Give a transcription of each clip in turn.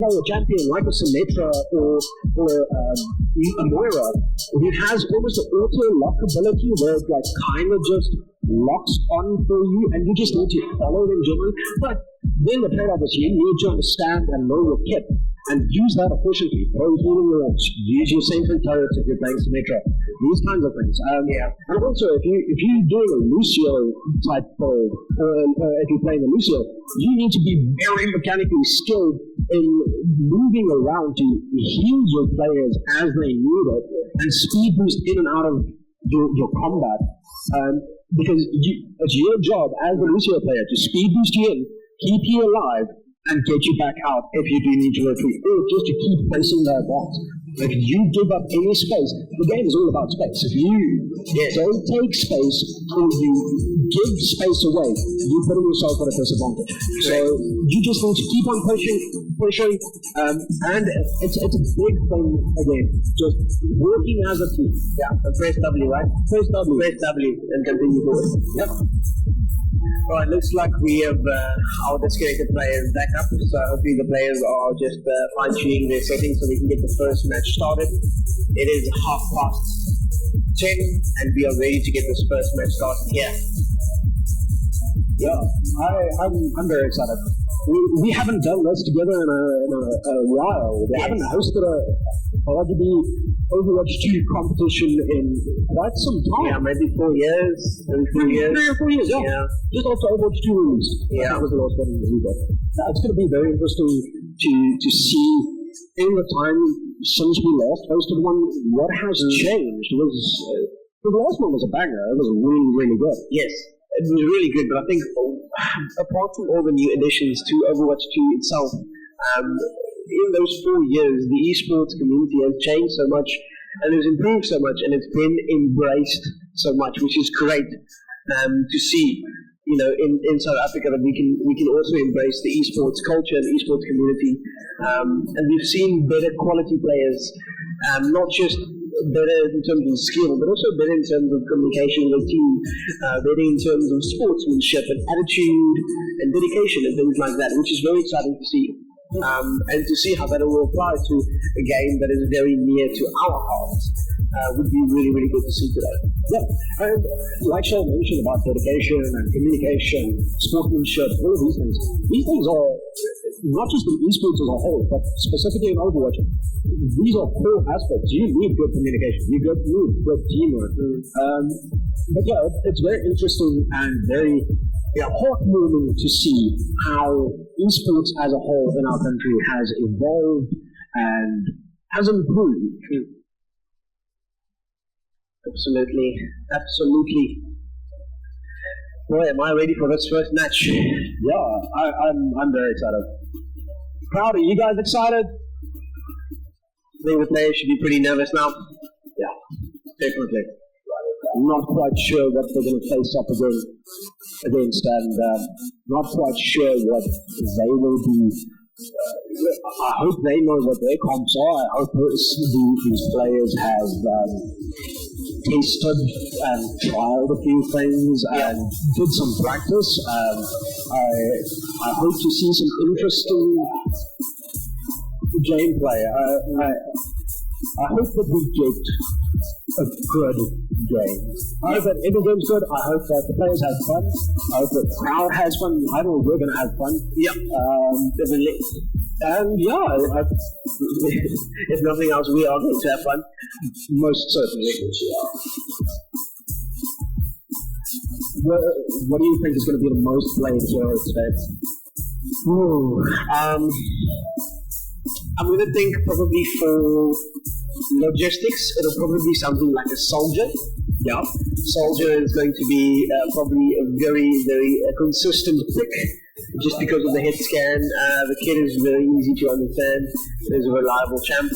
play a champion like a Symmetra or a Moira, who has almost an auto-lock ability where it like kind of just locks on for you, and you just need to follow them generally. But then the trade-off is you need to understand and know your kit and use that efficiently. Throw healing wards, use your sentry turrets if you're playing Symmetra, these kinds of things. And also, if you're doing a Lucio type build, or if you're playing a Lucio, you need to be very mechanically skilled in moving around to heal your players as they need it, and speed boost in and out of your combat. Because it's your job as the Lucio player to speed boost you in, keep you alive, and get you back out if you do need to retreat, or just to keep placing their box. If you give up any space, the game is all about space. If you don't take space or you give space away, you're putting yourself at a disadvantage. So you just need to keep on pushing, and it's a big thing again, just working as a team. Yeah, so press W, right? Press W. Press W and continue forward. Yep. Right, looks like we have our disconnected players back up, so hopefully the players are just fine-tuning their settings so we can get the first match started. It is 10:30 and we are ready to get this first match started here. Yeah, I'm very excited. We haven't done this together in a while. We haven't hosted a RGB Overwatch 2 competition in quite some time. Yeah, maybe 4 years. Maybe 3 or 4 years, yeah. Just after Overwatch 2 released. Yeah. That was the last one we did. It's going to be very interesting to see in the time since we last hosted one, what has changed. The last one was a banger. It was really, really good. Yes. It was really good, but I think apart from all the new additions to Overwatch 2 itself, in those 4 years, the esports community has changed so much and has improved so much, and it's been embraced so much, which is great to see. You know, in South Africa, that we can also embrace the esports culture and the esports community, and we've seen better quality players, not just better in terms of skill, but also better in terms of communication with the team, better in terms of sportsmanship and attitude and dedication and things like that, which is very exciting to see. And to see how that will apply to a game that is very near to our hearts would be really, really good to see today. Yeah, and like Shell mentioned about dedication and communication, sportsmanship, all of these things are not just in esports as a whole, but specifically in Overwatch. These are core aspects. You need good communication. You need good teamwork. But yeah, it's very interesting and very heartwarming to see how esports as a whole in our country has evolved and has improved. Absolutely. Boy, am I ready for this first match? Yeah, I'm very excited. Proud, are you guys excited? I think the players should be pretty nervous now. Yeah, definitely. I'm not quite sure what they're going to face up against, and not quite sure what they will be. I hope they know what their comps are. I hope these players have tasted and trialed a few things and did some practice. I hope to see some interesting gameplay. I hope that we get a good game. I hope that every game's good. I hope that the players have fun. I hope the crowd has fun. I know we're going to have fun. Yeah. Definitely. And yeah, if nothing else, we are going to have fun. Most certainly. What do you think is going to be the most played hero today? I'm going to think probably for logistics, it'll probably be something like a soldier. Yeah, soldier is going to be probably a very, very consistent pick, just because of the hit scan. The kid is very easy to understand. It is a reliable champ.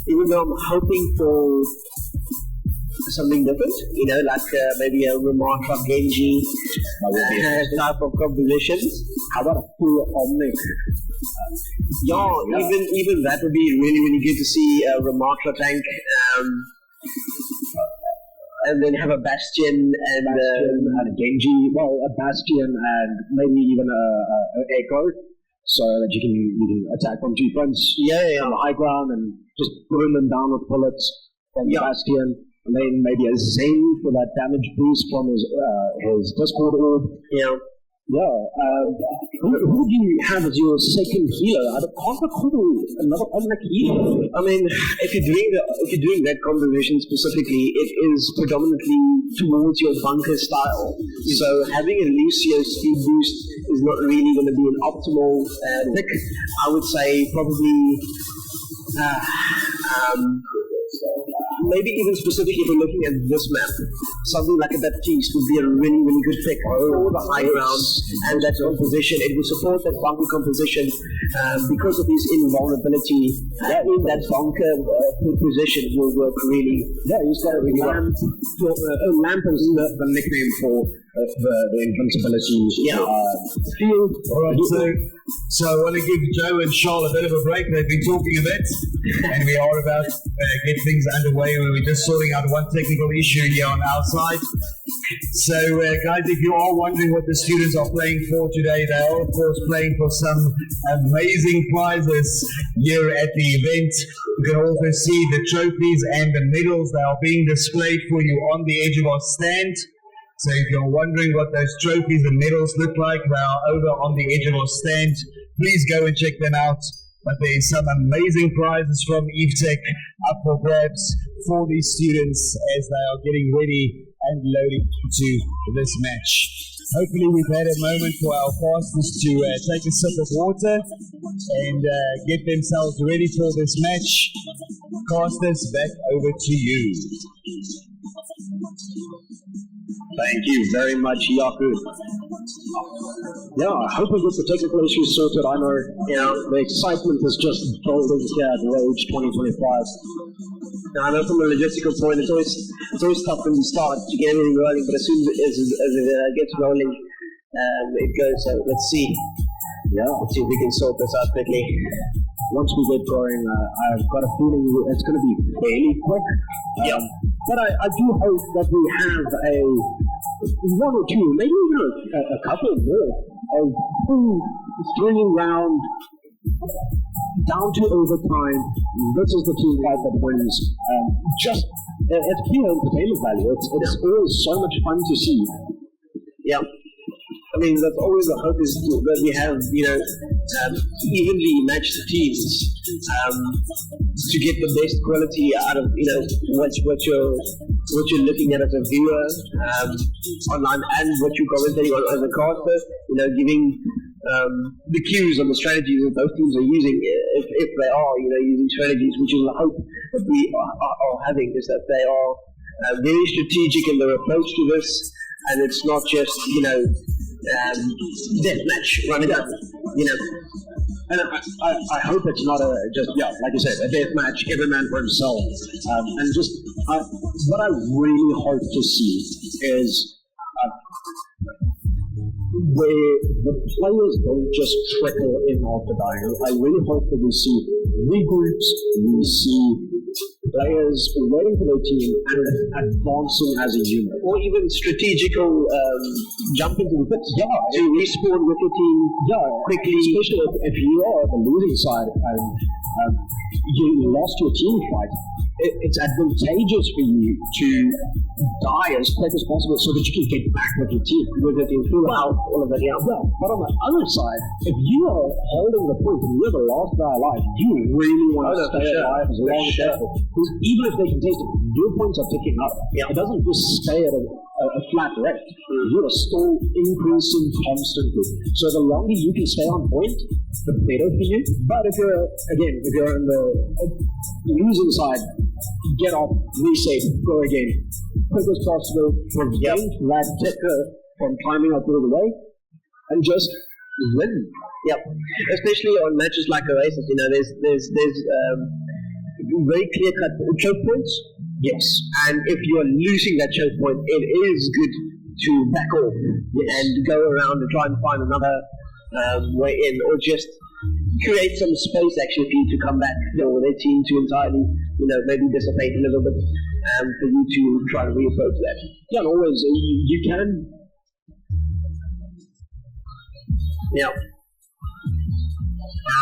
Even though I'm hoping for something different, you know, like maybe a Ramatra Genji type of compositions. How about a full Omnic? Even that would be really, really good to see a Ramatra tank. And then have a Bastion and a Genji, well, a Bastion and maybe even a Echo. so that you can attack from 2 fronts Yeah. from the high ground and just burn them down with bullets from the bastion, and then maybe a Zane for that damage boost from his Discord orb. Yeah. Yeah. Who do you have as your second healer? I can't recall another unlucky healer. I mean, if you're doing that composition specifically, it is predominantly towards your bunker style. So having a Lucio speed boost is not really going to be an optimal pick. I would say probably maybe even specifically if we're looking at this map, something like a Baptiste would be a really, really good pick for the high ground and that composition. It will support that bunker composition because of his invulnerability. In that bunker position will work really. Yeah, he's got a lamp. Lamp is the nickname for the invincibility field. Alright, so I want to give Joe and Charles a bit of a break. They've been talking a bit, and we are about to get things underway. We're just sorting out one technical issue here on our side. So, guys, if you are wondering what the students are playing for today, they are, of course, playing for some amazing prizes here at the event. You can also see the trophies and the medals that are being displayed for you on the edge of our stand. So if you're wondering what those trophies and medals look like, they are over on the edge of our stand. Please go and check them out. But there is some amazing prizes from EveTech up for grabs for these students as they are getting ready and loading to this match. Hopefully we've had a moment for our casters to take a sip of water and get themselves ready for this match. Casters, back over to you. Thank you very much, Yaku. Yeah, I hope we get the technical issues sorted. I know, the excitement is just building here at rAge 2025. Now, I know from a logistical point, it's always tough when you start to get everything rolling, but as soon as it gets rolling, it goes. So let's see. Yeah, let's see if we can sort this out quickly. Once we get going, I've got a feeling it's going to be fairly quick. But I do hope that we have one or two, maybe even a couple more of 2-3 round down to overtime. This is the team fight that wins. It's pure entertainment value. It's always so much fun to see. Yeah. I mean, that's always the hope is that we have, evenly matched teams to get the best quality out of, what you're looking at as a viewer online and what you're commentating on as a caster, giving the cues on the strategies that those teams are using, if they are, using strategies, which is the hope that we are having, is that they are very strategic in their approach to this, and it's not just, deathmatch running up, And I hope it's not like you said, a deathmatch, every man for himself. And just what I really hope to see is where the players don't just trickle in after dying. I really hope that we see regroups, we see players waiting for their team and advancing as a unit. Or even strategical jump into the pits. Yeah, to respawn with your team quickly. Especially if you are the losing side and you lost your team fight, it's advantageous for you to die as quick as possible so that you can get back with your team. Throughout all of that, yeah. But on the other side, if you are holding the point and you're the last guy alive, you really want to stay alive as long as possible. Because even if they contest it, your points are ticking up. Yeah. It doesn't just stay at a flat rate. You are still increasing constantly. So the longer you can stay on point, the better for you. But if you're on the losing side, get off, reset, go again. Quick as possible, prevent that ticker from climbing up all the way, and just win. Yep. Especially on matches like Oasis, there's very clear-cut choke points. Yes. And if you're losing that choke point, it is good to back off and go around and try and find another way in, or just create some space actually for you to come back, or their team to entirely, maybe dissipate a little bit, for you to try to reapproach that. Yeah, and always you can. Yeah.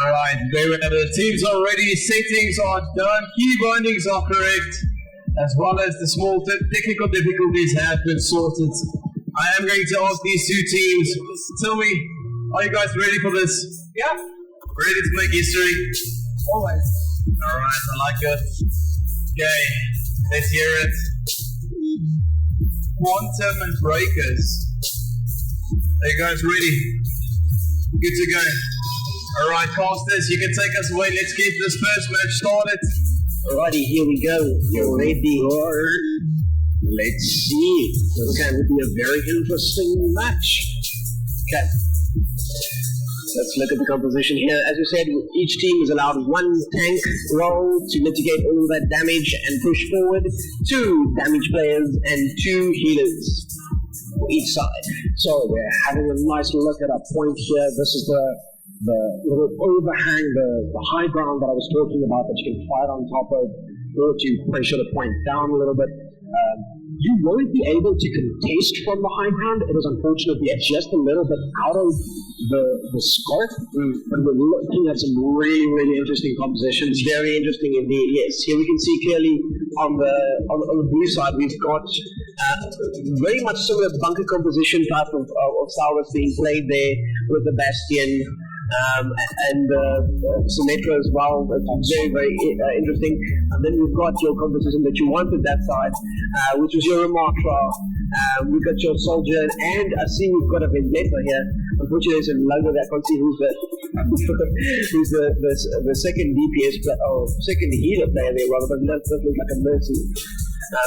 Alright, there we are. The teams are ready, settings are done, key bindings are correct, as well as the small technical difficulties have been sorted. I am going to ask these two teams, tell me, are you guys ready for this? Yeah. Ready to make history? Always. Alright, I like it. Okay, let's hear it. Quantum and breakers. Are you guys ready? Good to go. Alright, casters, you can take us away. Let's get this first match started. Alrighty, here we go. You're ready. Let's see. This is going to be a very interesting match. Okay. Let's look at the composition here. As you said, each team is allowed one tank role to mitigate all that damage and push forward, 2 damage players and 2 healers for each side. So we're having a nice look at our point here. This is the little overhang, the high ground that I was talking about that you can fight on top of, or to pressure the point down a little bit. You won't be able to contest from the high ground. It is unfortunately just a little bit out of the scope, but we're looking at some really, really interesting compositions. Very interesting indeed, yes. Here we can see clearly on the blue side we've got very much similar bunker composition type of style that's being played there with the Bastion and Symmetra as well. It's very, very interesting. And then we've got your composition that you wanted that side, which was your Ramatra. We've got your Soldier, and I see we've got a Vendetta here. Unfortunately, there's a logo that I can't see who's the second DPS or second healer player there, rather, but that looks like a Mercy.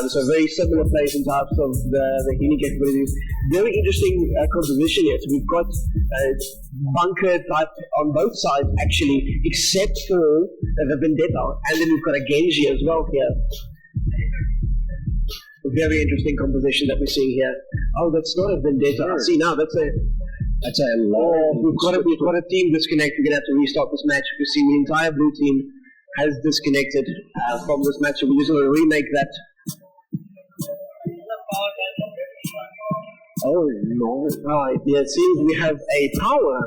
So very similar plays in types of the healing capabilities. Very interesting composition here. So we've got bunker type on both sides actually, except for the Vendetta, and then we've got a Genji as well here. A very interesting composition that we're seeing here. Oh, that's not a Vendetta. I see now. That's a long. We've got a team disconnect. We're gonna have to restart this match. You see the entire blue team has disconnected from this match. So we're just gonna remake that. Oh no! Right, yeah, it seems we have a power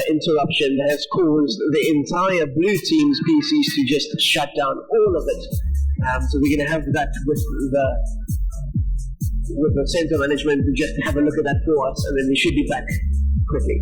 interruption that has caused the entire blue team's PCs to just shut down all of it. So we're going to have that with the center management to just have a look at that for us, and then we should be back quickly.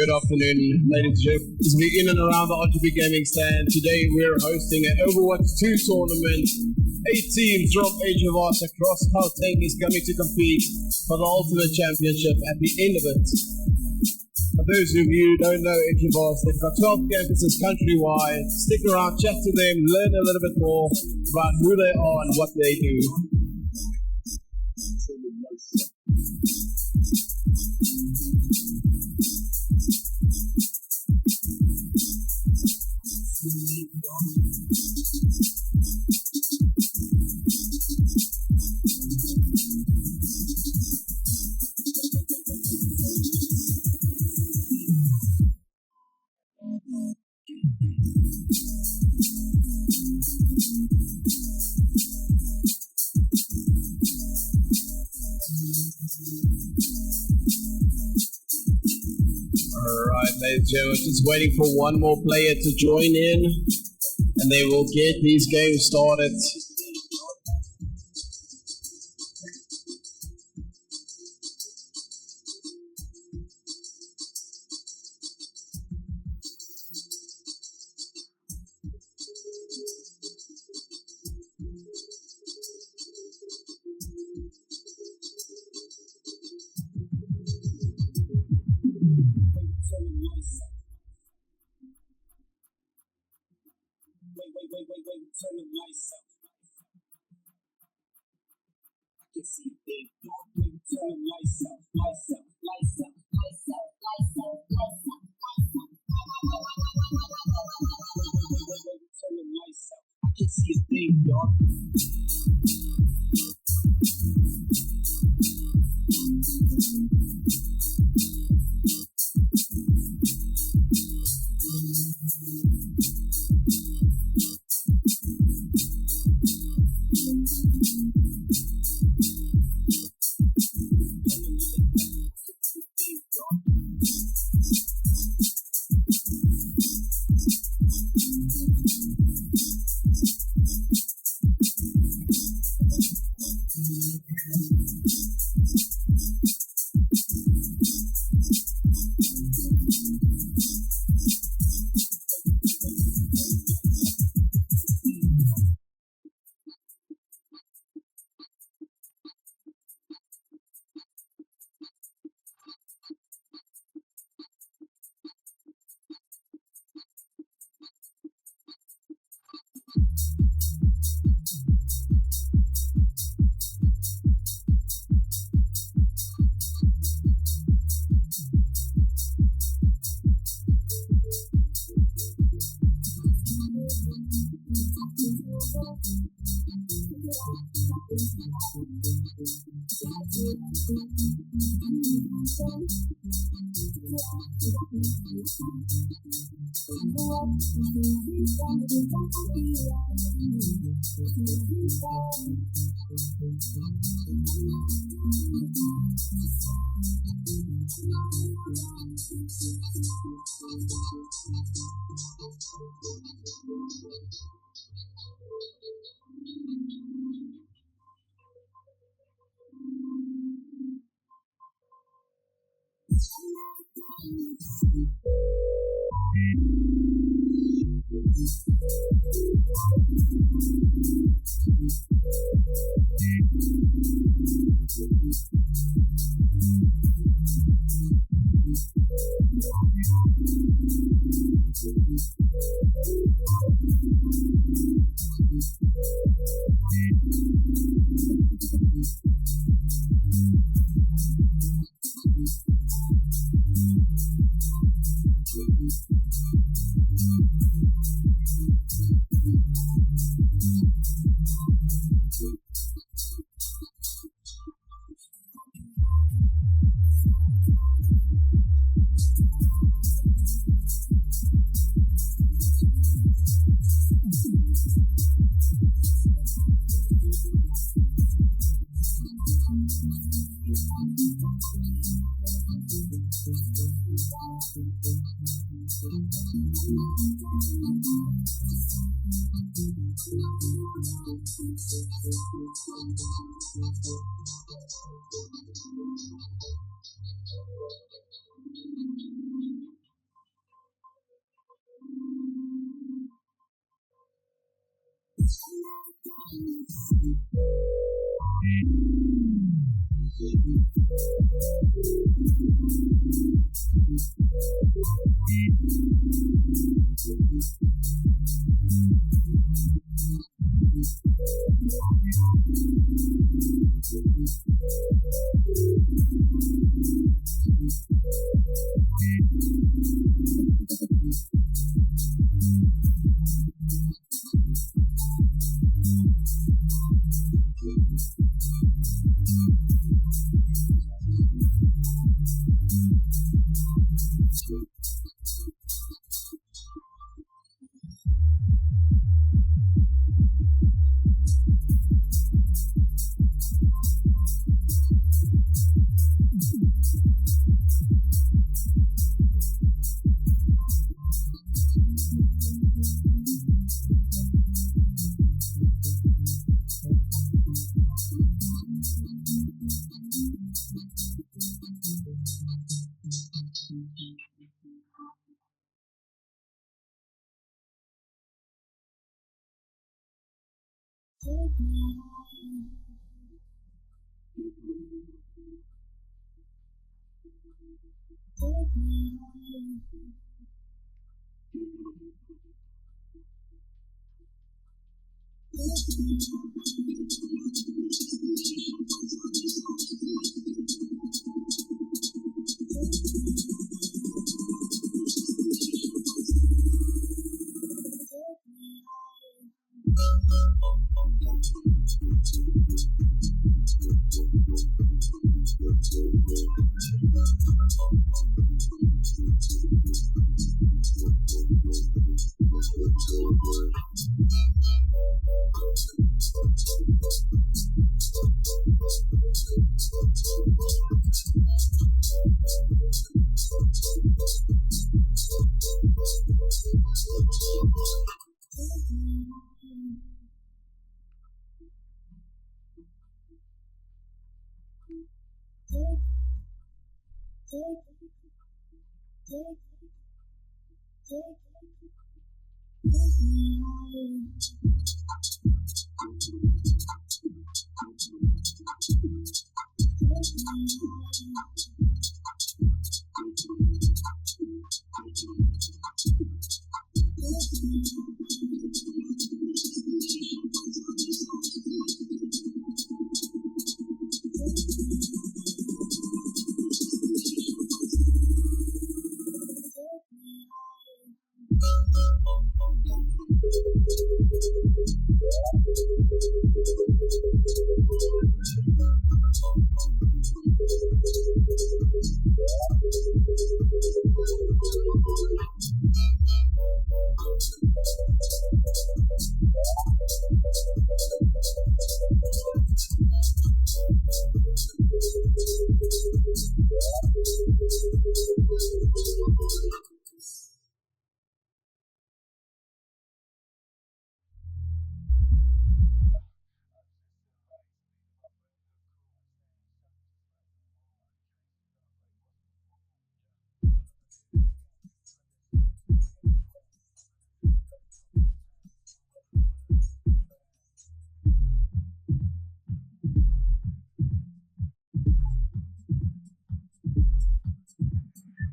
Good afternoon, ladies and gentlemen. As we in and around the RGB Gaming stand, today we're hosting an Overwatch 2 tournament. 8 teams from Eduvos across Gauteng is coming to compete for the Ultimate Championship at the end of it. For those of you who don't know Eduvos, they've got 12 campuses countrywide. Stick around, chat to them, learn a little bit more about who they are and what they do. ladies and gentlemen. Just waiting for one more player to join in, and they will get these games started. Turn the lights out. I can see a big dog. Baby, turn the lights out. Lights out. Lights out. Lights out. Lights out. Lights out. Lights out. Baby, turn the lights out. I can see a big dog.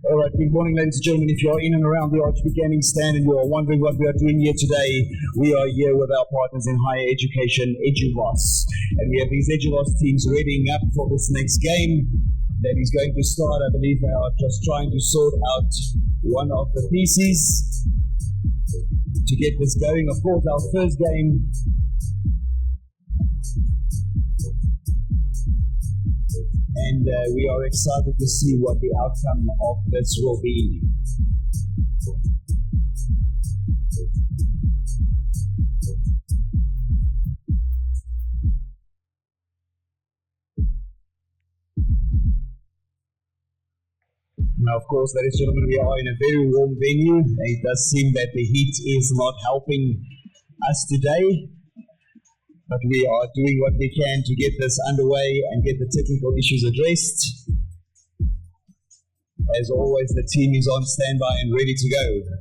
All right, good morning, ladies and gentlemen. If you're in and around the Arch Beginning stand and you are wondering what we are doing here today, we are here with our partners in higher education, Eduvos. And we have these Eduvos teams readying up for this next game that is going to start. I believe they are just trying to sort out one of the pieces to get this going. Of course, our first game and we are excited to see what the outcome of this will be. Now, of course, ladies and gentlemen, we are in a very warm venue. It does seem that the heat is not helping us today, but we are doing what we can to get this underway and get the technical issues addressed. As always, the team is on standby and ready to go.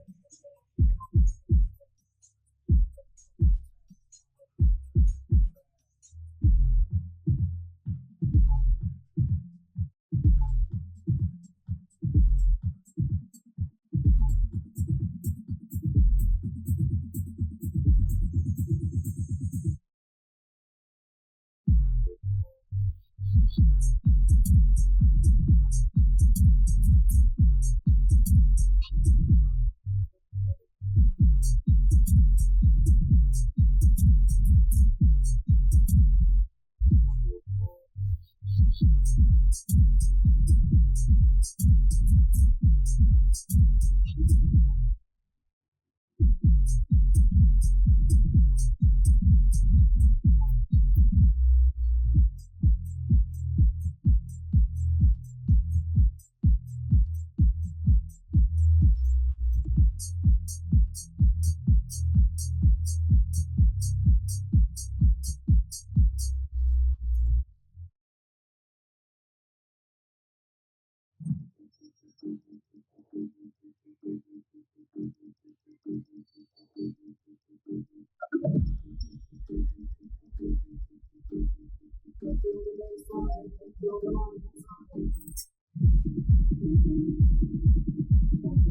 All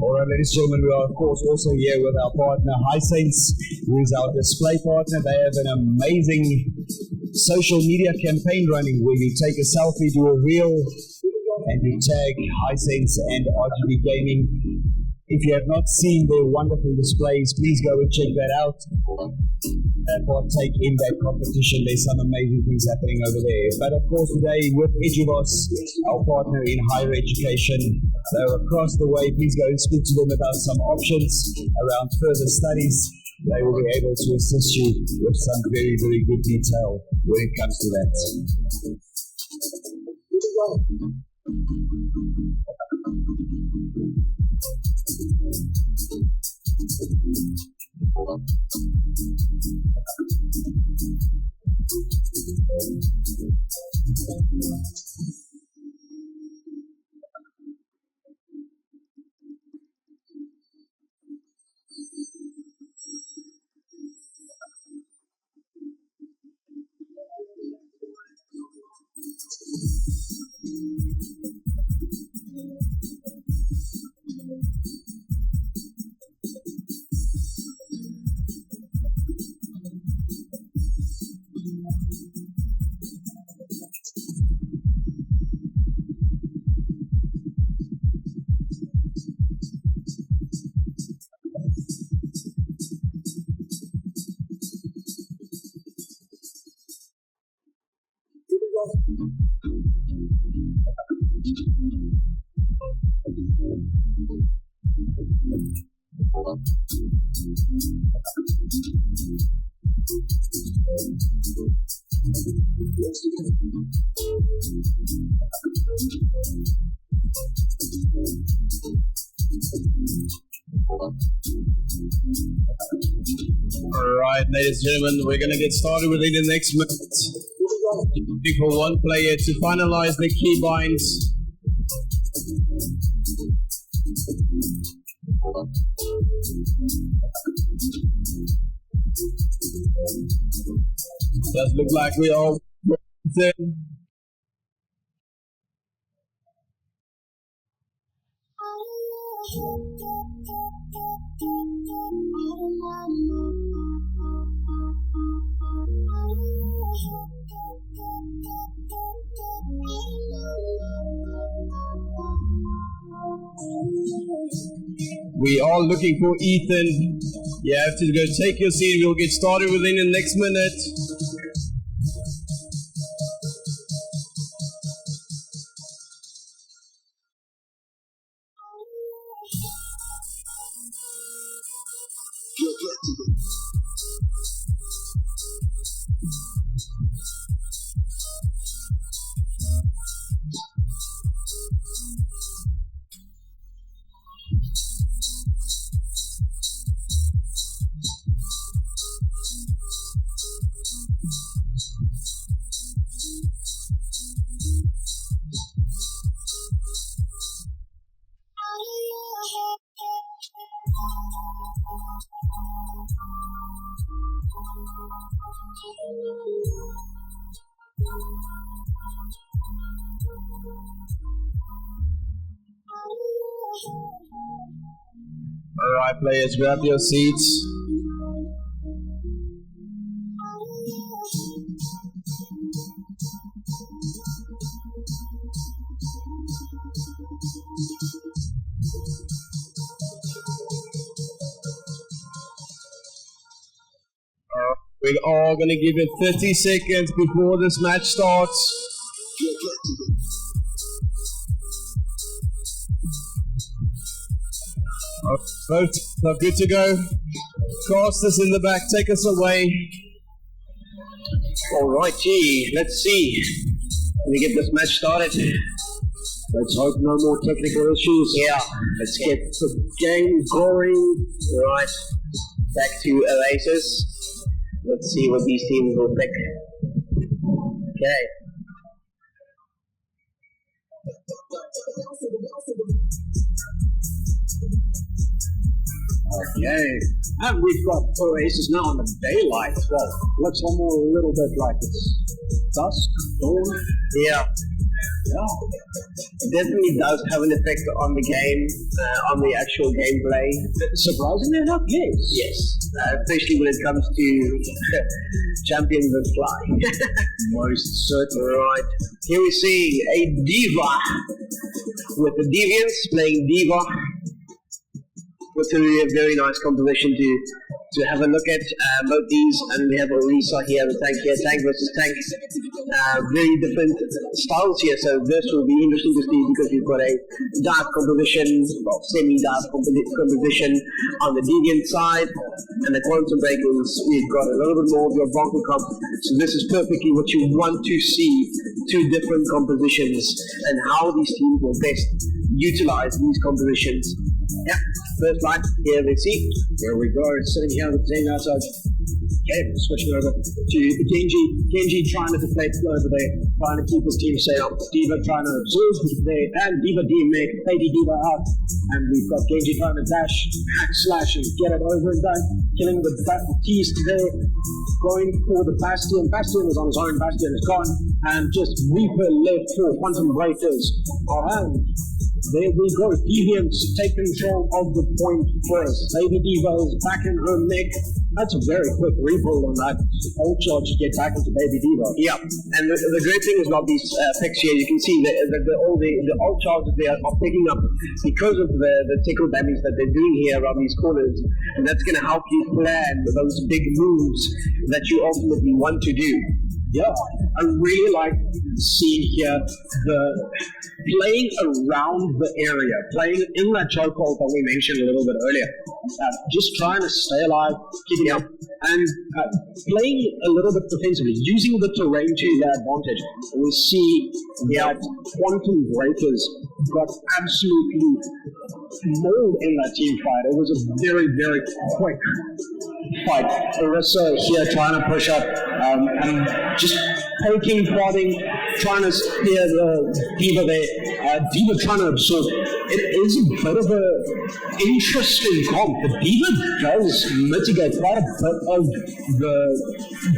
right, ladies and gentlemen, we are of course also here with our partner Hisense, who is our display partner. They have an amazing social media campaign running where you take a selfie, do a reel, and you tag Hisense and RGB Gaming. If you have not seen their wonderful displays, please go and check that out and partake in that competition. There's some amazing things happening over there. But of course today with Eduvos, our partner in higher education, they're across the way. Please go and speak to them about some options around further studies. They will be able to assist you with some very, very good detail when it comes to that. Alright, ladies and gentlemen, we're going to get started within the next minute. Looking for one player to finalize the keybinds. Does look like we all in. We are looking for Ethan. You have to go take your seat. We'll get started within the next minute. Alright, players, grab your seats. We're all going to give it 30 seconds before this match starts. Both are good to go. Casters in the back, take us away. Alrighty, let's see. Can we get this match started? Let's hope no more technical issues. Yeah, let's get the game going. Right, back to Oasis. Let's see what these teams will pick. Okay. Okay, and we've got Oasis now in the daylight. Well, looks a little bit like it's dusk, dawn. Yeah, Definitely does have an effect on the game, on the actual gameplay. Surprisingly enough, yes. Yes, especially when it comes to champions that fly. Most certainly. Right, here we're seeing a Diva with the Deviants playing Diva. What's a very nice composition to have a look at both these, and we have Orisa here, the tank here, tank versus tank. Very different styles here, so this will be interesting to see because we've got a dive composition, well, semi-dive composition on the Deviant side, and the Quantum Breakers, we've got a little bit more of your Bronco comp. So this is perfectly what you want to see, two different compositions, and how these teams will best utilize these compositions. Yeah, first line, here we see. Here we go, sitting here on the Zane outside. Okay, switching over to Genji. Genji trying to deflect over there, trying to keep his team safe. Diva trying to absorb there, and Diva DMake, Lady Diva out. And we've got Genji trying to dash, hack, slash, and get it over and done. Killing the Baptiste there, going for the Bastion. Bastion was on his own, Bastion is gone. And just Reaper left for Quantum Breakers. Alright. There we go. Deviants take control of the point first. Lady Diva is back in her neck. That's a very quick rebuild on that ult charge to get back into Baby Diva. Yeah, and the great thing is about these picks here, you can see that all the ult charges they are picking up because of the tickle damage that they're doing here around these corners, and that's going to help you plan those big moves that you ultimately want to do. Yeah, I really like seeing here the playing around the area, playing in that chokehold that we mentioned a little bit earlier. Just trying to stay alive, keeping up, and playing a little bit defensively, using the terrain to their advantage. We see that Quantum Breakers got absolutely mauled in that team fight. It was a very, very quick fight. Orisa here trying to push up and just poking, prodding, trying to spear the Diva there. Diva trying to absorb. It is a bit of an interesting comp. The Diva does mitigate quite a bit of the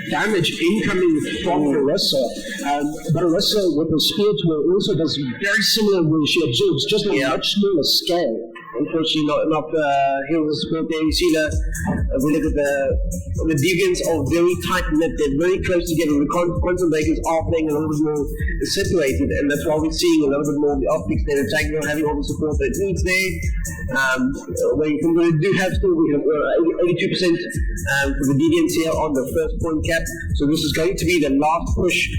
damage incoming from Orisa. But Orisa with the spear tool also does very similar when she absorbs, just on a much smaller scale. Unfortunately, not heals the support there. You see we look at the Deviants are very tight knit. They're very close together. The Quantum Breakers are playing a little bit more separated, and that's why we're seeing a little bit more of the optics there. The tank not having all the support that it needs there. We do have still 82% for the Deviants here on the first point cap. So this is going to be the last push.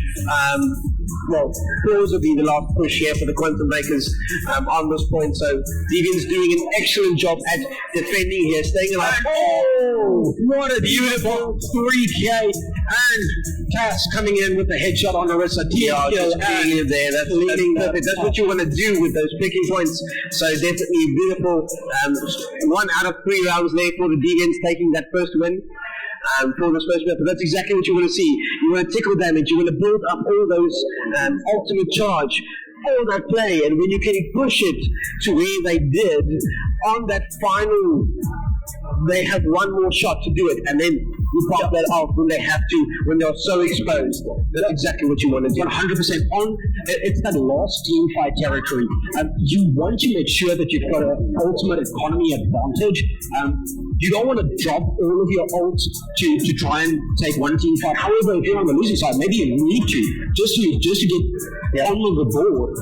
Pause will be the last push here for the Quantum Breakers on this point. So Deviants doing an excellent job at defending here, staying alive. Oh, what a beautiful 3K, and Cass coming in with the headshot on Orisa. Yeah, just being in there. That's perfect. That's what you want to do with those picking points. So definitely beautiful. 1 out of 3 rounds there for the Deviants taking that first win. For this first map, but that's exactly what you want to see. You want to tickle damage, you want to build up all those ultimate charge, all that play, and when you can push it to where they did on that final, they have one more shot to do it, and then you pop that off when they have to, when they're so exposed. That's exactly what you want to do. 100% on. It's that last team fight territory. You want to make sure that you've got an ultimate economy advantage. You don't want to drop all of your ults to try and take one team fight. However, if you're on the losing side, maybe you need to just to get on the board.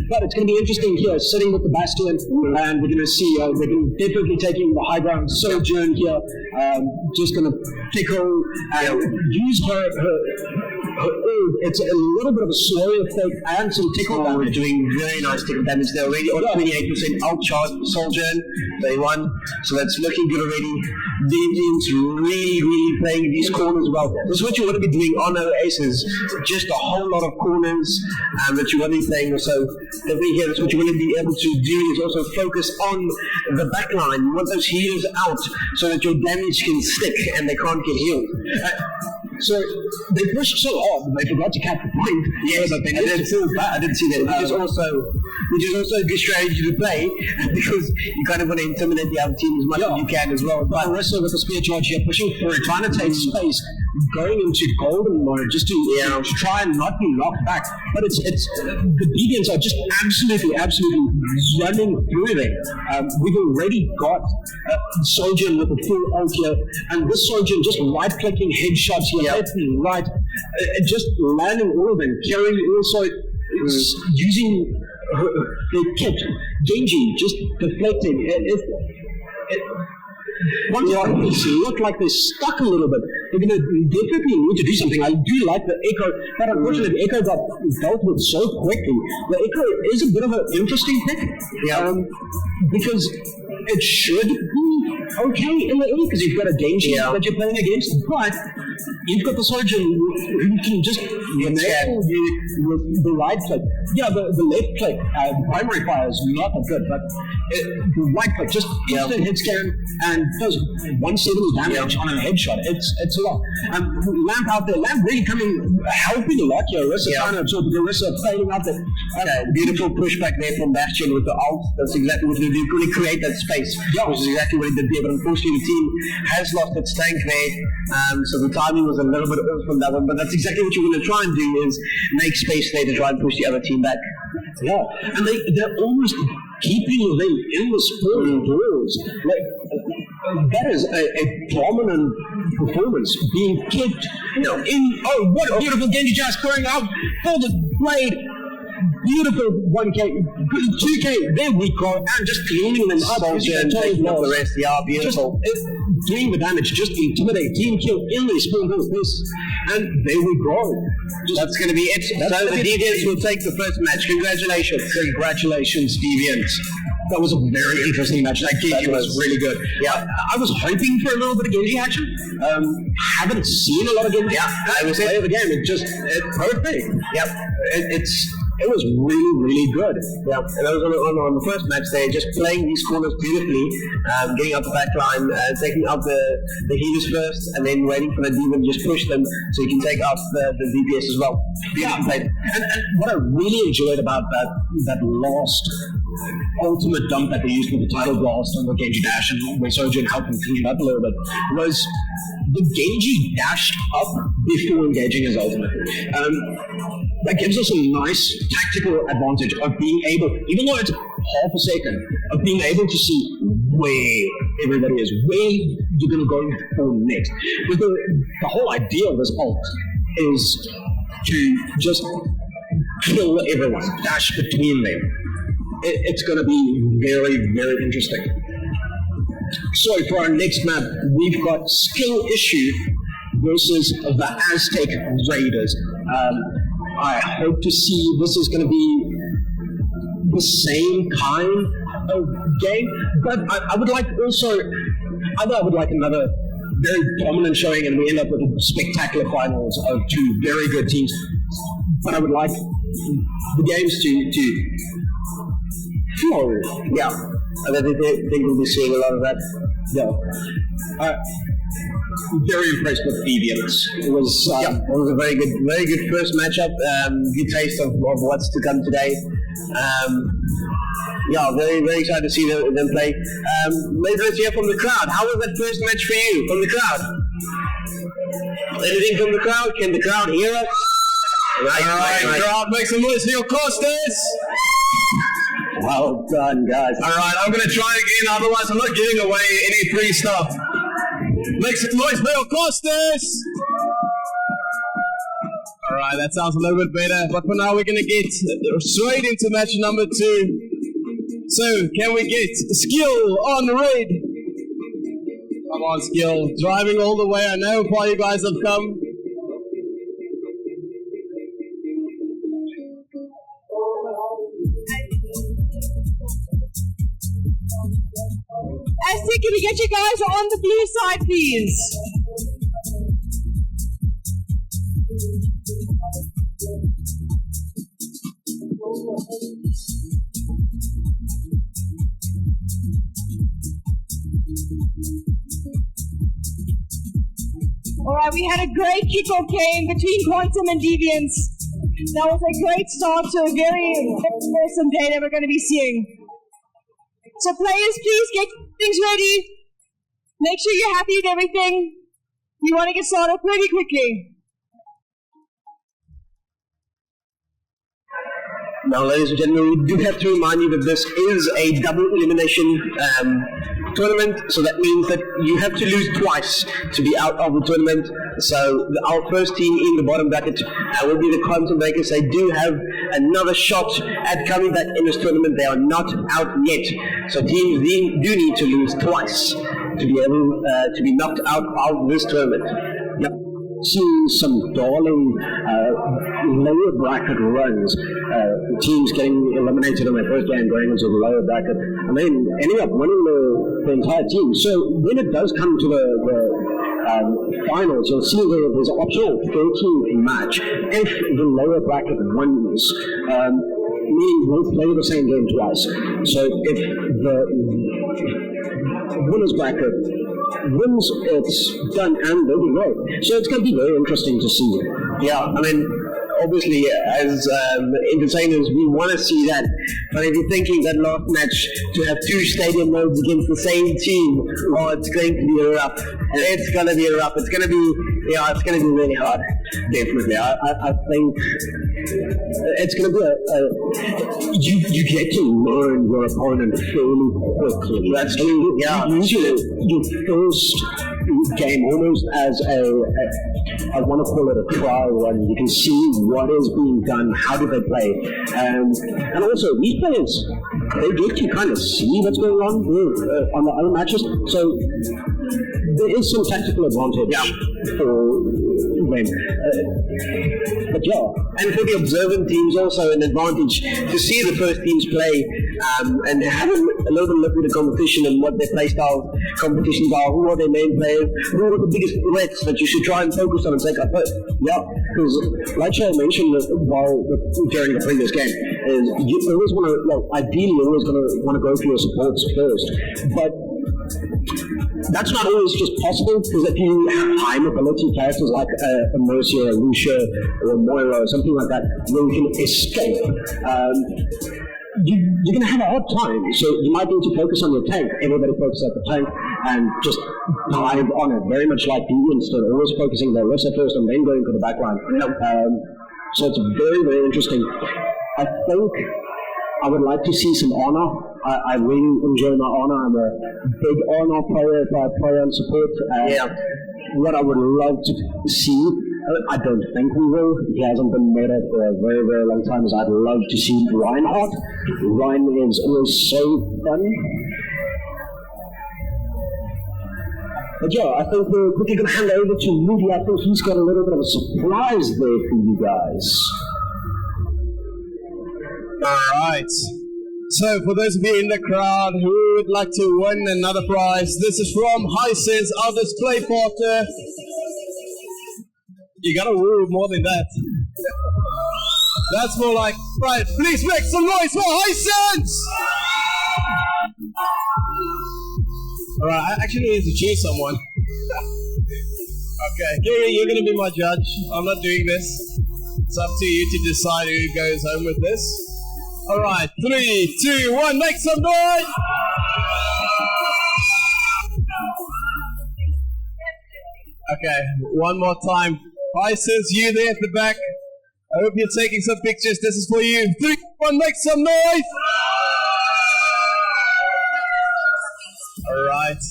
But it's going to be interesting here, sitting with the Bastion, and we're going to see they're definitely taking the high ground. Sojourn here, just going to pick her, use her ult. It's a little bit of a slow effect and some tickle damage. Doing very nice tickle damage. They're already on 28% outcharge Sojourn. They won, so that's looking good already. Deviants really playing these corners well. This is what you want to be doing on our aces. Just a whole lot of corners that you want to be playing. So definitely here, that's what you want to be able to do is also focus on the back line. You want those healers out so that your damage can stick and they can't get healed. So they pushed so hard that they forgot to cap the point. Yes, but they didn't feel bad. I didn't see that. Which is also a good strategy to play because you kind of want to intimidate the other team as much as you can as well. But Orisa with the spear charge here, pushing through, trying to take space. going into golden mode just to try and not be knocked back. But it's the Deviants are just absolutely running through there. We've already got Sojourn with a full ult here, and this Sojourn just right-clicking headshots here, left and right, just landing all of them. Carry also using the kit, Genji just deflecting. One things look like they're stuck a little bit. They're going to definitely need to do something. I do like the Echo, but unfortunately the Echo got dealt with so quickly. The Echo is a bit of an interesting pick, because it should be okay in the early because you've got a Genji that you're playing against, but you've got the Sojourn who can just nail you with the right click. Yeah, the left click, primary fire is not that good, but the right click, just instant hit scan and does 170 damage on a headshot. It's a lot. Lamp out there, Lamp really helping a lot here. Orisa trying to absorb, Orisa fading out there. Beautiful pushback there from Bastion with the ult. That's exactly what they do. Really create that space, which is exactly what they did there. But unfortunately, the team has lost its tank there, so the timing was a little bit off from that one. But that's exactly what you're going to try and do is make space there to try and push the other team back. Yeah, and they're almost keeping them in the spawn doors. That is a prominent performance being kept in. Oh, what a beautiful Genji just scoring out for the blade. Beautiful 1K, 2K, there we go, and just cleaning them up. Taking up the rest, beautiful. Just, doing the damage, just intimidate, team kill in the spawn door space, and there we go. That's going to be it. So the Deviants will take the first match. Congratulations. Congratulations, Deviants. That was a very interesting match. That Genji was really good. Yeah, I was hoping for a little bit of Genji action. Haven't seen a lot of Genji. I was play of the game. It's perfect. Yep. It was really, really good. Yeah, and that was on the first match there, just playing these corners beautifully, getting up the back line, taking out the healers first, and then waiting for the demon, just push them so you can take out the DPS as well. Beautiful play. And what I really enjoyed about that last ultimate dump that they used with the title blast on the Genji dash, and where Sojourn helped him clean it up a little bit, was the Genji dashed up before engaging his ultimate. That gives us a nice tactical advantage of being able, even though it's half a second, of being able to see where everybody is, where you're going to go for next. Because the whole idea of this ult is to just kill everyone, dash between them. It's going to be very, very interesting. So for our next map, we've got Skill Issue versus the Aztec Raiders. I hope to see this is going to be the same kind of game, but I would like also, I would like another very dominant showing and we end up with spectacular finals of two very good teams, but I would like the games to flow. Yeah, I think we'll be seeing a lot of that. Yeah. Very impressed with Deviants. It was a very good first matchup. Good taste of what's to come today. Very, very excited to see them play. Let's hear from the crowd. How was that first match for you? From the crowd? Anything from the crowd? Can the crowd hear us? Right. Crowd, make some noise for your Costas. Well done, guys. All right, I'm going to try again. Otherwise, I'm not giving away any free stuff. Make some noise for your Costas. All right, that sounds a little bit better. But for now, we're going to get straight into match number 2. So, can we get Skill on the raid? Come on, Skill. Driving all the way. I know why you guys have come. Aztec, can we get you guys on the blue side, please? Alright, we had a great kickoff game between Quantum and Deviants. That was a great start to a very awesome day that we're going to be seeing. So players, please get things ready. Make sure you're happy with everything. We want to get started pretty quickly. Now, ladies and gentlemen, we do have to remind you that this is a double elimination tournament, so that means that you have to lose twice to be out of the tournament. So our first team in the bottom bracket will be the Quantum Breakers. They do have another shot at coming back in this tournament. They are not out yet, so teams do need to lose twice to be able to be knocked out of this tournament. Yep. Seeing some darling lower bracket runs, teams getting eliminated in their first game going into the lower bracket, and then ending up winning the entire team. So when it does come to the finals, you'll see there's an optional 13th match if the lower bracket wins. Meaning we'll play the same game twice. So if the winners bracket wins, it's done and there we go. So it's going to be very interesting to see. Yeah, I mean, obviously, as entertainers, we want to see that. But if you're thinking that last match to have two stadium modes against the same team, oh, it's going to be rough. It's going to be rough. It's going to be, it's going to be really hard. Definitely. I think it's going to be you get to learn your opponent fairly quickly. That's true. Yeah. Usually, your first game almost as I want to call it a trial run. You can see what is being done, how do they play, and also these players, they get to kind of see what's going on the other matches. So there is some tactical advantage for them. But yeah, and for the observant teams also an advantage to see the first teams play and have a little bit look at the competition and what their play style competitions are, who are their main players, who are the biggest threats that you should try and focus on and take up first. Yeah, because like Shale mentioned during the previous game, is you always want to, ideally you're always going to want to go for your supports first, but that's not always just possible, because if you have high mobility characters like a Mercia, a Lucia, or a Moira, or something like that, where you can escape, you're going to have a hard time. So you might need to focus on your tank. Everybody focus at the tank and just dive on it, very much like Deviants did, always focusing their Rissa first and then going for the backline. So it's very, very interesting. I think I would like to see some honor. I really enjoy my honor. I'm a big honor player if I play on support. What I would love to see, I don't think we will. He hasn't been meta for a very, very long time. I'd love to see Reinhardt. Ryan is always so fun. But yeah, I think we're quickly going to hand over to Rudy. I think he's got a little bit of a surprise there for you guys. All right. So, for those of you in the crowd who would like to win another prize, this is from Hisense, our display partner. You gotta woo more than that. That's more like, right, please make some noise for Hisense! Alright, I actually need to choose someone. Okay, Gary, you're gonna be my judge. I'm not doing this. It's up to you to decide who goes home with this. Alright, 3, 2, 1, make some noise! Okay, one more time. Hisense, you there at the back. I hope you're taking some pictures. This is for you. 3, 1, make some noise! Alright,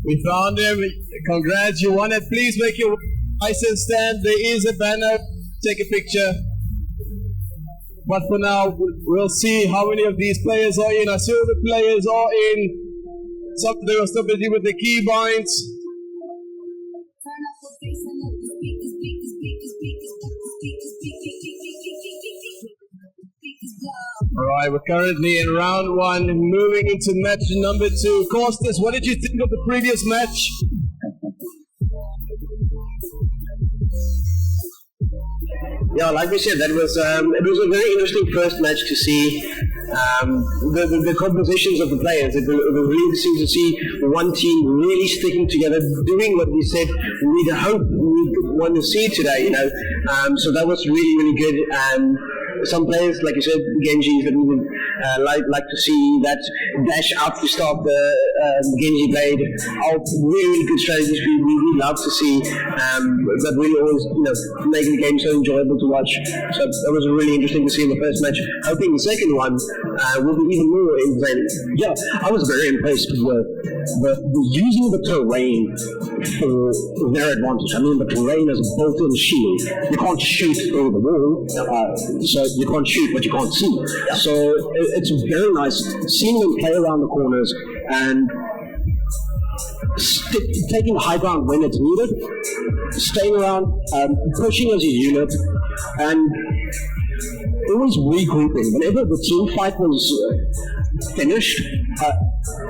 we found him. Congrats, you won it. Please make your Hisense stand. There is a banner. Take a picture. But for now, we'll see how many of these players are in. I see all the players are in. Some of them are still busy with the keybinds. Alright, we're currently in round 1, moving into match number 2. Costas, what did you think of the previous match? Yeah, like we said, that was it was a very interesting first match to see the compositions of the players. It was really interesting to see one team really sticking together, doing what we said we'd hope we'd want to see today. So that was really, really good. Some players, like you said, Genjis that we like to see that dash out to start the Genji Blade. All really good strategies we love to see. That really always making the game so enjoyable to watch. So that was really interesting to see in the first match. Hoping the second one will be even more entertaining. Yeah, I was very impressed with the using the terrain for their advantage. I mean, the terrain is a built-in shield. You can't shoot through the wall, so you can't shoot what you can't see. So it's very nice seeing them play around the corners and taking high ground when it's needed, staying around, pushing as a unit, and always regrouping. Whenever the team fight was finished,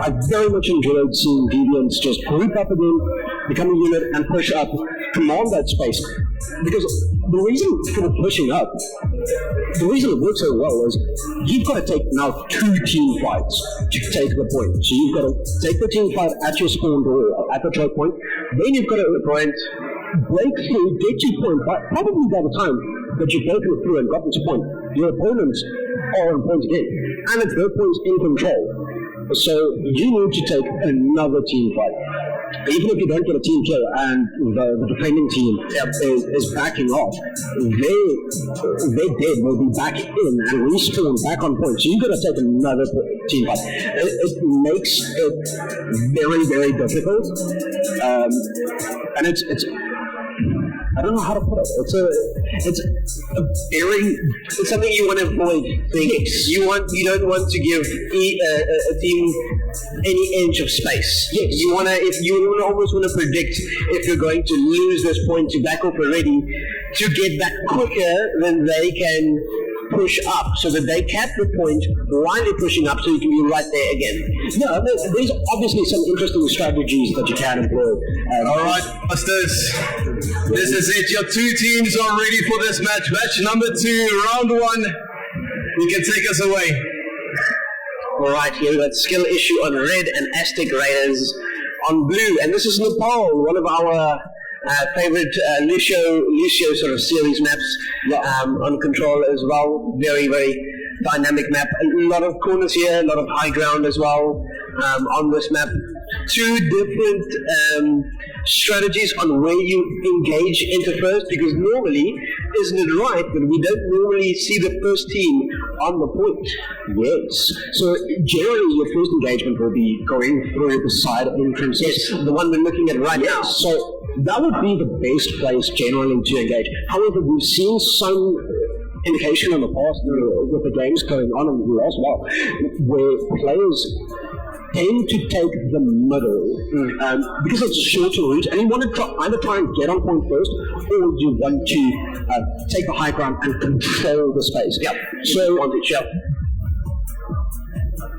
I very much enjoyed seeing Deviants just group up again, become a unit, and push up, command that space. Because the reason for pushing up, the reason it works so well is you've got to take now 2 team fights to take the point. So you've got to take the team fight at your spawn door, at the choke point, then you've got to break through, get to point, but probably by the time that you've broken through and gotten to point, your opponents are on point again, and it's their points in control. So you need to take another team fight. Even if you don't get a team kill and the defending team is backing off, their dead will be back in and respawn back on point. So you've got to take another team fight. It makes it very, very difficult. And it's I don't know how to put it. It's something you want to avoid. Yes. You don't want to give a team any inch of space. Yes. You almost want to predict if you're going to lose this point to back off already, to get back quicker than they can push up, so that they cap the point while you're pushing up, so you can be right there again. No, there's obviously some interesting strategies that you can employ. All right, Busters. This is it. Your 2 teams are ready for this match. Match number 2, round 1. You can take us away. All right, here we got skill issue on red and Aztec Raiders on blue, and this is Nepal, one of our favorite Lucio sort of series maps on control as well. Very, very dynamic map. A lot of corners here, a lot of high ground as well on this map. 2 different strategies on where you engage into first, because normally, isn't it right that we don't normally see the first team on the point? Yes. So generally your first engagement will be going through the side entrances. Yes, the one we're looking at right now. So that would be the best place generally to engage. However, we've seen some indication in the past with the games going on in the last while where players tend to take the middle because it's a shorter route, and you want to either try and get on point first, or you want to take the high ground and control the space. Yep. So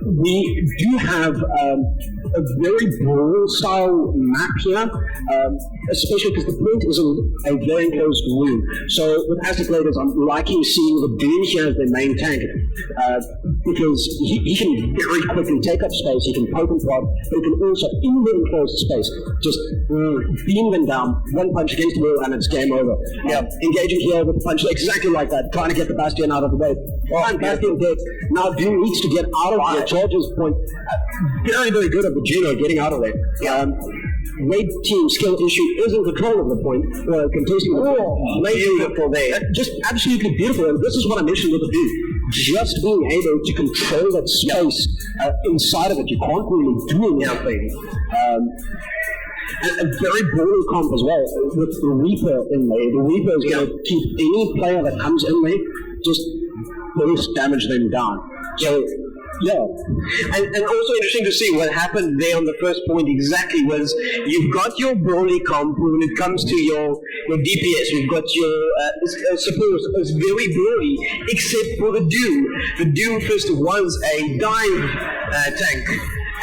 we do have a very brawl style map here, especially because the point is in a very enclosed room. So with Aztec Raiders, I'm liking seeing the Doom here as their main tank, because he can very quickly take up space, he can poke and prod, but he can also, in the enclosed space, just beam them down, one punch against the wall, and it's game over. Engaging here with a punch exactly like that, trying to get the Bastion out of the way. And Bastion dead. Now Doom needs to get out of the charges point. Very, very good at the Juno getting out of there. Red team skill issue is in control of the point, contesting the point. Beautiful there. Just absolutely beautiful. And this is what I mentioned with the Doom. Just being able to control that space inside of it. You can't really do anything. And a very brawly comp as well, with the Reaper in there. The Reaper is going to keep any player that comes in there, just burst damage them down. So, and also interesting to see what happened there on the first point exactly was you've got your brawly comp when it comes to your DPS. You've got your support. It's very brawly, except for the Doom. The Doom first was a dive tank,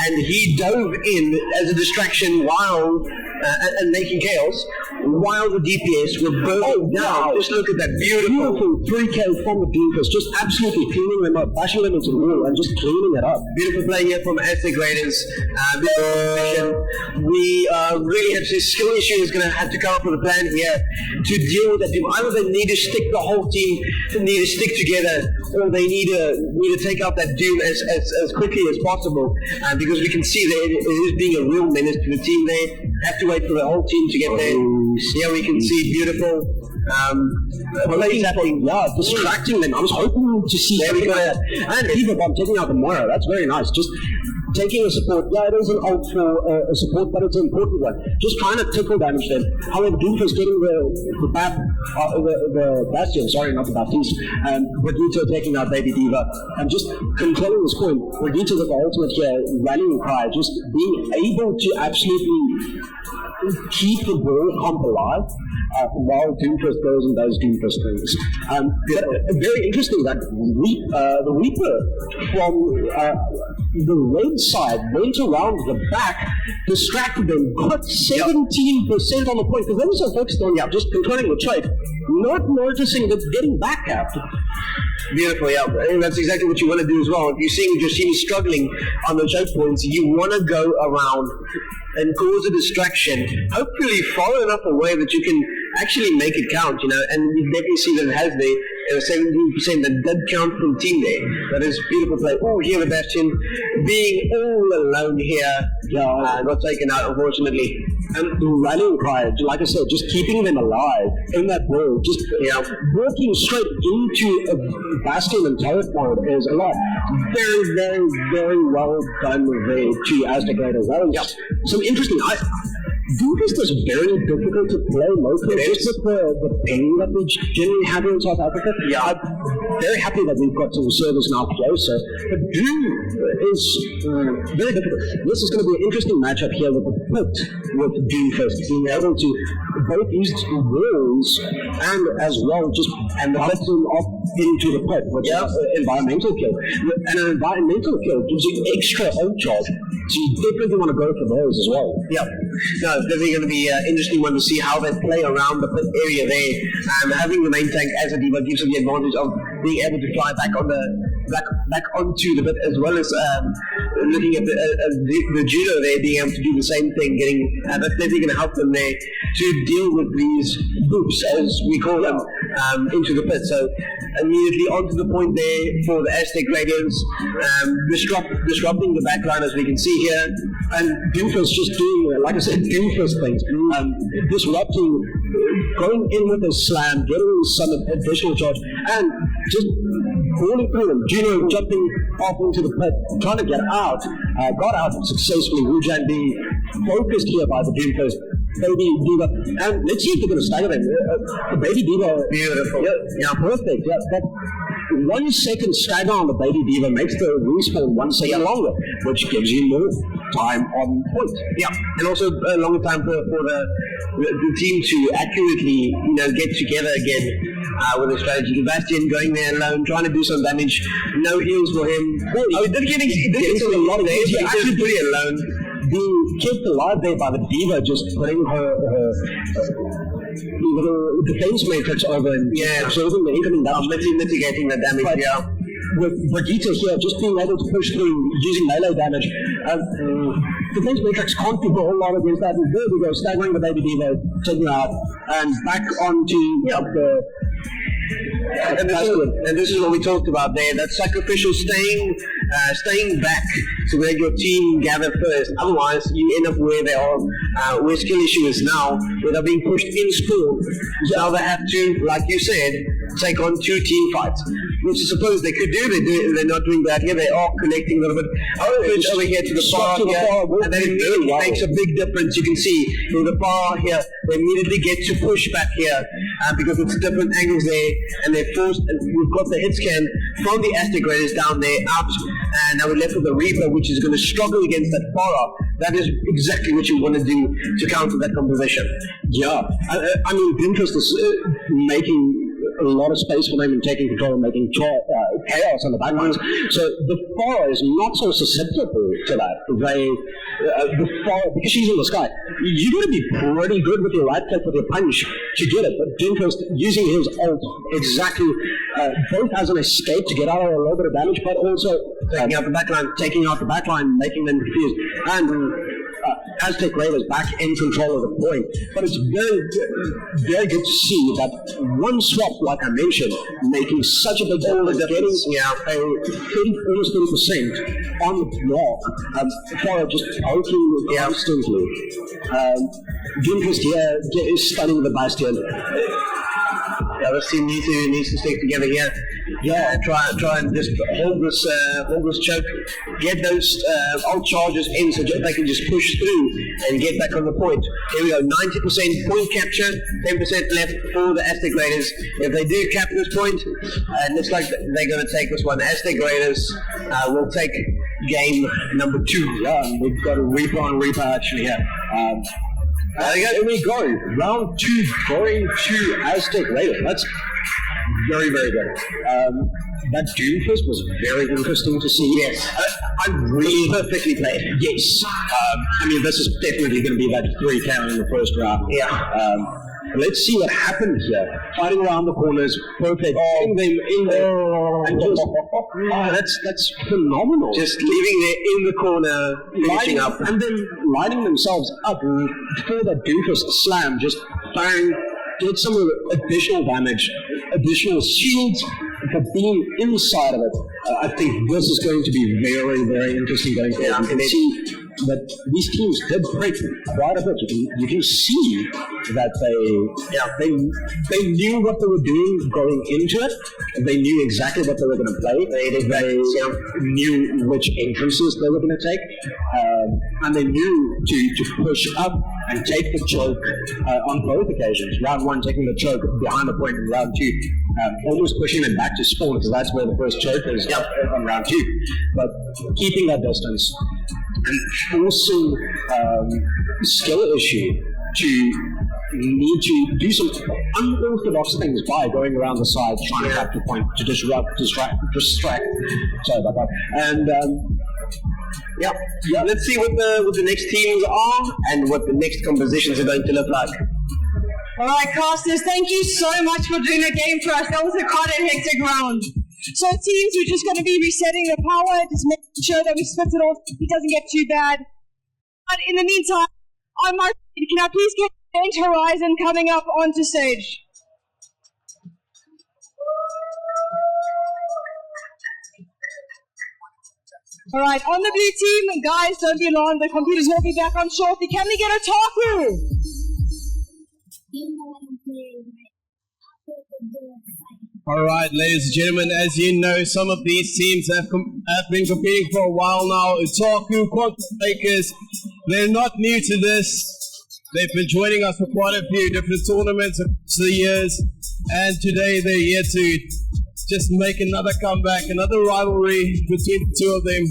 and he dove in as a distraction while and making chaos, while the DPS were burning down. Just look at that beautiful 3K from the Doomfist, just absolutely cleaning them up, bashing them into the wall and just cleaning it up. Beautiful play here from Aztec Raiders. We really have to, skill issue is going to have to come up with a plan here to deal with that team. Either they need to stick the whole team, they need to stick together, or they need to take out that Doom as quickly as possible, because we can see that it is being a real menace to the team. They have to wait for the whole team to get there. Here we can see beautiful plays happening. Yeah, distracting them. I was hoping to see something like that. And Eva Bomb taking out the Moira, that's very nice. Just taking a support, yeah, it is an ult for a support, but it's an important one. Just trying to tickle damage them. However, Doomfist getting the Bastion, sorry, not the Baptiste, Brigitte taking out Baby Diva, and just controlling this point. Brigitte with the ultimate here, rallying cry, just being able to absolutely keep the ball comp alive while Doomfist goes and does Doomfist things. Very interesting that the Reaper from the red side went around the back, distracted them, got 17% on the point, because they were so focused on just controlling the trade, not noticing that getting back at. Beautiful, yeah. I think that's exactly what you want to do as well. If you're seeing your team struggling on the choke points, you want to go around and cause a distraction, hopefully far enough away that you can actually make it count, and you definitely see that it has there. 17% that did count from team there. That is beautiful play. Oh, here the Bastion being all alone here. Got taken out, unfortunately. And the rallying cry, like I said, just keeping them alive in that world, just walking straight into a Bastion and turret mode is a lot. Very, very, very well done there to Aztec Raiders. That was some interesting. Doomfist is very difficult to play locally, just with the ping that we generally have in South Africa. Yeah, I'm very happy that we've got some servers now closer, but Doom is very difficult. This is going to be an interesting matchup here with the pit with Doomfist, being able to both use walls and as well just put them off into the pit, which is an environmental kill. And an environmental kill gives you extra ult charge, so you definitely want to go for those as well. Yeah. No, it's definitely going to be an interesting one to see how they play around the pit area there. Having the main tank as a diva gives them the advantage of being able to fly back on back onto the pit, as well as looking at the judo there, being able to do the same thing. That's definitely going to help them there to deal with these boops, as we call them, into the pit. So immediately onto the point there for the Aztec Raiders, disrupting the backline, as we can see here. And Doomfist just doing, like I said, Doomfist things. Disrupting, going in with a slam, getting some additional charge, and just falling through them. Juno jumping off into the pit, trying to get out. Got out successfully. Wujan being focused here by the Doomfist. Baby Diva. And let's see if they're going to stagger them. Baby Diva. Beautiful. Yeah, perfect. Yeah, that 1 second stagger on the Baby Diva makes the respawn 1 second longer, which gives you more time on point. Yeah, and also a longer time for the team to accurately, get together again with a strategy. Bastion going there alone, trying to do some damage. No heals for him. He did get a lot of damage. He's actually pretty alone. Being kept alive there by the Diva, just putting her defense matrix over and absorbing the incoming damage. Mitigating the damage, With Brigitte here, just being able to push through using melee damage. Defense matrix can't do a whole lot against that. And there we go, staggering the Baby Diva, taking her out, and back onto the... And this is what we talked about there, that sacrificial staying back to let your team gather first. Otherwise, you end up where they are, where skill issue is now, where they're being pushed in spawn. So now they have to, like you said, take on 2 team fights, which I suppose they could do. They're not doing that here. They are connecting a little bit. Over here to the far here, and then it makes a big difference. You can see from the far here, they immediately get to push back here because it's different angles there, and they're forced. And we've got the hit scan from the Aztec Raiders down there out, and now we're left with the Reaper, which is going to struggle against that Farah. That is exactly what you want to do to counter that composition. Yeah, I mean, Doomfist is making a lot of space for them in taking control and making chaos on the backlines. So the Pharah is not so susceptible to that. The Pharah, because she's in the sky, you got to be pretty good with your right click, with your punch to get it. But Doomfist using his ult exactly, both as an escape to get out of a little bit of damage, but also taking out the backline, making them confused. And Aztec Raiders back in control of the point. But it's very good to see that one swap, like I mentioned, making such a big difference, getting a 30% on the block for just poking constantly. Doomfist here is stunning the Bastion. The other team needs to stick together here. Yeah, try and just hold this choke, get those ult charges in so they can just push through and get back on the point. Here we go, 90% point capture, 10% left for the Aztec Raiders. If they do cap this point, it looks like they're going to take this one. Aztec Raiders will take game number 2. We've got a Reaper on Reaper actually here. Here we go. Round 2 going to Aztec Raiders. That's very, very good. That Doomfist was very interesting to see. Yes. I really perfectly played. Yes. I mean, this is definitely going to be that 3 count in the first round. Yeah. Let's see what happened here. Fighting around the corners, perfect. In there. And just, that's phenomenal. Just leaving there in the corner, lighting up, and then lighting themselves up for that Doomfist slam. Just bang, get some additional damage, additional shields, but being inside of it. I think this is going to be very, very interesting going forward. You can see that these teams did break quite a bit. You can see that they knew what they were doing going into it. They knew exactly what they were going to play. They knew which entrances they were going to take, and they knew to push up and take the choke on both occasions. Round 1 taking the choke behind the point, and round 2 almost pushing them back to spawn, because that's where the first choke is on round 2. But keeping that distance and forcing skill issue to need to do some unorthodox things by going around the side, trying to capture point, to distract. Sorry about that. And let's see what the next teams are and what the next compositions are going to look like. All right, casters, thank you so much for doing the game for us. That was quite a hectic round. So teams, we're just going to be resetting the power, just making sure that we split it off, it doesn't get too bad. But in the meantime, on my can I please get Event Horizon coming up onto stage? All right, on the blue team, guys, don't be alarmed. The computers will be back on shortly. Can we get a Taku? Alright, ladies and gentlemen, as you know, some of these teams have been competing for a while now. Otaku, Quantum Makers, they're not new to this. They've been joining us for quite a few different tournaments across the years, and today they're here to just make another comeback, another rivalry between the two of them.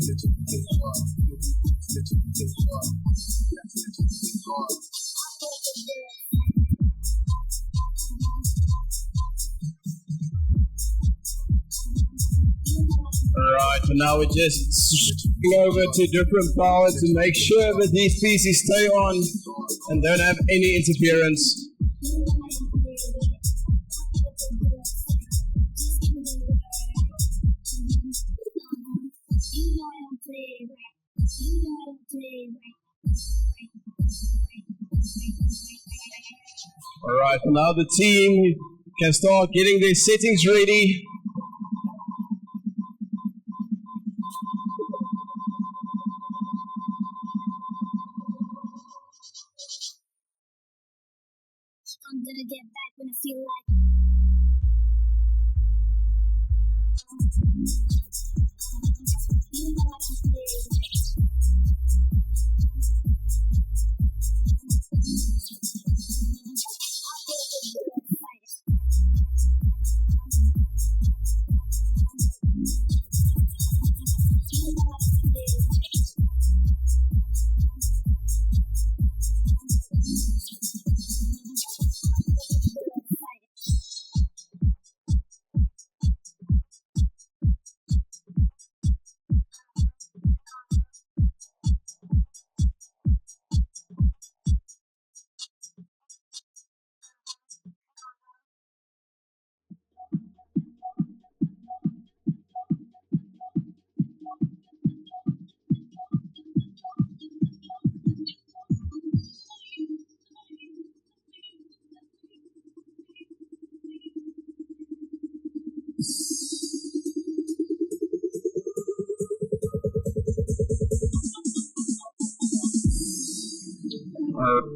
Alright, for now we're just switching over to different power to make sure that these PCs stay on and don't have any interference. Alright, for now the team can start getting their settings ready. I'm gonna get back when I feel like. You know I don't play right. I'll take a good fight. You know I don't play right.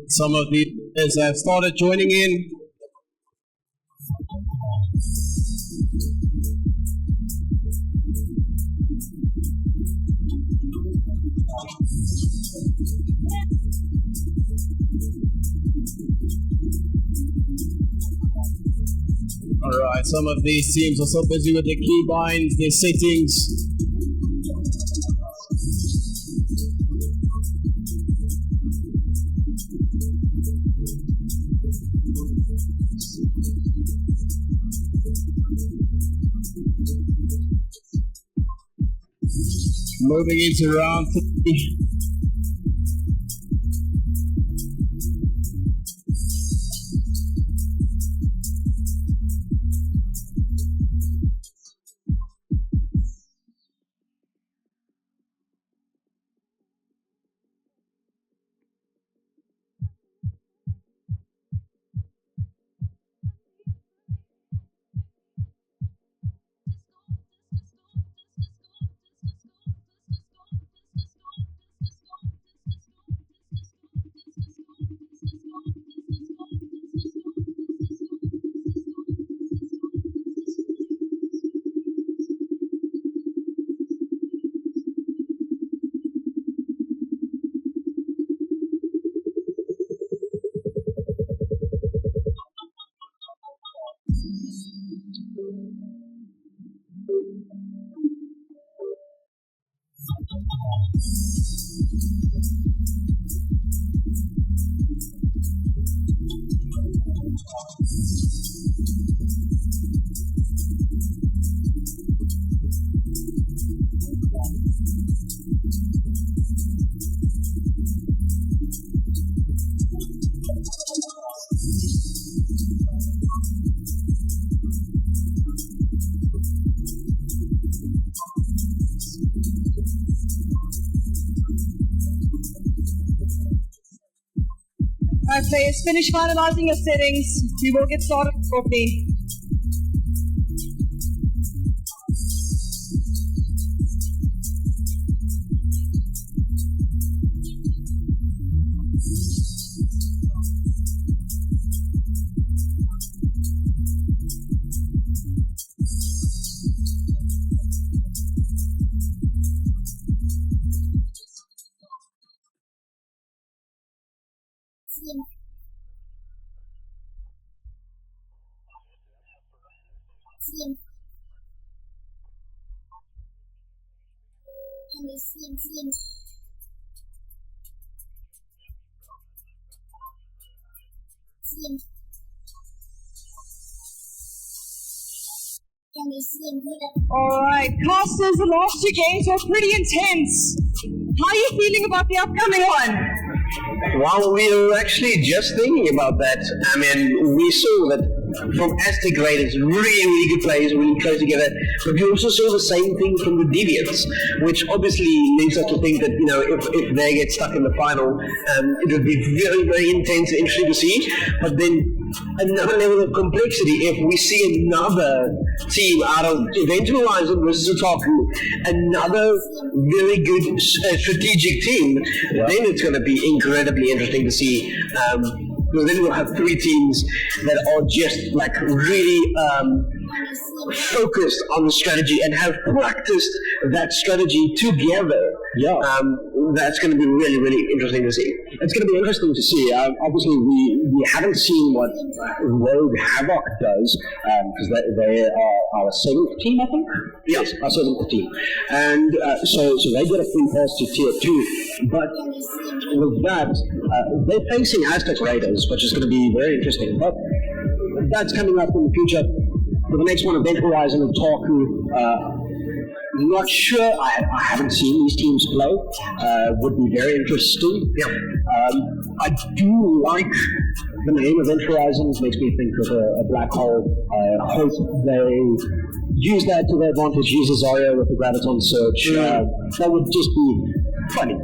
Some of the players have started joining in. Alright, some of these teams are so busy with their keybinds, their settings. Moving into round 3. Alright, players, finish finalizing your settings. We will get started shortly. Alright, casters, the last 2 games were pretty intense. How are you feeling about the upcoming one? Well, we were actually just thinking about that. I mean, we saw that from Aztec Raiders, really good players, really close together, but we also saw the same thing from the Deviants, which obviously leads us to think that, you know, if they get stuck in the final, it would be very intense and interesting to see. But then another level of complexity, if we see another team out of Event Horizon versus Otaku, another very good strategic team, then it's going to be incredibly interesting to see. Because then we'll have 3 teams that are just like really focused on the strategy and have practiced that strategy together. Yeah. That's going to be really interesting to see. It's going to be interesting to see. Obviously, we haven't seen what Rogue Havoc does, because they are our 7th team, I think? Yes, our 7th team. And so they get a free pass to Tier 2. But with that, they're facing Aztec Raiders, which is going to be very interesting. But that's coming up in the future. For the next one, Event Horizon and Otaku. Not sure. I haven't seen these teams play. Would be very interesting. Yeah. I do like the name Event Horizons. Makes me think of a black hole. I hope they use that to their advantage. Use Azario with the Graviton Search. That would just be funny.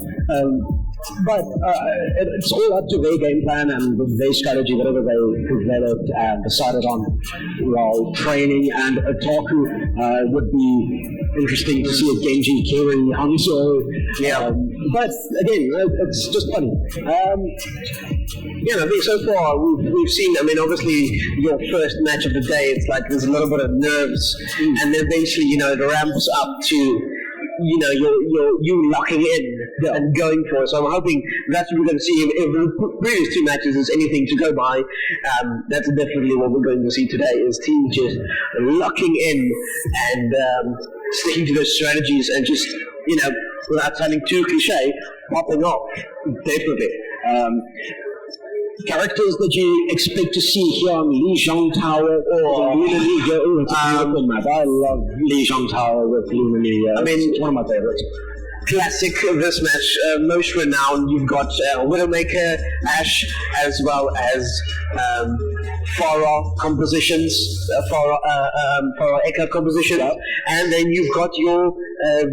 But it's all up to their game plan and their strategy, whatever they developed and decided on while training. And Otaku would be interesting to see a Genji carry Hanzo. Yeah. But again, it's just funny. Yeah, I think so far we've seen, I mean, obviously your first match of the day, it's like there's a little bit of nerves, and then eventually, it ramps up to, you locking in and going for it. So I'm hoping that's what we're going to see. If the previous two matches is anything to go by, that's definitely what we're going to see today, is teams just locking in and sticking to those strategies and just, without sounding too cliche, popping off. Definitely. Characters that you expect to see here on Lijiang Tower or Lunar New Year. Oh, it's a beautiful map. I love Lijiang Tower with Lunar New Year. I mean, it's one of my favorites. Classic of this match, most renowned. You've got Widowmaker, Ashe, as well as Farah compositions, Farah Echo compositions, and then you've got your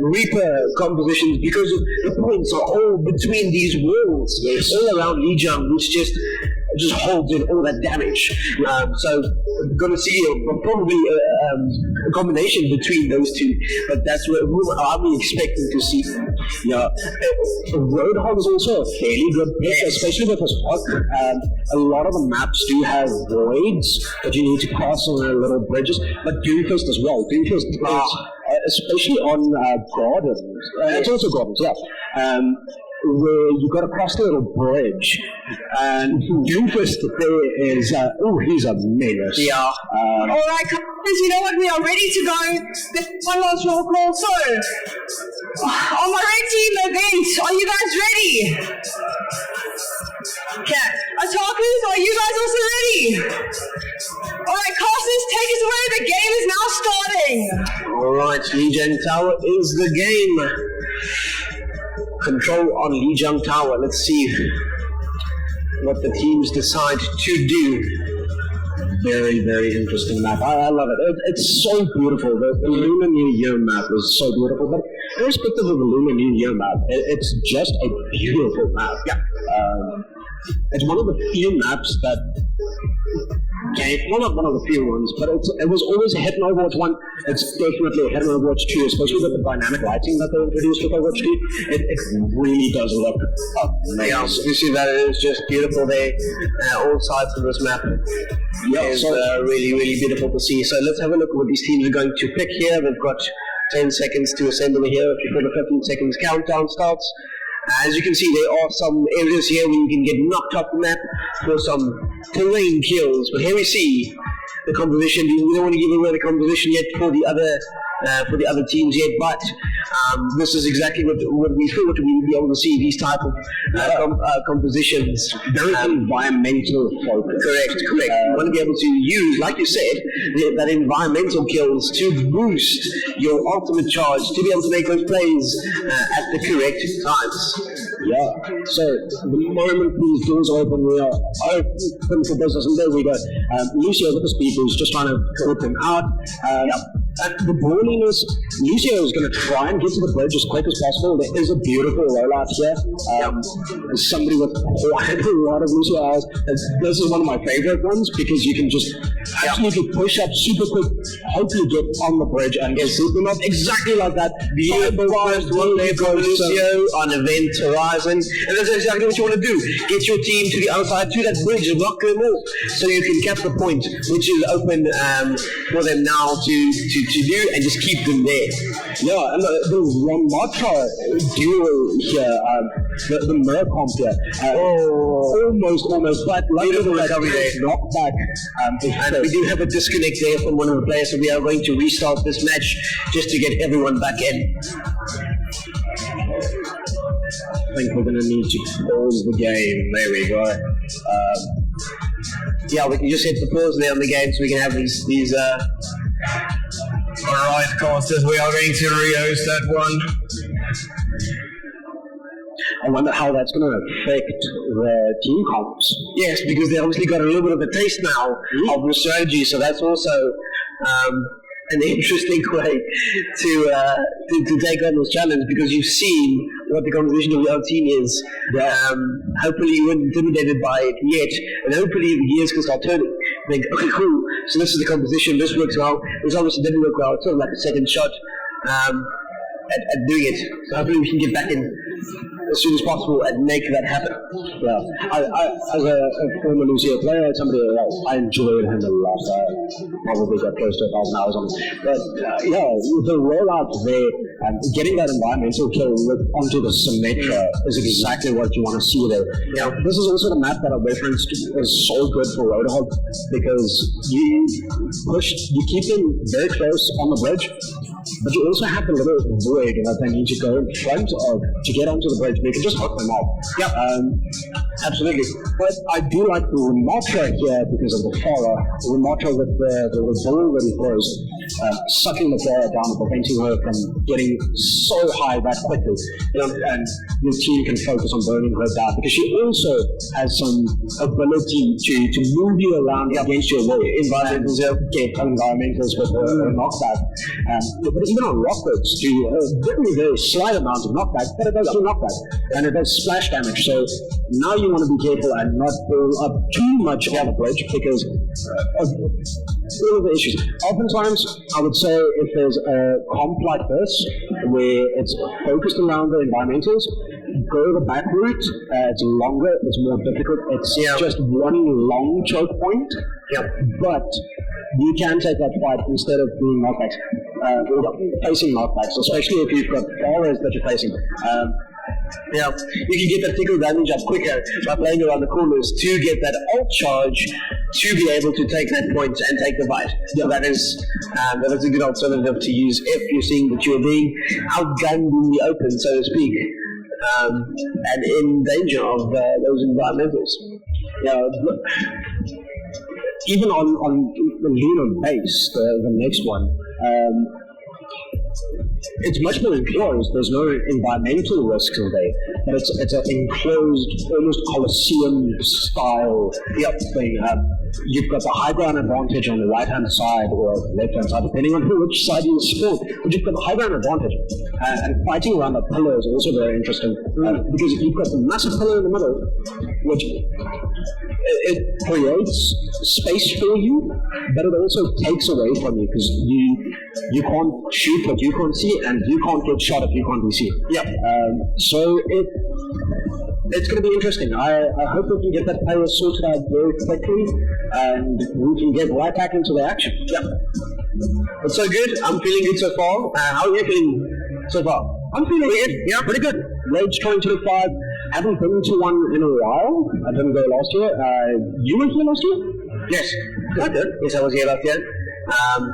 Reaper compositions, because the points are all between these walls, all around Lijiang, which just holds in all that damage. So going to see probably a combination between those two, but that's what I'm expecting to see. Yeah, Roadhog is also a fairly good pick, especially with his hook. A lot of the maps do have voids that you need to cross on little bridges, but Doomfist as well. Doomfist is, especially on Gardens, it's also Gardens, yeah. Where you got to cross the little bridge, and Doomfist there is, he's a menace. Yeah. All right, guys, you know what? We are ready to go. There's one last roll call. So, on my red team event, are you guys ready? Okay. Otakus, are you guys also ready? All right, casters, take us away. The game is now starting. All right, Lijiang Tower is the game. Control on Lijiang Tower. Let's see what the teams decide to do. Very, very interesting map. I love it. It's so beautiful. The Lunar New Year map is so beautiful. But irrespective of the Lunar New Year map, it's just a beautiful map. Yeah. It's one of the few maps that well, not one of the few ones, but it was always a hit in Overwatch 1. It's definitely a hit in Overwatch 2, especially with the dynamic lighting that they introduced with Overwatch 2. It really does look amazing. Yeah, you see that it is just beautiful there. All sides of this map is really, really beautiful to see. So let's have a look at what these teams are going to pick here. They've got 10 seconds to assemble here before the 15 seconds countdown starts. As you can see, there are some areas here where you can get knocked off the map for some terrain kills. But here we see the composition. We don't want to give away the composition yet for the other teams yet, but this is exactly what we thought we would be able to see, these type of compositions. Very environmental focus. Correct. You want to be able to use, like you said, that environmental kills to boost your ultimate charge, to be able to make those plays at the correct times. Yeah, so the moment these doors open, we are open for business, and there we go. Lucio with the speed boost, just trying to put them out. The brawliness, Lucio is going to try and get to the bridge as quick as possible. There is a beautiful rollout here. As somebody with quite a lot of Lucio hours, this is one of my favorite ones, because you can just absolutely push up super quick, hopefully get on the bridge and get super up exactly like that. Beautiful first one there from Lucio on Event Horizon, and that's exactly what you want to do. Get your team to the other side, to that bridge, and lock them off, so you can cap the point, which is open for them now to do, and just keep them there. Yeah, and the Ramatra duo here, the mirror comp here, almost, but like beautiful recovery there. Knockback. And we do have a disconnect there from one of the players, so we are going to restart this match just to get everyone back in. I think we're going to need to pause the game. There we go. Yeah, we can just hit the pause there on the game, so we can have these Alright, casters, we are going to re-host that one. I wonder how that's going to affect the team comps. Yes, because they obviously got a little bit of a taste now of the strategy, so that's also an interesting way to take on this challenge, because you've seen what the composition of your own team is. Hopefully you weren't intimidated by it yet, and hopefully the gears can start turning. Think, okay, cool, so this is the composition, this works well. This obviously didn't work well, it's sort of like a second shot at doing it. So hopefully we can get back in as soon as possible and make that happen. Yeah, I as a former Lucia player, somebody else, I enjoyed him a lot. Probably got close to 1,000 hours on him. But yeah, the rollout there, getting that environmental kill onto the Symmetra is exactly what you want to see there. Now, this is also the map that I referenced is so good for Roadhog, because you keep them very close on the bridge, but you also have the little void that they need to go in front of to get onto the bridge. You can just hook them up. Yeah, absolutely. But I do like the Rematra here because of the Farah. Rematra with the ball that he throws, sucking the player down, preventing her from getting so high that quickly. And your team can focus on burning her down, because she also has some ability to move you around against your will. Environmentals, get environmentals with her knockback. But even on rockets, do a very, very slight amount of knockback, but it does do knockback, and it does splash damage. So now you want to be careful and not pull up too much on the bridge, because of all of the issues. Oftentimes, I would say if there's a comp like this, where it's focused around the environmentals, go the back route. It's longer, it's more difficult. It's just one long choke point, but you can take that fight instead of being knockbacks. Facing knockbacks, especially if you've got forwards that you're facing. you can get that tickle damage up quicker by playing around the corners to get that ult charge to be able to take that point and take the fight. So that is a good alternative to use if you're seeing that you're being outgunned in the open, so to speak, and in danger of those environmentals. Even on the lunar base, the next one, it's much more enclosed. There's no environmental risks in there, but it's an enclosed, almost Colosseum-style thing. You've got the high ground advantage on the right-hand side or left-hand side, depending on which side you support. But you've got the high ground advantage, and fighting around the pillar is also very interesting, because you've got the massive pillar in the middle, which it creates space for you, but it also takes away from you, because you can't shoot what you can't see, and you can't get shot if you can't be seen. So it's going to be interesting. I hope we can get that player sorted out very quickly, and we can get right back into the action. It's so good. I'm feeling good so far. How are you feeling so far? I'm feeling good. Yeah, pretty good. rAge 2025. Haven't been to one in a while. I didn't go last year. You were here last year? Yes. I did. Yes, I was here last year.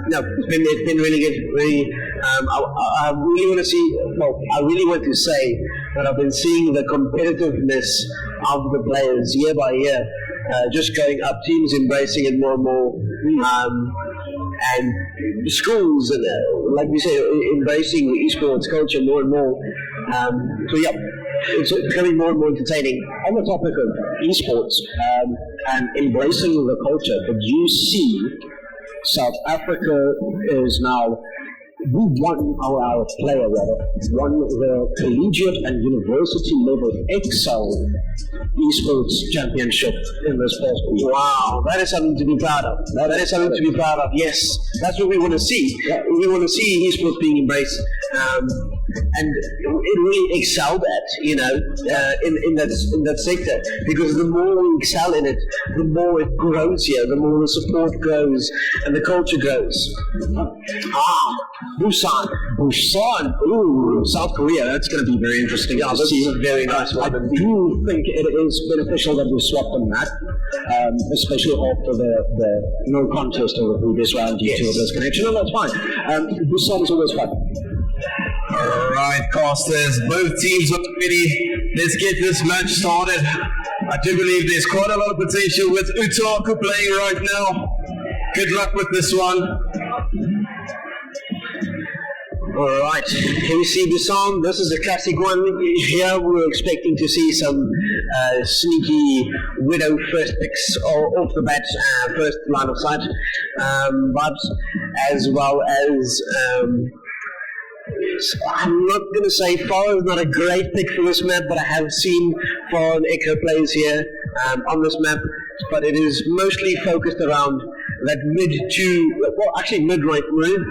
No, it's been really good. Really, I really want to see. Well, I really want to say that I've been seeing the competitiveness of the players year by year, just going up. Teams embracing it more and more, and schools, like we say, embracing the esports culture more and more. It's becoming more and more entertaining. On the topic of esports and embracing the culture, did you see South Africa is now, our player won the collegiate and university level Excel esports championship in this past week. Wow, that is something to be proud of. That is something to be proud of. Yes, that's what we want to see. We want to see esports being embraced, and it really excelled at, in that sector, because the more we excel in it, the more it grows here, the more the support grows and the culture grows. Busan. Ooh, South Korea. That's going to be very interesting. Yeah, this is a very nice one. I do think it is beneficial that we swapped the map, especially after the no contest of the previous round due to a disconnection, and that's fine. Busan is always fun. Alright, casters, both teams are ready. Let's get this match started. I do believe there's quite a lot of potential with Utaku playing right now. Good luck with this one. Alright, here we see Busan. This is a classic one. Here we're expecting to see some sneaky Widow first picks off the bat, first line of sight vibes. as well as I'm not going to say Farah is not a great pick for this map, but I have seen Farah and Echo plays here on this map, but it is mostly focused around that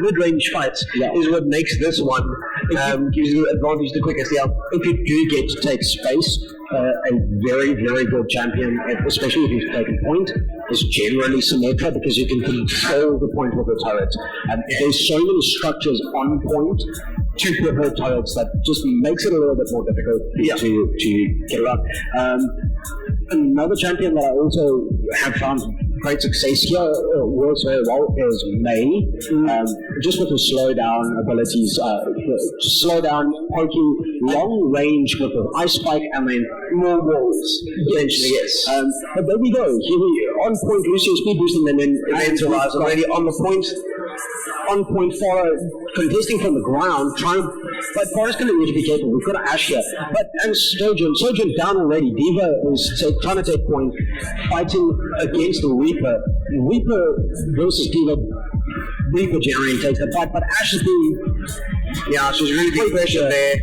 mid-range fights is what makes this one gives you advantage the quickest. Yeah, if you do get to take space, a very, very good champion, especially if you've taken point, is generally Symmetra because you can control the point with the turret. And there's so many structures on point to put her turrets that just makes it a little bit more difficult to get around. Another champion that I also have found great success here, works very well, is May. Just with her slow down abilities, slow down, poking long range with an ice spike and then more walls. Eventually, yes. But there we go. Here we on point Lucio speed boosting and then Events Arise already on the point. On point Farah contesting from the ground, but Farah's going to need to be careful. We've got Ash here, and Sojourn down already. Diva is trying to take point, fighting against the Reaper. Reaper versus Diva. Reaper generally takes the fight, but Ash is being she's really big pressure there.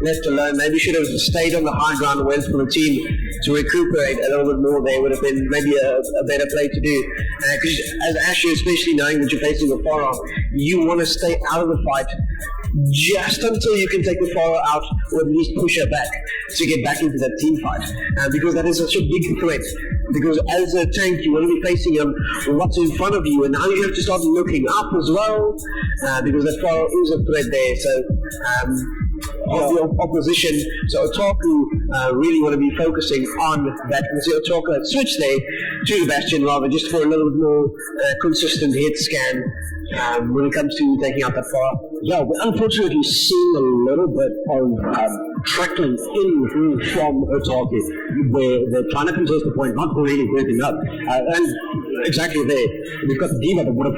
Left alone. Maybe should have stayed on the high ground and went for the team to recuperate a little bit more. There would have been maybe a better play to do. Because as Asher, especially knowing that you're facing a Farah, you want to stay out of the fight just until you can take the Farah out or at least push her back to get back into that team fight. Because that is such a big threat. Because as a tank, you want to be facing what's in front of you, and now you have to start looking up as well, because that Farah is a threat there. So of the opposition, so Otaku really want to be focusing on that. You see Otaku had switched there to the Bastion rather just for a little bit more consistent hit scan when it comes to taking out that Farah. Yeah, we're unfortunately seeing a little bit of trickling in from Otaku, where they're trying to contest the point, not really breaking up. And exactly there, we've got the Diva that would have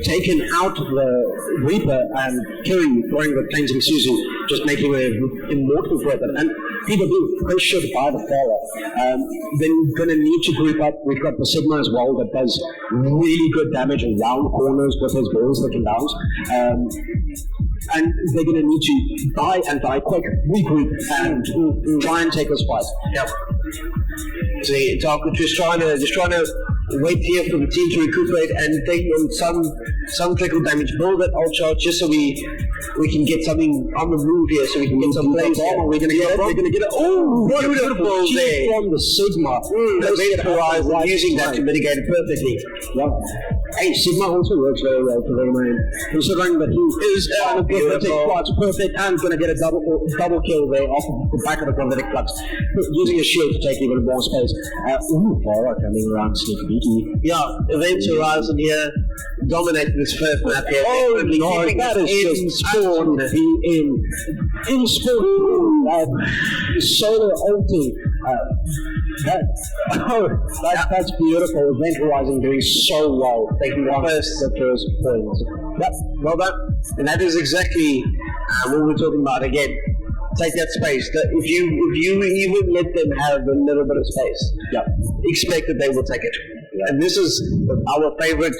taken out the Reaper and Kiri throwing the cleansing Suzu, just making her immortal for it. And Diva being pressured by the Farah. Then going to need to group up. We've got the Sigma as well that does really good damage around corners with his balls looking downs. And they're going to need to die quick, regroup, and try and take this fight. Yep. See, Otaku just trying to wait here for the team to recuperate and take on some trickle damage, build that ult charge just so we can get something on the move here, so we can get some plays here. We're going to get it. Oh, beautiful there from the Sigma. Using that to mitigate it perfectly. Yeah. Hey, Sigma also works very well for them, man. Considering that he is perfect and going to get a double kill there off of the back of the Chromatic Flux, using a shield to take even more space. Farah coming around sneaky. Yeah, Events Horizon here dominated this first map here. Oh no, that is just spawn in spawn. Solar ulting. That's beautiful. Event Horizon doing so well, taking the first points. Yep, well done. And that is exactly what we're talking about again. Take that space. If you even let them have a little bit of space, expect that they will take it. And this is our favorite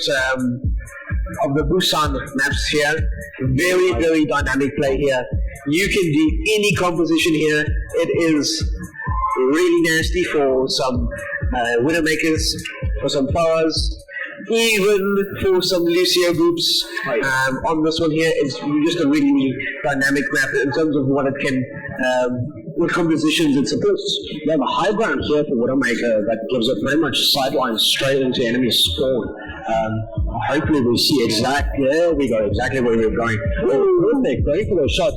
of the Busan maps here. Very, very dynamic play here. You can do any composition here. It is really nasty for some Widowmakers, for some Farahs, even for some Lucio groups. On this one here, it's just a really, really dynamic map in terms of what it can, what compositions it supports. We have a high ground here for Widowmaker that gives it very much sidelines straight into enemy spawn. Hopefully we see there we go, exactly where we're going. Oh, perfect, going for those shots.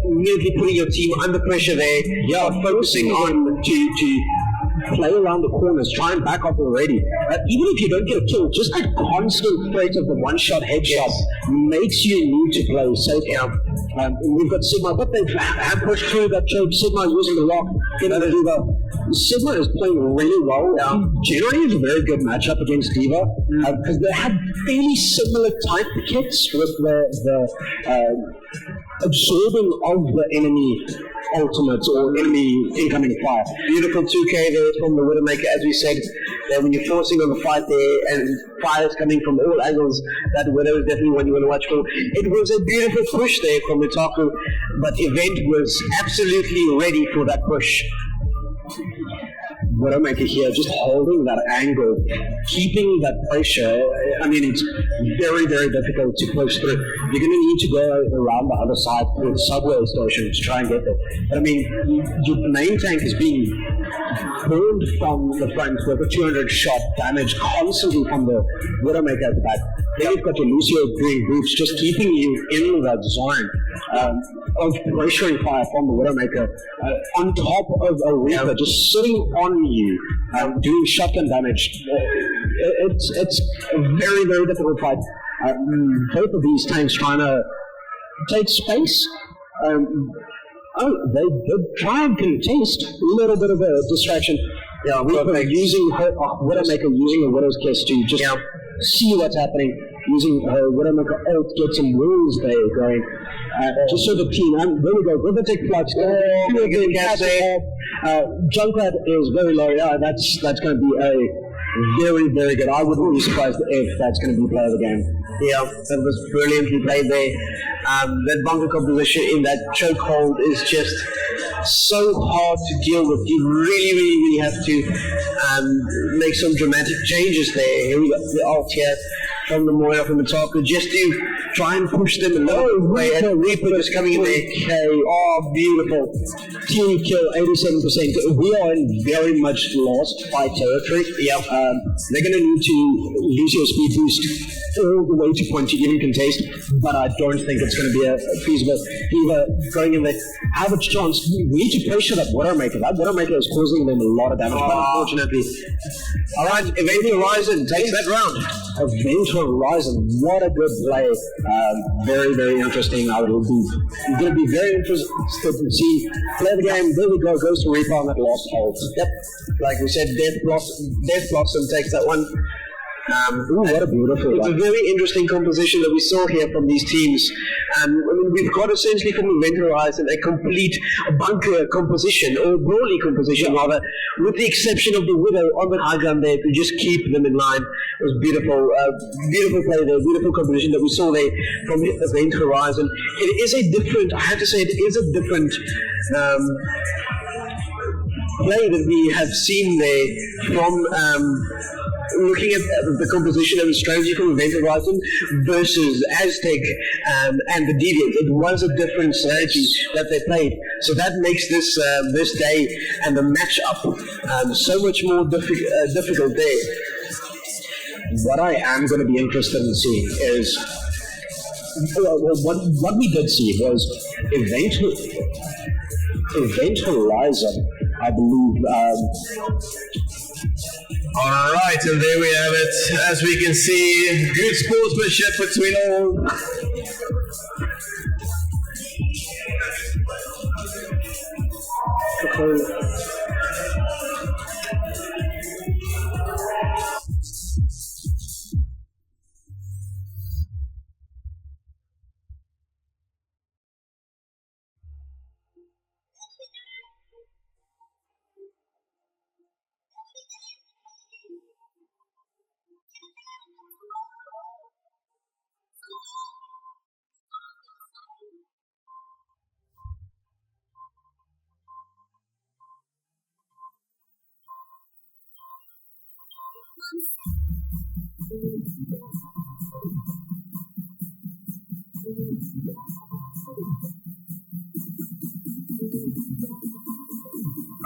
Immediately putting your team under pressure there. Yeah, focusing on to play around the corners, try and back up already. Even if you don't get a kill, just that constant threat of the one-shot headshot makes you need to play safe. We've got Sigma, but they have pushed through that choke. Sigma using the lock. Diva. Sigma is playing really well. Generally, it's a very good matchup against Diva because they have fairly similar type kits with the absorbing of the enemy ultimates or enemy incoming fire. Beautiful 2K there from the Widowmaker, as we said, that when you're forcing on the fight there and fire is coming from all angles, that Widow is definitely one you want to watch for. It was a beautiful push there from Mutaku, but Event was absolutely ready for that push. Widowmaker here, just holding that angle, keeping that pressure. I mean, it's very, very difficult to push through. You're going to need to go around the other side with subway station to try and get there. But I mean, your main tank is being burned from the front with a 200 shot damage constantly from the Widowmaker at the back. Then you've got your Lucio doing boots, just keeping you in that zone of pressuring fire from the Widowmaker on top of a Reaper just sitting on you, doing shotgun damage. It's a very, very difficult fight. Both of these tanks trying to take space. They did try and contest. A little bit of a distraction. Yeah, Reaper using her Widowmaker, using a Widow's Kiss to just see what's happening. Using her Widowmaker ult, get some moves there going. Just so the team, there we go, Rivertech Flux, Junkrat is very low, that's going to be a very, very good, I wouldn't be surprised if that's going to be play of the game. Yeah, that was brilliantly played there. That bunker composition in that chokehold is just so hard to deal with. You really, really, really have to make some dramatic changes there. Here we got the ult here from the Moira from the top, just to try and push them a little bit away. And Reaper just coming in there. Oh, beautiful. Team kill, 87%. We are in very much lost fight territory. Yep. They're going to need to use your speed boost all the way to point to even contest, but I don't think it's going to be a feasible. Either going in there, have a chance. We need to pressure that Widowmaker. That Widowmaker is causing them a lot of damage, but unfortunately. Alright, Event Horizon takes that round. Event Horizon, what a good play. Very, very interesting. I will be going to be very interested to see play the game. There we go, goes to Reaper on that last hold. Yep, like we said, Death Blossom takes that one. Ooh, what a beautiful It's a very interesting composition that we saw here from these teams. I mean, we've got essentially from Event Horizon a complete bunker composition, or broadly composition rather, with the exception of the Widow on the high ground there to just keep them in line. It was beautiful, beautiful play there, beautiful composition that we saw there from Event Horizon. It is a different, I have to say, it is a different play that we have seen there from looking at the composition and the strategy from Event Horizon versus Aztec and the Deviant. It was a different strategy that they played. So that makes this this day and the match up so much more difficult there. What I am going to be interested in seeing is what we did see was Event Horizon, I believe. Alright, and there we have it. As we can see, good sportsmanship between all.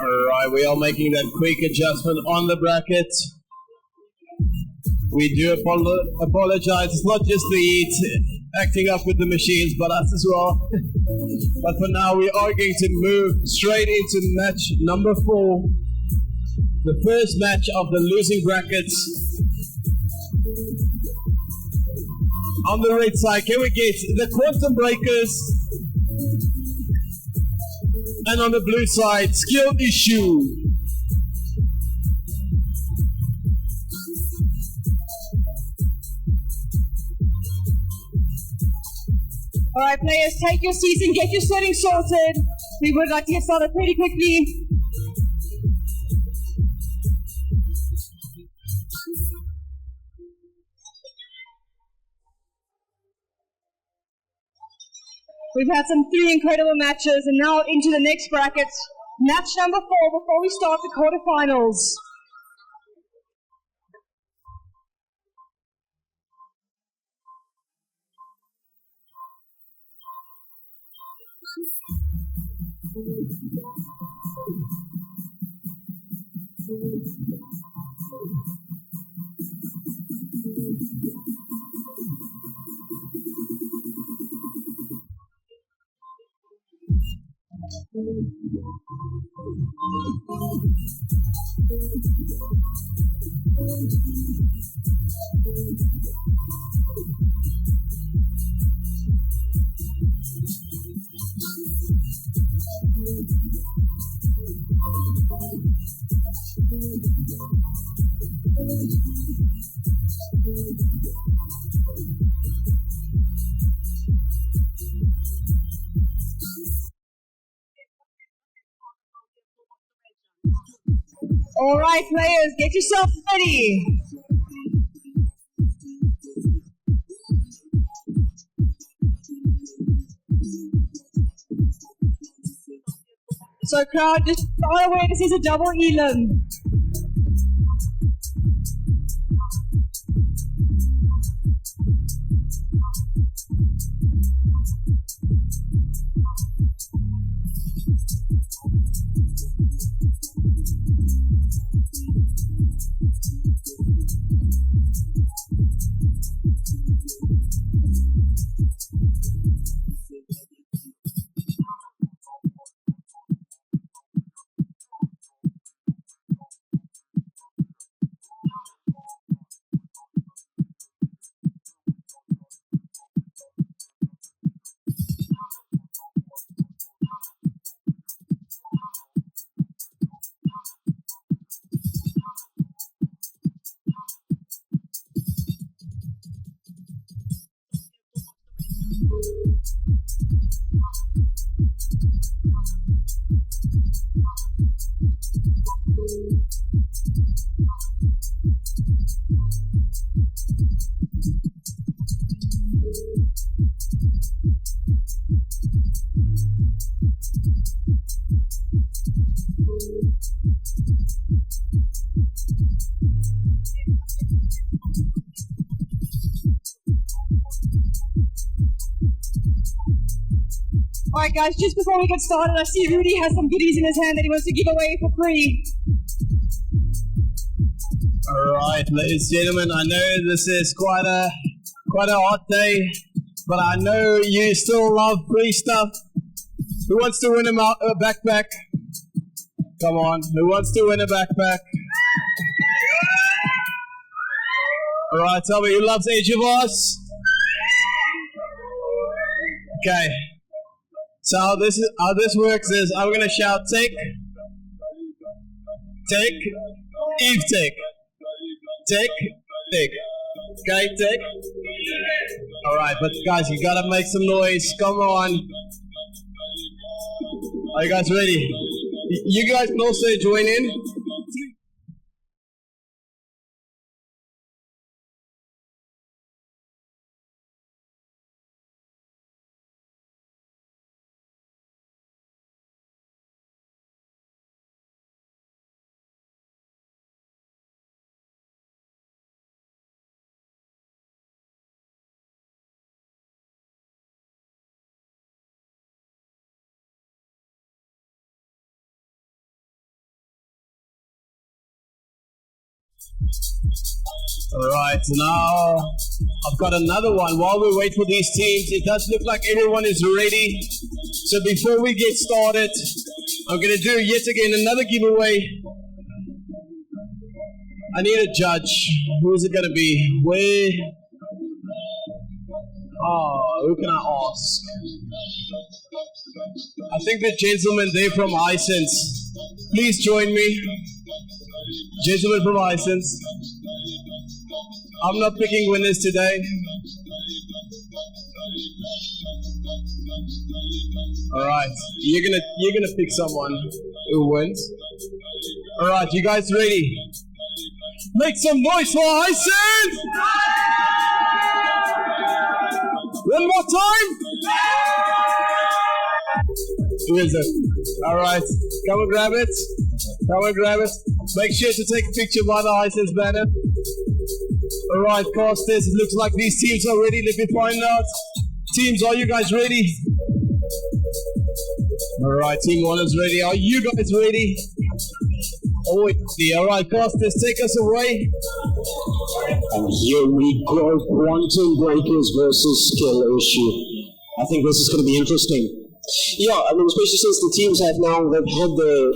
Alright, we are making that quick adjustment on the bracket. We do apologize. It's not just the heat acting up with the machines, but us as well. But for now, we are going to move straight into match number 4. The first match of the losing brackets. On the red side, can we get the Quantum Breakers? And on the blue side, Skill Issue. Alright players, take your seats and get your settings sorted. We would like to get started pretty quickly. We've had some 3 incredible matches, and now into the next bracket. Match number 4 before we start the quarterfinals. All right, players, get yourself ready. So crowd, just by the way, this is a double elim. Alright guys, just before we get started, I see Rudy has some goodies in his hand that he wants to give away for free. Alright, ladies and gentlemen, I know this is quite a hot day, but I know you still love free stuff. Who wants to win a backpack? Come on, who wants to win a backpack? Alright, tell me, who loves Eduvos? Okay. So how this works is I'm gonna shout take, Eve take. Okay, take. Alright, but guys, you gotta make some noise. Come on. Are you guys ready? You guys can also join in. Alright, so now I've got another one. While we wait for these teams, it does look like everyone is ready. So before we get started, I'm going to do yet again another giveaway. I need a judge. Who is it going to be? Where? Oh, who can I ask? I think the gentleman there from Hisense. Please join me. Gentleman from Hisense. I'm not picking winners today. All right, you're gonna pick someone who wins. All right, you guys ready? Make some noise for Hyacinth! One more time! Who is it? All right, come and grab it. Come and grab it. Make sure to take a picture by the Hyacinth banner. All right, casters, it looks like these teams are ready. Let me find out. Teams, are you guys ready? All right, team 1 is ready. Are you guys ready? Oh, all right, casters, take us away. And here we go, Quantum Breakers versus Skill Issue. I think this is going to be interesting. Yeah, I mean, especially since the teams have now, they've had the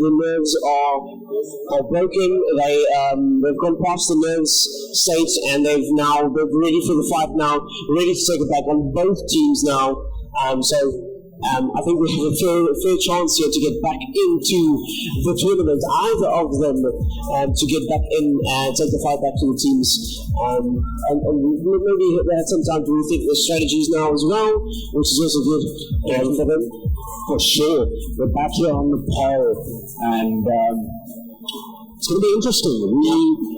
nerves are broken. They've gone past the nerves state, and they're ready for the fight now, ready to take it back on both teams now. I think we have a fair chance here to get back into the tournament, either of them, to get back in and take the fight back to the teams. And maybe they had some time to rethink their strategies now as well, which is also good for them. For sure. We're back here on the pole, and it's going to be interesting.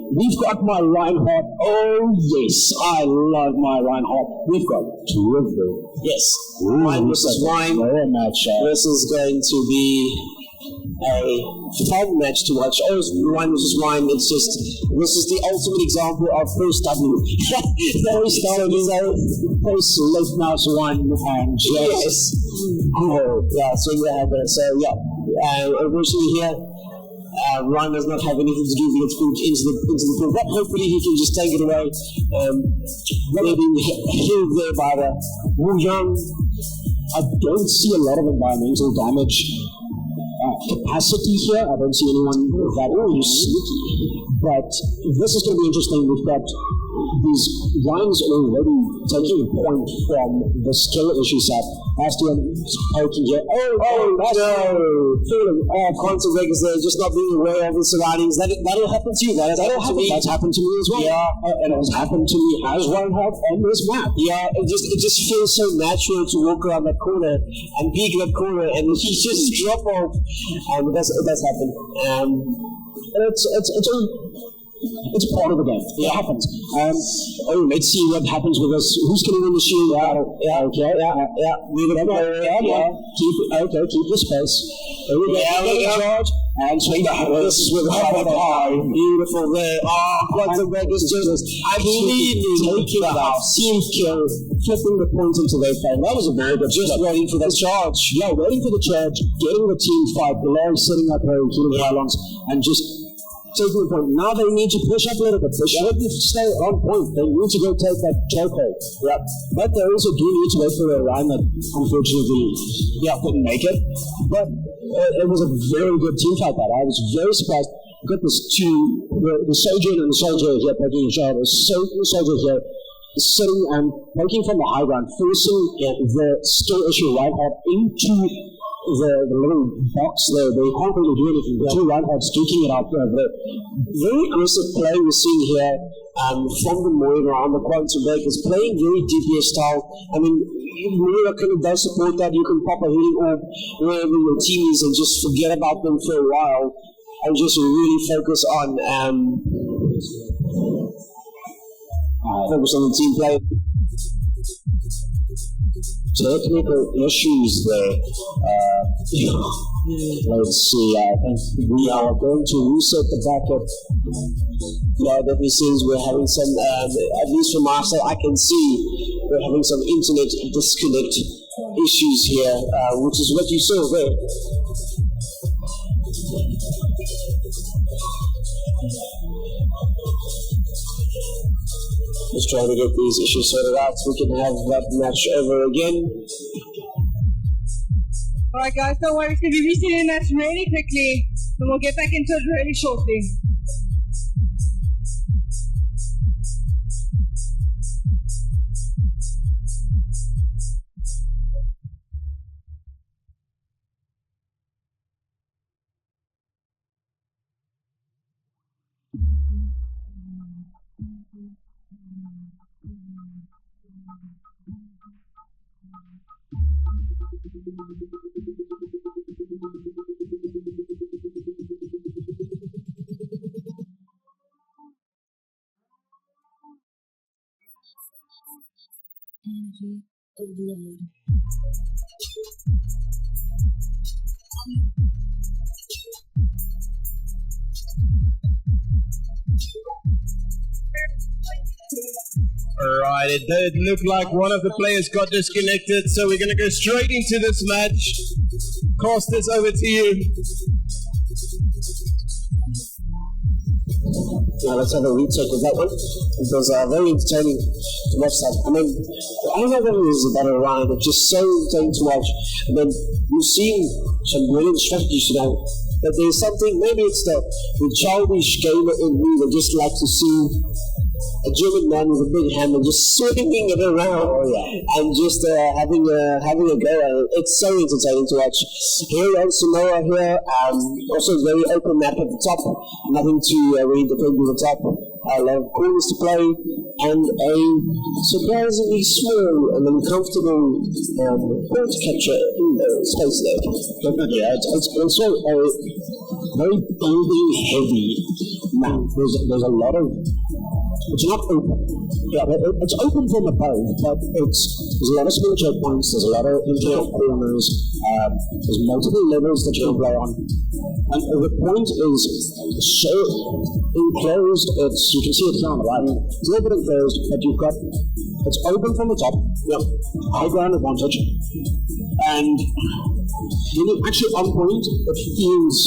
We've got my Reinhardt. Oh, yes, I love my Reinhardt. We've got two of them. Yes, Wine versus Wine. Match. This is going to be a fun match to watch. Oh, Wine versus Wine. It's just, this is the ultimate example of first W. Very started as a post late mouse one and yes. Oh, yeah, so we have it. So, yeah, unfortunately here, Ryan does not have anything to do with its food into the pool, but hopefully he can just take it away. Maybe healed there by the Wu Yang. I don't see a lot of environmental damage capacity here. I don't see anyone that sneaky. But this is going to be interesting. We've got these Ryan's already taking a point from the skill issue set. Bastian poking here. Oh no! Feeling Quantum Breakers there, just not being aware of the surroundings. That'll happen to you. That's happened to me as well. Yeah, and it has happened to me as Reinhardt on this map. Yeah, it just feels so natural to walk around that corner and peek that corner, and he just drop off. It does happen. And it's a part of the game. It happens. Let's see what happens with us. Who's going to win the shield battle? Okay. Move it up. Keep the space. Here we go. Charge. And swing the this is with high. Beautiful there. Quantum Breakers just completely taking the house. Team kill, flipping the points into their favor. That was a very good just waiting for the charge. Yeah, waiting for the charge, getting the team fight, below sitting up here, killing pylons, and just taking the point. Now they need to push up a little bit. They shouldn't stay on point. They need to go take that chokehold. Yep. But they also do need to wait for their run that unfortunately couldn't make it. But it was a very good team fight that. I was very surprised. Got this the Sojourn and the Soldier here poking each other. The Soldier here sitting and poking from the high ground, forcing the skill issue Reinhardt into the little box there. They can't really do anything. Two Reinhardts duking it out there. Very aggressive play we're seeing here from the Moira on the Quantum Breakers, playing very DPS style. I mean, Moira kind of does support that. You can pop a healing orb wherever your team is and just forget about them for a while and just really focus on the team play. Technical issues there. Let's see. I think we are going to reset the backup. Yeah, that seems we're having some, at least from our side, I can see we're having some internet disconnect issues here, which is what you saw there. Just trying to get these issues sorted out so we can have that match over again. Alright guys, don't worry, it's going to be resetting the match really quickly, and we'll get back into it really shortly. Energy overload. Alright, it did look like one of the players got disconnected, so we're going to go straight into this match. Cast this over to you. Now let's have a retake of that one. It was very entertaining to watch that. I mean, I don't know whether it was about a rhyme, but just so entertaining to watch. And then you've seen some brilliant strategies today. But there's something, maybe it's the childish gamer in me that just like to see a German man with a big hammer just swinging it around and just having a go at it. It's so entertaining to watch. Here on Samoa here, also very open map at the top, nothing to really defend with the top. A lot of corners to play and a surprisingly small and uncomfortable point capture in the space there. Definitely, it's also a very building heavy map. There's a lot of. It's not open. Yeah, it's open from above, but there's a lot of small choke points, there's a lot of infield corners, there's multiple levels that you can play on. And the point is so enclosed, you can see it here on the right, it's a little bit enclosed, but it's open from the top, high ground advantage, and when you're actually on point, it feels,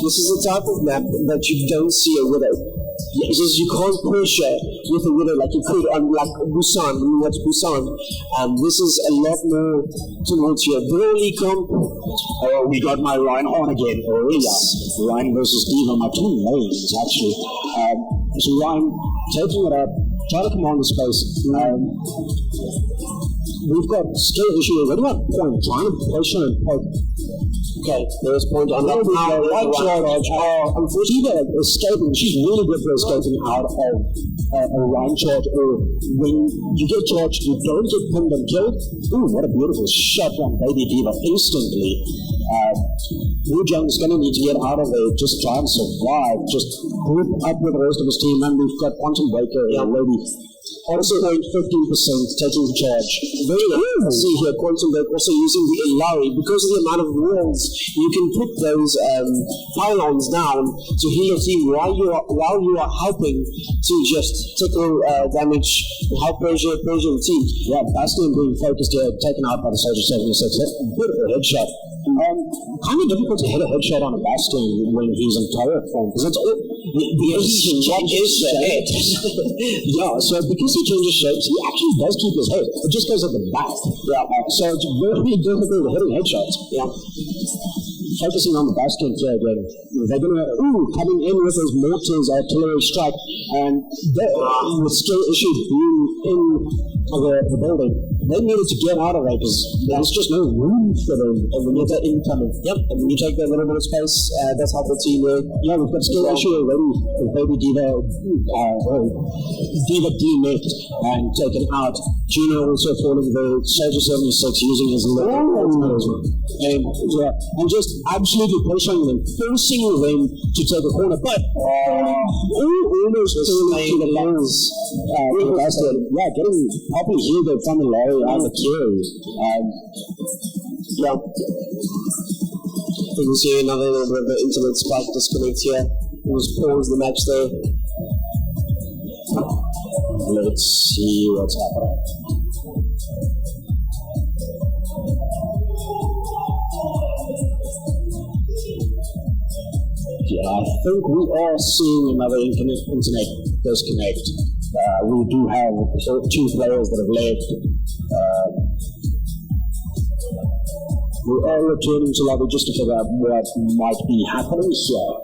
this is the type of map that you don't see a widow. It's just you can't pressure with a widow like you could on like Busan, when you watch Busan. This is a lot more towards your Broly comp. Oh, we got my Ryan on again. Oh, yes. Ryan versus Diva, my two mains, actually. So Ryan taking it up, trying to command the space. We've got skill issue. What about point? Trying to pressure and poke. Okay, there's point on that now. Right charge. Unfortunately, they're escaping. She's really good for escaping out of a line charge. Or when you get charged, you don't get pinned and killed. Ooh, what a beautiful shot from Baby Diva instantly. Wu Jung's going to need to get out of it, just try and survive, just group up with the rest of his team, and we've got Quantum Breaker already. Also going 15% taking charge. Very nice. See here, Quantum Break also using the Ilari. Because of the amount of walls, you can put those pylons down to heal your team while you are helping to just tickle damage and help pressure the team. Yeah, Bastion being focused here, taken out by the Soldier 76. That's a beautiful headshot. Kind of difficult to hit a headshot on a Bastion when he's in turret form, because it's all the Asian changes shape. Yeah, so because he changes shapes, he actually does keep his head. It just goes at the back. Yeah, so it's very difficult hitting headshots. Yeah. Focusing on the Bastion here again. They're going to, coming in with those mortars, artillery strike, and with skill issue being in the building, they needed to get out of there because there's just no room for them. And when you're incoming, and when you take that little bit of space, that's how the team work. Yeah, we've got skill issue already with Baby Diva, Diva denecked and taken out. Juno also falling the Soldier 76 using his little and just absolutely pushing them, forcing them to take a corner, but almost to the lens. Yeah, getting probably healed from the Larry and the kills. Yeah. You can see another little bit of an internet spike disconnect here. We'll just pause the match there. Let's see what's happening. Yeah, I think we are seeing another internet disconnect. We do have two players that have left. We are returning to lobby just to figure out what might be happening here.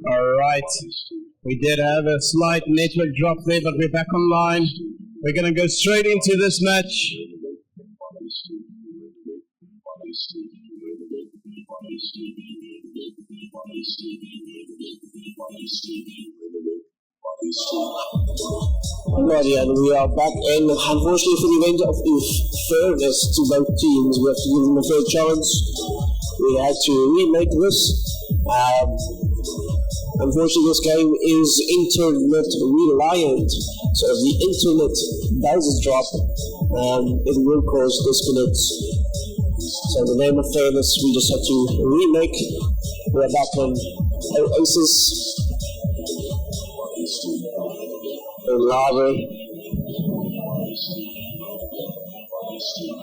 Alright, we did have a slight network drop there, but we're back online. We're going to go straight into this match. Alrighty, and we are back, and unfortunately for the event of fairness to both teams, we have to give them a fair chance. We had to remake this. Unfortunately, this game is internet reliant, so if the internet does drop, it will cause disconnects. So in the name of fairness, we just have to remake. We're back on Oasis, Lava.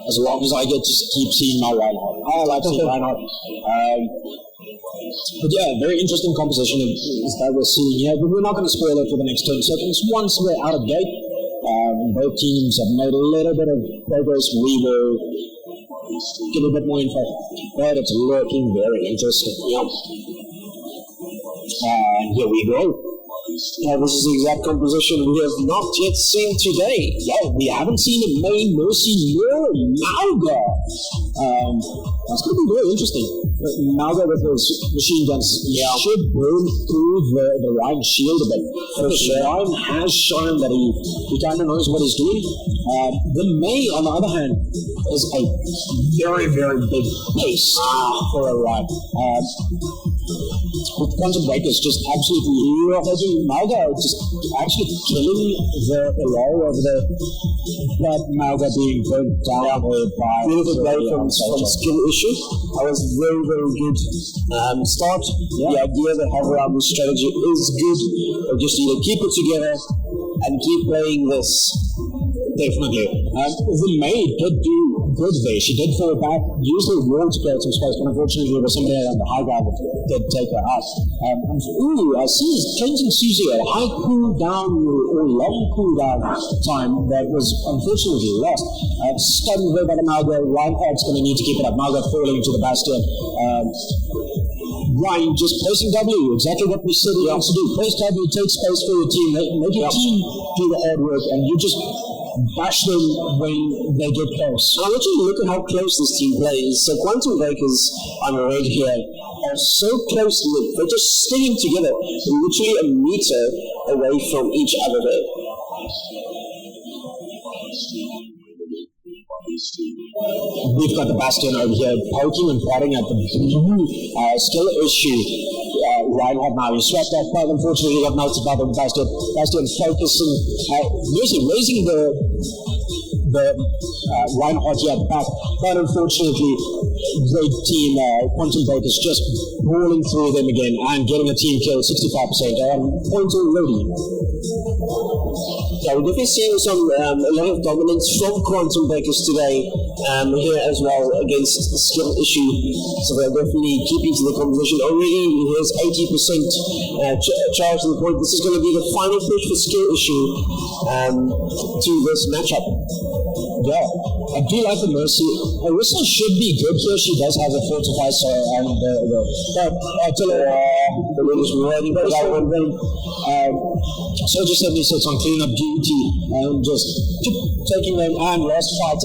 As long as I get to keep seeing my Reinhardt. I like seeing Reinhardt. But yeah, very interesting composition that we're seeing here. But we're not going to spoil it for the next 10 seconds. Once we're out of gate, both teams have made a little bit of progress. We will give a bit more info. But it's looking very interesting. Yeah. And here we go. Yeah, this is the exact composition we have not yet seen today. Yeah, we haven't seen a May, Mercy, nor Mauga. That's going to be very interesting. Mauga with his machine guns should burn through the Ryan shield a bit. Because Ryan has shown that he kind of knows what he's doing. The May, on the other hand, is a very, very big pace for a Ryan. With Quantum Breakers just absolutely hitting Mauga, just actually killing the roll over there. But Mauga being burnt down by beautiful play from skill issue. That was very, very good start. The idea they have around this strategy is good. They just need to keep it together and keep playing this. Definitely. The May did do good there. She did fall back, used her wall to create some space, but unfortunately there was somebody on the high ground that did take her out. I see changing Susie a high cooldown or long cooldown time that was unfortunately lost. Stunned her by the Malga. Reinhardt's going to need to keep it up. Malga falling into the bastion. Ryan just pressing W, exactly what we said he wants to do. Press W, take space for your team, make your team do the hard work, and you just bash them when they get close. I want you to look at how close this team plays. So Quantum Breakers on rAge here are so close knit. They're just sticking together, literally a meter away from each other there. we've got the Bastion over here poking and prodding at the blue skill issue. Reinhardt now, he swept that, but unfortunately got melted by the Bastion. Bastion focusing, raising the Reinhardt here at the back, but unfortunately the team, Quantum Breakers, just brawling through them again and getting a team kill, 65% point already. Yeah, we're definitely seeing a lot of dominance from Quantum Breakers today here as well against the skill issue. So they're definitely keeping to the composition. Already here's 80% charge to the point. This is going to be the final push for skill issue to this matchup. Yeah, I do like the Mercy. Arissa should be good here. She does have a fortify, so and the wind is ready for that one thing. So just 76 on cleanup duty and just taking them. And last fight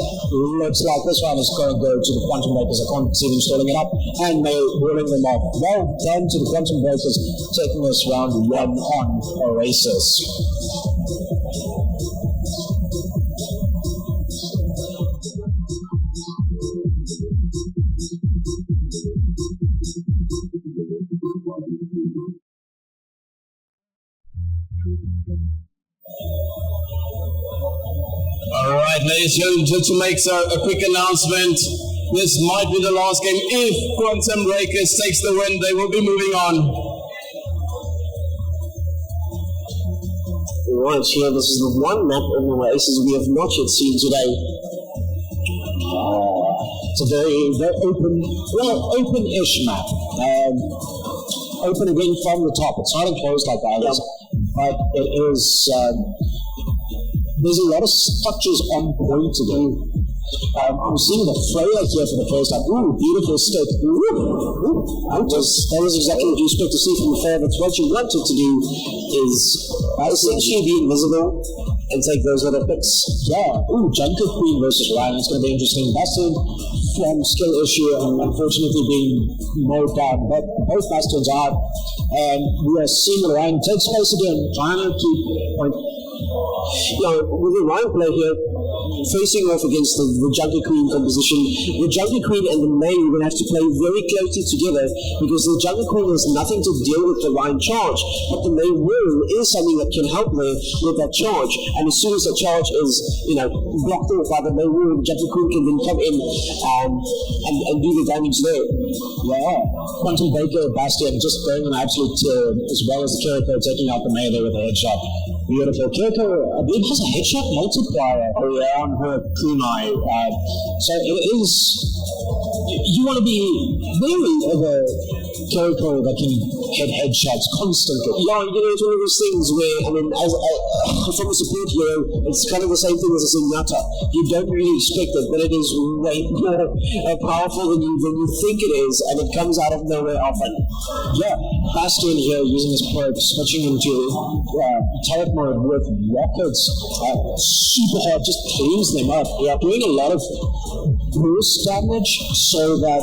looks like this one is going to go to the Quantum Breakers. I can't see them stalling it up, and they're rolling them off. Well done to the Quantum Breakers, taking this round 1 on Oasis. Alright, ladies and gentlemen, just to make a quick announcement, this might be the last game. If Quantum Breakers takes the win, they will be moving on. Right, here, this is the one map of the Oasis we have not yet seen today. It's a very open-ish map. Open again from the top. It's not enclosed like the others, but it is. There's a lot of structures on point again. I'm seeing the Freya here for the first time. Ooh, beautiful stick. That was exactly what you expect to see from the Freya, but what you wanted to do is essentially be invisible and take those little picks. Yeah. Ooh, Junker Queen versus Ryan. It's going to be interesting. Bastion from skill issue and unfortunately being mowed down. But both Bastions are. And we are seeing Ryan take space again, trying to keep point. With the Ryan play here, facing off against the Junker Queen composition, the Junker Queen and the May are going to have to play very closely together because the Junker Queen has nothing to deal with the Ryan charge, but the May wall is something that can help there with that charge, and as soon as the charge is blocked off by the May wall, the Junker Queen can then come in and do the damage there. Yeah, Quantum Baker, Bastion just going on absolute tear, as well as the Kiriko taking out the May there with a headshot. Beautiful. Kiriko, I believe, has a headshot multiplier on her kunai. So it is. You want to be wary of a Kiriko that can hit headshots constantly. Yeah, it's one of those things where, from a support hero, it's kind of the same thing as a Zenyatta. You don't really expect it, but it is way more powerful than you think it is, and it comes out of nowhere often. Yeah, Bastion here using his probe, switching into turret mode with rockets, super hard, just cleans them up. Yeah, doing a lot of burst damage so that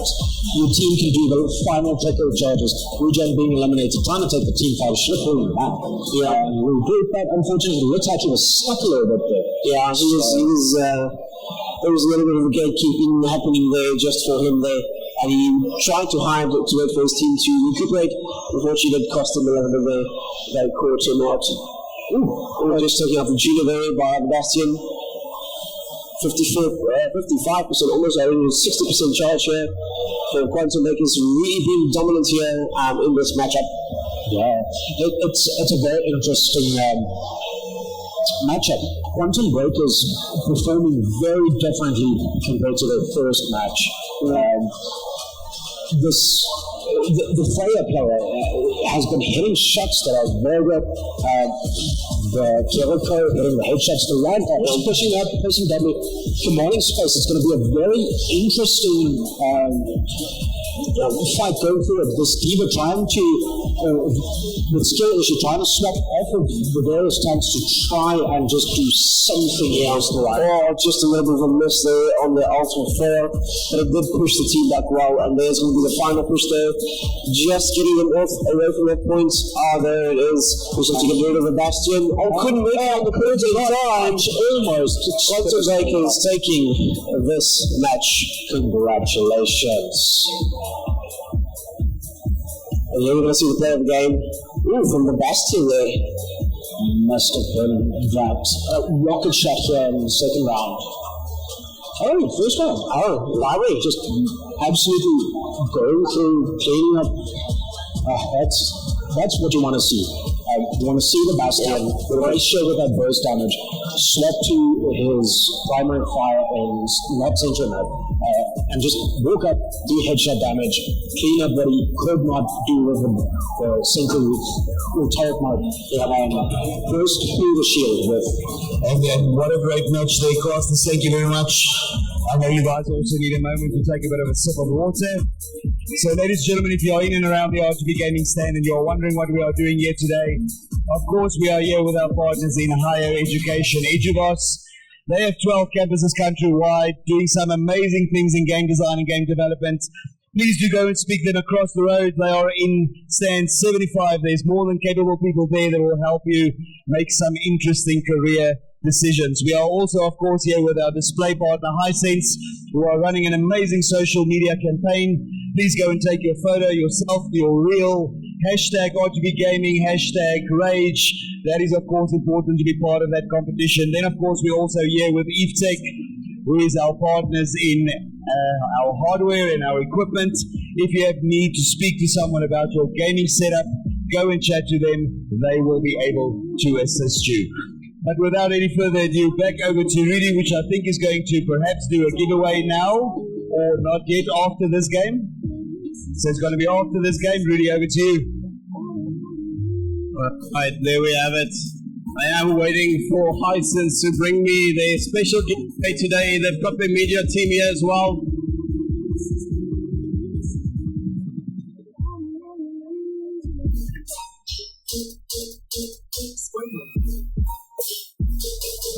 your team can do the final trickle charges. rAge being eliminated, trying to take the team fight, should have pulled him back. Yeah, and we did that. Unfortunately, it looks like he was stuck a little bit there. Yeah, there was a little bit of gatekeeping happening there just for him there. And he tried to hide to wait for his team to recuperate. Unfortunately, it cost him a little bit there. They caught him out. Just taking out the Gina there by the Bastion. 55%, almost over 60% charge here for Quantum Breakers, really being dominant here in this matchup. Yeah, it's a very interesting matchup. Quantum Breakers performing very differently compared to their first match. The Freya player has been hitting shots that are very good. The Kiriko hitting the headshots to Ryan, pushing up, pushing W, commanding space. It's going to be a very interesting fight going through it. This diva trying to, with skill issue, trying to swap off of the various tanks to try and just do something else to right. Oh, just a little bit of a miss there on the ultimate fail, but it did push the team back well, and there's going to be the final push there. Just getting them off away from that point. Ah, there it is. Pushing to get rid of the Bastion. Oh, couldn't make it on the point of time. Almost. rAge is taking this match. Congratulations. And here we're going to see the play of the game. Ooh, from the Bastion there. Must have been that rocket shot here in the second round. Oh, first round. Oh, lovely. Just absolutely going through, cleaning up. That's what you want to see. You want to see the Bastion, the ratio with that burst damage, swap to his primary fire in not center mode, and just walk up, do headshot damage, clean up what he could not do with the center or turret mode, and burst through the shield with. And then what a great match there, Casters. Thank you very much. I know you guys also need a moment to take a bit of a sip of water. So ladies and gentlemen, if you are in and around the RGB Gaming stand and you're wondering what we are doing here today, of course we are here with our partners in higher education, Eduvos. They have 12 campuses countrywide doing some amazing things in game design and game development. Please do go and speak to them across the road. They are in stand 75. There's more than capable people there that will help you make some interesting career decisions. We are also, of course, here with our display partner, Hisense, who are running an amazing social media campaign. Please go and take your photo, yourself, your reel, hashtag RGB Gaming, hashtag rAge. That is, of course, important to be part of that competition. Then, of course, we're also here with EveTech, who is our partners in our hardware and our equipment. If you have need to speak to someone about your gaming setup, go and chat to them. They will be able to assist you. But without any further ado, back over to Rudy, which I think is going to perhaps do a giveaway now, or not yet, after this game. So it's going to be after this game. Rudy, over to you. Right, there we have it. I am waiting for Hisense to bring me their special giveaway today. They've got their media team here as well.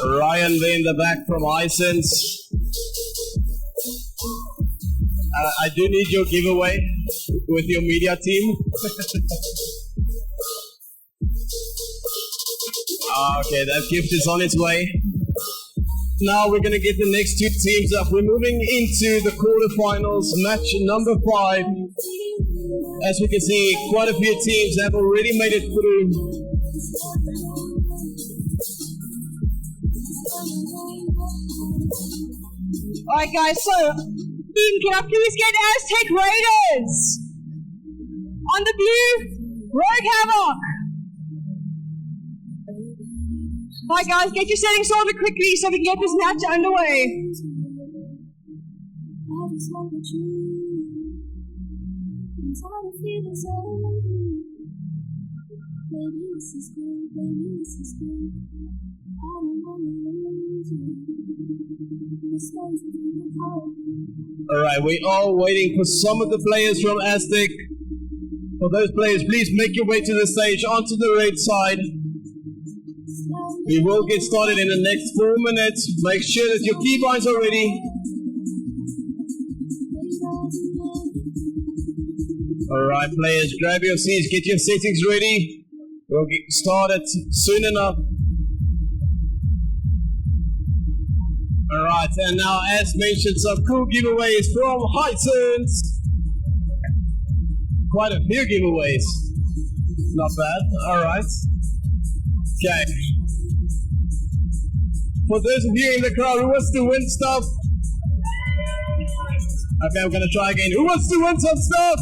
Ryan there in the back from Hisense. I do need your giveaway with your media team. Okay, that gift is on its way. Now we're going to get the next two teams up. We're moving into the quarterfinals, match number 5. As we can see, quite a few teams have already made it through. Alright guys, so team, can I please get Aztec Raiders? On the blue, Rogue Havoc. Alright guys, get your settings sorted quickly so we can get this match underway. Alright, we are waiting for some of the players from Aztec. For those players, please make your way to the stage, onto the red side. We will get started in the next 4 minutes. Make sure that your keybinds are ready. Alright players, grab your seats, get your settings ready. We'll get started soon enough. Alright, and now as mentioned, some cool giveaways from Hisense. Quite a few giveaways. Not bad, alright. Okay. For those of you in the crowd who wants to win stuff. Okay, I'm gonna try again. Who wants to win some stuff?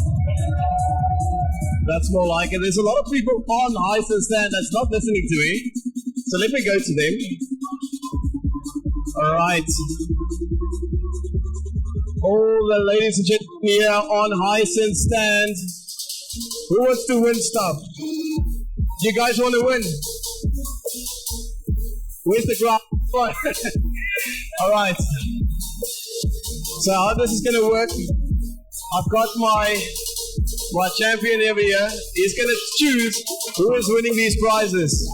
That's more like it. There's a lot of people on Hisense stand that's not listening to me. So let me go to them. Alright. All the ladies and gentlemen here on Hisense stand. Who wants to win stuff? Do you guys want to win? Where's the ground? Alright. So how this is going to work I've got my champion over here. He's gonna choose who is winning these prizes.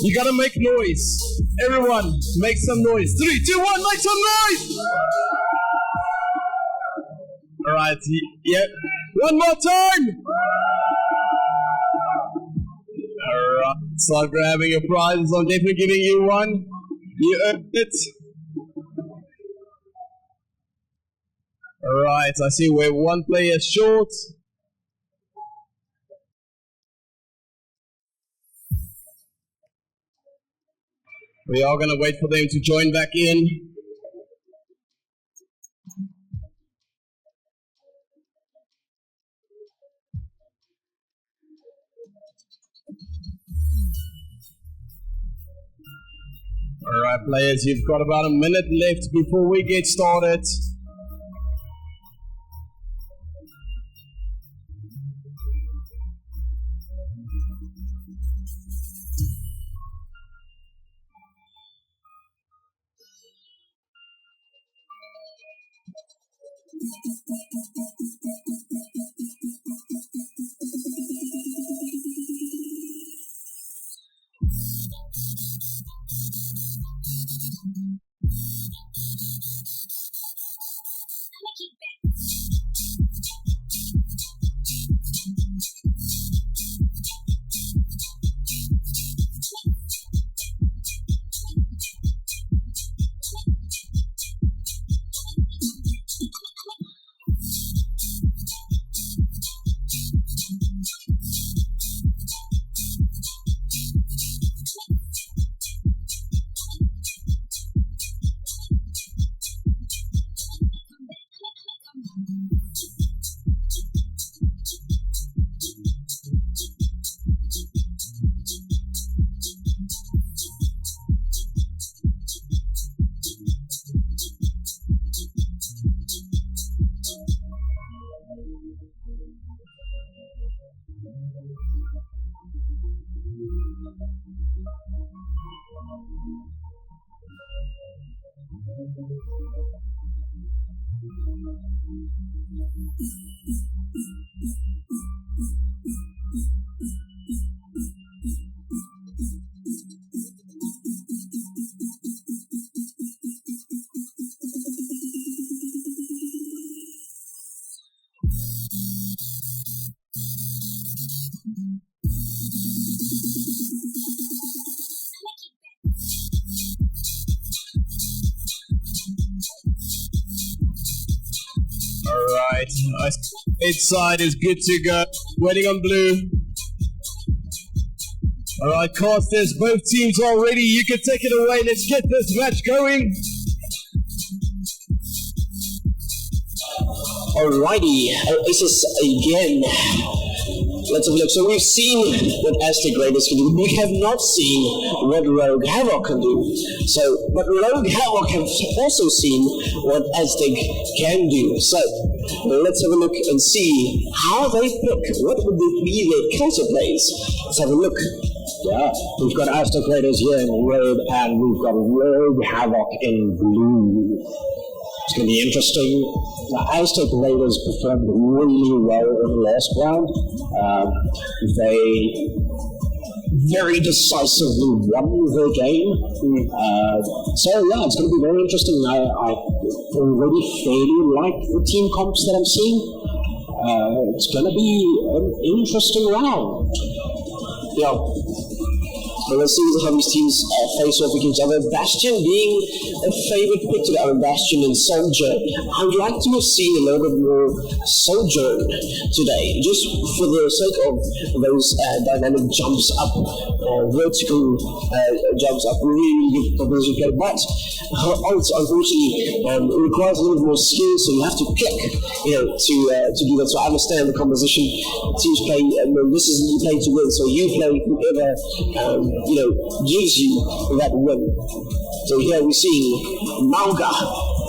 You gotta make noise. Everyone, make some noise. 3, 2, 1, make some noise! Alright, yep. One more time! Alright, start grabbing your prizes. I'm definitely giving you one. You earned it. Alright, I see we're one player short. We are going to wait for them to join back in. Alright players, you've got about a minute left before we get started. Alright, inside is good to go. Waiting on blue. Alright, casters, both teams are ready. You can take it away. Let's get this match going. Alrighty, Oasis again. Let's have a look. So we've seen what Aztec Raiders can do. We have not seen what Rogue Havoc can do. But Rogue Havoc have also seen what Aztec can do. So let's have a look and see how they pick. What would be their counterplays? Let's have a look. Yeah, we've got Aztec Raiders here in red, and we've got Rogue Havoc in blue. It's going to be interesting. The Aztec Raiders performed really well in the last round. They very decisively won their game. So yeah, it's going to be very interesting. I already fairly like the team comps that I'm seeing. It's going to be an interesting round. Yeah. But let's see how these teams face off against each other. Bastion being a favorite pick today. Bastion and Soldier. I would like to have seen a little bit more Soldier today, just for the sake of those dynamic jumps up, vertical jumps up, really good proposition play. But her ult, unfortunately, requires a little more skill, so you have to click, to do that. So I understand the composition. Teams play. This is you play to win, so you play whoever. Gives you that win. So here we see Malga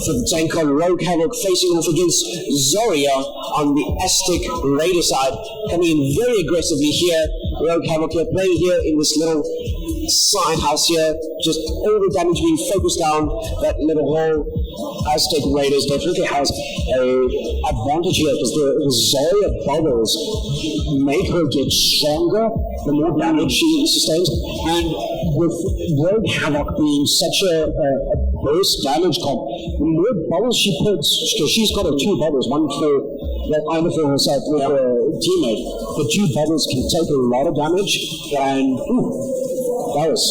for the tank on Rogue Havoc facing off against Zoria on the Aztec Raider side, coming in very aggressively here. Rogue Havoc here playing here in this little side house here, just all the damage being focused down that little hole. Aztec Raiders definitely has a advantage here because the Zarya bubbles make her get stronger the more damage she sustains, and with Rogue Havoc being such a burst damage comp, the more bubbles she puts, because she's got her 2 bubbles, one for either for herself or for a teammate, the 2 bubbles can take a lot of damage, and that was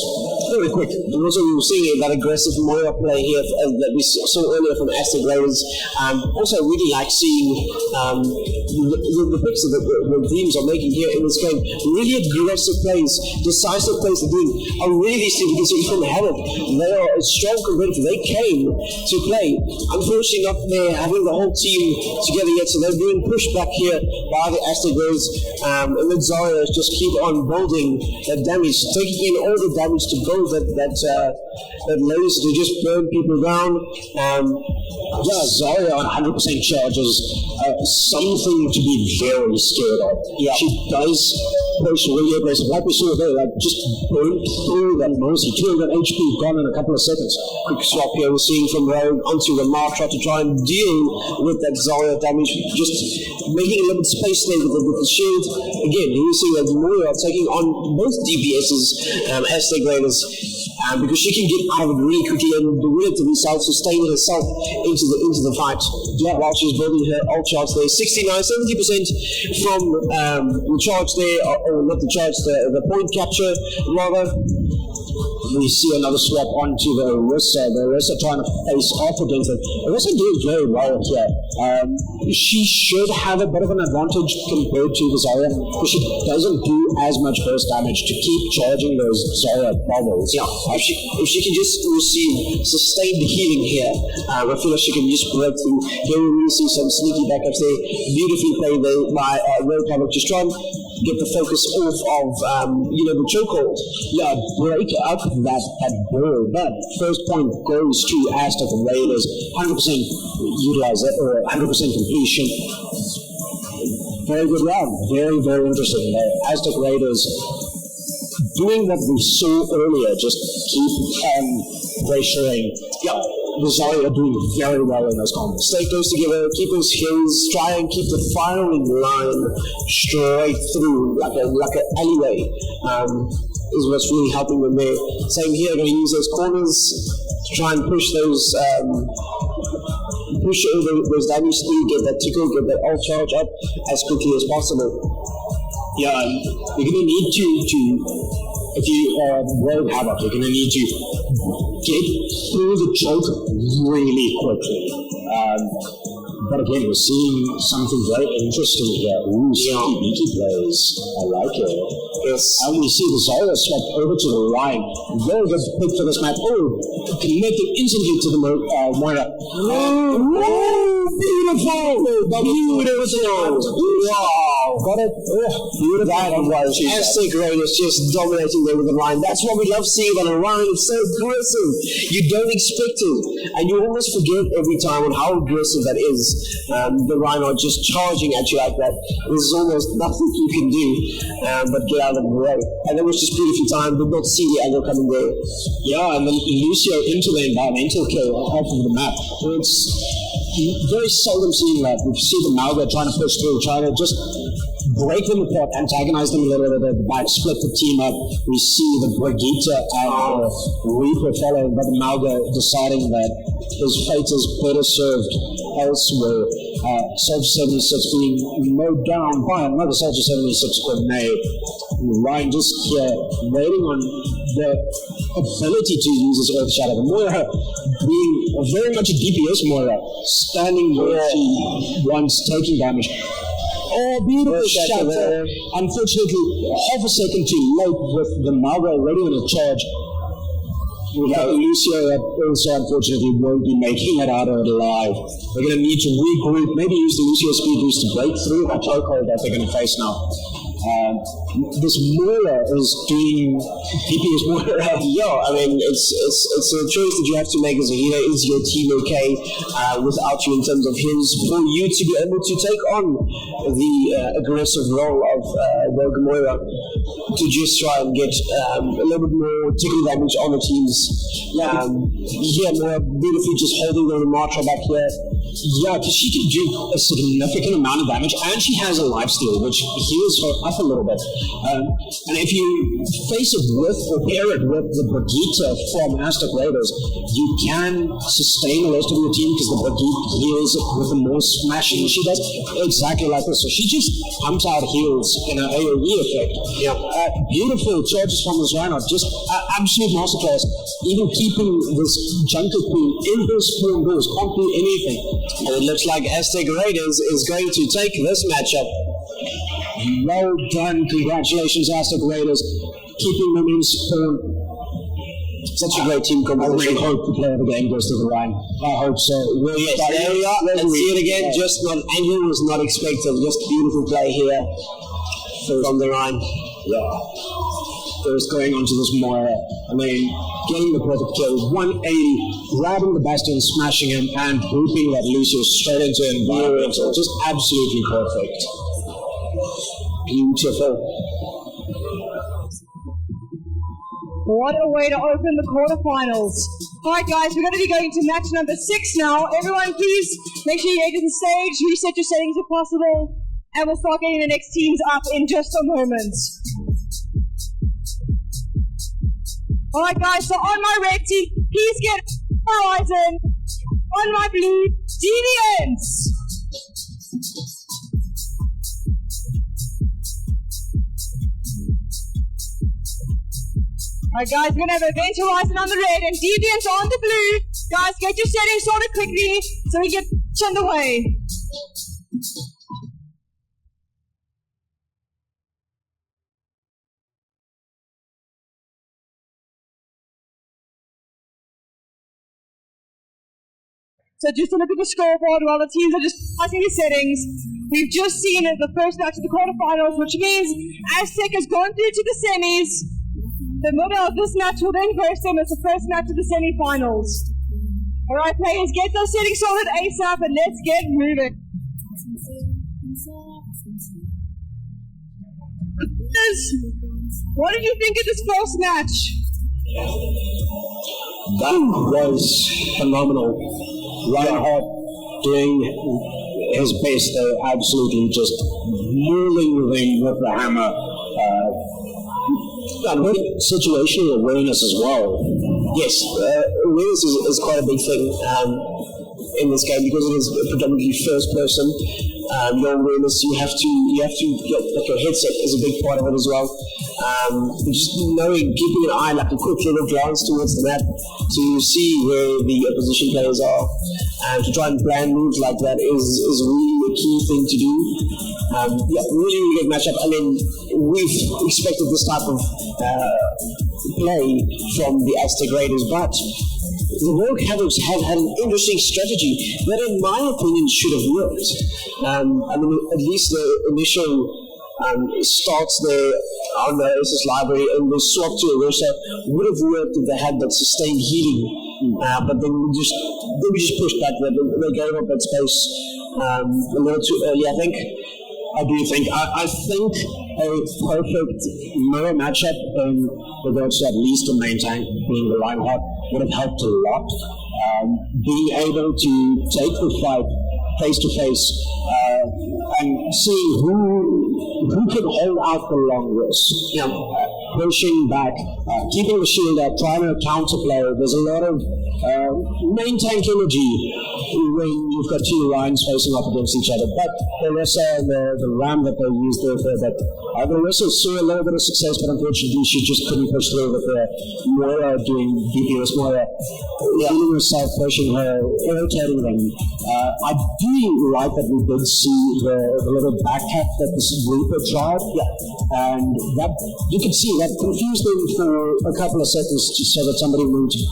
very quick. And also we were seeing that aggressive Moira play here that we saw earlier from Aztec Raiders. Also really like seeing the picks that the teams are making here in this game. Really aggressive plays, decisive plays they're doing are really seen. You can see from Havoc, they are a strong competitor. They came to play. Unfortunately not there having the whole team together yet, so they're being pushed back here by the Aztec Raiders. And then Zarya just keep on building that damage, taking in all the damage to build that laser to just burn people down. Zarya on 100% charge is something to be very scared of. Yeah. She does push really aggressive, like we saw there, like just burn through that Mercy. 200 HP gone in a couple of seconds. Quick swap here we're seeing from Rogue onto the Martra to try and deal with that Zarya damage, just making a little bit space there with the shield. Again, you see that Moira taking on both DPS's Aztec Raiders, because she can get out of it really quickly and relatively self-sustain herself into the fight. While she's building her ult charge there, 69-70% from the charge there, or not the charge, the point capture rather. We see another swap onto the Orisa. The Orisa trying to face off against it. Orisa doing very well here. She should have a bit of an advantage compared to the Zarya because she doesn't do as much burst damage to keep charging those Zarya bubbles. Yeah, if she can just receive sustained healing here, I feel like she can just break through. Here we really see some sneaky backups there. Beautifully played there by Rogue Havoc. Just trying to get the focus off of the chokehold. Yeah, break up that ball. But first point goes to Aztec Raiders. 100% utilize it, or 100% completion. Very good round. Very, very interesting. Aztec Raiders doing what we saw earlier, just keep pressuring. Yeah. The Zarya are doing very well in those combos. Stay close together, keep those hills, try and keep the firing line straight through, like an alleyway, is what's really helping them there. Same here, going to use those corners to try and push those, push all those damage through, get that tickle, get that ult charge up as quickly as possible. Yeah, you're going to need to if you Rogue Havoc, you're going to need to get through the choke really quickly. But again, we're seeing something very interesting here. Ooh, sneaky plays. I like it. Yes. And we see the Zarya swap over to the line. Very good pick for this map. Oh, connected instantly to the Moira. Beautiful! Beautiful! Wow! Got it? Beautiful. That was Aztec Raiders just dominating there with the line. That's what we love seeing on a line. It's so aggressive. You don't expect it. And you almost forget every time on how aggressive that is. The Rhino just charging at you like that. There's almost nothing you can do but get out of the way. And that was just beautifully timed. Did not see the angle coming there. Yeah, and then Lucio into the environmental kill off of the map. It's very seldom seen that. We see the Malga trying to push through, trying to just break them apart, antagonize them a little bit at the back, split the team up. We see the Brigitte and Reaper following, but the Malga deciding that his fate is better served elsewhere. Soldier 76 being mowed down by another Soldier 76 grenade. Ryan just here waiting on the ability to use his Earth Shadow. Moira being very much a DPS Moira, standing where she wants, taking damage. Oh, beautiful shatter. Unfortunately, half a second too late with the Malga already on the charge. Lucio also unfortunately won't be making it out of it alive. They're going to need to regroup, maybe use the Lucio speed boost to break through that chokehold that they're going to face now. This Moira is doing DPS Moira. Yeah, I mean, it's a choice that you have to make as a hero. Is your team okay without you in terms of heals? For you to be able to take on the aggressive role of Rogue Moira, to just try and get a little bit more tickle damage on the teams. Here, Moira beautifully just holding the Ramatra back here. Yeah, because she can do a significant amount of damage, and she has a lifesteal, which heals her up a little bit. And if you face it with or pair it with the Brigitte from Aztec Raiders, you can sustain the rest of your team because the Brigitte heals with the more smashing she does, exactly like this. So she just pumps out heals in an AoE effect. Yeah. Beautiful charges from this Reinhardt, just absolute masterclass. Even keeping this Junker Queen in her spawn doors, can't do anything. And it looks like Aztec Raiders is going to take this matchup. Well done, congratulations Aztec Raiders, keeping them in spawn. Such a great team I composition. really hope the player of the game goes to the line. I hope so. Yes, there we are. Let's see it again. Just not angle was not expected. Just beautiful play here from the Rhine. Yeah. First going onto this Moira. I mean, getting the perfect kill. 180, grabbing the Bastion, smashing him, and grouping that Lucius straight into environmental. Just absolutely perfect. Beautiful. What a way to open the quarterfinals. Alright guys, we're going to be going to match number 6 now. Everyone please make sure you exit the stage, reset your settings if possible, and we'll start getting the next teams up in just a moment. Alright guys, so on my red team, please get Horizon. On my blue, Deviants. Alright guys, we're going to have Event Horizon on the red and Deviants on the blue. Guys, get your settings sorted quickly so we get underway. So just to look at the scoreboard while the teams are just passing the settings, we've just seen the first match of the quarterfinals, which means Aztec has gone through to the semis. The winner of this match will then host them as the first match of the semi-finals. Alright players, get those settings sorted ASAP and let's get moving. What did you think of this first match? That was phenomenal. Reinhardt doing his best there, absolutely just mauling them with the hammer. And with situational awareness as well. Yes, awareness is quite a big thing in this game because it is predominantly first person. Your awareness, you have to like your headset is a big part of it as well. Just knowing, keeping an eye, like a quick little glance towards the map to see where the opposition players are, and to try and plan moves like that is really a key thing to do. Really good matchup. I mean, we've expected this type of play from the Aztec Raiders, but the Rogue Havocs have had an interesting strategy that, in my opinion, should have worked. I mean, at least the initial starts there on the SS library and the swap to Arosa would have worked if they had that sustained healing. But then we just pushed back. They gave up that space a little too early, I think. I do think. I think a perfect mirror matchup in regards to at least the main tank being the Reinhardt would have helped a lot. Being able to take the fight face to face and seeing who can hold out the longest. Pushing back, keeping the shield up, trying to counterplay. There's a lot of main tank energy when you've got two lines facing off against each other. But Orisa and the ram that they used there for that, Orisa saw a little bit of success, but unfortunately she just couldn't push through with Moira doing DPS. Moira feeling herself, pushing her, irritating them. I do like that we did see the little backhack that this Reaper tried, and that you could see that confused them for a couple of seconds so that somebody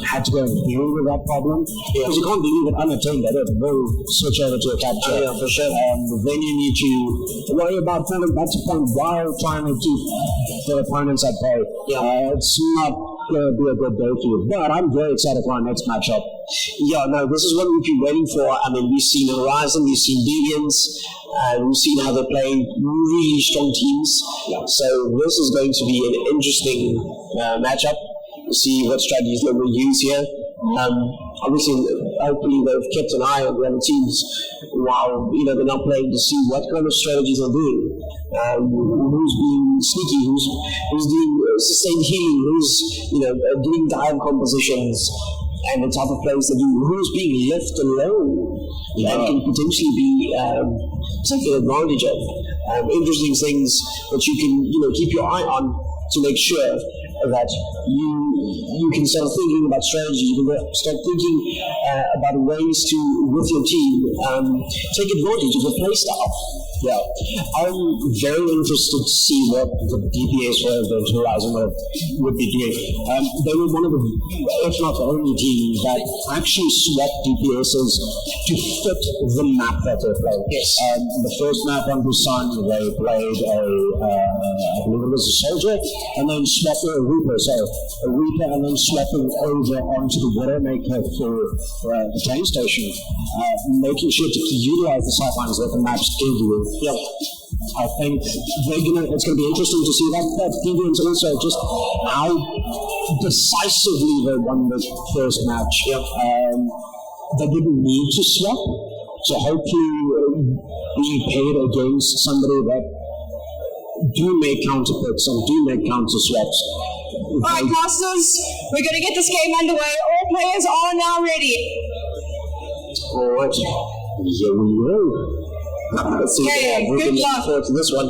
had to go and deal with that problem. Because you can't leave it unattended. It will switch over to a capture. Yeah, for sure. Then you need to worry about falling back to point while trying to keep the opponents at bay. It's not going to be a good day for you. But I'm very excited for our next matchup. Yeah, no, this is what we've been waiting for. I mean, we've seen Horizon, we've seen Deviants, we've seen how they play really strong teams. So this is going to be an interesting matchup. We'll see what strategies they will use here. Obviously, hopefully they've kept an eye on the other teams while they're not playing to see what kind of strategies they're doing. Who's being sneaky, who's doing sustained healing, who's doing dive compositions, and the type of plays they do, who's being left alone and can potentially be taken advantage of. Interesting things that you can keep your eye on to make sure that you can start thinking about strategy, you can start thinking about ways to, with your team, take advantage of the play style. Yeah, I'm very interested to see what the DPS for Horizon would be doing. They were one of the, if not the only team that actually swapped DPSs to fit the map that they played. Yes. The first map on Busan, they played I believe it was a soldier, and then swapped a Reaper, so a Reaper, and then swapping over onto the Widowmaker for the train station, making sure to utilize the sightlines that the maps give you. Yep. I think it's going to be interesting to see that Deviants also just how decisively they won the first match. Yep. They didn't need to swap, so hopefully being paired against somebody that do make counter picks and do make counter swaps. Alright, Casters, we're going to get this game underway. All players are now ready. Alright, here we go. Let's see if we can look forward to this one.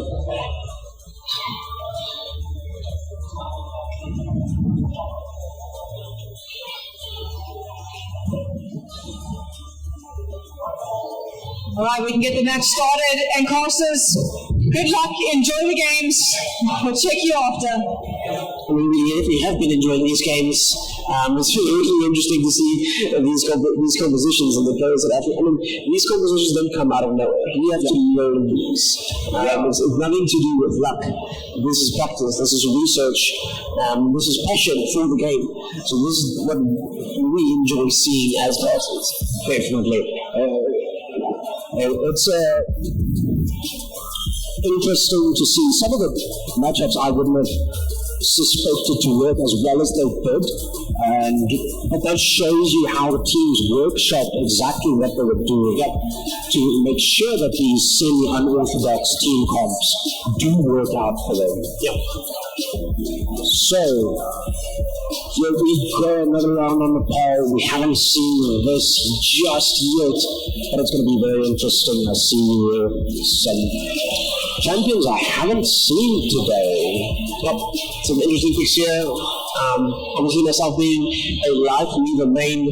Alright, we can get the match started. And Casters, good luck, enjoy the games. We'll check you after. We have been enjoying these games. It's really interesting to see these compositions and the players that actually. I mean, these compositions don't come out of nowhere. We have to learn these. It's nothing to do with luck. This is practice. This is research. This is passion for the game. So this is what we enjoy seeing as classes. Definitely. It's interesting to see some of the matchups I wouldn't have suspected to work as well as they did, but that shows you how the teams workshopped exactly what they were doing to make sure that these semi-unorthodox team comps do work out for them. So, here we go, another round on the poll. We haven't seen this just yet, but it's going to be very interesting. I see some champions I haven't seen today. Some interesting picks here. Obviously, myself being a Life Weaver main,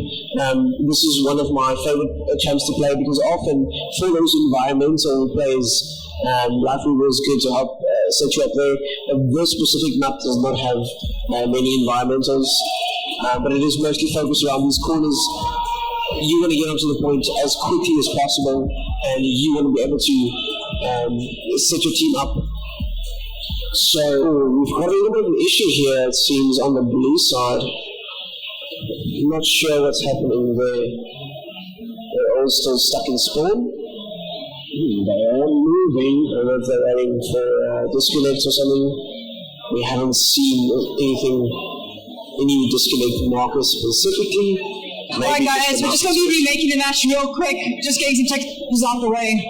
this is one of my favorite champs to play because often for those environmental plays, Life Weaver is good to help set you up there. This specific map does not have many environmentals, but it is mostly focused around these corners. You want to get onto the point as quickly as possible, and you want to be able to set your team up. So, We've got a little bit of an issue here, it seems, on the blue side. I'm not sure what's happening there. They're all still stuck in spawn. they're moving. I don't know if they're waiting for disconnects or something. We haven't seen any disconnect markers specifically. Alright guys, we're just going to be remaking the match real quick. Just getting some technicals out the way.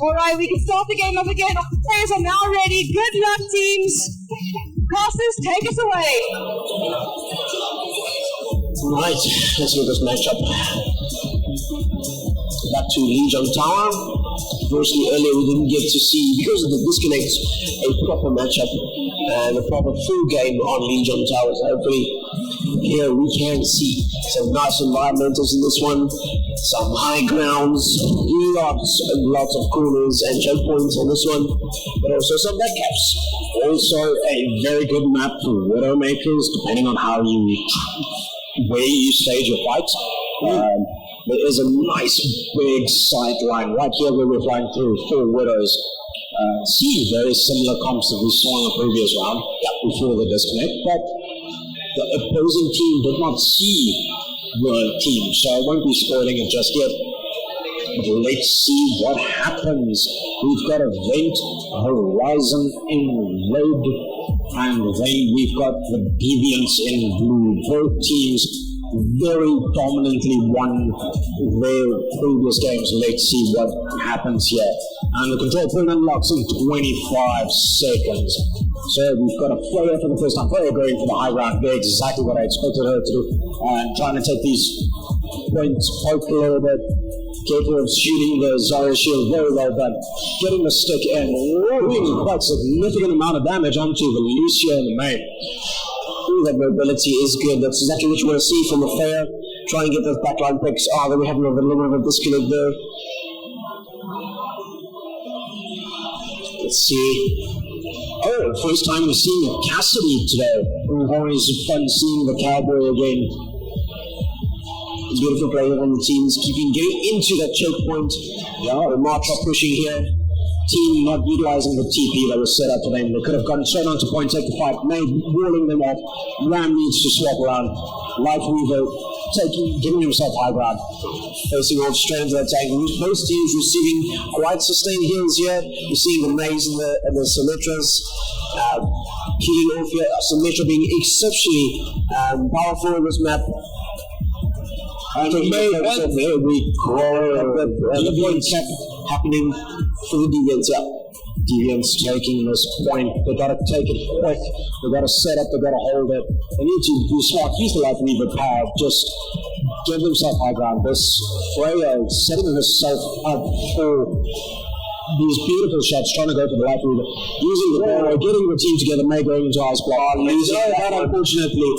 Alright, we can start the game up again. Our players are now ready. Good luck, teams. Casters, take us away. Right, let's look at this matchup. Back to Legion Tower. Firstly, earlier we didn't get to see, because of the disconnect, a proper matchup and a proper full game on Legion Tower. So hopefully here we can see some nice environmentals in this one, some high grounds, lots and lots of corners and choke points on this one, but also some backcaps. Also a very good map for Widowmakers, depending on how where you stage your fight. There is a nice big sight line right here where we're flying through 4 Widows. See very similar comps that we saw in the previous round, before the disconnect, but the opposing team did not see the team, so I won't be spoiling it just yet. But let's see what happens. We've got Event Horizon in red, and then we've got the Deviants in blue. Both teams very dominantly won their previous games. Let's see what happens here. And the control point unlocks in 25 seconds. So we've got a Freya for the first time. Freya going for the high ground there, exactly what I expected her to do. And trying to take these points, poke a little bit. Careful of shooting the Zarya shield, very well done. Getting the stick and rolling quite significant amount of damage onto the Lucia in the main. Ooh, that mobility is good. That's exactly what you want to see from a Freya. Try and get those backline picks. Oh, then we have a little bit of a disconnect there. Let's see. Oh, first time we've seen Cassidy today. Always fun seeing the cowboy again. Beautiful play on the teams, getting into that choke point. Yeah, the Martra pushing here. Team not utilizing the TP that was set up for them. They could have gone straight onto point, take the fight, walling them off. Ram needs to swap around. Life Weaver giving himself high ground. Facing off straight into that tank. Both teams receiving quite sustained heals here. You're seeing the Maze and the Symmetras healing off here. Symmetra being exceptionally powerful in this map. And the point kept happening for the Deviants. Deviants taking this point. They gotta take it quick. They gotta set up. They gotta hold it. They need to be smart. Use the Life Weaver power. Just give themselves high ground. This Freya setting herself up for these beautiful shots, trying to go for the Life Weaver. Using the power, getting the team together, May going into ice block. Losing that, unfortunately.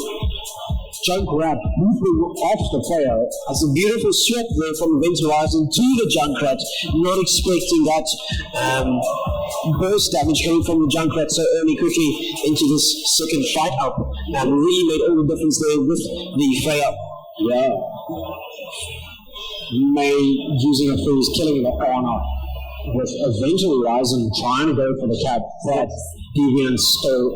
Junkrat moving off the Freya. That's a beautiful swap there from Event Horizon to the Junkrat. Not expecting that burst damage coming from the Junkrat so early quickly into this second fight up. And really made all the difference there with the Freya. Yeah. May using a freeze, killing the honor. With Event Horizon trying to go for the cap, but Deviants still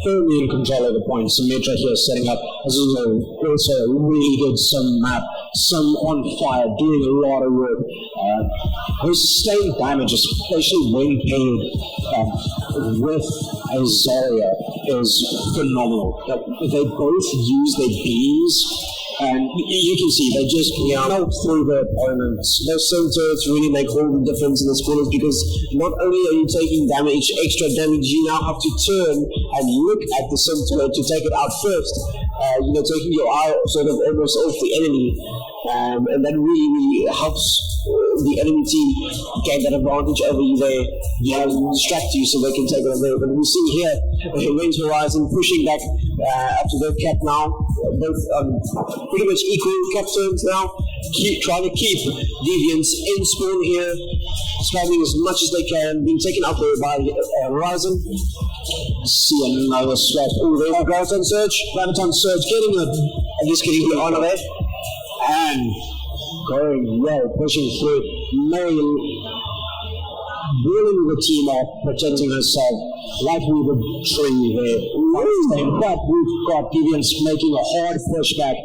firmly in control of the point. Symmetra here setting up. This is also a really good Sim map. Sim on fire, doing a lot of work. Her sustained damage, especially when paired with a Zarya, is phenomenal. They both use their beams. And you can see they just melt through their opponents. Those Sim turrets really make all the difference in this corner, because not only are you taking damage, extra damage, you now have to turn and look at the Sim turret to take it out first. Taking your eye sort of almost off the enemy, and that really helps the enemy team gain that advantage over you there, distract you so they can take it away. But we see here, Event Horizon pushing back up to their cap now, both pretty much equal cap terms now, trying to keep Deviants in spawn here, spamming as much as they can, being taken up there by Horizon. See another swap. Oh, there's the Graviton Surge. Graviton Surge getting it. And just getting the honor there. And going well, pushing through. May bullying the team off, protecting herself. Like we would tree there. But we've got Deviants making a hard pushback.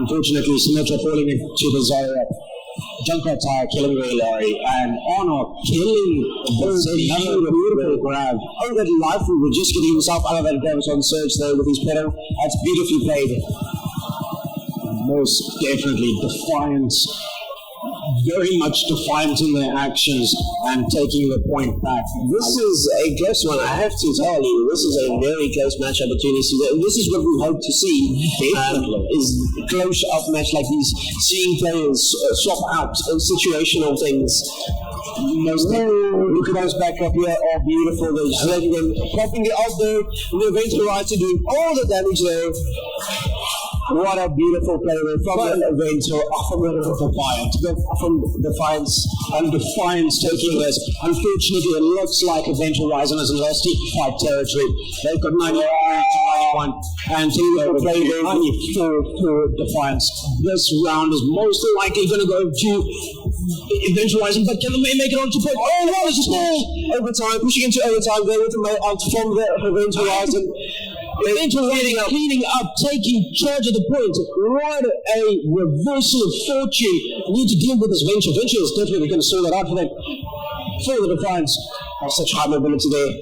Unfortunately, Symmetra falling into the Zarya. Junkrat Tire killing Ray Laurie, and Honor killing another beautiful grab. Oh, that life we were just getting himself out of that Graviton Surge there with his pedal. That's beautifully played. Most definitely Defiance. Very much defiant in their actions and taking the point back. This is a close one, I have to tell you. This is a very close matchup between these two. This is what we hope to see. Is close up match like these, seeing players swap out situational things. Look at those back up here, all beautiful. They're just letting them, popping it out there. The Event Horizon doing all the damage there. What a beautiful play there from the Event, from Defiance, and Defiance taking this. Unfortunately, it looks like Event Horizon has lost deep fight territory. They've got 91 and to play there for Defiance. This round is most likely going to go to Event Horizon, but can they make it onto point? Oh, what is this ball? Overtime, pushing into overtime there with the out from the Event Horizon. Event Horizon cleaning up, taking charge of the point. What a reversal of fortune. We need to deal with this Venture. Venture is definitely going to sort that out for them. For the Defiance. Such high mobility there.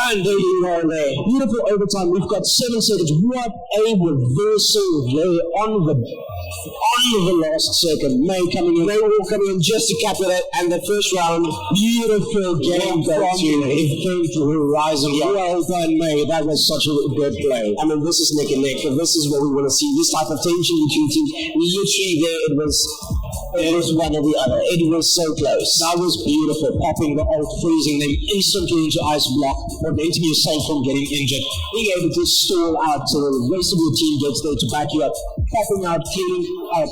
And there you are there. Beautiful overtime. We've got 7 seconds. What a reversal there on the last second. May coming in. May all coming in just to capture that. And the first round, beautiful game from Event Horizon. Well done, May. That was such a good play. I mean, this is neck and neck. This is what we want to see. This type of tension between teams. Literally there, it was one or the other. It was so close. That was beautiful. Popping the ult, freezing them instantly into ice block, preventing yourself from getting injured. Being able to stall out so the rest of your team gets there to back you up. Popping out, cleaning up.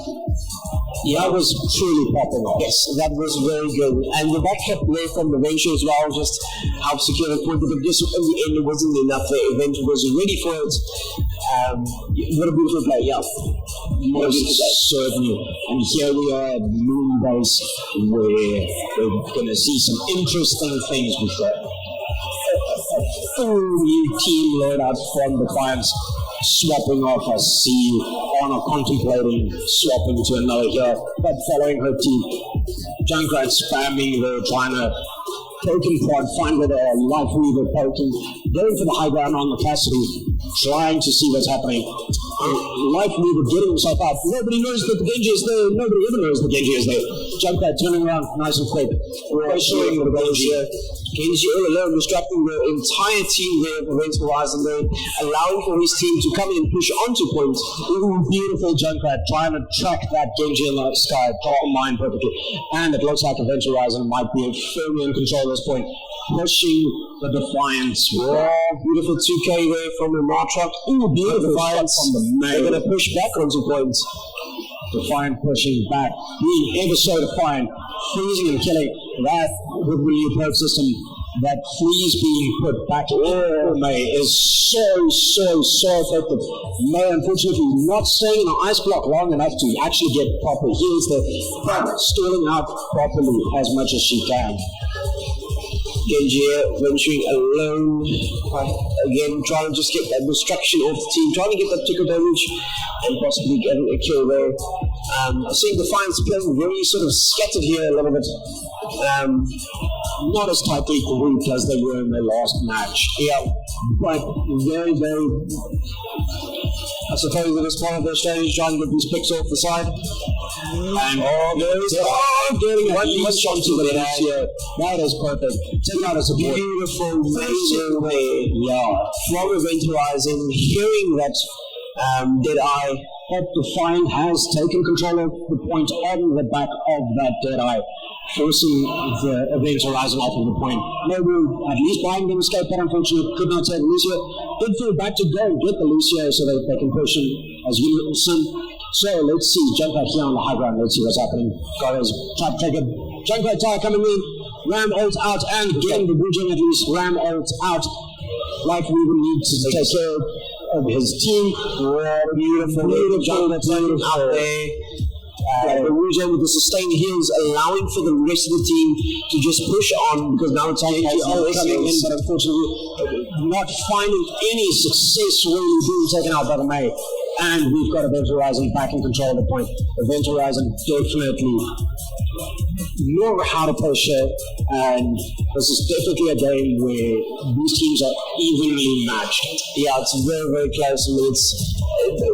Yeah, that was truly popping off. Yes, that was very good. And the backup play from the Venture as well just helped secure the point, but just in the end it wasn't enough. The Event was ready for it. What a beautiful play, yeah. Most certainly. And here we are at Moonbase, where we're going to see some interesting things with that. A full new team loadout from Defiance. Swapping off, I see Honor contemplating swapping to another here, but following her team. Junkrat spamming there, trying to poking pod, find where the Life Weaver poking, going for the high ground on the Cassidy, trying to see what's happening. Life Weaver getting himself out. Nobody knows that the Genji is there. Nobody ever knows the Genji is there. Junkrat turning around nice and quick. Showing the Genji here. Genji all alone, distracting the entire team there of Event Horizon there, allowing for his team to come in and push onto point. Ooh, beautiful Junkrat trying to track that Genji in the sky, top of mind perfectly. And it looks like Event Horizon might be firmly in control at this point. Pushing the Defiance. Oh, beautiful 2K there from the Martruck. Ooh, beautiful Defiance from the May. They're going to push back onto points. Defiant pushing back, being ever so defiant, freezing and killing. That with the new perk system, that freeze being put back in May is so effective. May unfortunately not staying in the ice block long enough to actually get proper heals there, but stalling out properly as much as she can. Genji venturing alone, again trying to just get that distraction off the team, trying to get that tickle damage and possibly getting a kill there. Seeing Defiance playing very sort of scattered here a little bit. Not as tightly grouped as they were in their last match. Yeah, but very, I suppose it is part of their strategy, trying to get these picks off the side. And getting one shot to the net here. That is perfect. Take out a support. Beautiful, amazing way. Yeah. From Event Horizon, hearing that Dead Eye But Defiant has taken control of the point on the back of that Deadeye, forcing the Event Horizon off of the point. Nobu at least buying them escape, but unfortunately could not take Lucio. Did feel back to go and get the Lucio so that they can push him as unison. So let's see, Junko here on the high ground, let's see what's happening. Goro's trying to take a Junko tire coming in, Ram ult out and getting the Wu-Jing at least, Ram ult out. Like we would need to take care of his team. Beautiful Junko out there. The Wu-Jing with the sustained heals allowing for the rest of the team to just push on because now it's coming in, but unfortunately not finding any success really being taken out by the May. And we've got Event Horizon back in control of the point. Event Horizon definitely know how to pressure, and this is definitely a game where these teams are evenly matched. Yeah, it's very, very close. I mean,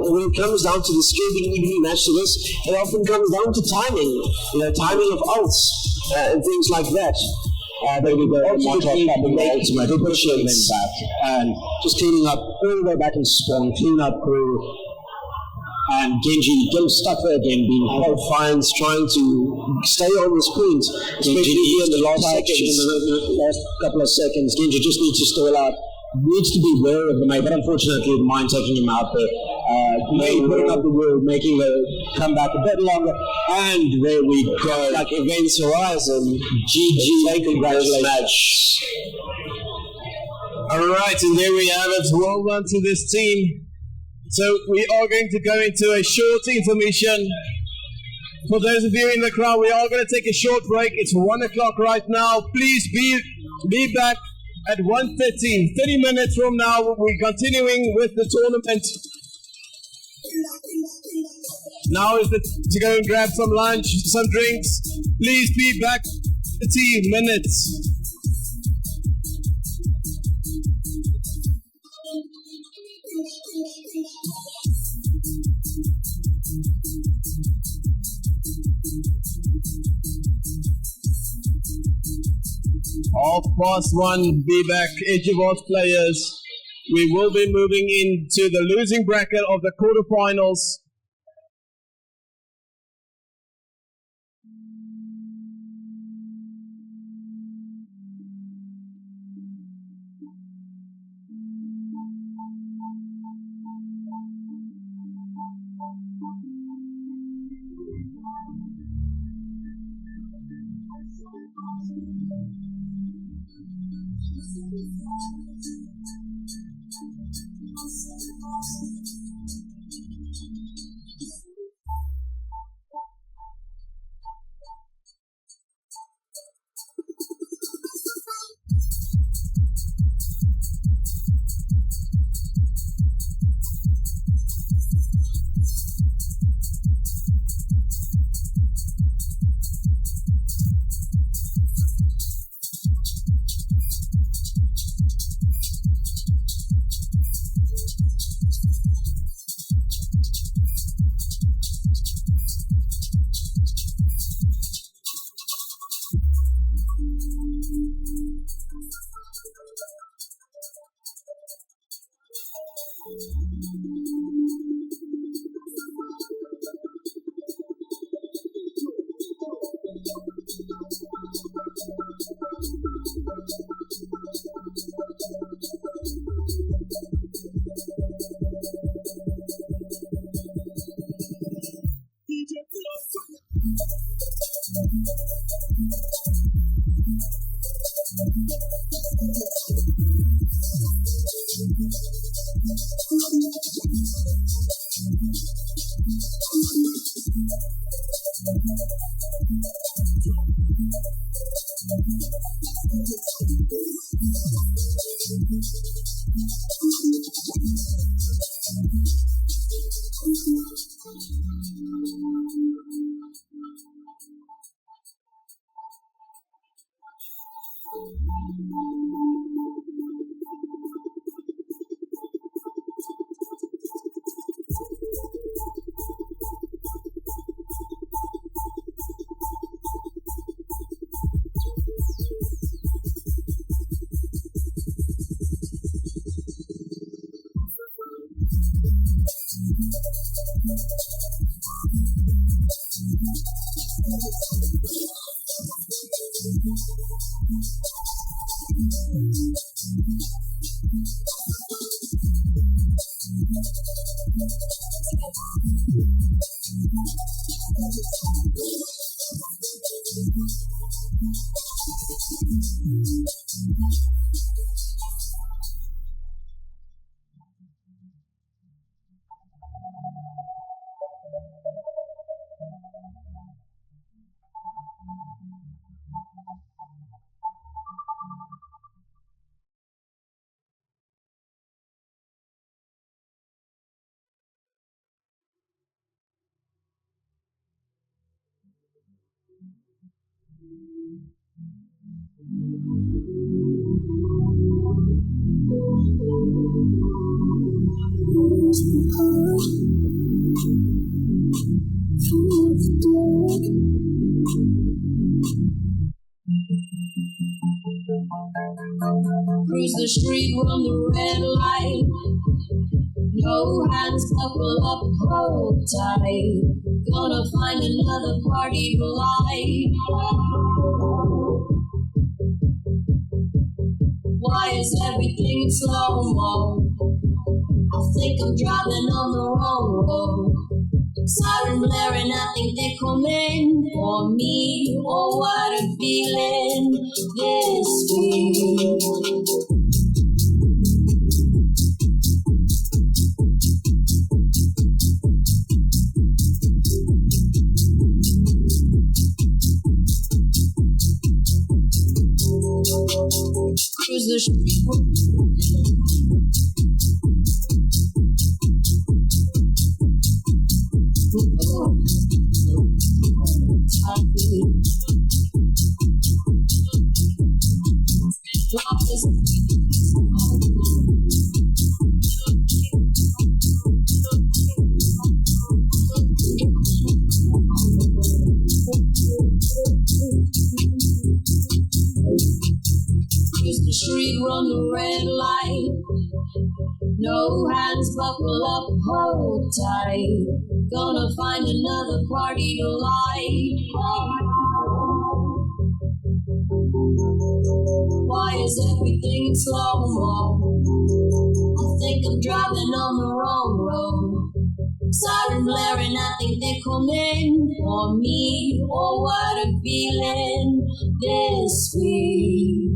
when it comes down to the skill being evenly matched to this, it often comes down to timing, timing of ults and things like that. There we go, ultimate pushing back and just cleaning up all the way back in spawn, clean up crew. And Genji getting stuck there again, being Fines trying to stay on this point, especially here in the last couple of seconds. Genji just needs to stall out, needs to be wary of the May, but unfortunately mind taking him out there. May putting up the wall, making the comeback a bit longer, and there we go. Like Events Horizon, GG, congratulations. Alright, and there we have it. Well done to this team. So we are going to go into a short intermission. For those of you in the crowd, we are going to take a short break. It's 1 o'clock right now. Please be back at 1:30. 30 minutes from now, we're continuing with the tournament. Now is the to go and grab some lunch, some drinks. Please be back 30 minutes. _1, be back, Eduvos players. We will be moving into the losing bracket of the quarterfinals. Cruise the street, run the red light. No hands, buckle up, hold tight. Gonna find another party to light. Why is everything in slow-mo? I think I'm driving on the wrong road. Siren blaring, I think they're coming for me. Oh, what a feeling this be. Cruise the street. Cruise the street, run the red light. No hands, buckle up, hold tight. Gonna find another party to light. Why is everything in slow-mo? I think I'm driving on the wrong road. Siren blaring, I think they're coming for me. Oh, what a feeling this be.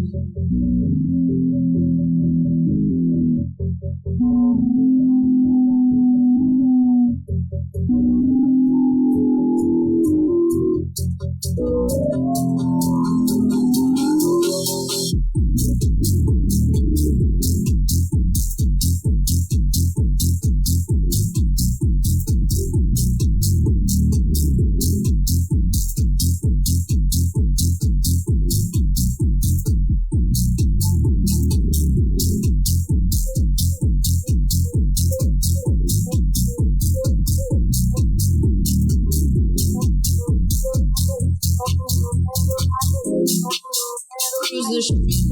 Cruise the street.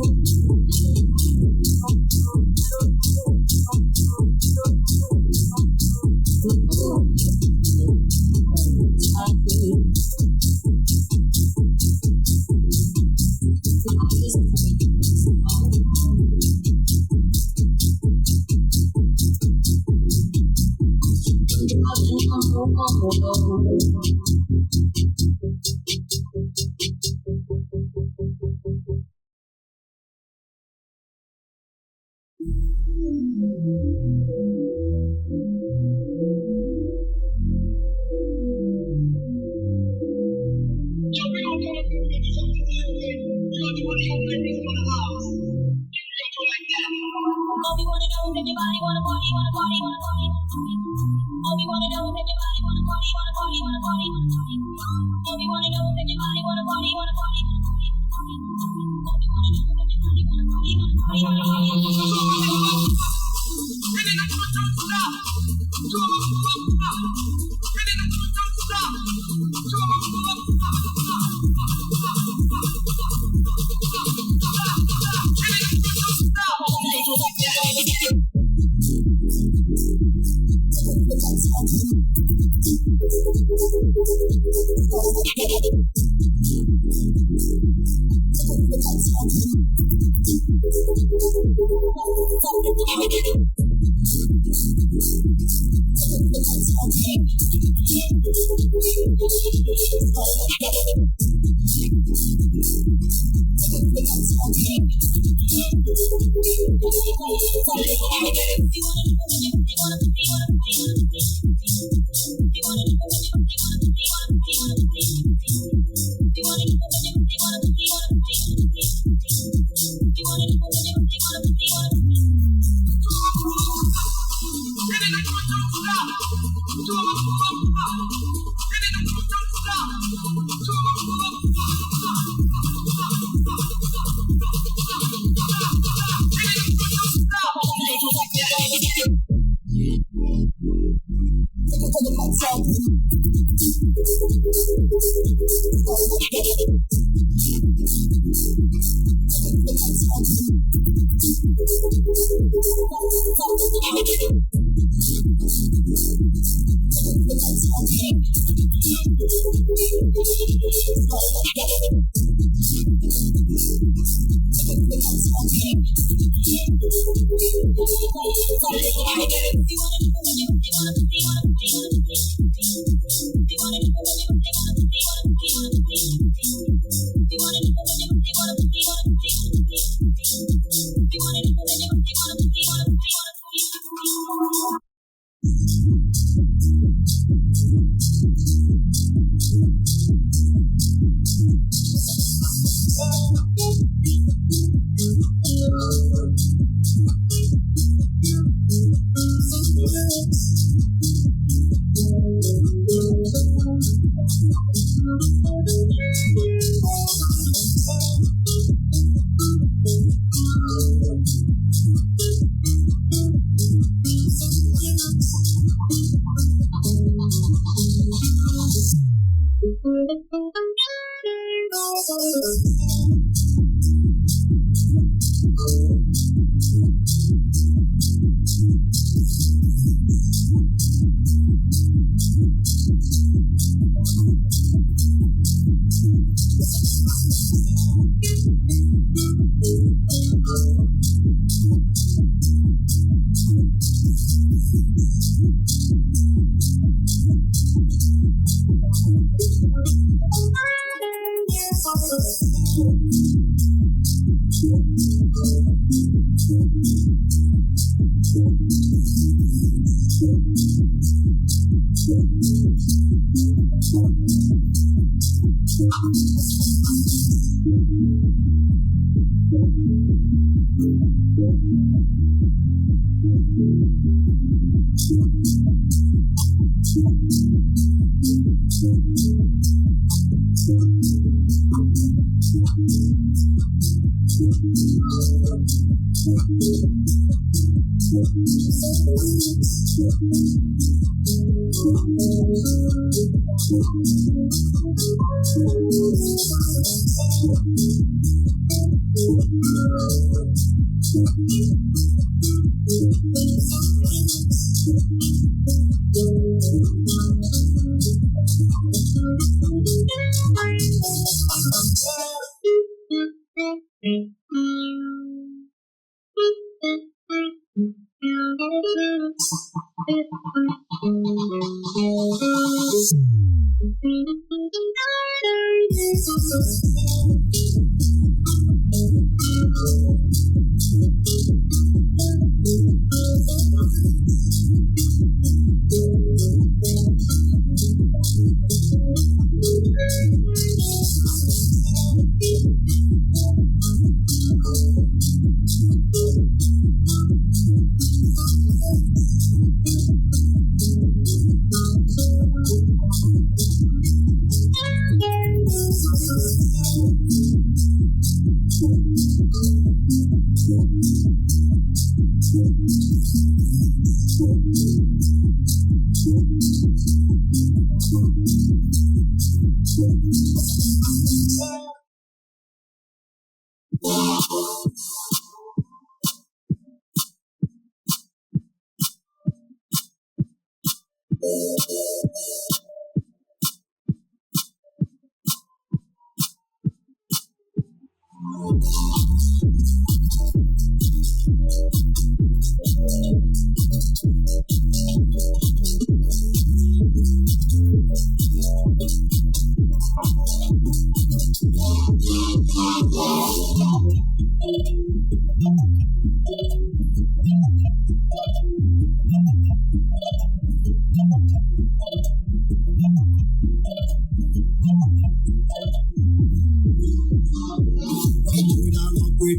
Great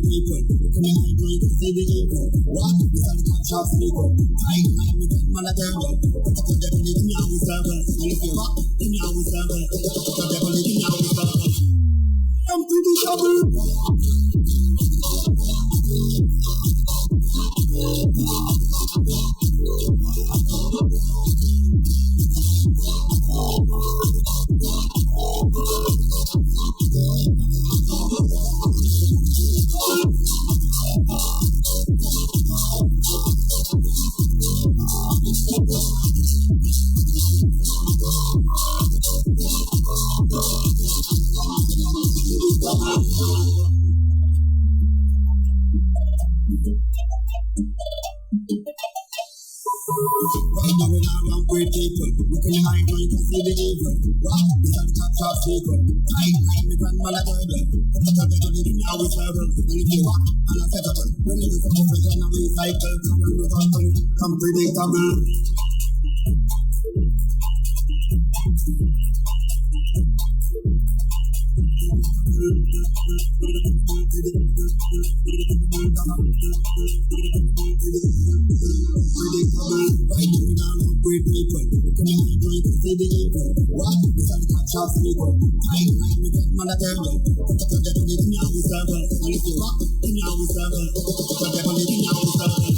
people, come here, I'm going to see the evil. What? This is not shop people. I me gun man a devil. The devil is in your server. And if you rock, in your server. The devil is in your server. Come to the trouble. Great people, look in your eye, now you can see the evil. What? This is not shop people. I me grandma a devil. The devil is in our server. And if you walk, and I set up, when you become a profession of recycle, come with us, come predictable. Great people, come here, I'm going to see the evil. What? This is not shop people. I me grandma a devil. The devil is in our server. And if you walk, in our server, the devil is in our server.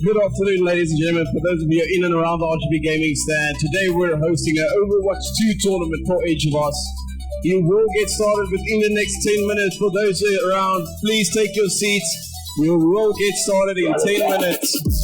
Good afternoon, ladies and gentlemen. For those of you in and around the RGB Gaming stand, today we're hosting an Overwatch 2 tournament for each of us. You will get started within the next 10 minutes. For those around, please take your seats. We will get started in 10 minutes.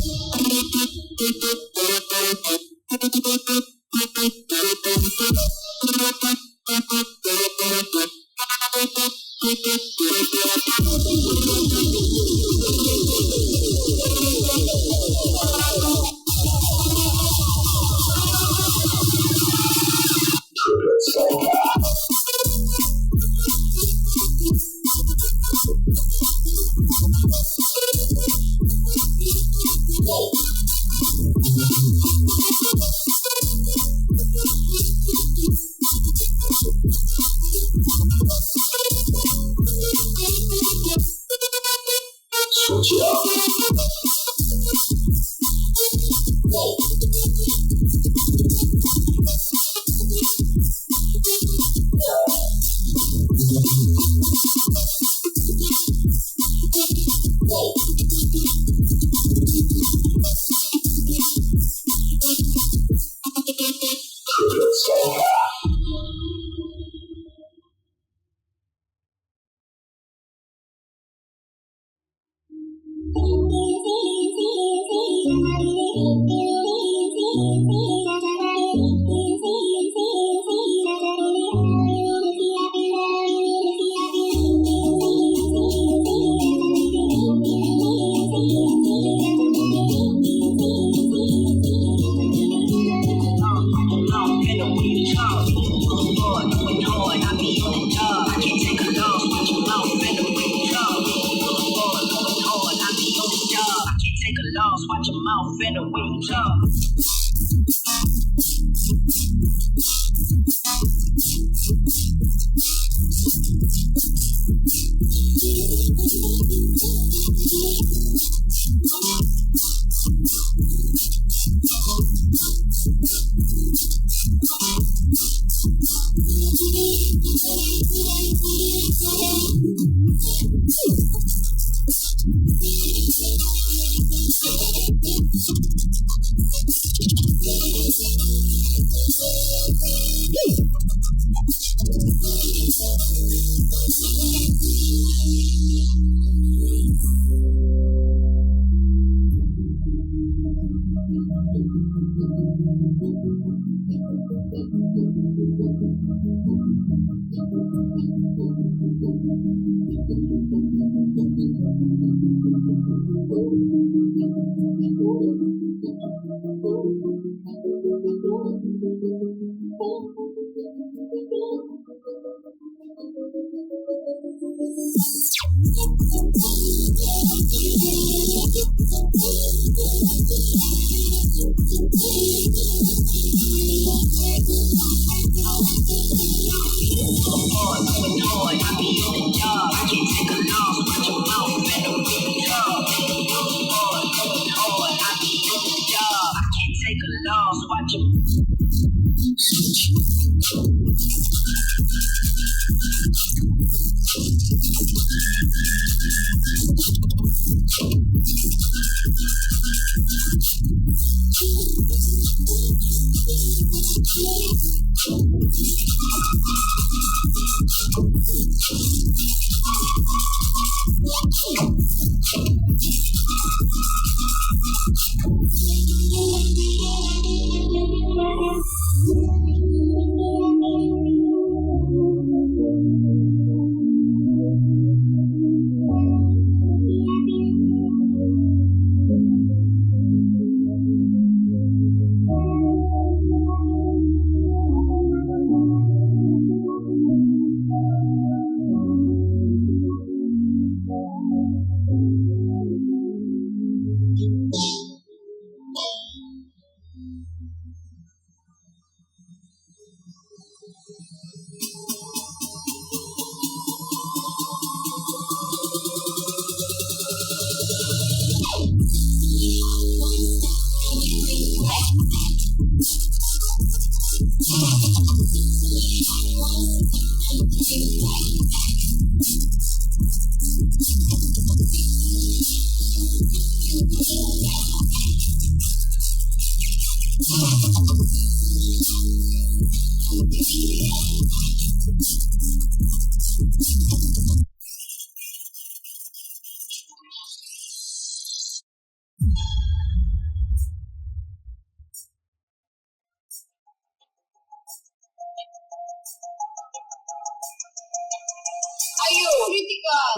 Ayo, critical.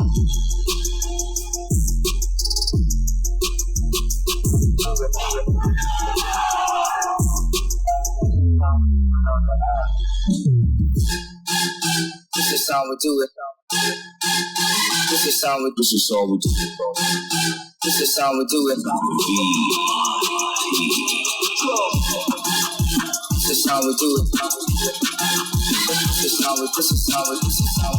This is how we do it. This is how we do it. This is how we do it. This is how we do it. This is how we do it. This is how we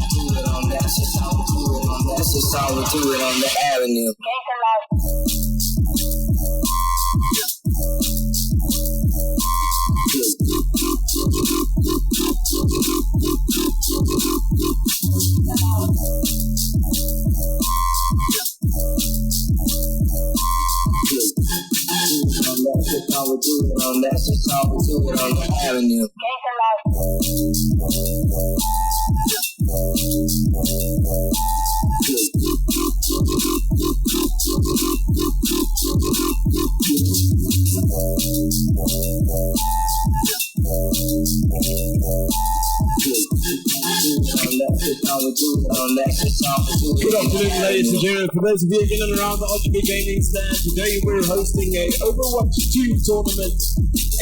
do it on that. This is how we do it on that. This is how we do it on the avenue. That's how we do it on that. That's how we do it on the avenue. Good afternoon, ladies and gentlemen. For those of you in and around the RGB Gaming stand, today we're hosting a Overwatch 2 tournament.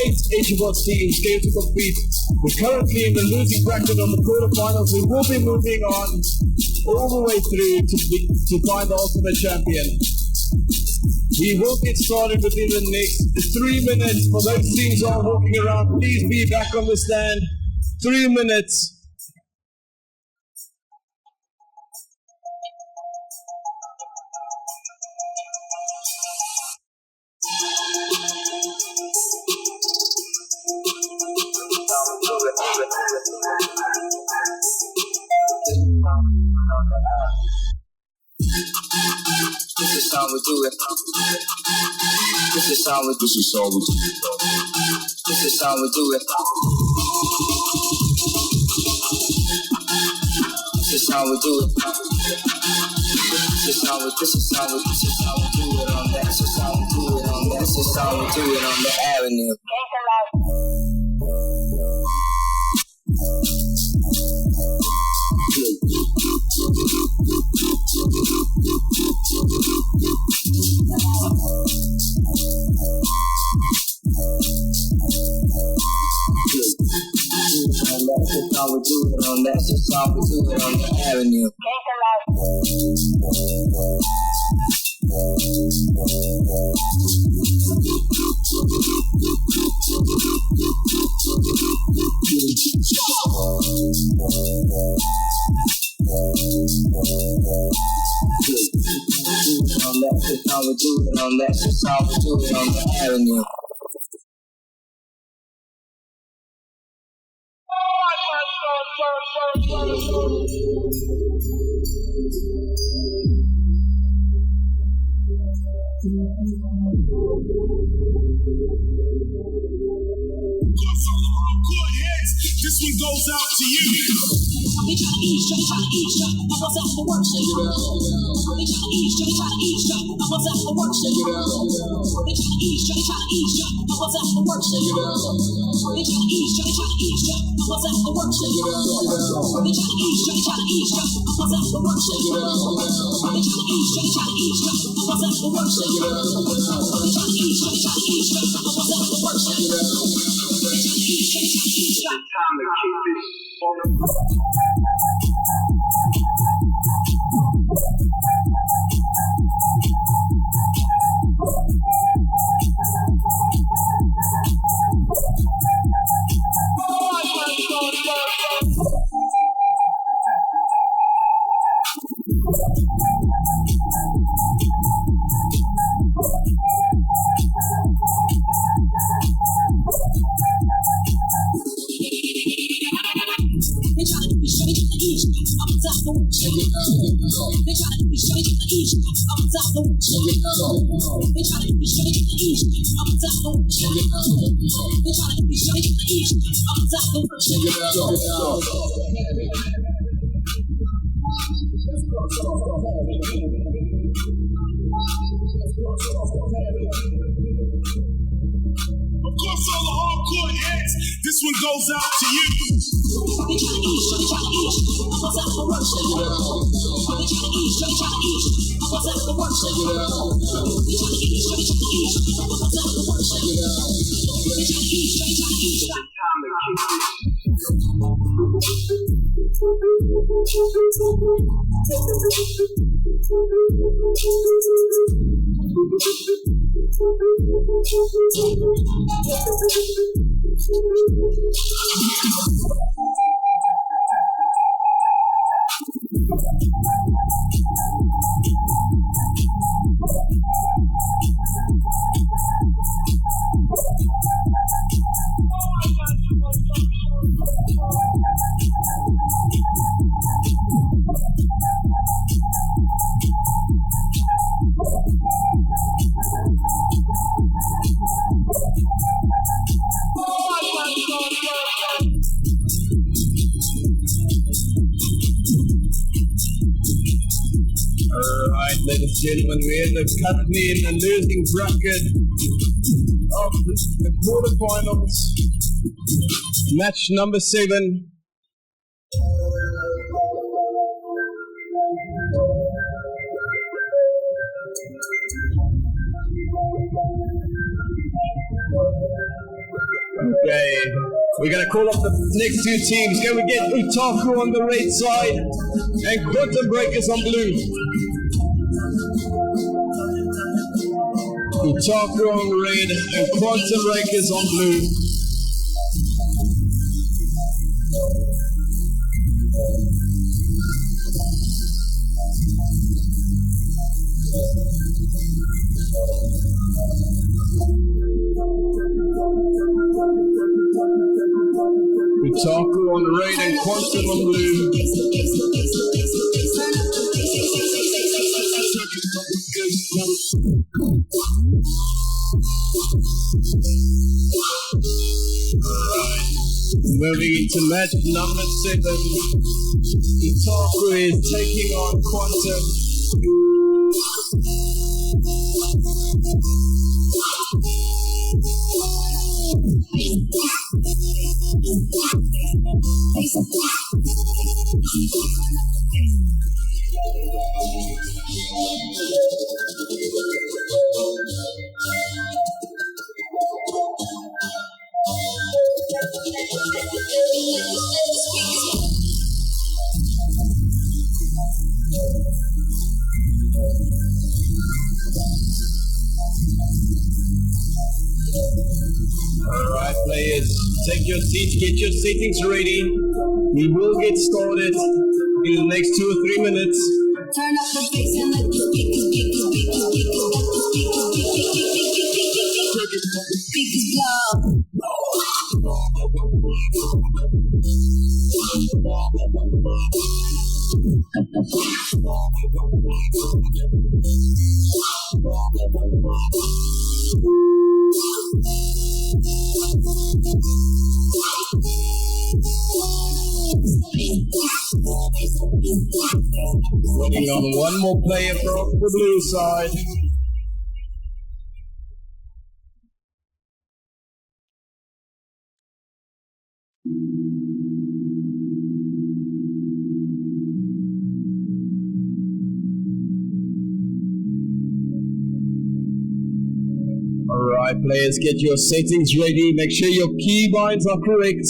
8 Eduvos teams came to compete. We're currently in the losing bracket on the quarterfinals. We will be moving on all the way through to find the ultimate champion. We will get started within the next 3 minutes. For those teams who are walking around, please be back on the stand. 3 minutes. This is how we do it. This is how we do it. This is how we do it. This is how we do it. This is how we do it on that. This is how we do it on that. This is how we do it on the avenue. This is how we do it on that. This is how we do it on the avenue. This is how we do it on that. This is how we do it on the avenue. This one goes out to you. They tryna eat, I was out for work, shake it out. They tryna eat, I was out for work, shake it out. They tryna eat, I was out for work, shake it out. They tryna eat, I was out for work, shake it out. They tryna eat, I was out for work, shake it out. They tryna eat, I was out for work, shake it out. They tryna eat, I was out for work, shake it out. They tryna eat, Time to keep this on the This one goes out to you. they tryna eat, I was out for work, shake it out. They tryna eat, I was out for work, shake it out. They tryna eat, I was out for work, shake it out. They tryna eat, time to keep this. Alright, ladies and gentlemen, we're currently in the losing bracket of the quarterfinals. Match number 7. Okay, we're gonna call up the next two teams. Can we get Utaku on the red side and Quantum Breakers on blue? Utaku on red and Quantum Breakers on blue. Utaku on red and Quantum on blue. Alright. Moving into match number 7. Itaku is taking on Quantum. Alright, players, take your seats, get your settings ready. We will get started in the next 2 or 3 minutes. Turn up the bass and let the speakers Waiting on one more player from the blue side. Alright, players, get your settings ready. Make sure your keybinds are correct.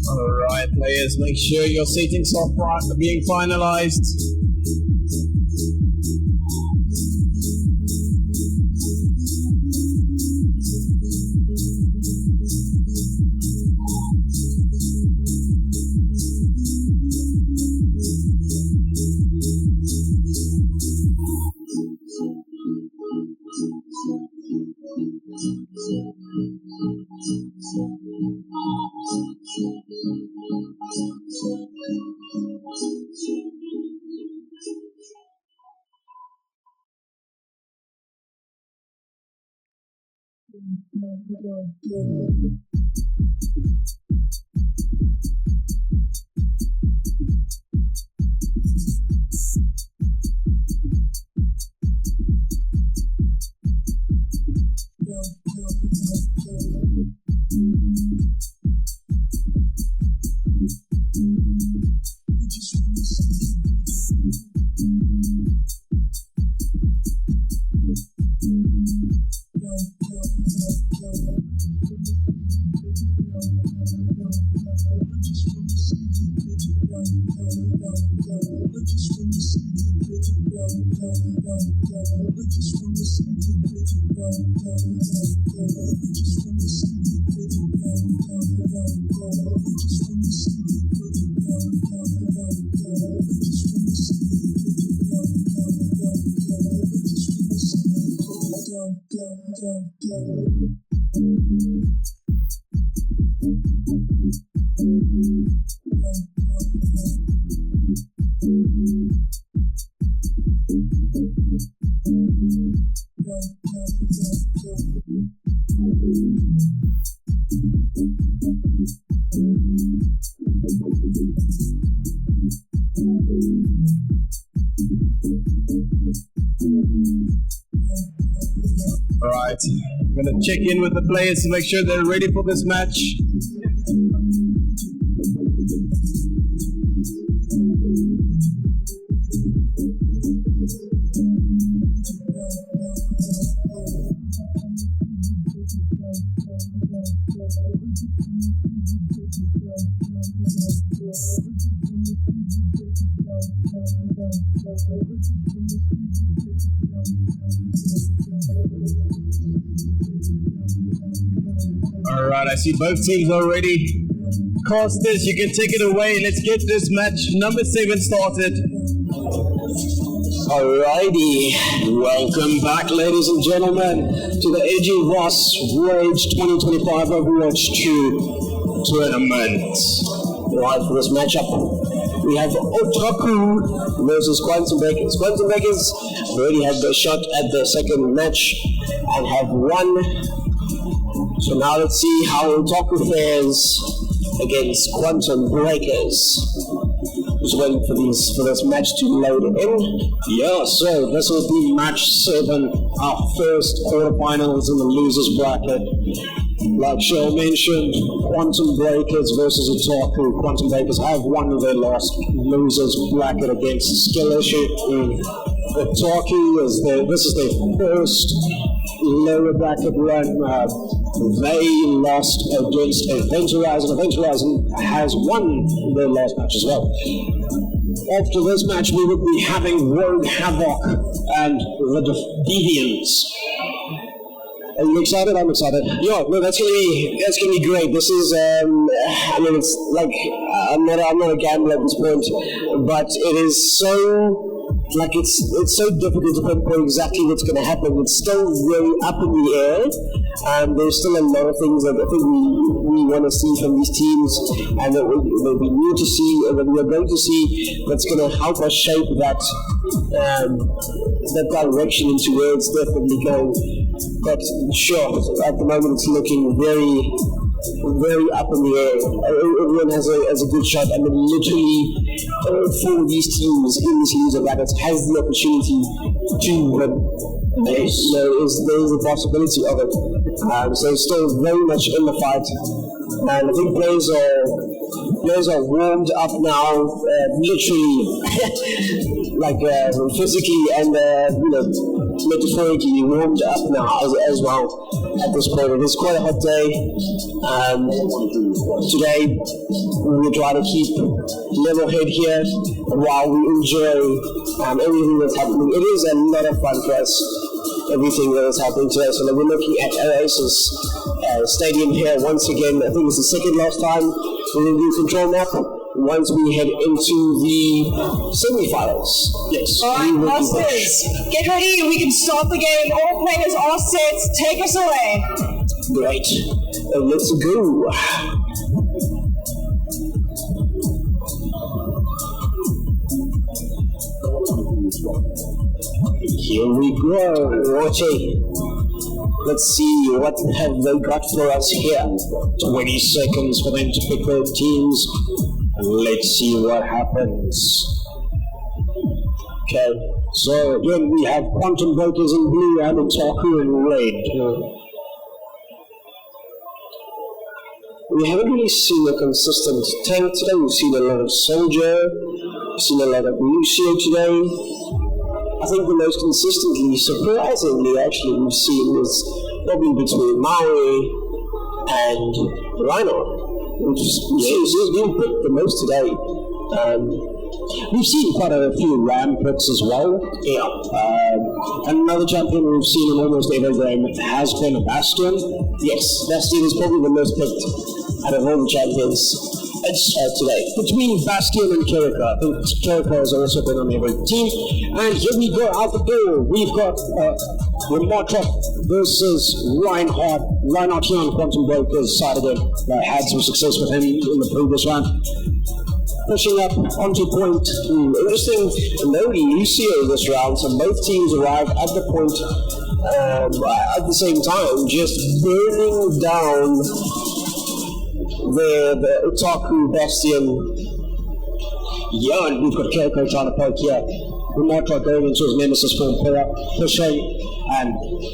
Alright, players, make sure your settings are being finalized. Alright, I'm gonna check in with the players to make sure they're ready for this match. Alright, I see both teams are ready. Casters, you can take it away. Let's get this match number 7 started. Alrighty, welcome back, ladies and gentlemen, to the Eduvos rAge 2025 Overwatch 2 tournament. Right, for this matchup, we have Otaku versus Quantum Breakers. Quantum Breakers already had the shot at the second match and have won. So now let's see how Otaku fares against Quantum Breakers. Just waiting for this match to load in. Yeah, so this will be match 7, our first quarterfinals in the losers bracket. Like Shell mentioned, Quantum Breakers versus Otaku. Quantum Breakers have won their last losers bracket against Skill Issue. Otaku this is their first lower bracket run. They lost against Event Horizon. Event Horizon has won their last match as well. After this match, we will be having Rogue Havoc and the Deviants. Are you excited? I'm excited. Yeah, no, that's gonna be great. This is, I mean, it's like I'm not a gambler at this point, but it is so. Like it's so difficult to pinpoint exactly what's going to happen. It's still really up in the air, and there's still a lot of things that I think we want to see from these teams, and that we need to see, and that we are going to see that's going to help us shape that direction into where it's definitely going. But sure, at the moment it's looking very up in the air. Everyone has a good shot, and then literally all 4 of these teams in this loser bracket has the opportunity to win. Yes. There is a possibility of it. So it's still very much in the fight, and I think players are warmed up now, literally, like physically and metaphorically warmed up now as well at this point. It is quite a hot day. Today we'll try to keep level head here while we enjoy everything that's happening. It is a lot of fun for us, everything that is happening today. So we're looking at Oasis Stadium here once again. I think it's the second last time we're going to do control map. Once we head into the semi-finals. Yes. Alright, Masters, get ready, we can start the game. All players are set, take us away. Great. Let's go. Here we go. Watching. Let's see what have they got for us here. 20 seconds for them to pick their teams. Let's see what happens. Okay, so again we have Quantum Breakers in blue and Otaku in red. We haven't really seen a consistent tank today. We've seen a lot of Soldier, we've seen a lot of Lucio today. I think the most consistently, surprisingly actually, we've seen is probably between Maui and Rhino. Which is being picked the most today. We've seen quite a few Ram picks as well. Yeah. And another champion we've seen in almost every game has been a Bastion. Yes, Bastion is probably the most picked out of all the champions. today. Between Bastion and Kirika. I think Kirika has also been on every team. And here we go out the door. We've got Ramatra versus Reinhardt. Reinhardt here on Quantum Breaker's side again. Had some success with him in the previous round. Pushing up onto point. Interesting, no Lucio this round, so both teams arrive at the point at the same time, just burning down the Otaku Bastion. Yeah, and we've got Kiriko trying to poke here. Ramatra going into his nemesis form, pushing and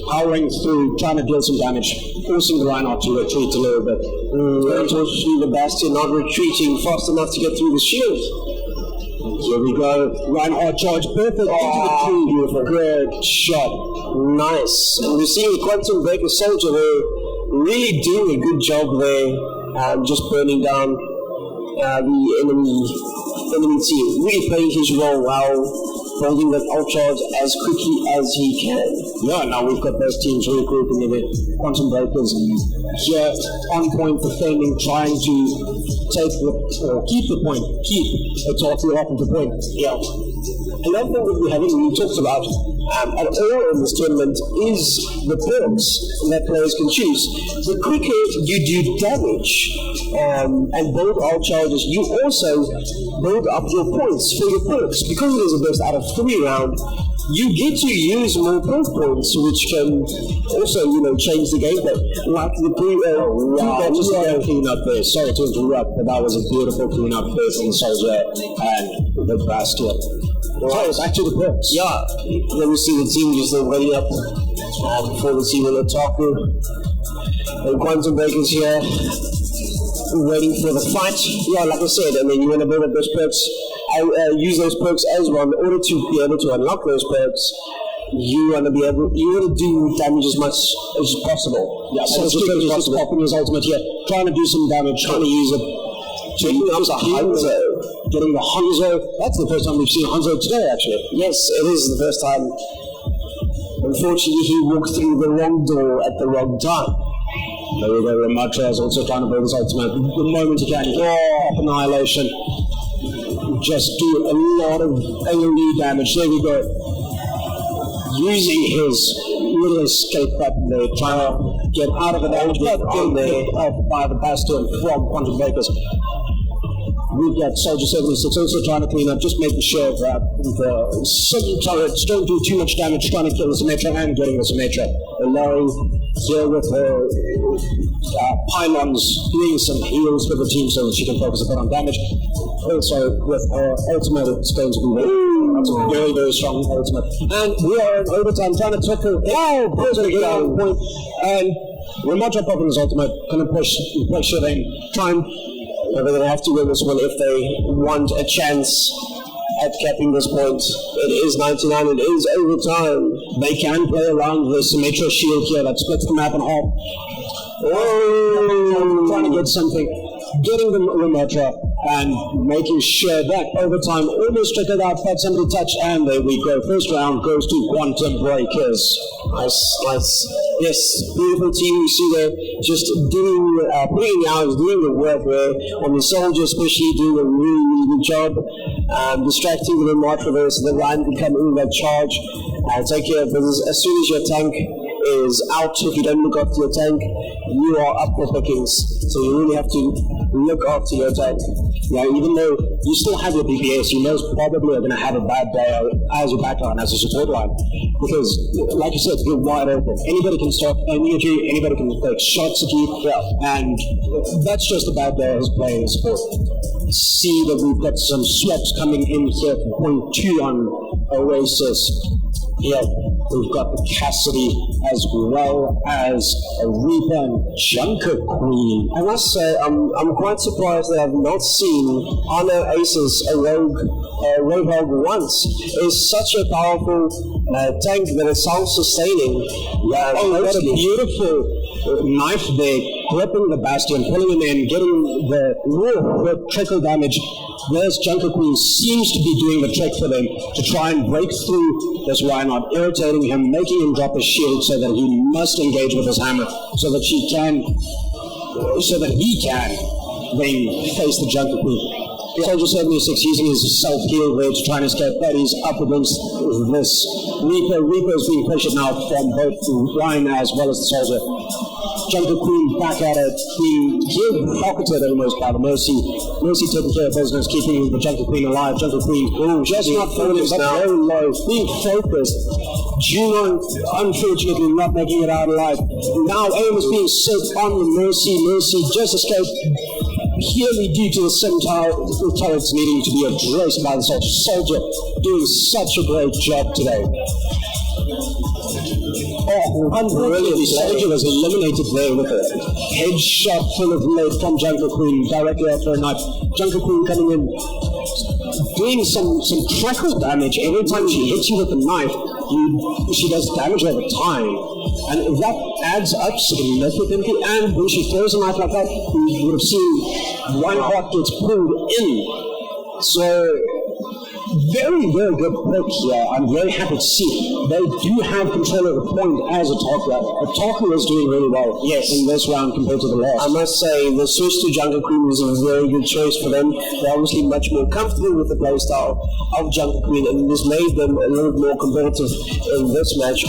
powering through, trying to deal some damage, forcing the Reinhardt to retreat a little bit. Unfortunately, the Bastion not retreating fast enough to get through the shield. Here we go. Reinhardt charge perfect into the tree. Beautiful. Good shot. Nice. And we're seeing Quantum Breaker Soldier there really doing a good job there, just burning down the enemy team. Really playing his role while holding that ult charge as quickly as he can. Yeah, now we've got both teams regrouping a bit. Quantum Breakers here on point defending, trying to keep the point, keep Otaku off of the point. Yeah. Another thing that we haven't really talked about at all in this tournament is the perks that players can choose. The quicker you do damage and build ult charges, you also build up your points for your perks. Because it is a best out of 3 round, you get to use more perk points, which can also, change the gameplay. Like the just a clean up there. Sorry to interrupt, but that was a beautiful clean up there from Soldier and the Bastion. Right. So back to the perks. Yeah, then we see the team just ready up before the team will Otaku. And Quantum Breakers here, waiting for the fight. Yeah, like I said, you want to build up those perks, use those perks as well. In order to be able to unlock those perks, you want to do damage as much as possible. Yeah, so just popping his ultimate here, trying to do some damage, trying to use it. Getting up to Hanzo. Getting the Hanzo. That's the first time we've seen Hanzo today, actually. Yes, it is the first time. Unfortunately, he walked through the wrong door at the wrong time. There we go. Ramatra is also trying to build his ultimate. The moment he can, annihilation. Just do a lot of AoE damage. There we go. Using his little escape button there, trying to get out of the damage, but getting picked up by the Bastion from Quantum Breakers. We've got Soldier 76 also trying to clean up, just making sure that the certain turrets don't do too much damage, trying to kill the Symmetra and getting the Symmetra. Larry here with her pylons doing some heals for the team so that she can focus a bit on damage. Also with her ultimate, it's going to be that's a very, very strong ultimate. And we are in overtime trying to tackle down point. And Ramatra popping his ultimate, going to push it in, try and they're going to have to win this one if they want a chance at capping this point. It is 99, it is overtime. They can play around the Symmetra shield here that splits the map in half. Trying to get something, getting the Ramatra and making sure that overtime almost trickled out, but somebody touched, and there we go. First round goes to Quantum Breakers. Nice. Yes, beautiful team you see there, just putting hours, doing the work there, on the Soldier especially doing a really, really good job, distracting the Ramatra there so the Ryan can come in that charge and take care of business. As soon as your tank is out, if you don't look after your tank, you are up for pickings. So you really have to look after your tank. Yeah, even though you still have your DPS, you most probably are going to have a bad day as a backline, as a support line. Because, like you said, you're wide open. Anybody can start aiming at you, anybody can take shots at you, and that's just a bad day as playing support. See that we've got some swaps coming in here from point 2 on Oasis. Yeah, we've got the Cassidy as well as a Reaper and Junker Queen. I must say, I'm quite surprised that I've not seen Honor Aces, a Roadhog once. It's such a powerful tank that is self-sustaining. Yeah, what a beautiful knife there, gripping the Bastion, pulling him in, getting the trickle damage. There's Junker Queen seems to be doing the trick for them to try and break through this Reinhardt, irritating him, making him drop his shield so that he must engage with his hammer, so that he can then face the Junker Queen. Soldier 76 using his self-heal rage, trying to escape, but he's up against this Reaper. Reaper's being pressured now from both Ryan as well as the Soldier. Junker Queen back at it, being pocketed almost by the Mercy. Mercy taking care of business, keeping the Junker Queen alive. Junker Queen just not falling, but very low, being focused. Juno, unfortunately, not making it out alive. Now aim is being set on the Mercy. Mercy just escaped purely due to the turrets needing to be addressed by the Soldier. Soldier doing such a great job today. Unbelievably, Soldier was eliminated there with a headshot full of lead from Junker Queen directly after a knife. Junker Queen coming in, doing some crackle damage. Every time she hits you with a knife, she does damage over time. And that adds up significantly. And when she throws a knife like that, you would have seen Reinhardt gets pulled in. So, very, very good pick here. I'm very happy to see. They do have control of the point as Otaku. Otaku is doing really well in this round compared to the last. I must say, the switch to Junker Queen was a very good choice for them. They're obviously much more comfortable with the playstyle of Junker Queen, and this made them a little more competitive in this match.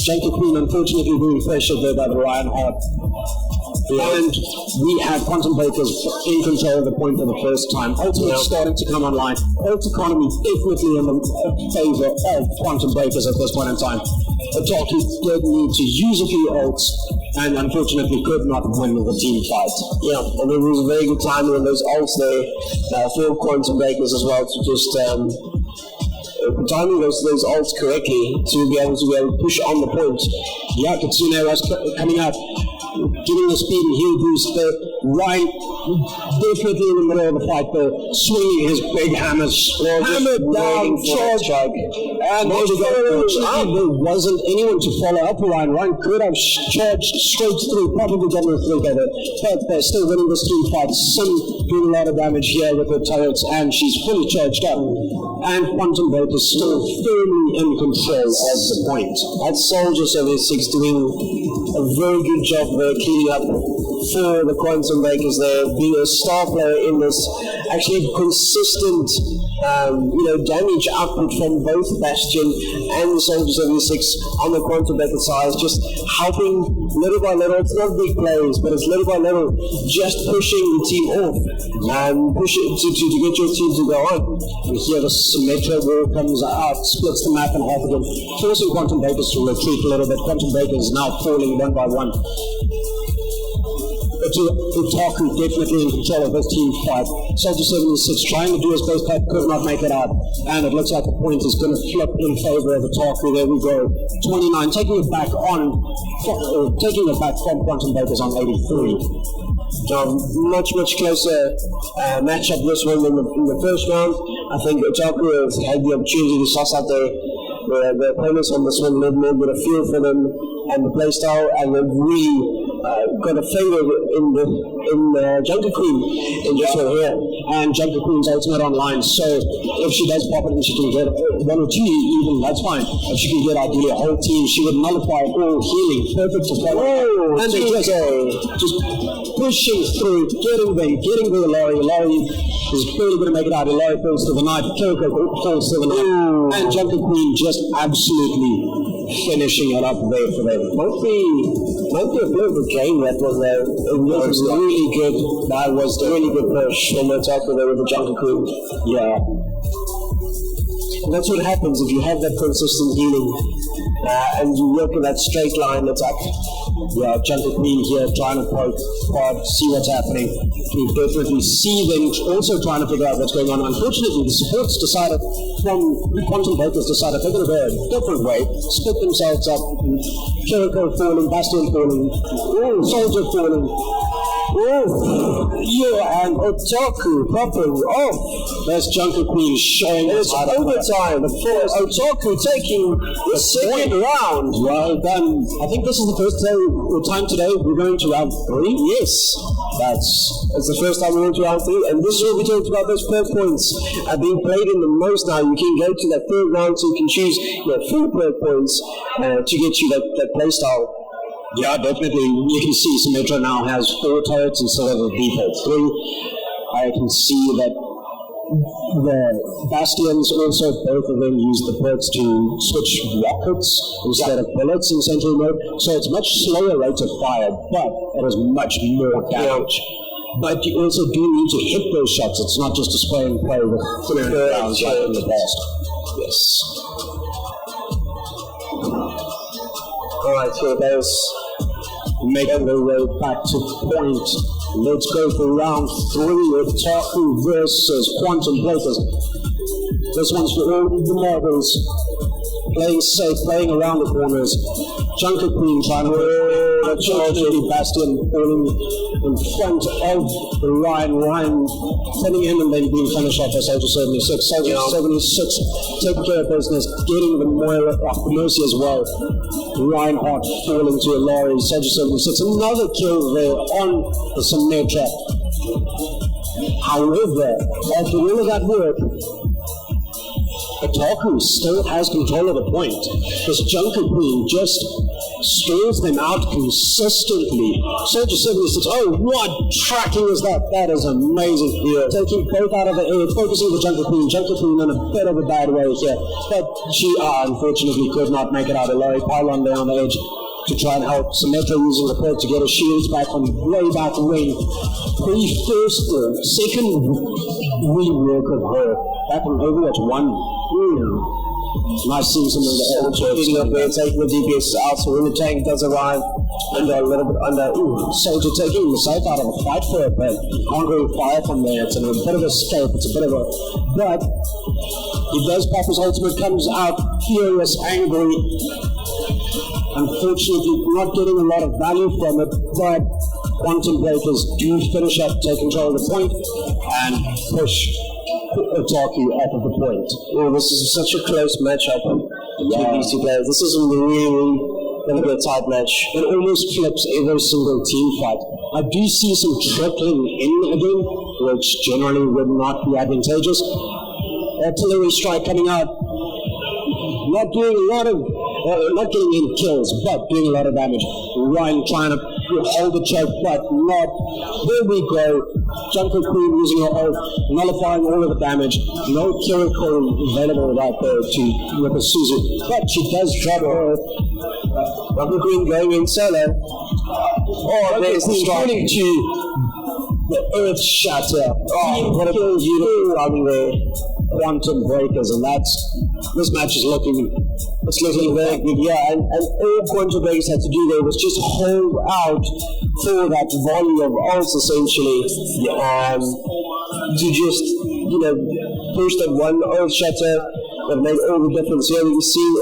Junker Queen, unfortunately, being pressured there by the Reinhardt. And we have Quantum Breakers in control of the point for the first time. Ultimate starting to come online. Ult economy definitely in the favor of Quantum Breakers at this point in time. Otaku did need to use a few ults and unfortunately could not win the team fight. Yeah, and it was a very good timing on those ults there for Quantum Breakers as well to just timing those ults correctly to be able to push on the point. Yeah, Kitsune was coming out, getting the speed and heal boost there. Ryan definitely in the middle of the fight there, swinging his big hammer down, charge. And unfortunately there wasn't anyone to follow up Ryan. Ryan could have charged straight through, probably gotten a through better, but they're still winning this team fight. Sim doing a lot of damage here with her turrets, and she's fully charged up. And Quantum Break is still firmly in control of the point. That Soldier 76 doing a very good job there, cleaning up for the Quantum Breakers there, being a star player in this, actually consistent damage output from both Bastion and the Soldier 76 on the Quantum Breaker side, just helping little by little. It's not big plays, but it's little by little, just pushing the team off and pushing to get your team to go on. And here the Symmetra wall comes out, splits the map in half again, forcing Quantum Breakers to retreat a little bit. Quantum Breakers now falling one by one. Otaku definitely in control of this team fight. Soldier 76 trying to do his best, but could not make it out. And it looks like the point is going to flip in favor of Otaku. There we go. 29, taking it back from Quantum Breakers on 83. Much closer matchup this one in the first round. I think Otaku has had the opportunity to suss out the opponents on this one, a little more, get a feel for them and the playstyle, and they've really got a favor in Junker Queen in this one here. And Junker Queen's ultimate online, so if she does pop it and she can get one or two even, that's fine. If she can get ideally a whole team, she would nullify all healing. Perfect to follow. And they just pushing through, getting the Ilari. Ilari is barely going to make it out. Ilari falls to the knife, Kiriko falls to the knife, and Junker Queen just absolutely finishing it up there for them. Might be a bit of a game that was there. It was really good. That was a really good push from Otaku there with the Junker Queen. Yeah. And that's what happens if you have that consistent healing and you work in that straight line attack. Yeah, Junker Queen here trying to poke hard, see what's happening. You definitely see them also trying to figure out what's going on. Unfortunately, the supports decided, from Quantum Breakers decided they're going to go a different way, split themselves up. Kiriko falling, Bastion falling, Soldier falling. Yeah, and Otaku popping off. There's Junker Queen showing us overtime for Otaku taking the second round. Well done. I think this is the first time today we're going to round 3. Yes, it's the first time we're going to round 3, and this is what we talked about. Those per points are being played in the most now. You can go to that third round, so you can choose your full per points to get you that play style. Yeah, definitely. You can see Symmetra now has 4 turrets instead of the default 3. I can see that the Bastions also, both of them use the perks to switch rockets instead of bullets in Sentry mode. So it's much slower rate of fire, but it is much more damage. But you also do need to hit those shots. It's not just a spray and play with 300 rounds like in the past. Yes. Alright, so there's making the way back to point. Let's go for round 3 of Taku versus Quantum Breakers. This one's for all the marbles. Playing safe, playing around the corners. Junker Queen trying to unfortunately Bastion falling in front of Ryan. Ryan turning in and then being finished off by Soldier 76. Soldier 76 taking care of business, getting the Moira off the mercy as well. Reinhardt falling to a lorry. Soldier 76, another kill there on the Symmetra. However, after all of that work, Otaku still has control of the point. This Junker Queen just stalls them out consistently. Soldier 76, oh, what tracking is that? That is amazing. Yeah. Taking both out of the air, focusing the Junker Queen. Junker Queen in a bit of a bad way here. But she unfortunately could not make it out alive. Pylon there on the edge to try and help Symmetra using the perk to get her shields back on way back when. Second rework of her back in Overwatch 1. Nice seeing some of the getting up there, taking the DPS out, so when the tank does arrive, under a little bit under. Soldier taking himself out of a fight for it, but can't really fire from there. It's a bit of a escape, it's a bit of a. But he does pop his ultimate, comes out furious, angry. Unfortunately, not getting a lot of value from it, but Quantum Breakers do finish up, take control of the point, and push Otaku off of the point. Oh, this is such a close matchup between these two players. This is really going to be a tight match. It almost flips every single team fight. I do see some trickling in again, which generally would not be advantageous. Artillery strike coming out, not doing a lot of, not getting any kills, but doing a lot of damage. Ryan trying to hold the choke, but not. There we go. Junker Queen using her ult, nullifying all of the damage. No Kiriko available right there to with a Suzu, but she does drop her. Junker Queen going in solo. Oh, there's the strike to the Earth Shatter. Oh, what a beautiful run there. Quantum Breakers, and this match is looking very good, yeah, and all Quantum Breakers had to do there was just hold out for that volley of ults essentially, to just, push that one ult shatter that made all the difference. Here we see,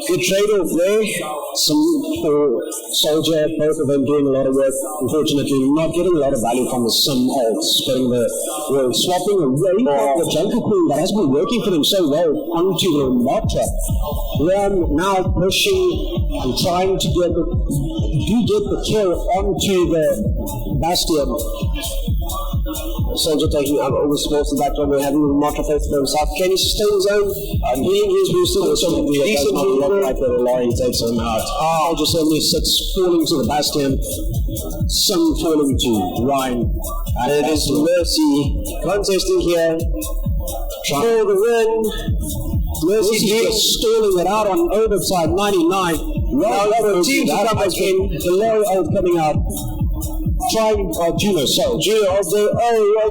good trade-off there. Some for Soldier, both of them doing a lot of work. Unfortunately, not getting a lot of value from the Sim ults, getting swapping away from the Junker Queen that has been working for them so well onto the Matra. Now pushing and trying to get the kill onto the Bastion. Soldier taking out all the sports in the background, we're having Matra face for himself. Can he sustain his own? Healing his boosted with some decent movement. Like the line takes him out. Soldier 76 falling to the Bastion. Some falling to Ryan. And it is Mercy contesting here for the win. Mercy just stalling it out on Overside 99. Now the team to come back in. The low ult coming out. Trying Juno off there.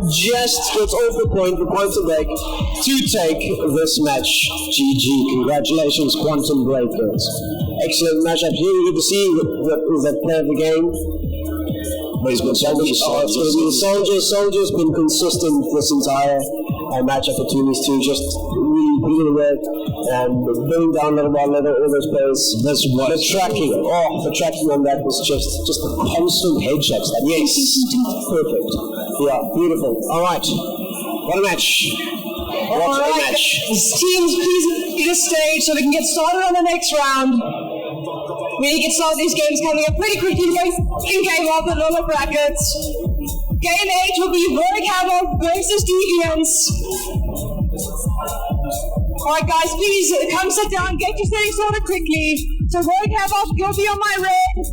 Just gets off the point for Quantum Break to take this match. GG. Congratulations, Quantum Breakers. Excellent matchup here. You get to see what is that play of the game. But he's been Soldier's been consistent this entire matchup between these two. Just really putting work and going down little by little, all those players. The tracking. The tracking on that was just the constant headshots. Yes. Perfect. Yeah, beautiful. Alright. What a match. What a match. Teams, please get a stage so we can get started on the next round. We get started these games coming up pretty quickly. We're going in game up and all the brackets. Game 8 will be Rogue Havoc versus Deviants. Alright guys, please come sit down, get your settings sorted quickly. So Rogue Havoc, you'll be on my red.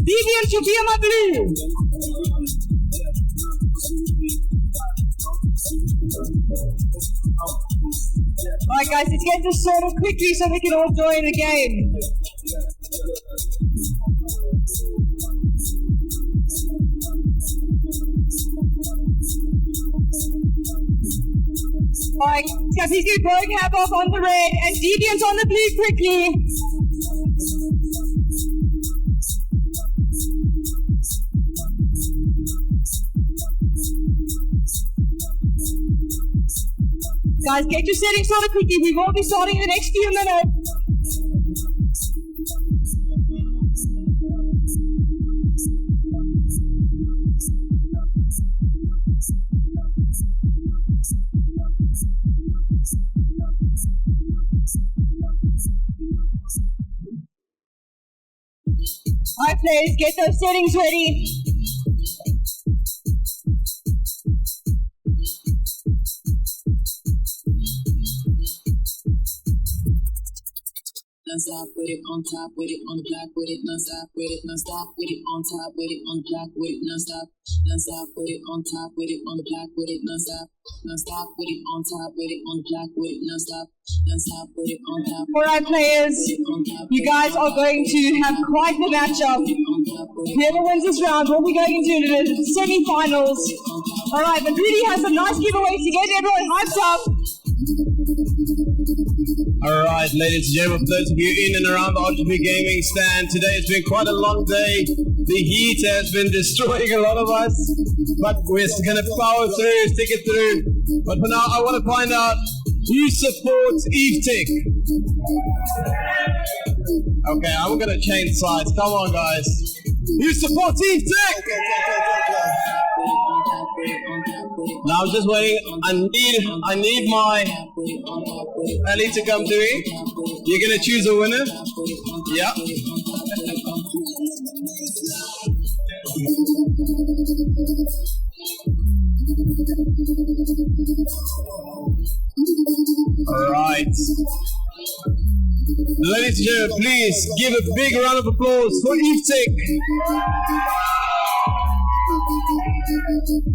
Deviant, you'll be on my blue. Alright guys, let's get this sorted quickly so we can all join the game. Alright, so please get Rogue Havoc on the red and Deviant on the blue quickly. Guys, get your settings sorted quickly. We will be starting in the next few minutes. Alright players, get those settings ready. Non-stop with it, on top with it, on the block with it, non-stop with it, non-stop with it, on top with it, on the block with it, non-stop with it, on top with it, on the block with it, non-stop with it, on top with it, on the block with it, non-stop with it, on top. Alright players, you guys are going to have quite the matchup. Whoever wins this round will be going into the semi-finals. Alright, but Rudy has some nice giveaways to get everyone hyped up. Alright, ladies and gentlemen, for those of you in and around the RGB gaming stand, today has been quite a long day. The heat has been destroying a lot of us, but we're going to power through, stick it through. But for now, I want to find out who supports EveTech. Okay, I'm going to change sides. Come on, guys. Who supports EveTech? Now I'm just waiting. I need my Ali to come through. You're gonna choose a winner? Yeah. Alright. Ladies and gentlemen, please give a big round of applause for EveTech.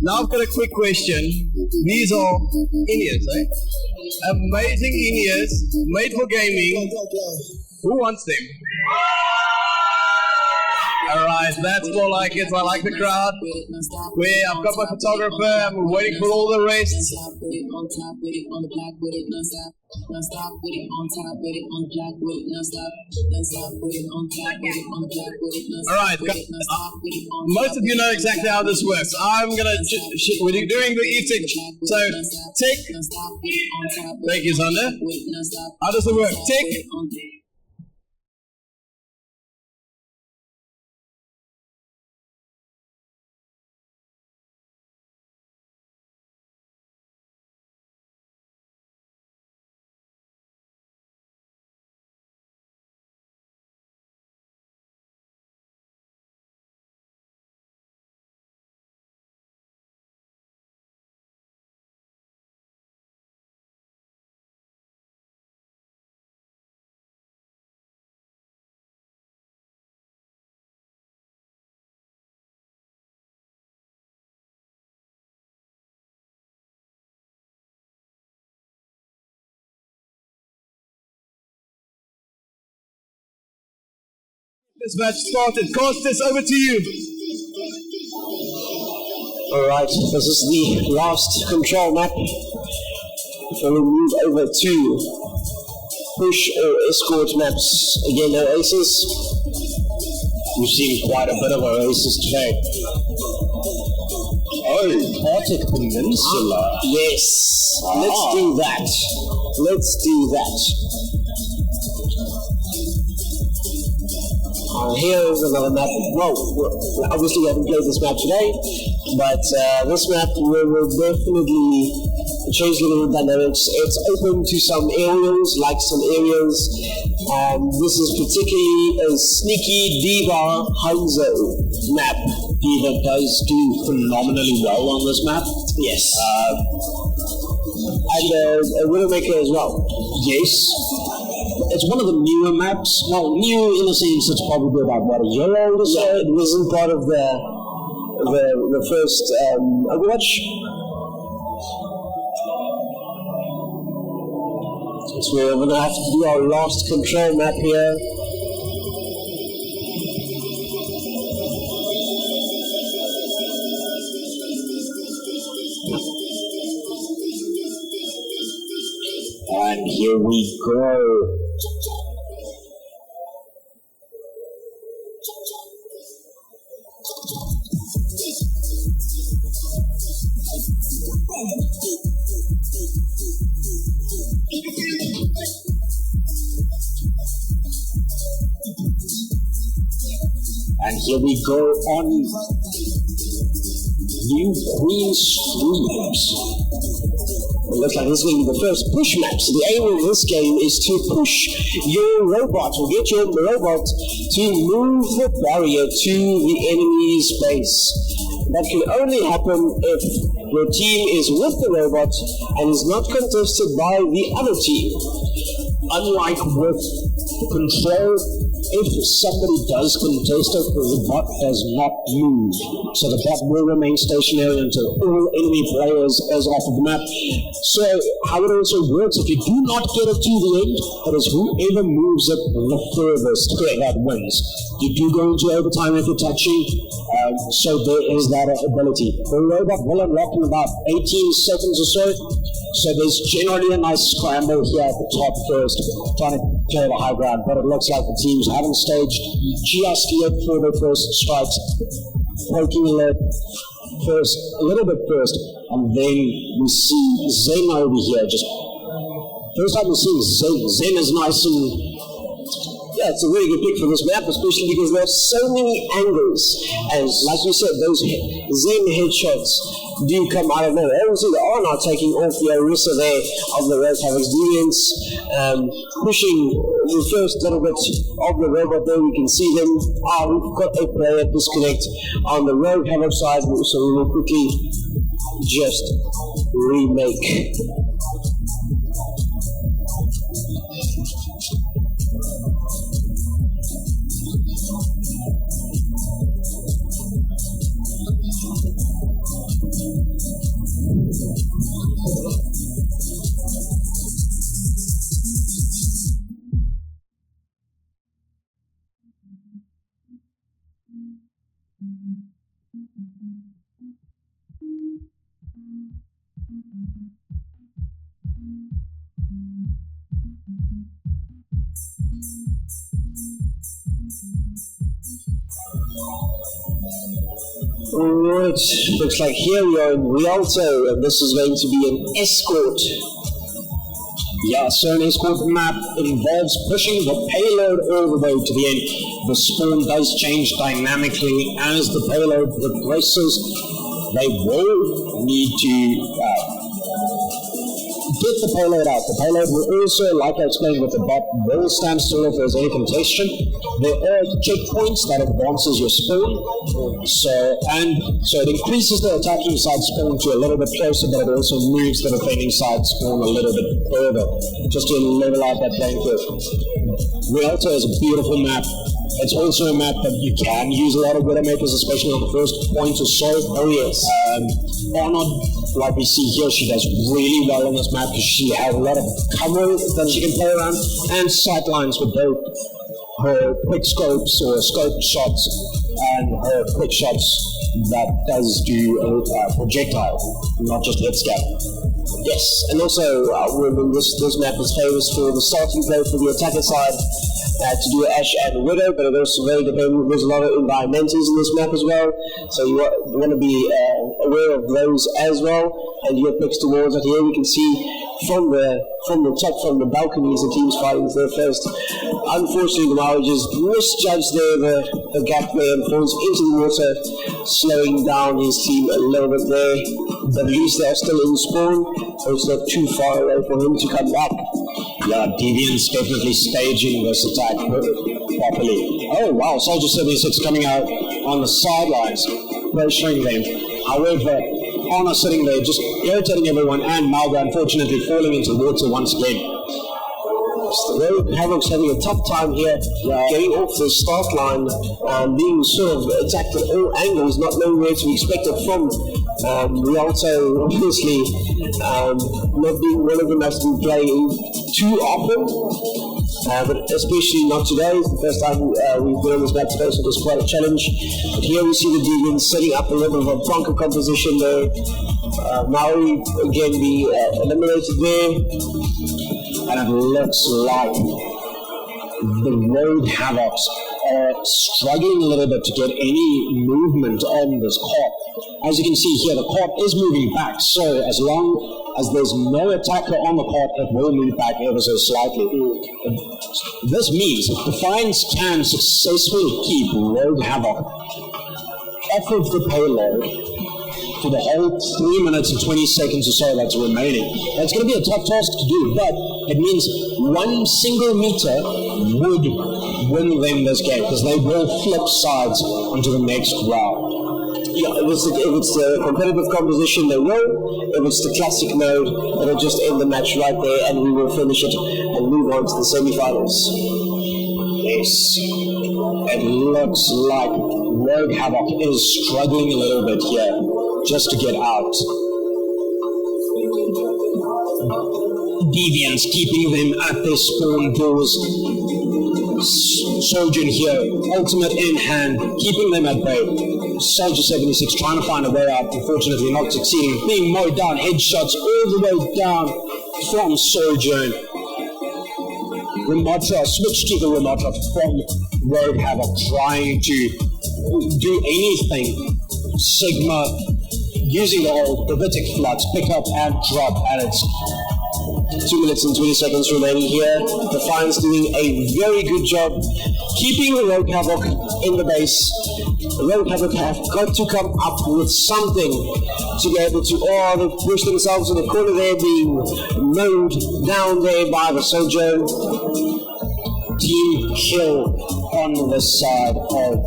Now I've got a quick question. These are in-ears, eh? Amazing in-ears, made for gaming. Who wants them? Alright, that's more like it. I like the crowd. Where I've got my photographer, I'm waiting for all the rest. Alright, most of you know exactly how this works. I'm gonna, we're doing the EveTech. So, tick. Thank you, Zander. How does it work? Tick. This match started. Costas, over to you. Alright, this is the last control map. So we'll move over to push or escort maps. Again, no aces. We've seen quite a bit of our aces today. Oh, Arctic Peninsula. Yes, let's do that. Let's do that. Here is another map. Well, obviously we haven't played this map today, but this map will definitely change a little dynamics. It's open to some aerials, like some areas. This is particularly a sneaky Diva Hanzo map. Diva does do phenomenally well on this map. Yes. And a Widowmaker as well. Yes. It's one of the newer maps. Well, new in a sense, it's probably about what, a year old or so. Yeah, it wasn't part of the first Overwatch. So we're going to have to do our last control map here. And here we go. And here we go on New Queen Streams. It looks like this is going to be the first push map. So the aim of this game is to push your robot, or get your robot to move the barrier to the enemy's base. That can only happen if your team is with the robot and is not contested by the other team. Unlike with Control, if somebody does contest it, the bot does not move. So the bot will remain stationary until all enemy players is off of the map. So how it also works, if you do not get it to the end, it is whoever moves it the furthest that wins. You do go into overtime if you're touching, so there is that ability. The robot will unlock in about 18 seconds or so. So there's generally a nice scramble here at the top first, trying to clear the high ground, but it looks like the teams haven't staged just yet for their first strikes, poking a little bit first, and then we see Zen over here. Just first time we're seeing Zen. Zen is nice and yeah, it's a really good pick for this map, especially because there are so many angles, and like you said, those Zen headshots do come out of nowhere. Obviously, they are now taking off the Orisa there of the Road Havoc's deviants, pushing the first little bit of the robot there. We can see them. We've got a player disconnect on the Road Havoc side, so we will quickly just remake. Alright, looks like here we are in Rialto, and this is going to be an escort. Yeah, so an escort map involves pushing the payload all the way to the end. The spawn does change dynamically as the payload progresses. They will need to get the payload out. The payload will also, like I explained with the bot, will stand still if there's any congestion. There are checkpoints that advances your spawn, so it increases the attacking side spawn to a little bit closer, but it also moves the defending side spawn a little bit further, just to level out that playing field. Rialto is a beautiful map. It's also a map that you can use a lot of Widowmakers, especially on the first point or so. Oh yes. Arnold, like we see here, she does really well on this map because she has a lot of cover that she can play around, and sightlines with both her quick scopes or scope shots and her quick shots that does do a projectile, not just hit scan. Yes, and also this map is famous for the starting play for the attacker side to do Ashe and Widow, but it also very depends. There's a lot of environmentals in this map as well, so you want to be aware of those as well, and your picks towards it. Here we can see from the top, from the balconies, the teams fighting there first. Unfortunately, the Maui just misjudged the gap there and falls into the water, slowing down his team a little bit there. But at least they're still in spawn, so it's not too far away for him to come back. Yeah, Deviant's definitely staging this attack properly. Oh wow, Soldier 76 coming out on the sidelines, pressuring them. However, Honor sitting there just irritating everyone, and Malga unfortunately falling into the water once again. Rogue Havoc's having a tough time here, getting off the start line, being sort of attacked at all angles, not knowing where to expect it from. Rialto, obviously, not being one of them has to be playing too often, but especially not today. It's the first time we've been on this map today, so it was quite a challenge. But here we see the Deviants setting up a little bit of a bunker composition there. Maui again being eliminated there, and it looks like the Rogue Havocs are struggling a little bit to get any movement on this cart. As you can see here, the cart is moving back, so as long as there's no attacker on the cart, it will move back ever so slightly. This means Defiance can successfully keep Rogue Havoc off of the payload for the whole 3 minutes and 20 seconds or so that's remaining. That's going to be a tough task to do, but it means 1 single meter would win them this game, because they will flip sides onto the next round. Yeah, if it's a competitive composition, they will. If it's the classic mode, it'll just end the match right there, and we will finish it and move on to the semi-finals. Yes, it looks like Rogue Havoc is struggling a little bit here just to get out. Deviants keeping them at their spawn doors. Sojourn here, ultimate in hand, keeping them at bay. Soldier 76 trying to find a way out, unfortunately not succeeding, being mowed down, headshots all the way down from Sojourn. Ramatra, switch to the Ramatra from Rogue Havoc, trying to do anything. Sigma using the old Davidic flux, pick up and drop, and it's 2 minutes and 20 seconds remaining here. Defiance doing a very good job keeping the Rogue Havoc in the base. The Rogue Havoc have got to come up with something to be able to, they push themselves in the corner there, being mowed down there by the Sojourn. Team kill on the side of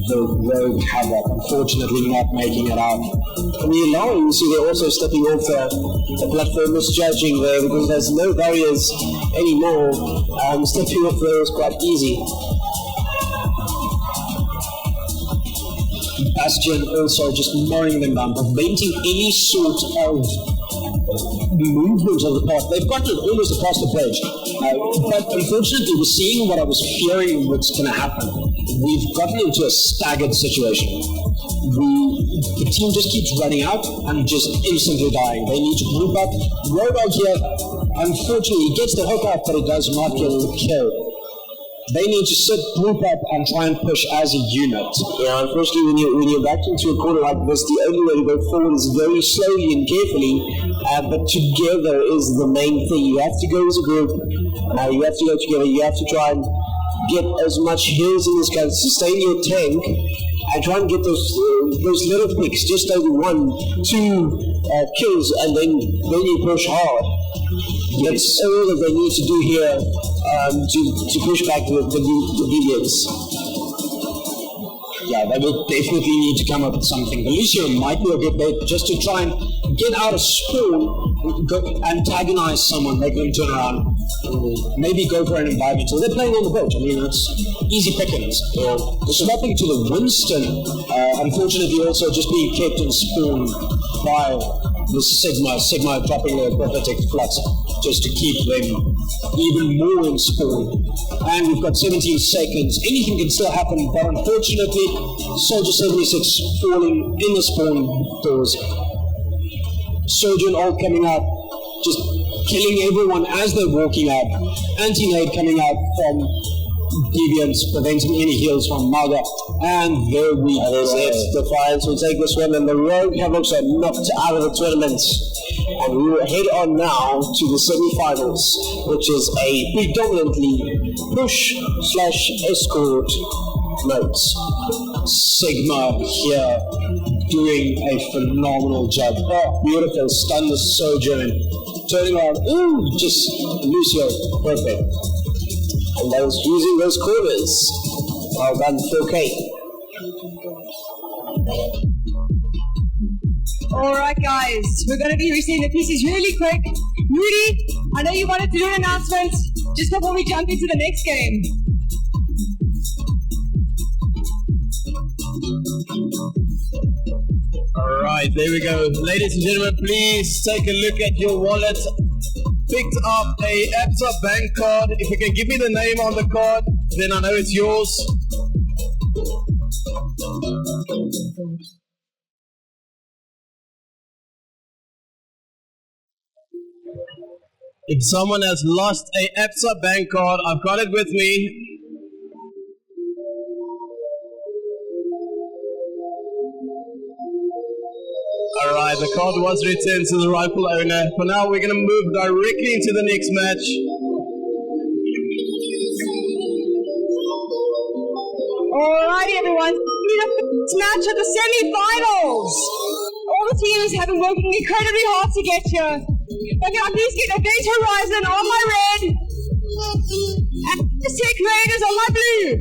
the Rogue Havoc, unfortunately not making it out. And the alarm, you see they're also stepping off the platform, misjudging there, because there's no barriers anymore. Stepping off there is quite easy. Bastion also just mowing them down, preventing any sort of movement of the path. They've gotten it almost across the bridge, but unfortunately we're seeing what I was fearing what's going to happen. We've gotten into a staggered situation. The team just keeps running out and just instantly dying. They need to group up. Roadhog here, unfortunately, he gets the hook out, but it does not get the kill. They need to sit, group up, and try and push as a unit. Yeah, unfortunately, when you're backed into a corner like this, the only way to go forward is very slowly and carefully, but together is the main thing. You have to go as a group, you have to go together, you have to try and get as much heals in this guy, sustain your tank, and try and get those little picks, just over 1-2 kills, and then you push hard. That's all that they need to do here to push back the Deviants. Yeah, they will definitely need to come up with something. Alicia might be a good bet just to try and get out of spawn, go antagonize someone, make them turn around, maybe go for an environmental. They're playing on the boat. I mean, it's easy pickings. Swapping to the Winston, unfortunately also just being kept in spawn by the Sigma dropping the prophetic flux just to keep them even more in spawn. And we've got 17 seconds. Anything can still happen, but unfortunately, Soldier 76 falling in the spawn doors. Sojourn ult coming out, just killing everyone as they're walking out. Anti-nade coming out from Deviants, preventing any heals from Maga. And there we go. Defiance will take this one, and the Rogue Havocs are knocked out of the tournament. And we will head on now to the semi-finals, which is a predominantly push/escort mode. Sigma here doing a phenomenal job. Oh, beautiful. Stun the Sojourn. Turning around. Ooh, just Lucio. Perfect. And those using those corners. Well done, 4K. Alright guys, we're going to be receiving the pieces really quick. Rudy, I know you wanted to do an announcement. just before we jump into the next game. Alright, there we go. Ladies and gentlemen, please take a look at your wallet. Picked up a Absa bank card. If you can give me the name on the card, then I know it's yours. If someone has lost a Absa bank card, I've got it with me. Alright, the card was returned to the rightful owner. For now, we're going to move directly into the next match. Alrighty, everyone. This match of the semi-finals. All the teams have been working incredibly hard to get here. But can I please get Event Horizon on my red and the Tech Raiders on my blue?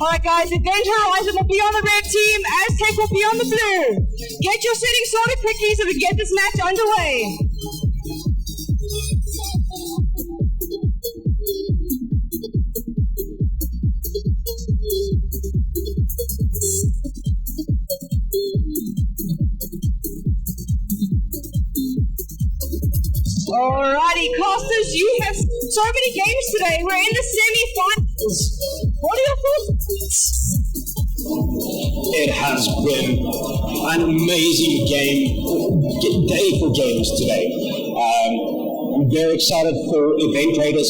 Alright guys, Event Horizon will be on the red team, Aztec will be on the blue. Get your settings sorted quickly so we can get this match underway. Alrighty, casters, you have so many games today. We're in the semi-finals. What are your thoughts? It has been an amazing day for games today. I'm very excited for Event Raiders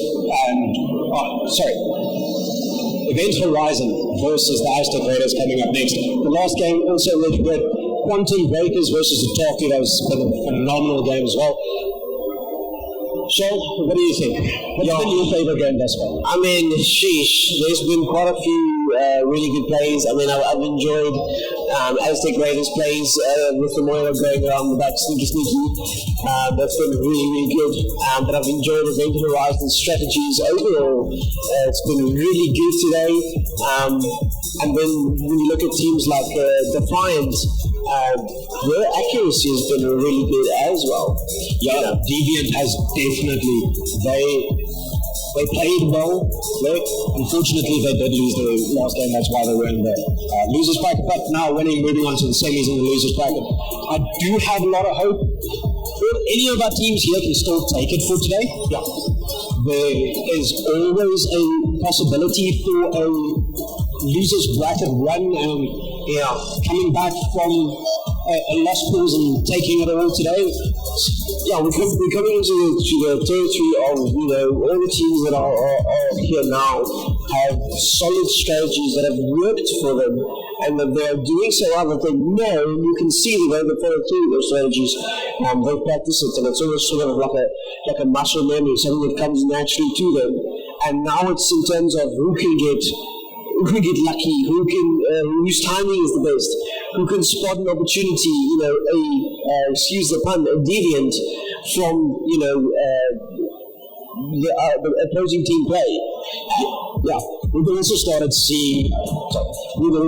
Event Horizon versus the Aztec Raiders coming up next. The last game also with Quantum Breakers versus the Talkie. That was a phenomenal game as well. Shell, what do you think? What's been your favorite game thus far? I mean, sheesh, there's been quite a few really good plays. I mean, I've enjoyed Aztec Raiders plays with the Moira going around the back sneaky. That's been really, really good. But I've enjoyed Event Horizon's strategies overall. It's been really good today. And then when you look at teams like Defiant, their accuracy has been really good as well. Yeah, Deviant has definitely, they played well. Unfortunately, they did lose the last game. That's why they were in the losers bracket. But now moving on to the semis in the losers bracket. I do have a lot of hope. Any of our teams here can still take it for today. Yeah. There is always a possibility for a losers bracket run and coming back from a lost cause and taking it all today. Yeah, we're coming into the territory of, all the teams that are here now have solid strategies that have worked for them and that they're doing so well that they know, and you can see that they've followed through those strategies. They've practiced it, and it's almost sort of like a muscle memory, something that comes naturally to them. And now it's in terms of who can get lucky, whose timing is the best, who can spot an opportunity, excuse the pun, a deviant from, the opposing team play. Yeah, we've also started seeing the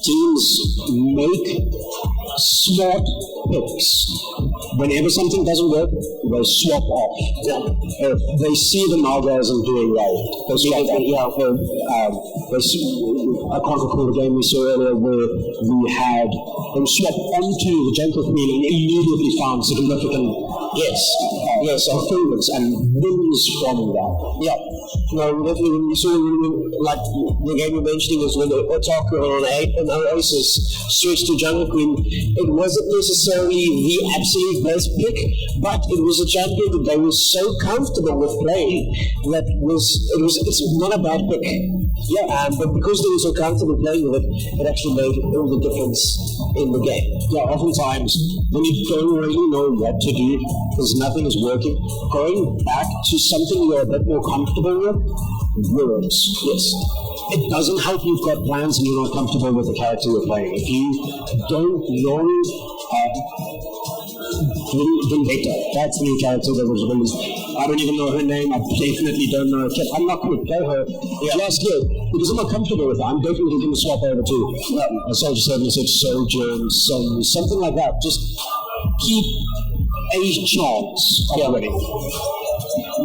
teams make smart picks. Whenever something doesn't work, they swap off. Yeah. If they see the Malga isn't doing well, they swap off. I can't recall the game we saw earlier where we had them swap onto the Jungle Queen and immediately found significant improvements and wins from that. Yeah. No, definitely when we saw like the game you're mentioning is when Otaku and Oasis switched to Jungle Queen, it wasn't necessarily the absolute best pick, but it was a champion that they were so comfortable with playing that it's not a bad pick. Yeah, but because they were so comfortable playing with it, it actually made all the difference in the game. Yeah, oftentimes when you don't really know what to do because nothing is working, going back to something you're a bit more comfortable with works. Yes. It doesn't help you've got plans and you're not comfortable with the character you're playing. If you don't know Vendetta, that's the new character that was released. I don't even know her name. I definitely don't know her kid. I'm not going to play her just yet because I'm not comfortable with her. I'm definitely going to swap over to a Soldier 76, Soldier, something like that. Just keep a chance of winning.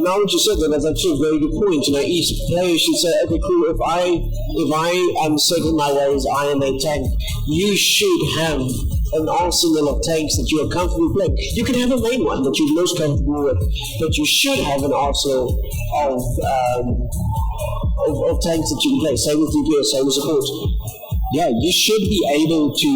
Now what you said that, that's actually a very good point. You know, each player should say, okay, cool, if I am set in my ways, I am a tank. You should have an arsenal of tanks that you are comfortable playing. You can have a main one that you're most comfortable with, but you should have an arsenal of tanks that you can play. Same with DPS, same with support. Yeah, you should be able to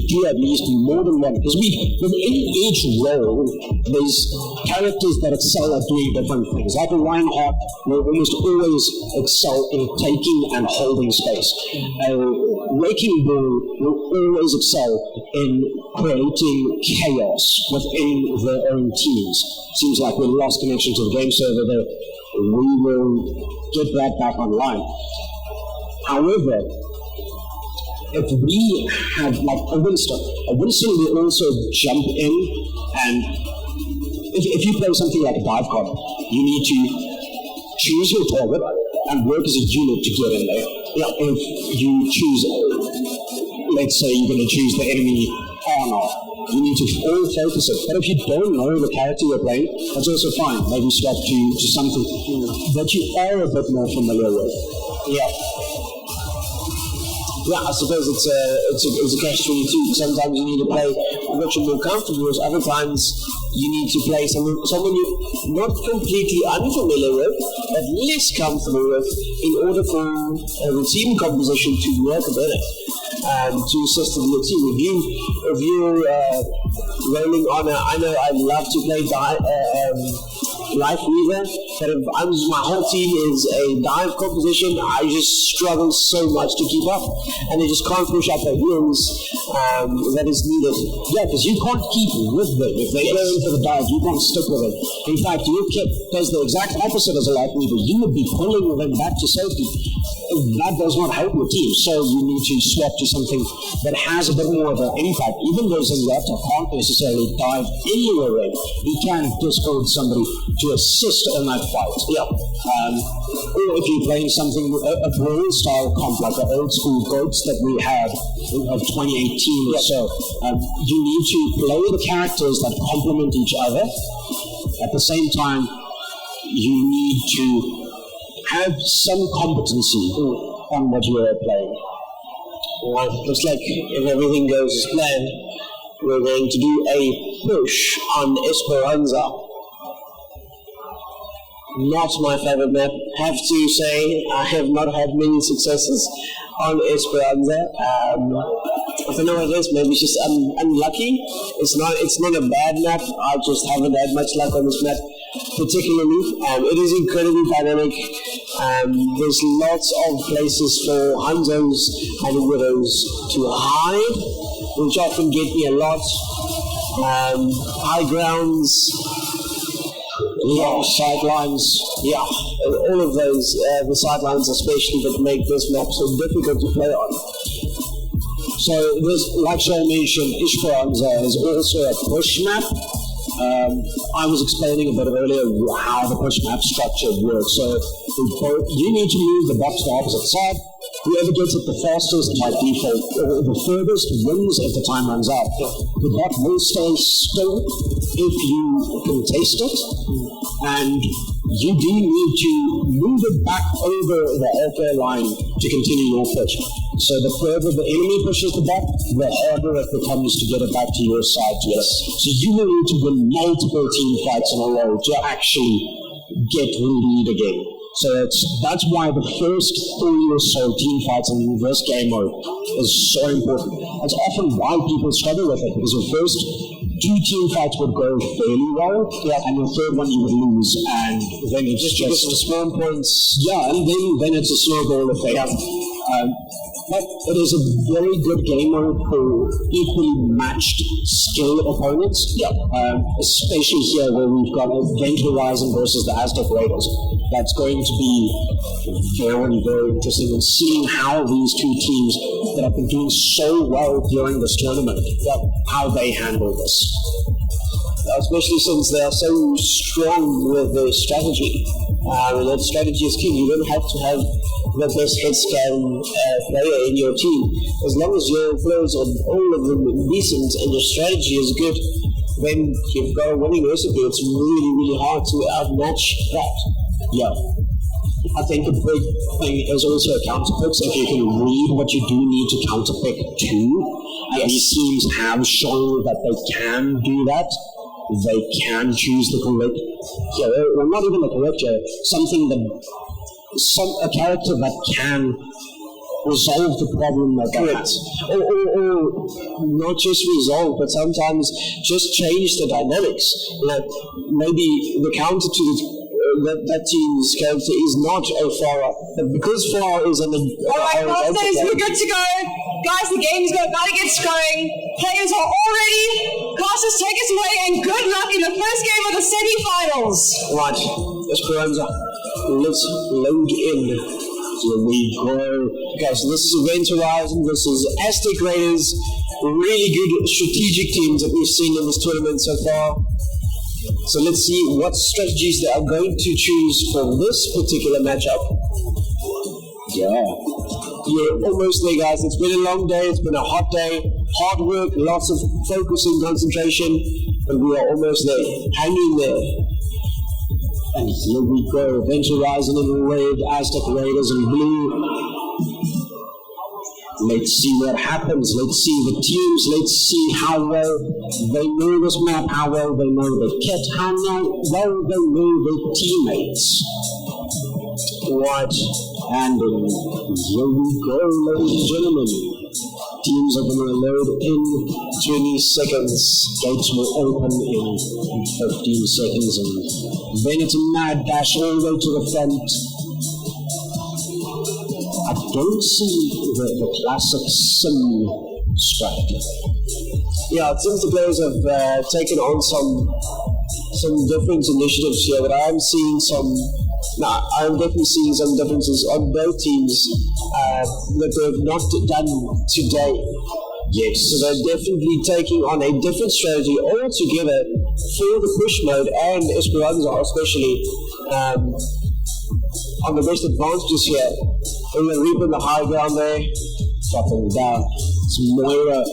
do at least more than one. Because within each role, there's characters that excel at doing different things. Like a Reinhardt will almost always excel in taking and holding space. A Wrecking Ball will always excel in creating chaos within their own teams. Seems like we lost connection to the game server there. We will get that back online. However, if we have like a Winston will also jump in, and if you play something like a dive card, you need to choose your target and work as a unit to get in there. Yeah. If you choose, let's say you're going to choose the enemy armor, you need to all focus it. But if you don't know the character you're playing, that's also fine. Maybe swap to something that you are a bit more familiar with. Yeah. Yeah, I suppose it's a catch-22. Sometimes you need to play what you're more comfortable with. Other times you need to play someone you're not completely unfamiliar with, but less comfortable with, in order for the team composition to work better and to assist in your team. If you're rolling on I know I love to play Life Weaver, but if my whole team is a dive composition, I just struggle so much to keep up, and they just can't push up the heels that is needed. Yeah, because you can't keep with them. If they go in for the dive, you can't stick with it. In fact, your kit does the exact opposite as a Life Weaver. You would be pulling them back to safety. That does not help your team, so you need to swap to something that has a bit more of an impact. Even those in left can't necessarily dive anywhere in. You can discard somebody to assist in that fight. Yeah. Or if you're playing something, a brawl style comp, like the old school goats that we had of 2018 or so, you need to play the characters that complement each other. At the same time, you need to have some competency on what you are playing. Well, looks like if everything goes as planned, we're going to do a push on Esperanza. Not my favorite map. Have to say, I have not had many successes on Esperanza. I don't know what it is. Maybe it's just unlucky. It's not a bad map. I just haven't had much luck on this map, particularly. It is incredibly dynamic. There's lots of places for Hanzos and Widows to hide, which often get me a lot. High grounds. Yeah, sidelines. Yeah, all of those, the sidelines especially, that make this map so difficult to play on. So this, like Shell mentioned, Esperanza is also a push map. I was explaining a bit earlier how the push map structure works. So you need to move the box to the opposite side. Whoever gets it the fastest by default, or the furthest, wins if the time runs out. The bot will stay still if you contest it, and you do need to move it back over the halfway line to continue your push. So the further the enemy pushes the bot, the harder it becomes to get it back to your side. Yes. So you will need to win multiple team fights in a row to actually get the lead again. So that's why the first 3 or so team fights in this game mode is so important. That's often why people struggle with it, because your first 2 team fights would go fairly well, and your third one you would lose, and then it's just some spawn points. Yeah, and then it's a snowball effect. But it is a very good game mode for equally matched skill opponents. Especially here where we've got Event Horizon versus the Aztec Raiders. That's going to be very, very interesting, and seeing how these two teams that have been doing so well during this tournament, how they handle this. especially since they are so strong with their strategy. And that strategy is key. You don't have to have the best hit-scan player in your team. As long as your players are all of them decent and your strategy is good, then you've got a winning recipe. It's really, really hard to outmatch that. Yeah. I think a big thing is also counterpicks. If you can read what you do need to counterpick to, and these teams have shown that they can do that. They can choose the correct, well, not even the correct, a character that can resolve the problem that they have. Or not just resolve, but sometimes just change the dynamics. Maybe the counter to that team's character is not a Farah, but because Farah is an Alright, Masters, we're good to go. Guys, the game's about to get going. Players are all ready. Classes, take us away, and good luck in the first game of the semi-finals. Right, Esperanza, let's load in. Here we go. Okay, so this is Event Horizon, this is Aztec Raiders, really good strategic teams that we've seen in this tournament so far. So let's see what strategies they are going to choose for this particular matchup. Yeah. You're almost there, guys. It's been a long day, it's been a hot day, hard work, lots of focus and concentration, but we are almost there. Hang in there. And here we go. Event Horizon in red, Aztec Raiders in blue. Let's see what happens. Let's see the teams. Let's see how well they know this map, how well they know the kit, how well they know their teammates. Right. And here we go, ladies and gentlemen. Teams are going to load in 20 seconds. Gates will open in 15 seconds. And then it's a mad dash all the way to the front. I don't see the classic sim strategy. Yeah, it seems the players have taken on some different initiatives here, but I'm definitely seeing some differences on both teams that they've not done today. Yes. So they're definitely taking on a different strategy altogether for the push mode, and Esperanza especially on the best advantages here. We're going to reap in the high ground there. Dropping down. It's Moira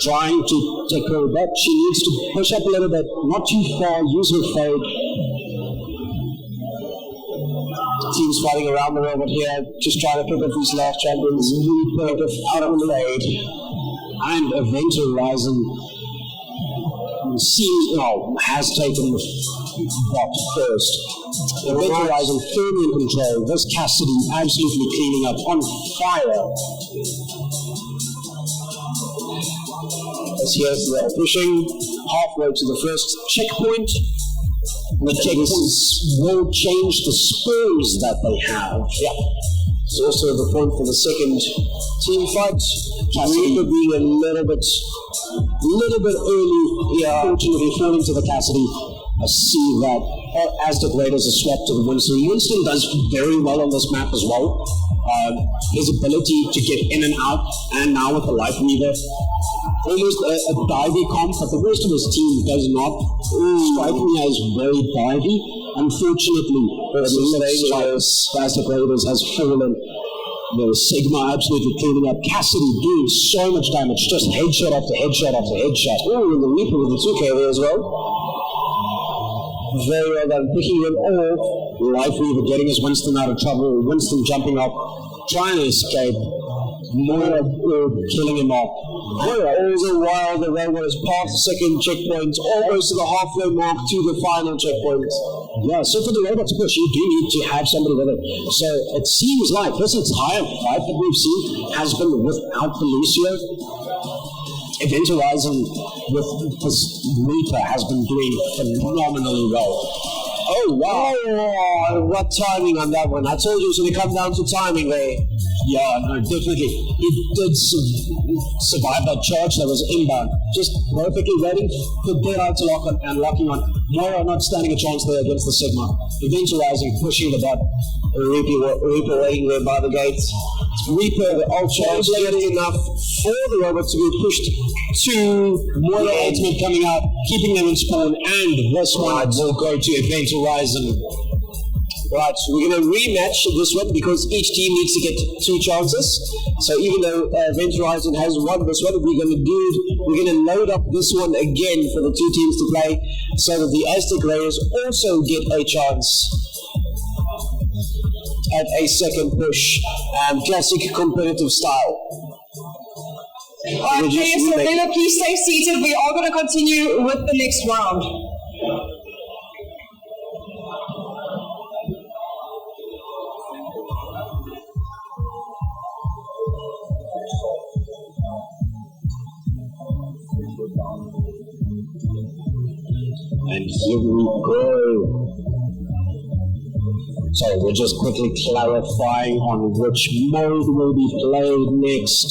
trying to take her back. She needs to push up a little bit, not too far, use her fade. Teams fighting around the robot here, just trying to pick up these last champions. Reaper out of the fade. And Event Horizon has taken the bot first. Event Horizon firmly in control. This Cassidy absolutely cleaning up, on fire. As here they're pushing halfway to the first checkpoint. The checkpoints will change the spurs that they have. Yeah. It's also the point for the second team fight. Reaper being a little bit early. Yeah. Fortunately falling to the Cassidy. I see that Aztec Raiders are swapped to the Winston. Winston does very well on this map as well. His ability to get in and out, and now with the Life Weaver, almost a divey comp, but the rest of his team does not strike me as very divey. Unfortunately, Aztec Raiders has fallen. The Sigma absolutely cleaning up. Cassidy doing so much damage, just headshot after headshot after headshot. Oh, and the Reaper with the 2K there as well. Very well done, picking him off. Life Weaver getting his Winston out of trouble. Winston jumping up, trying to escape. Moira killing him off. Moira, all the while the robot is past the second checkpoint, almost to the halfway mark to the final checkpoint. Yeah, so for the robot to push, you do need to have somebody with it. So it seems like this entire fight that we've seen has been without Felicio. Event Horizon with this Reaper has been doing phenomenally well. Oh, wow. Oh, what timing on that one. I told you it was going to come down to timing there. Yeah, no, definitely. He did survive that charge that was inbound. Just perfectly ready for Deadeye to lock on and locking on. Moira not standing a chance there against the Sigma. Event Horizon pushing the bot. Reaper waiting there by the gates. Reaper, the Ultra, is getting enough for the robot to be pushed to more ultimate coming out, keeping them in spawn, and this one will go to Event Horizon. Right, we're going to rematch this one because each team needs to get 2 chances. So even though Event Horizon has won this one, we're going to load up this one again for the 2 teams to play so that the Aztec Raiders also get a chance at a second push. Classic competitive style. Okay, so Lila, please stay seated. We are going to continue with the next round. And here we go. So we're just quickly clarifying on which mode will be played next.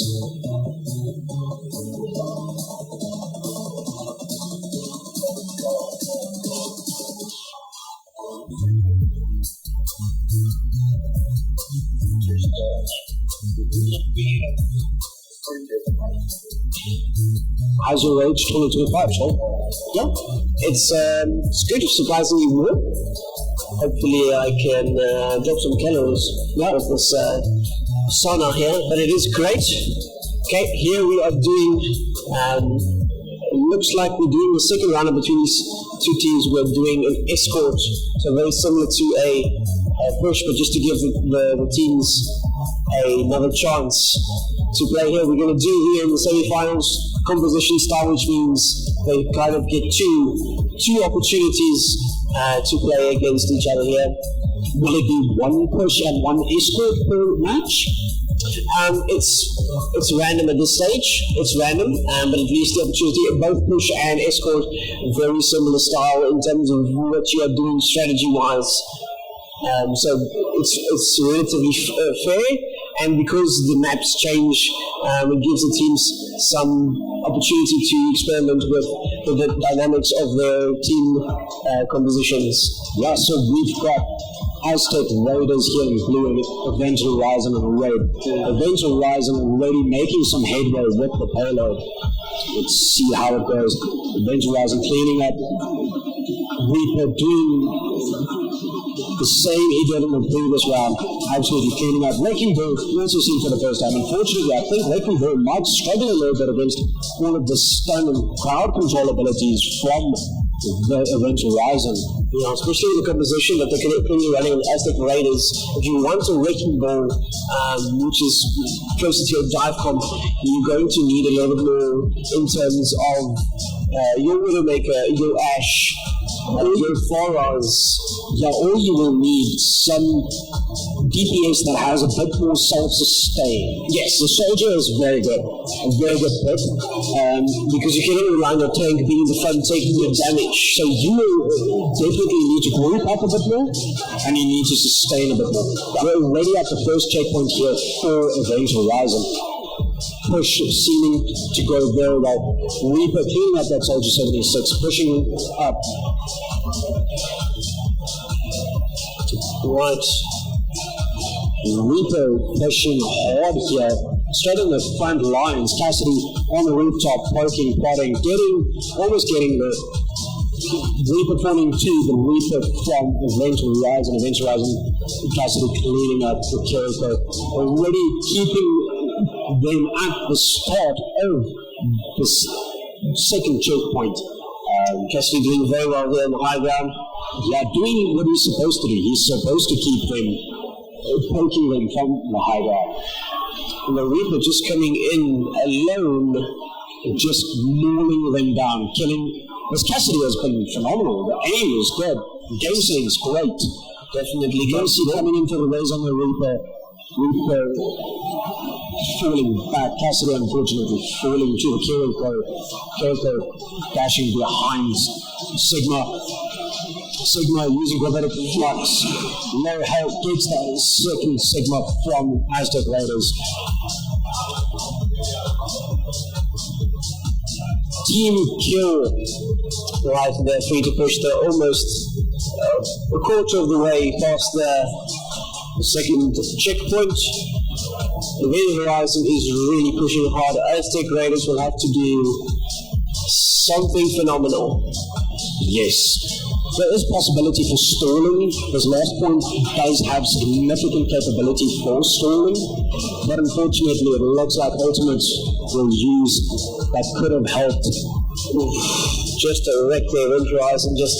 How's your rAge 2025, Sean? Yeah, it's good, surprisingly warm. Hopefully I can drop some calories out of this sauna here, but it is great. Okay, here we are doing, it looks like we're doing the second round between these 2 teams. We're doing an escort, so very similar to a push, but just to give the teams another chance to play here. We're going to do here in the semi-finals composition style, which means they kind of get two opportunities to play against each other here. Will it be 1 push and 1 escort per match? It's random at this stage. It's random, but at least the opportunity. Both push and escort, very similar style in terms of what you are doing strategy-wise. So it's relatively fair, and because the maps change, it gives the teams some opportunity to experiment with the dynamics of their team compositions. Yeah, so we've got Aztec Raiders here in blue and Event Horizon in red. Event Horizon already making some headway with the payload. Let's see how it goes. Event Horizon cleaning up. Reaper doing the same he did in the previous round, absolutely cleaning up. Wrecking Ball, we also seen for the first time. Unfortunately, I think Wrecking Ball might struggle a little bit against all of the stun and crowd control abilities from the Event Horizon. Yeah, especially in the composition that they're currently running on Aztec Raiders. If you want a Wrecking Ball, which is closer to your dive comp, you're going to need a little bit more in terms of your Widowmaker, your Ash, your Foras. Yeah, or you will need some DPS that has a bit more self-sustain. Yes, the soldier is very good, a very good pick, because you cannot rely on your tank being in the front taking your damage. So you will definitely need to group up a bit more, and you need to sustain a bit more. We're already at the first checkpoint here for Event Horizon. Push seeming to go very well. Reaper cleaning up that Soldier 76, pushing up. Right. Reaper pushing hard here, straight on the front lines. Cassidy on the rooftop, poking, potting, almost getting the Reaper forming 2, the Reaper from Event Horizon. Cassidy cleaning up the Kiriko, already keeping them at the start of this second checkpoint. Cassidy doing very well there on the high ground. Yeah, doing what he's supposed to do. He's supposed to keep them, poking them from the high ground. And the Reaper just coming in alone, just mauling them down, killing. This Cassidy has been phenomenal. The aim is good. The game setting is great. Definitely. Cassidy coming into the race on the Reaper. Reaper falling back. Cassidy unfortunately falling to the Kiriko dashing behind Sigma. Sigma using Gravitic Flux. Low health gets that second Sigma from Aztec Raiders. Team kill. Right, they're free to push. They're almost a quarter of the way past the second checkpoint. Event Horizon is really pushing hard. Aztec Raiders will have to do something phenomenal. Yes. There is possibility for stalling. This last point does have significant capability for stalling, but unfortunately it looks like Ultimate was used that could have helped. Just to wreck their Event Horizon, just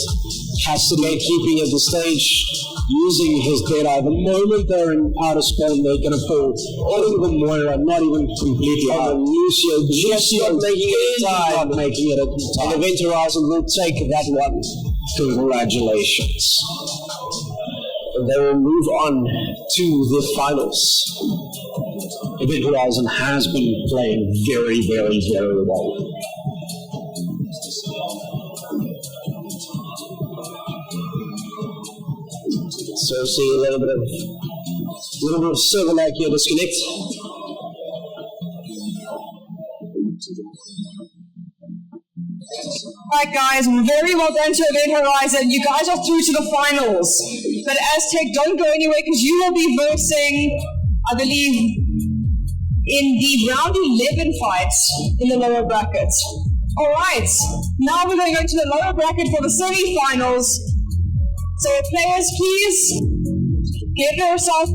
has to be keeping at the stage, using his dead eye. The moment they're out of spawn, they're going to fall. Not even Moira, not even completely out. Lucio just not making it in time. Not making it in time. And Event Horizon will take that one. Congratulations. And they will move on to the finals. Event Horizon has been playing very, very, very well. So see a little bit of server lag here, disconnect. Alright guys, very well done to Event Horizon. You guys are through to the finals. But Aztec, don't go anywhere because you will be versing, I believe, in the round 11 fights in the lower brackets. Alright, now we're going to go to the lower bracket for the semi-finals. So players, please give yourself.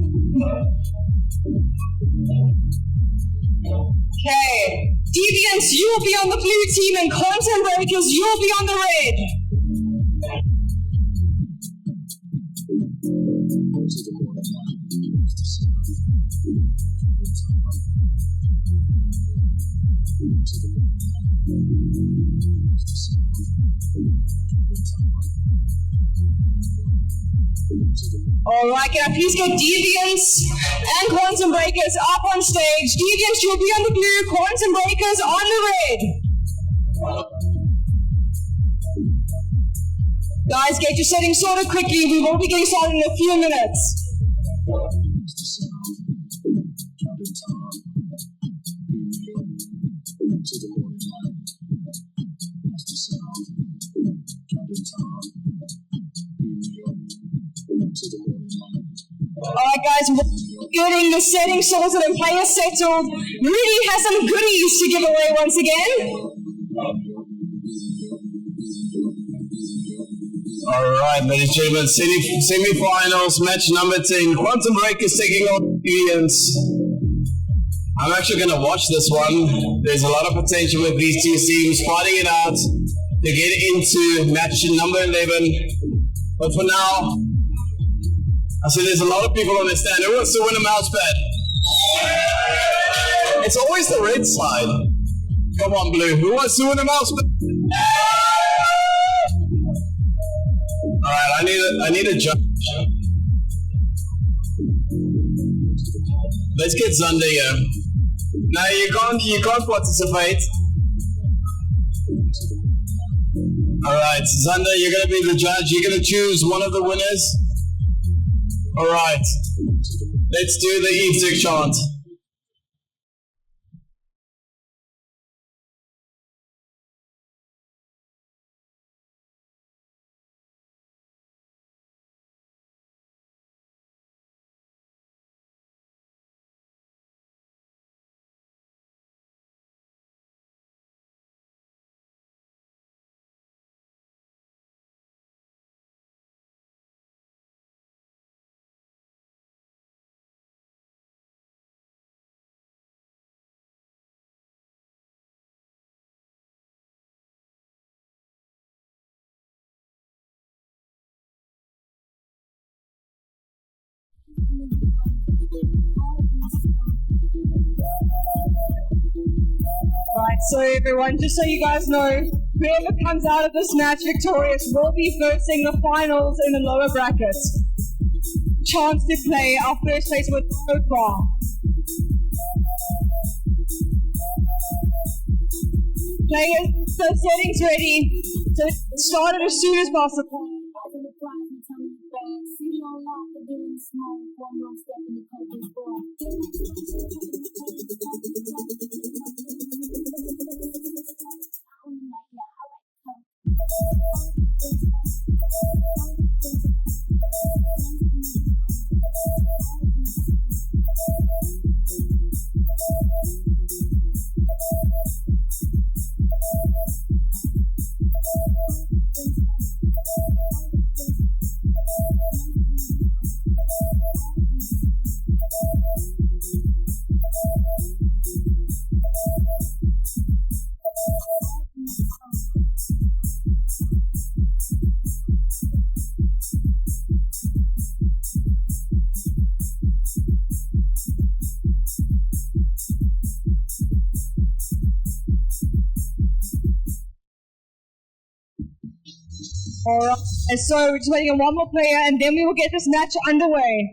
Okay. Deviants, you will be on the blue team, and Quantum Breakers, you will be on the red. Alright, can I please get Deviants and Quantum Breakers up on stage? Deviants, you'll be on the blue, Quantum Breakers on the red. Guys, get your settings sorted quickly. We will be getting started in a few minutes. Alright guys, we're getting the settings sorted and players settled. Rudy has some goodies to give away once again. Alright, ladies and gentlemen, semi-finals, match number 10. Quantum Breakers taking on Deviants. I'm actually going to watch this one. There's a lot of potential with these two teams fighting it out to get into match number 11. But for now, I see there's a lot of people on the stand. Who wants to win a mouse pad? It's always the red side. Come on, blue. Who wants to win a mouse pad? Alright, I need a judge. Let's get Zunder here. No, you can't participate. Alright, Zunder, you're gonna be the judge. You're gonna choose one of the winners. Alright, let's do the Eve chant. Right, so everyone, just so you guys know, whoever comes out of this match victorious will be versing the finals in the lower brackets. Chance to play our first place with so far. Players, the settings ready, so start it as soon as possible. Alright, and so we're just waiting on one more player and then we will get this match underway.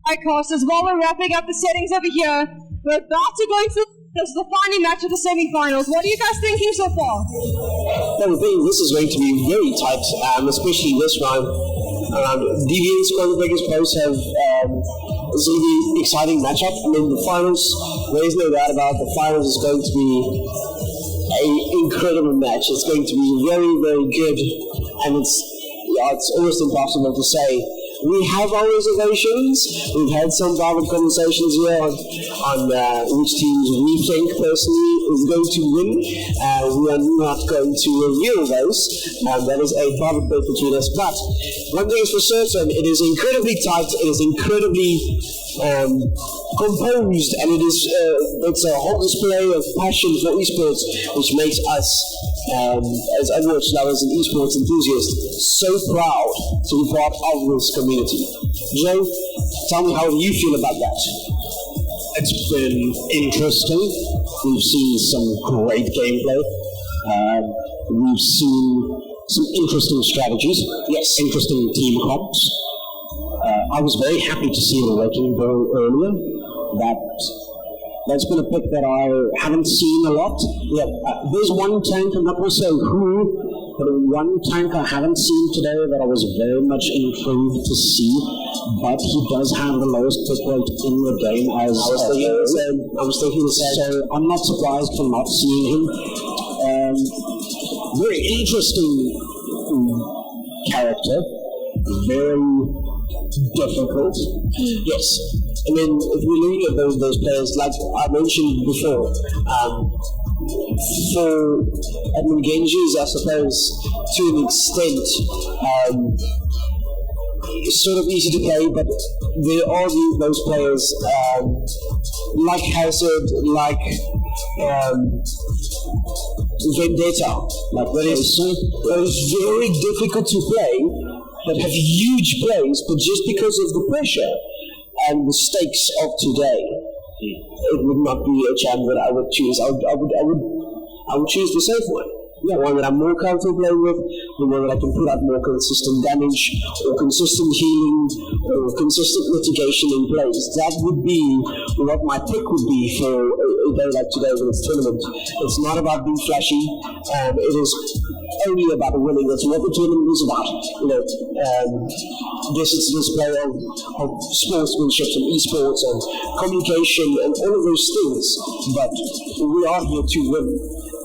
Alright, casters, while we're wrapping up the settings over here, we're about to go into the final match of the semi-finals. What are you guys thinking so far? Well, I think this is going to be very tight, especially this round. Deviants, Breakers Post have it's going to be an exciting matchup. I mean, the finals, there is no doubt about it, the finals is going to be an incredible match. It's going to be very, very good, and it's almost impossible to say. We have our reservations. We've had some private conversations here on which teams we think personally is going to win. We are not going to reveal those. That is a private bet between us. But one thing is for certain, it is incredibly tight. It is incredibly composed, and it's a whole display of passion for esports, which makes us as Overwatch lovers and esports enthusiasts so proud to be part of this community. Joe, tell me how you feel about that. It's been interesting. We've seen some great gameplay. We've seen some interesting strategies. Yes. Interesting team comps. I was very happy to see the Wrecking Ball earlier. That's been a pick that I haven't seen a lot. Yeah, there's one tank, I'm not going to say who, but one tank I haven't seen today that I was very much intrigued to see. But he does have the lowest pick rate in the game. I was thinking the same. So I'm not surprised for not seeing him. Very interesting character. Very difficult. Yes. I mean, if we're looking at those players, like I mentioned before, for Edmund Genji's, I suppose, to an extent, it's sort of easy to play, but there are those players like Hazard, like Vendetta, like that is very difficult to play, that have huge plays, but just because of the pressure and the stakes of today, it would not be a champ that I would choose. I would choose the safe one. Yeah, one that I'm more comfortable playing with, the one that I can put out more consistent damage, or consistent healing, or consistent mitigation in plays. That would be what my pick would be for a day like today with this tournament. It's not about being flashy, it is only about winning. That's what the tournament is about. This is this display of sportsmanship and esports and communication and all of those things. But we are here to win.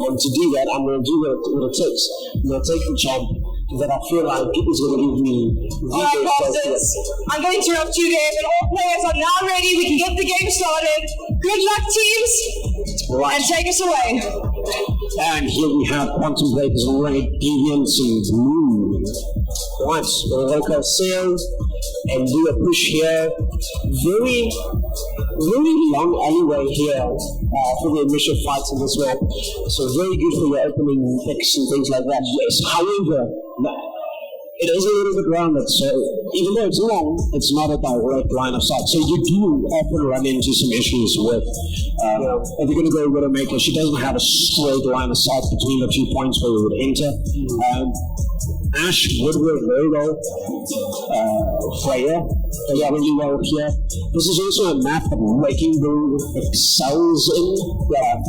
And to do that, I'm going to do what it takes. I'm going to take the champ that I feel like is going to give me Alright, Constance, I'm going to interrupt you there, but all players are now ready. We can get the game started. Good luck, teams. Right. And take us away. And here we have Quantum Breakers, Red, Deviants, and Blue. Right, we'll lock our sail and do a push here. Very long alleyway here for the initial fights in this map. So very good for your opening picks and things like that. Yes, however, it is a little bit rounded, so even though it's long, it's not a direct line of sight. So you do often run into some issues with, if you're going to go with a maker, she doesn't have a straight line of sight between the 2 points where you would enter. Ash would work very well. Freya does really well here. This is also a map that Wrecking Ball excels in,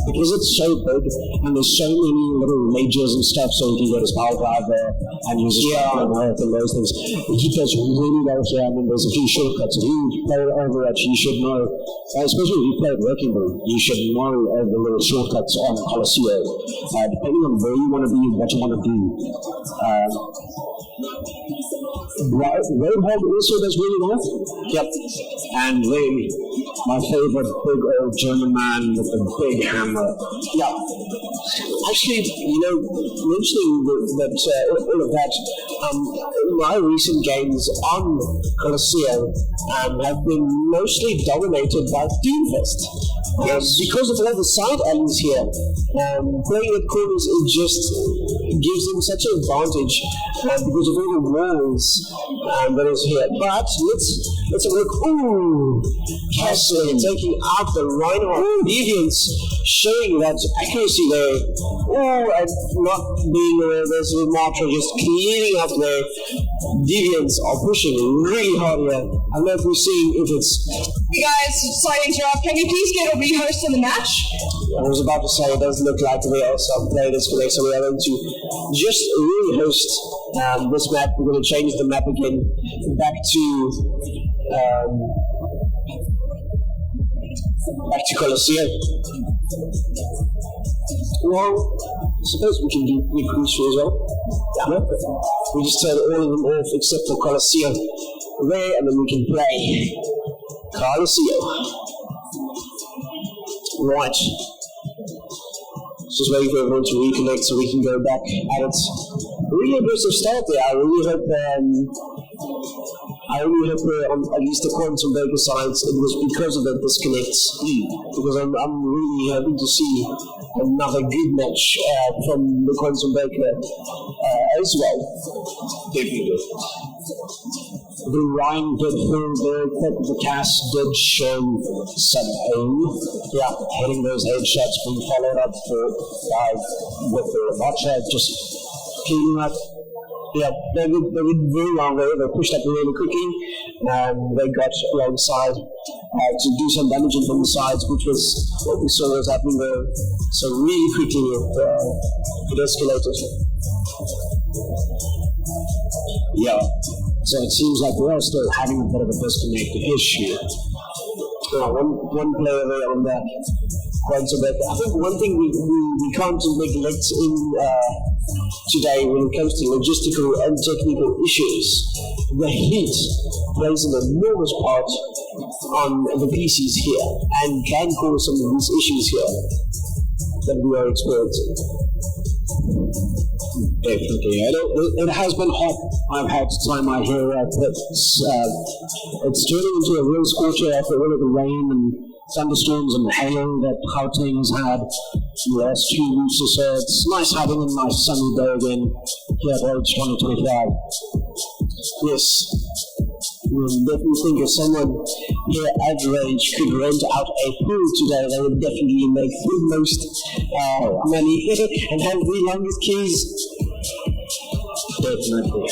because it's so big and there's so many little rages and stuff, so you can get his power driver and use his and those things. He does really well here, and then there's a few shortcuts. If you play Overwatch, you should know, especially if you play Wrecking Ball, you should know of the little shortcuts on Coliseum, depending on where you want to be and what you want to do. Roadhog also does really well. Yep. And then my favorite big old German man with the big hammer. Yeah. Actually, mentioning that all of that, my recent games on Colosseum have been mostly dominated by Doomfist. Because of all the side alleys here, playing at corners, it just gives them such an advantage because of all the walls that is here. But let's have a look. Ooh, Castle taking out the Reinhardt. Deviants showing that accuracy there. Ooh, and not being aware there's a Matra just cleaning up there. Deviants are pushing really hard here. I don't know if we're seeing if it's... Hey guys, sorry to interrupt. Can we please get a rehost in the match? I was about to say, it does look like we also play this today, so we are going to just rehost this map. We're going to change the map again back to Colosseum. Well, I suppose we can do Crucial as well. Yeah. We just turn all of them off except for Colosseum there, and then we can play Colosseum. Right. Just waiting for everyone to reconnect so we can go back at it. Really aggressive start there. I really hope on at least the Quantum Breaker sides it was because of the disconnects. Because I'm really hoping to see another good match from the Quantum Breaker as well. Definitely. The Ryan did feel very quick. The cast did show some aim. Yeah, hitting those headshots, being followed up with the Watcher, just cleaning up. Yeah, they did very long there. They pushed up really quickly. They got alongside to do some damaging from the sides, which was what we saw was happening there. So really quickly it escalated. Yeah. So it seems like we're all still having a bit of a disconnect issue. One player there on that Quantum Breaker. I think one thing we can't neglect in today when it comes to logistical and technical issues, the heat plays an enormous part on the PCs here and can cause some of these issues here that we are experiencing. Definitely. It has been hot. I've had time my hair out. It's turning into a real scorcher after all of the rain and thunderstorms and hail that Gauteng has had in the last few weeks or so. It's nice having a nice sunny day again here at rAge 2025. Yes. We'll definitely think if someone here at rAge could rent out a pool today, they would definitely make the most money and have the longest keys. Definitely.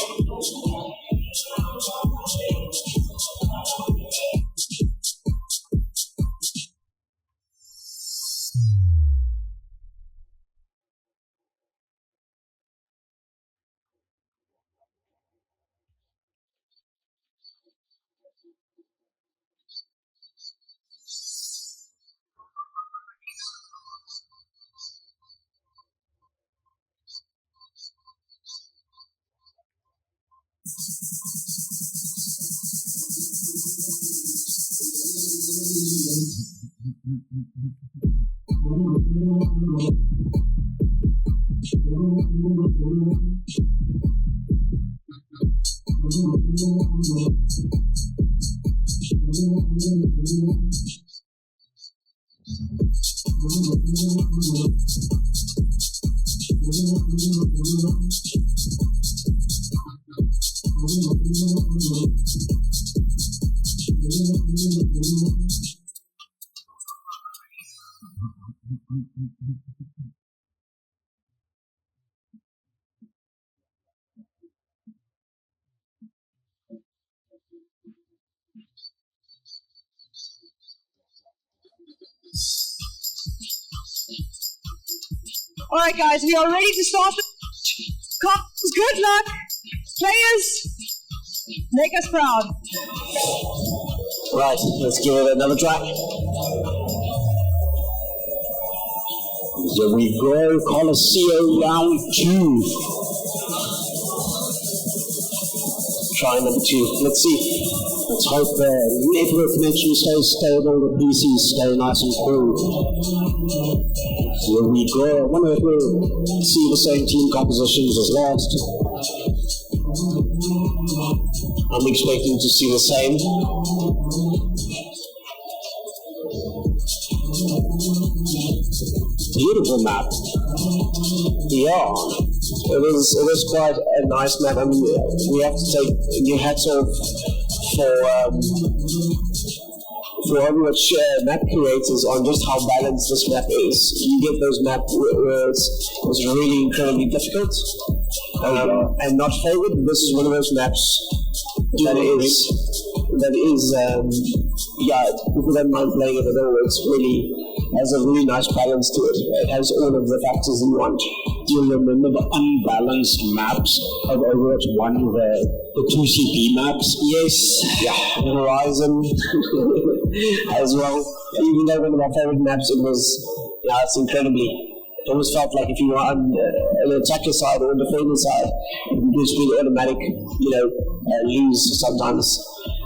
Alright guys, we are ready to start. Cops, good luck. Players, make us proud. Right, let's give it another try. Here we go, Coliseum round 2. Try number 2. Let's see. Let's hope the network connection stays stable, the PCs stay nice and cool. Here we go. I wonder if we'll see the same team compositions as last. I'm expecting to see the same. Beautiful map. Yeah, it is quite a nice map. I mean, we have to take new hats off for Overwatch map creators on just how balanced this map is. You get those maps where it's really incredibly difficult and not favored. This is one of those maps that is people don't mind playing it at all. It's really has a really nice balance to it. It has all of the factors you want. Do you remember the unbalanced maps of Overwatch 1, the 2CP maps? Yes, yeah, the Horizon as well. Even though one of my favorite maps, it's incredibly. It almost felt like if you were on an attacker side or a defender side, you just really automatic, lose sometimes.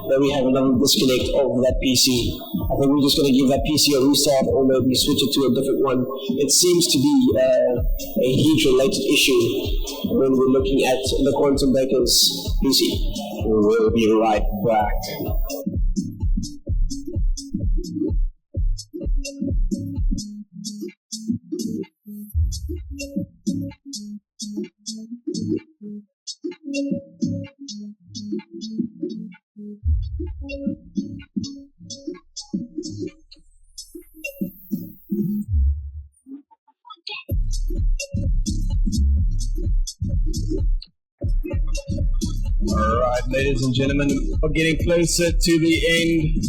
Then we have another disconnect of that PC. I think we're just going to give that PC a restart or maybe switch it to a different one. It seems to be a heat-related issue when we're looking at the Quantum Breaker's PC. We'll be right back. Alright, ladies and gentlemen, we're getting closer to the end.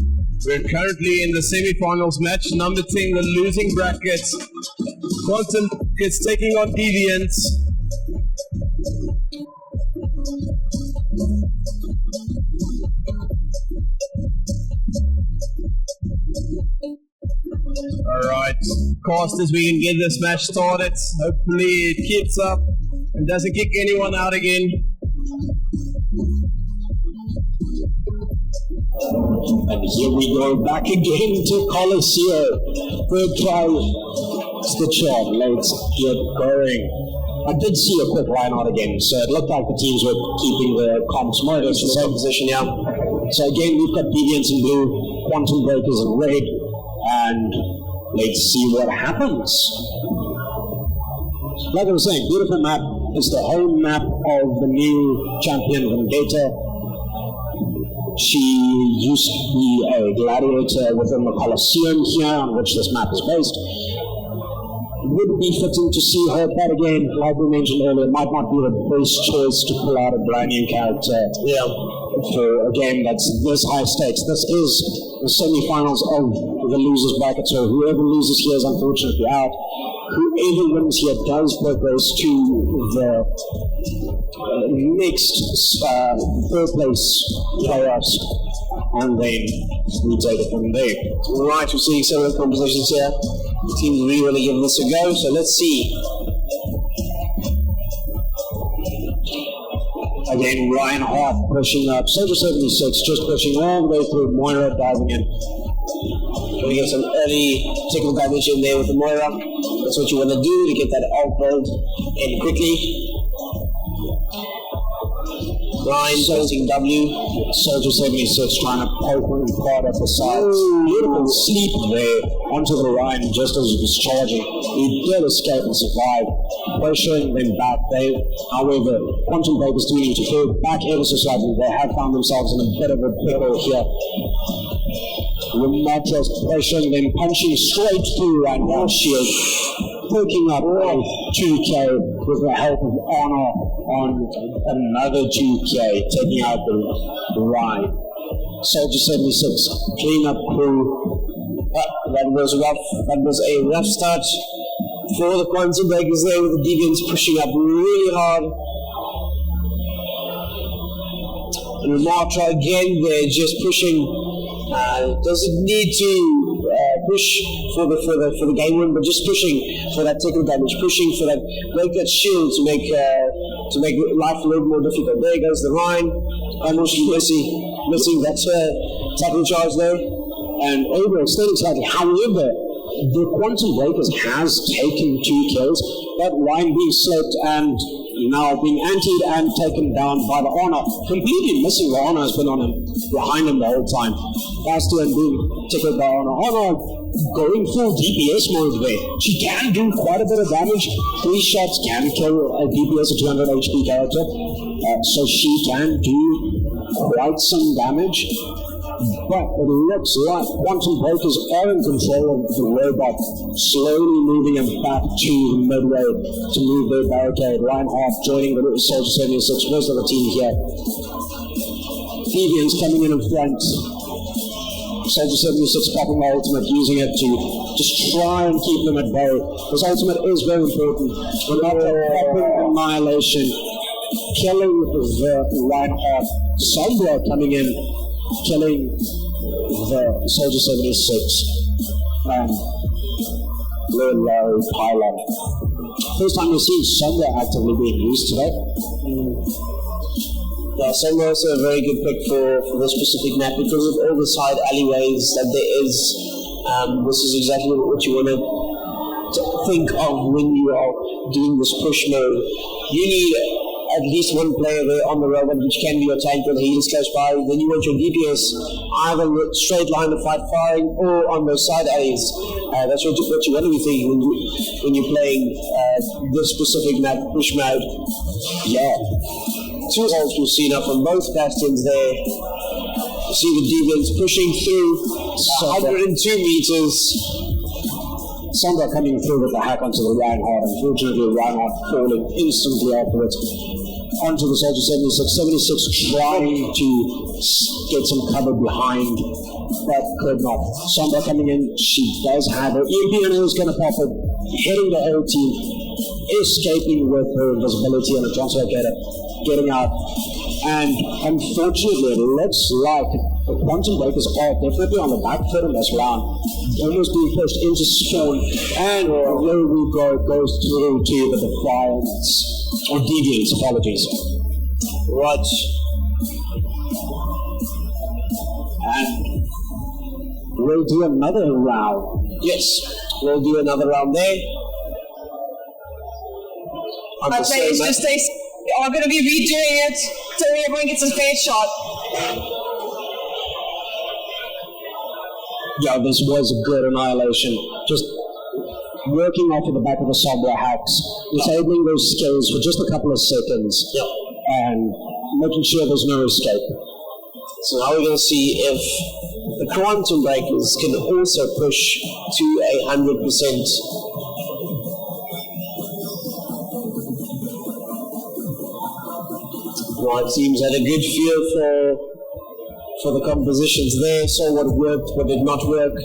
We're currently in the semi-finals match, number 10, the losing brackets. Quantum is taking on Deviants. Alright, casters, we can get this match started. Hopefully it keeps up and doesn't kick anyone out again. And here we go back again to Coliseum. Third try. Stitch on. Let's get going. I did see a quick line out again, so it looked like the teams were keeping the comps more or less in the same position, yeah. So again, we've got Deviants in blue, Quantum Breakers in red, and let's see what happens. Like I was saying, beautiful map. It's the home map of the new champion Vendetta. She used to be a gladiator within the Colosseum here, on which this map is based. It would be fitting to see her, but again, like we mentioned earlier, it might not be the best choice to pull out a brand new character for a game that's this high stakes. This is the semi-finals of the losers bracket, so whoever loses here is unfortunately out. Whoever wins here does progress to the next third place playoffs, and then we take it from there. Right, we're seeing some of the compositions here. The teams really want to give this a go, so let's see. Again, Ryan Hart pushing up, Soldier 76 just pushing all the way through, Moira diving in. Trying to get some early technical damage in there with the Moira. That's what you want to do to get that ult build in quickly. Ryan posting W. Soldier 76 trying to poke him hard at the sides. Beautiful sleep there onto the Ryan just as he was charging. He did escape and survive, pressuring them back. However, Quantum Breakers do need to fall back ever so slightly. They have found themselves in a bit of a pickle here. We're not just pressuring them, punching straight through and now shield, picking up a 2K with the help of Honor on another 2K, taking out the Ryan. Soldier 76, clean up crew. That was rough. That was a rough start. For the quantum breakers there with the deviants pushing up really hard. And Ramatra again there just pushing. Doesn't need to push for the game win, but just pushing for that technical damage, pushing for that, make that shield to make life a little more difficult. There goes the line. Unfortunately missing that tackle charge there. And overextending slightly. However, the Quantum Breakers has taken 2 kills. That line being slipped and now being antied and taken down by the Honor. Completely missing the Honor has been on him, behind him the whole time. Bastion being tickled by Honor. Honor going full DPS mode there. She can do quite a bit of damage. 3 shots can kill a DPS of 200 HP character. So she can do quite some damage. But it looks like Quantum Breakers are in control of the robot, slowly moving him back to the midway to move their barricade. Reinhardt joining the Soldier 76, most of the team here. Deviants coming in front. Soldier 76 popping the ultimate, using it to just try and keep them at bay. This ultimate is very important. We're not popping Annihilation, killing the Reinhardt. Sombra coming in, killing the Soldier 76 and Lil Larry Pylon. First time we've seen Sombra actively being used today. Yeah, Sombra also a very good pick for this specific map because of all the side alleyways that there is. This is exactly what you want to think of when you are doing this push mode. You need at least one player there on the robot, which can be your tank or the healers close by. Then you want your DPS either straight line of fight firing or on those side alleys. That's what you want to be thinking when you're playing this specific map, push mode. Yeah. 2 ults we've seen up on both bastions there. You see the deviants pushing through 102 meters. Sombra coming through with the hack onto the Reinhardt. Unfortunately, Reinhardt falling instantly afterwards onto the Soldier 76. 76 trying to get some cover behind, but could not. Sombra coming in, she does have her EMP and is going to pop it, hitting the whole team, escaping with her invisibility and a translocator, getting out. And unfortunately, it looks like the Quantum Breakers are definitely on the back foot in this round, almost being pushed into spawn, and there we go, goes through to the Defiance, or Deviants, apologies. Right. And we'll do another round. Yes, we'll do another round there. Our players just are going to be redoing it so everyone gets a fair shot. Yeah, this was a good Annihilation. Just working off of the back of the Sombra hacks, disabling those skills for just a couple of seconds, and making sure there's no escape. So now we're going to see if the Quantum Breakers can also push to 100%. Right, teams had a good feel for the compositions there, saw what worked, what did not work.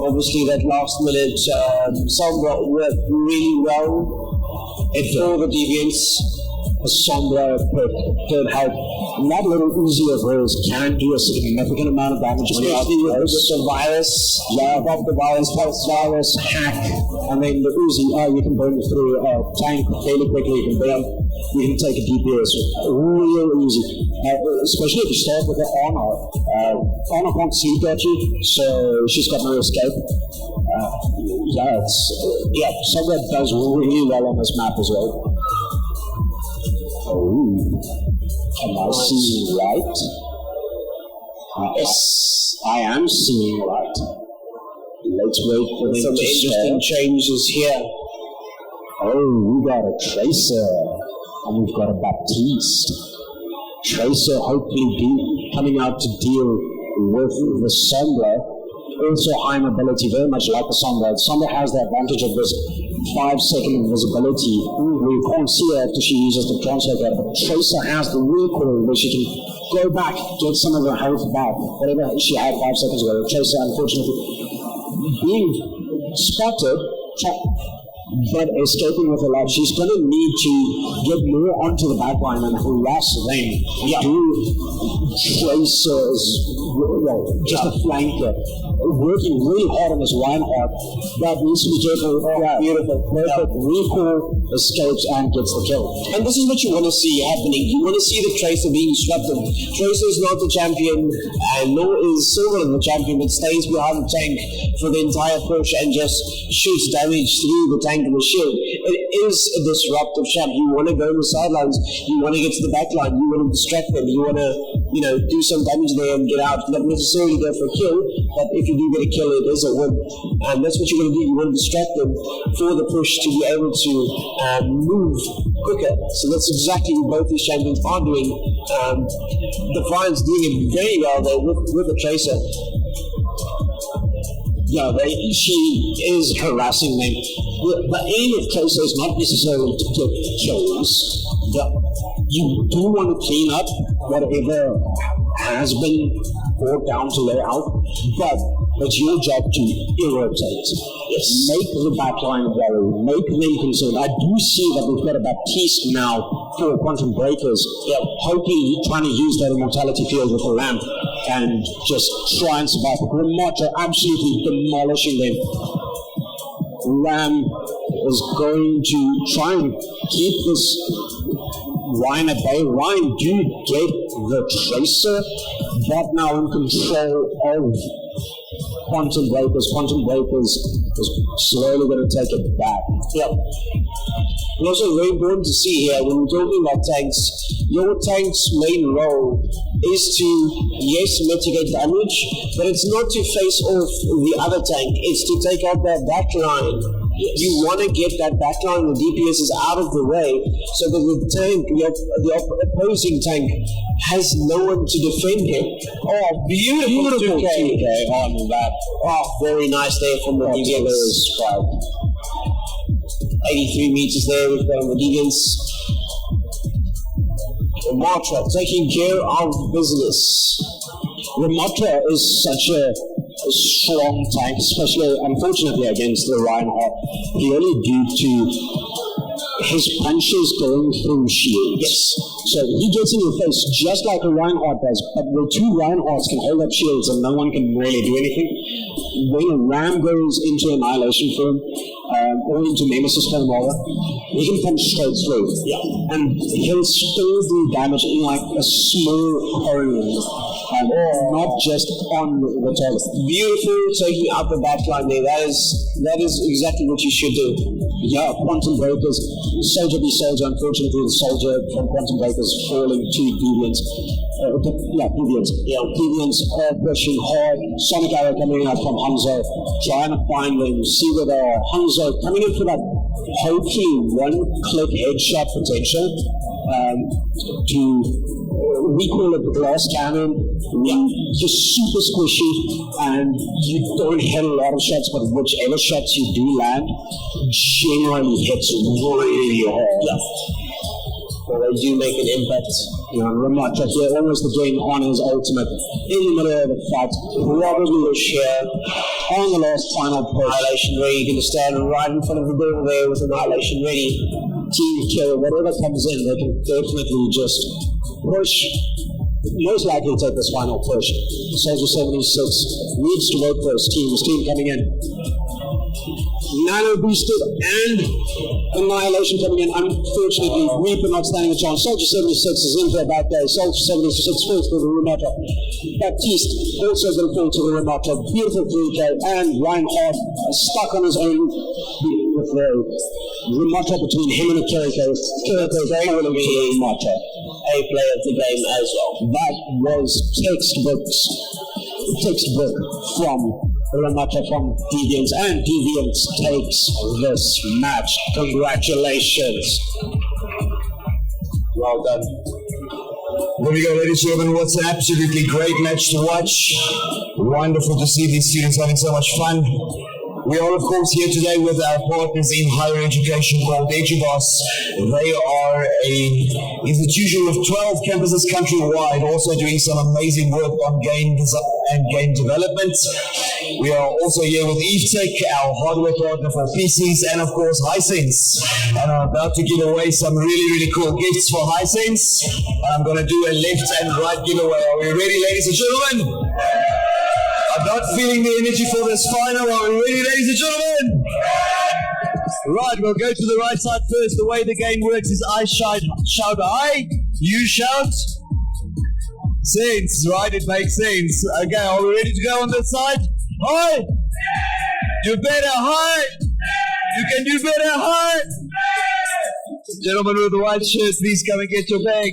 Obviously that last minute Sombra worked really well for the Deviants. A Sombra pick could help. And that little Uzi of hers can do a significant amount of damage. Especially with the virus. Yeah, above the virus hack, and then the Uzi, you can burn through a tank fairly quickly. You can take a DPS real easy. Especially if you start with the Honor. Honor can't sleep at you, so she's got no escape. Sombra does really well on this map as well. Oh, am I seeing right? Yes, I am seeing right. Let's wait for them some to interesting changes here. Oh, we got a Tracer, and we've got a Baptiste. Tracer hopefully coming out to deal with the Sombra. Also high mobility, very much like the Sombra. Sombra has the advantage of this 5-second invisibility where you can't see her after she uses the translocator. But Tracer has the recoil where she can go back, get some of her health back, whatever she had 5 seconds ago. Tracer, unfortunately, being spotted, but escaping with a lot. She's going to need to get more onto the backline and harass them. Do tracers, just a flanker. Working really hard on this Reinhardt. That needs to be careful. Beautiful. Perfect. Recall, escapes, and gets the kill. And this is what you want to see happening. You want to see the Tracer being disrupted. Tracer is not the champion, and nor is Silver the champion, but stays behind the tank for the entire push and just shoots damage through the tank and the shield. It is a disruptive champ. You want to go on the sidelines. You want to get to the back line. You want to distract them. You want to, do some damage there and get out. Not necessarily go for a kill, but if you do get a kill, it is a win. And that's what you want to do. You want to distract them for the push to be able to move quicker. So that's exactly what both these champions are doing. Defiant's doing it very well though with the Tracer. Yeah, she is harassing them. The aim of Tracer is not necessarily to get kills. You do want to clean up whatever has been brought down to lay out, but it's your job to irritate. Yes. Make the backline worry, make them concerned. I do see that we've got a Baptiste now for Quantum Breakers, hopefully trying to use that immortality field with the ramp and just try and survive. Ramacha absolutely demolishing them. Ram is going to try and keep this Ryan at bay. Ryan do get the Tracer, but now in control of Quantum Breakers. Quantum Breakers is slowly going to take it back. And also very important to see here when we're talking about tanks, your tank's main role is to, yes, mitigate damage, but it's not to face off the other tank, it's to take out that back line. You want to get that back line, the DPS is out of the way, so that the tank, the opposing tank, has no one to defend him. Oh, beautiful 2K on that. Oh, very nice there from the Deviants. 83 meters there with the Deviants. Ramatra taking care of business. Ramatra is such a strong tank, especially unfortunately against the Reinhardt, purely due to his punches going through shields. Yes. So he gets in your face just like a Reinhardt does, but the two Reinhardts can hold up shields and no one can really do anything. When a Ram goes into Annihilation form, or into Nemesis form rather, he can punch straight through. And he'll still do damage in like a small hole, not just on the target. Beautiful taking out the backline there. That is exactly what you should do. Yeah, Quantum Breakers, soldier be soldier. Unfortunately, the soldier from Quantum Breakers falling to Deviants. Deviants. Deviants are pushing hard. Sonic Arrow coming out from Hanzo, trying to find them, see where they are. Hanzo coming in for that hopefully one-click headshot potential to recall it the glass cannon. Just super squishy, and you don't hit a lot of shots, but whichever shots you do land generally hits really hard. Well, they do make an impact. Ramatra here, almost again on his ultimate in the middle of the fight. Probably a share on the last final push. Annihilation ready, going to stand right in front of the devil there with Annihilation ready. Team kill, whatever comes in, they can definitely just push. Most likely take this final push. Soldier 76 needs to work for his team. His team coming in. Nano boosted and Annihilation coming in. Unfortunately, Reaper not standing a chance. Soldier 76 is in for a bad day. Soldier 76 falls to the Ramatra. Baptiste also going to fall to the Ramatra. Beautiful 3K, and Reinhardt stuck on his own with the Ramatra between him and a Kiriko. Kiriko falling to the Ramatra. A player of the game as well. That was textbook from Ramatra from Deviants, and Deviants takes this match. Congratulations. Well done. There we go, ladies and gentlemen. What's an absolutely great match to watch. Wonderful to see these students having so much fun. We are, of course, here today with our partners in higher education called Eduvos. They are an institution with 12 campuses countrywide, also doing some amazing work on game design and game development. We are also here with EveTech, our hardware partner for PCs, and of course Hisense. And I'm about to give away some really cool gifts for Hisense. I'm going to do a left and right giveaway. Are we ready, ladies and gentlemen? I'm not feeling the energy for this final. Are we ready, ladies and gentlemen? Right, we'll go to the right side first. The way the game works is I shout I, you shout sense, right? It makes sense. Okay, are we ready to go on this side? Hi! Do better, hi! You can do better, hi! Gentlemen with the white shirt, please come and get your bag.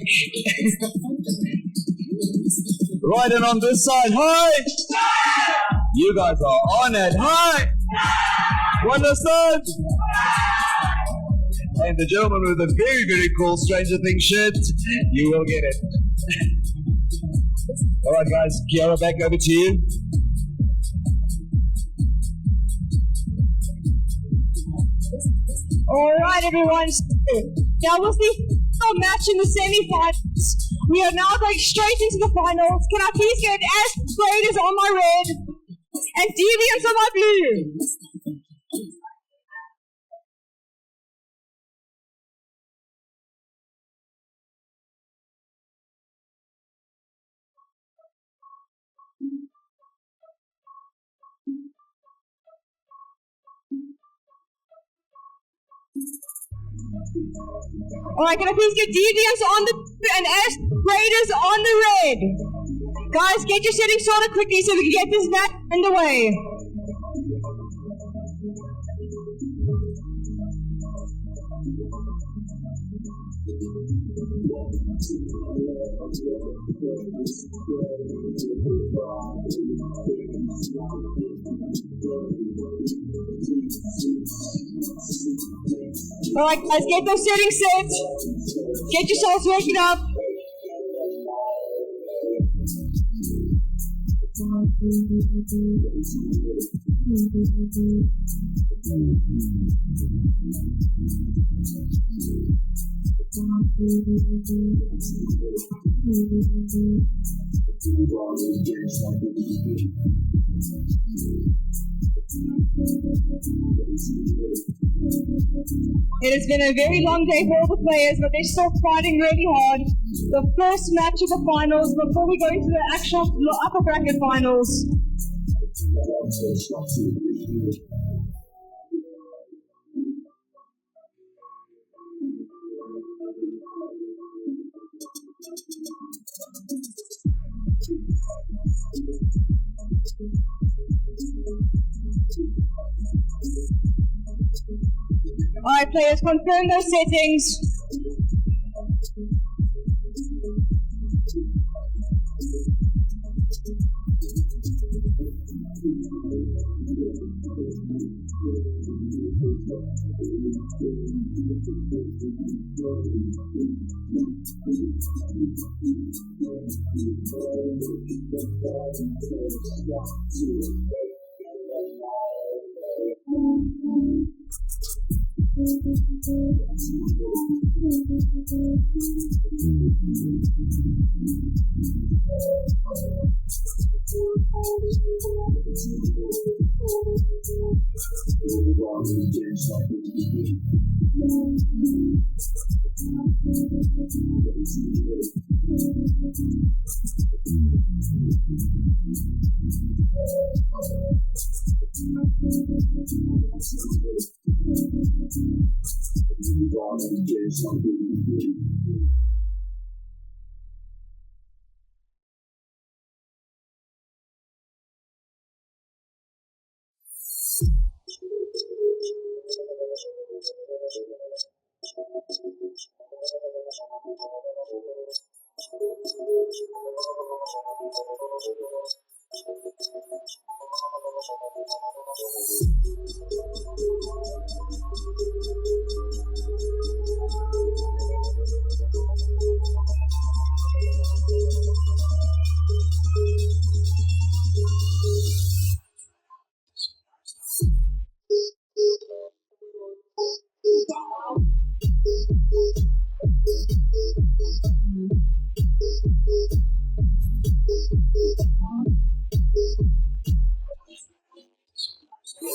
Right, and on this side, hi! You guys are on it, hi! You understand? And the gentleman with a very cool Stranger Things shirt, you will get it. Alright guys, Kiara, back over to you. Alright everyone, that was the final match in the semi-finals. We are now going straight into the finals. Can I please get Ash Graders on my red and Deviants on my blue? Alright, can I please get Deviants on the blue and Ash Graders on the red? Guys, get your settings sorted quickly so we can get this match underway. Alright guys, get those settings set. Get yourselves waking up. It has been a very long day for all the players, but they're still fighting really hard. The first match of the finals before we go into the actual upper bracket finals. Alright players, confirm those settings.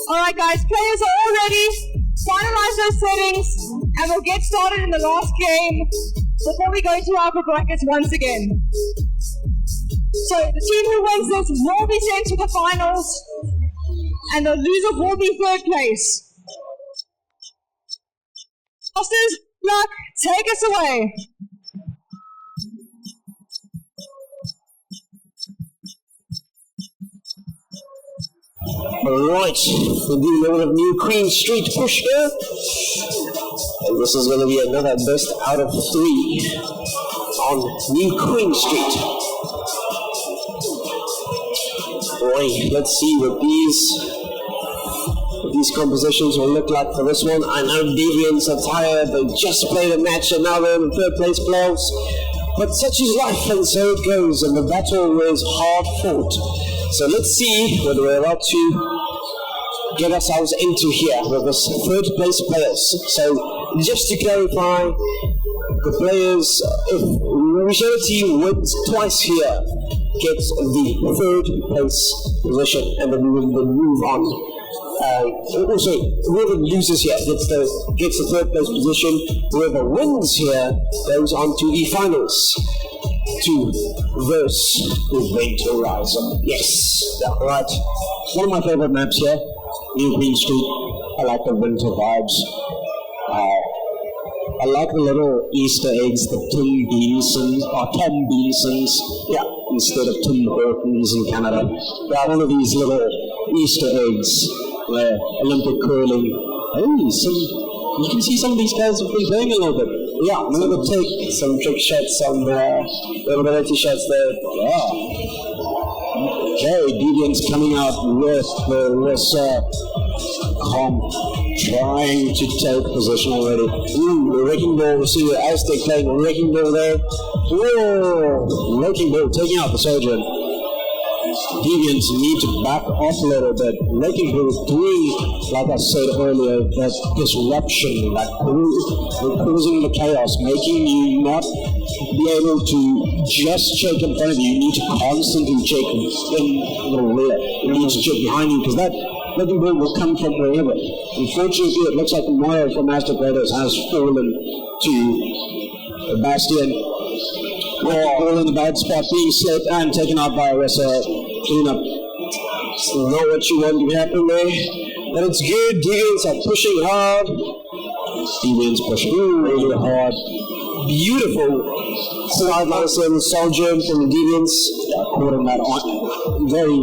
Alright guys, players are all ready. Finalize those settings and we'll get started in the last game before we go to our brackets once again. So the team who wins this will be sent to the finals and the loser will be third place. Masters, luck, take us away. Alright, we'll do a little bit of New Queen Street push here. And this is going to be another best out of 3 on New Queen Street. Alright, let's see what these compositions will look like for this one. I know Deviants are tired, they just played a match and now they're in the third place playoffs. But such is life and so it goes, and the battle is hard fought. So let's see what we're about to get ourselves into here with this third place players. So just to clarify, the players, if whichever team wins twice here, gets the third place position and then we will move on. Also, whoever loses here gets the third place position. Whoever wins here goes on to the finals to verse Event Horizon. Yes, right. One of my favorite maps here, New Queen Street. I like the winter vibes. I like the little Easter eggs, the Tom Beansons, yeah, instead of Tim Hortons in Canada. They are one of these little Easter eggs where Olympic curling. Hey, you can see some of these guys have been playing a little bit. Yeah, I'm going to take some trick shots, some ability shots there. Yeah. Okay, Deviant's coming out with the comp, trying to take position already. Ooh, Wrecking Ball, we see the Aztec playing Wrecking Ball there. Whoa, Wrecking Ball taking out the Soldier. Deviants need to back off a little bit. Wrecking Ball doing, like I said earlier, that disruption, that causing the chaos, making you not be able to just check in front of you. You need to constantly check in the rear. You need to check behind you because that Wrecking Ball will come from wherever. Unfortunately, it looks like Moira from Master Graders has fallen to Bastion. All in the bad spot, being slipped and taken out by Aressa. Cleanup. Not what you want to happen there. But it's good. Deviants are pushing hard. Deviants pushing really hard. Beautiful sideline Soldier from the Deviants. Caught in that very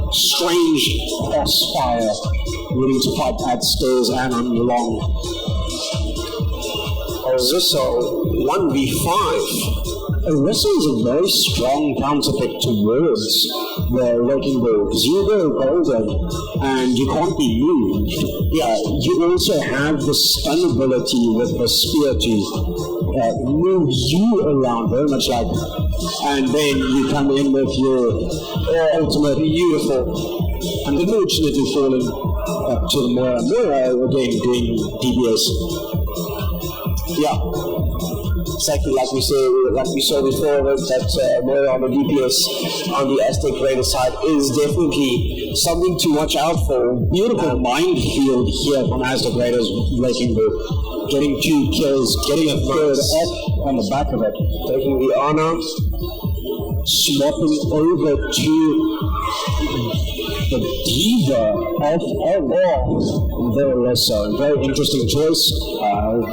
strange crossfire, willing to fight at stairs and on the long. Aressa 1v5. Aressa is a very strong counterpick towards the Wrecking Ball because you go golden and you can't be moved. Yeah, you also have the stun ability with the spear to move you around very much like, and then you come in with your ultimate beautiful, and unfortunately falling to the Moira. Moira again doing DPS. Yeah. Exactly like we saw before, that Moira on the DPS on the Aztec Raider side is definitely something to watch out for. Beautiful minefield here from Aztec Raiders, Wrecking Ball, getting 2 kills, getting a third up on the back of it, taking the honor, swapping over to the Diva of very Aressa. Very interesting choice.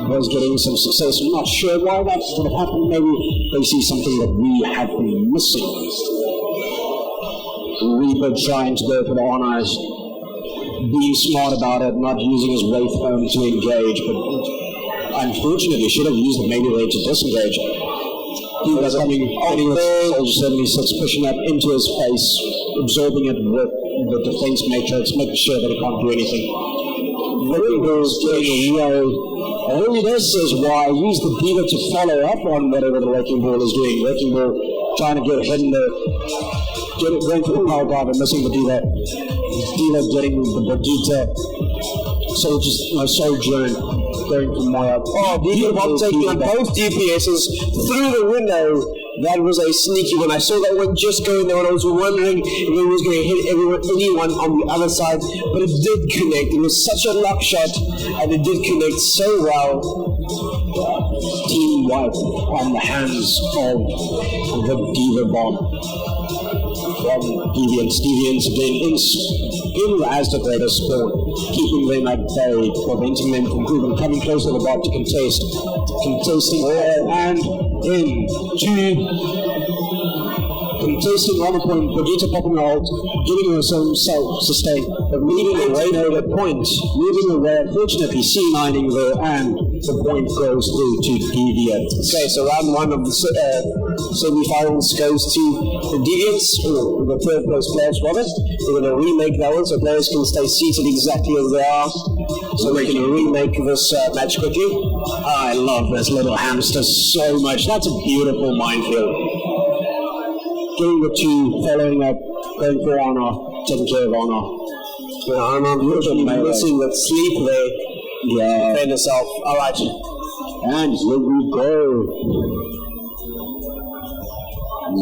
Was getting some success. I'm not sure why that would have happened. Maybe they see something that we have been missing. Reaper trying to go for the honors, being smart about it, not using his Wraith Home to engage, but unfortunately should have used the melee Rage to disengage. He was coming with Soldier 76, pushing up into his face, absorbing it with the defense matrix, making sure that he can't do anything. Wrecking Ball is doing a row. All this is why I use the Diva to follow up on whatever the Wrecking Ball is doing. Wrecking Ball trying to get hidden there, going for the power drive and missing the Diva. Diva getting the Vegeta. Soldier going for Moira. Oh, Diva taking on both DPSs through the window. That was a sneaky one. I saw that one just going there and I was wondering if it was going to hit anyone on the other side, but it did connect. It was such a luck shot and it did connect so well. Team White on the hands of the Diva Bomb from Deviants. Deviants have been in the Aztec Raider spawn, keeping them at bay, preventing them from moving, coming closer to the bot to contest. Contesting and contesting on the point, Vegeta popping out, giving himself sustain, but leaving the Raider at point, moving away, unfortunately C9ing there, and the point goes through to Deviant. Okay, so round one of the semi-finals goes to the Deviants, or the third place players, Robert. We're going to remake that one so players can stay seated exactly as they are. So we can remake this match quickly. I love this little hamster so much. That's a beautiful minefield. Getting the two, following up, going for honor, taking care of honor. I'm missing that sleep there. Yeah. Defend yourself. Alright. And here we go.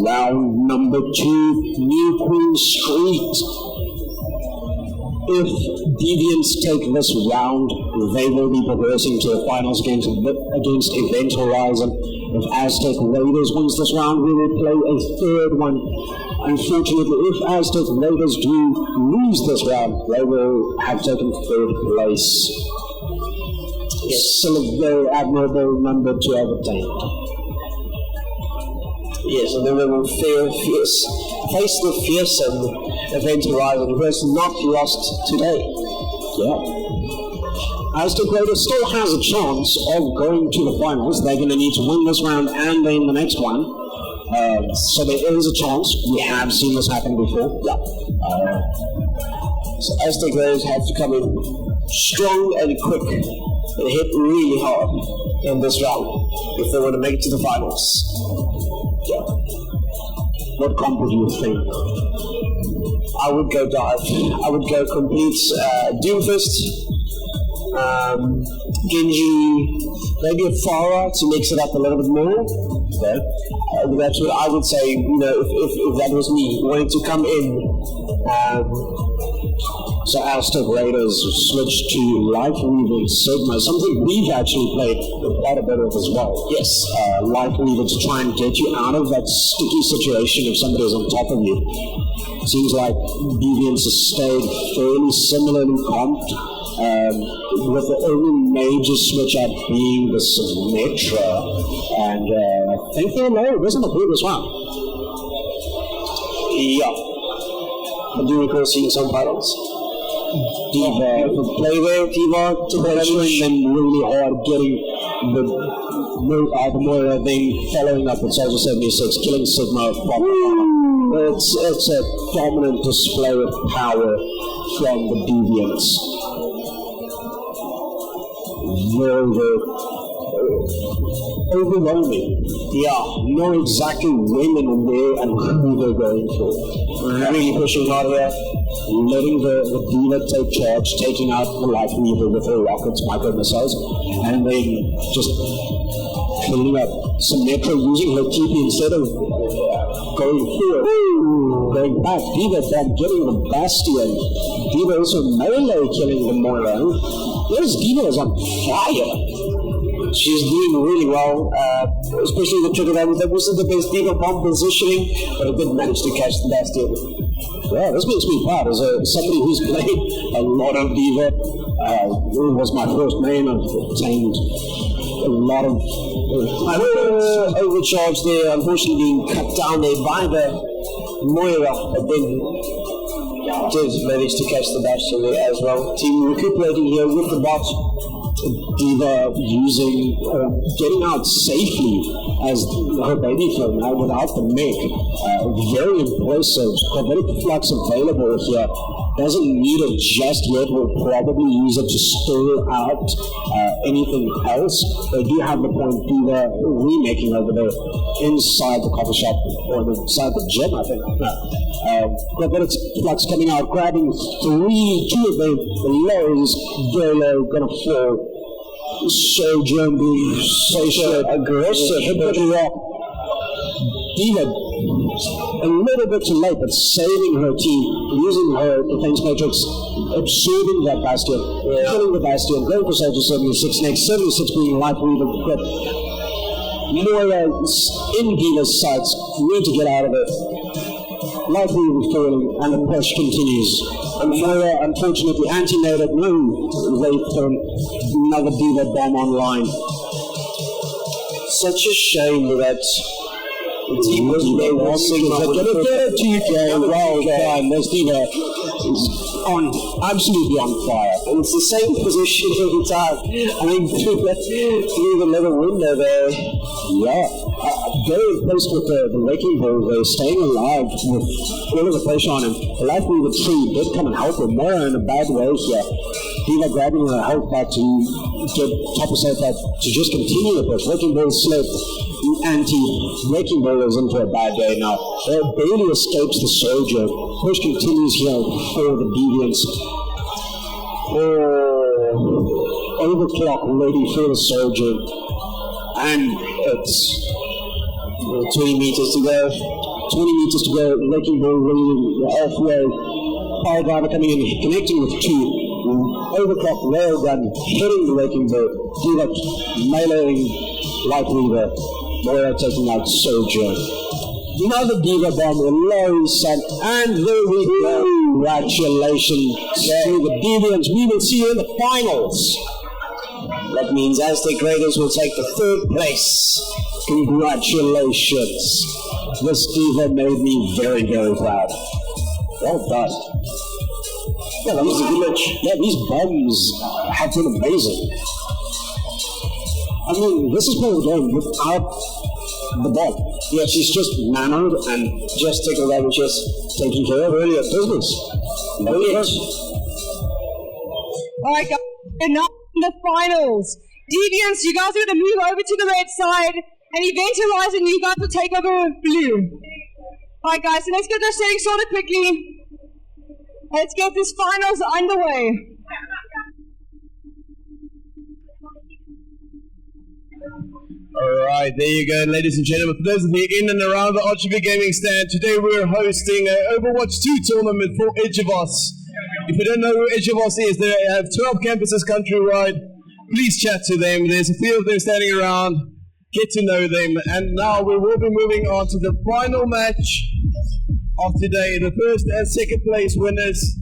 Round number 2, New Queen Street. If Deviants take this round, they will be progressing to the finals against Event Horizon. If Aztec Raiders wins this round, we will play a third one. Unfortunately, if Aztec Raiders do lose this round, they will have taken third place. Yes. Still a very admirable number to have obtained. Yes, and then we will face the fearsome Event Horizon, who has not lost today. Yeah. Aztec Raiders still has a chance of going to the finals. They're going to need to win this round and then the next one. So there is a chance. We have seen this happen before. Yeah. So Aztec Raiders have to come in strong and quick and hit really hard in this round if they want to make it to the finals. Yeah. What comp would you think? I would go dive. I would go complete Doomfist. Genji, maybe a Farah to mix it up a little bit more. Okay. That's what I would say, you know, if that was me, wanting to come in. So Aztec Raiders switched to Life Weaver Sigma, something we've actually played quite a bit of as well. Yes. Life Weaver to try and get you out of that sticky situation if somebody's on top of you. Seems like Deviants has stayed fairly similarly comped. With the only major switch out being the Symmetra, and I think they're low. It wasn't the previous one. Yeah. I do recall seeing some titles. Diva, play there, Diva, pressuring them really hard, getting the Moira thing, following up with Soldier 76, killing Sigma. It's a dominant display of power from the Deviants. Very, very overwhelming. Yeah, you know exactly when and where and who they're going for. Really pushing hard there. Letting the Diva take charge, taking out the Life Weaver with her rockets, micro missiles, and then just cleaning up Symmetra using her TP instead of going forward. Going back, Diva then getting the Bastion. Diva also melee killing the Moira. There's Diva is on fire. She's doing really well, especially the trigger that wasn't the best Diva bomb positioning, but it did manage to catch the Bastion. Yeah, this makes me proud as somebody who's played a lot of Diva. It was my first main. I've obtained a lot of overcharge there, unfortunately being cut down there by the Moira, but then did manage to catch the Bastion there as well. Team recuperating here with the bot. Diva using, getting out safely as her baby flow now without the mech. Very impressive. Prophetic Flux available here. Doesn't need it just yet. Will probably use it to stir out anything else. They do have the point Diva remaking over there inside the coffee shop or inside the gym, I think. Prophetic Flux coming out, grabbing two of them. The lows, very low, gonna fall. So jumpy, so aggressive, hit the rock. Diva, a little bit too late, but saving her team, using her defense matrix, absorbing that Bastion, killing the Bastion, going for Soldier 76 next, 76 being Life Weaver equipped. Moira in Diva's sights, need to get out of it. Life Weaver falling, and the push continues. And Moira, unfortunately, anti-nated, no, they've thrown another Diva bomb online. Such a shame that the team was very wanting. They're going to get it to you, Jay. Well done. This Diva is absolutely on fire. And it's the same position every time. I mean, through the little window there. Yeah. Very impressed with the Wrecking Ball. They're staying alive with all of the pressure on him. The Life Weaver tree did come and help him. Moira in a bad way here. Diva grabbing her health back to get top herself back to just continue the push. Wrecking Ball slipped. Anti-Wrecking Ball is into a bad day now. Barely escapes the Soldier. Push continues here for the Deviants. Overclock ready for the Soldier. And it's 20 meters to go. 20 meters to go. Wrecking Ball really halfway. Power Driver coming in, connecting with two. Overclock railgun hitting the Wrecking Ball. Diva meleeing Light Weaver. Moira taking out Soldier. Another Diva bomb, a low sun, and there we go. Congratulations to the Deviants. We will see you in the finals. That means Aztec Raiders will take the third place. Congratulations. This Diva made me very, very proud. Well done. Yeah, that was a good match. Yeah, these bombs have been amazing. I mean, this is what we're doing without the bomb. Yeah, she's just nanoed and just taking that and just taking care of earlier business. Brilliant. Alright guys, we're now in the finals. Deviants, you guys are going to move over to the red side, and Event Horizon, you guys will take over blue. Alright guys, so let's get this setting sorted quickly. Let's get this finals underway. Alright, there you go, ladies and gentlemen. For those of you in and around the RGB Gaming stand, today we're hosting an Overwatch 2 tournament for Eduvos. If you don't know who Eduvos is, they have 12 campuses countrywide. Please chat to them. There's a few of them standing around. Get to know them. And now we will be moving on to the final match of today. The first and second place winners.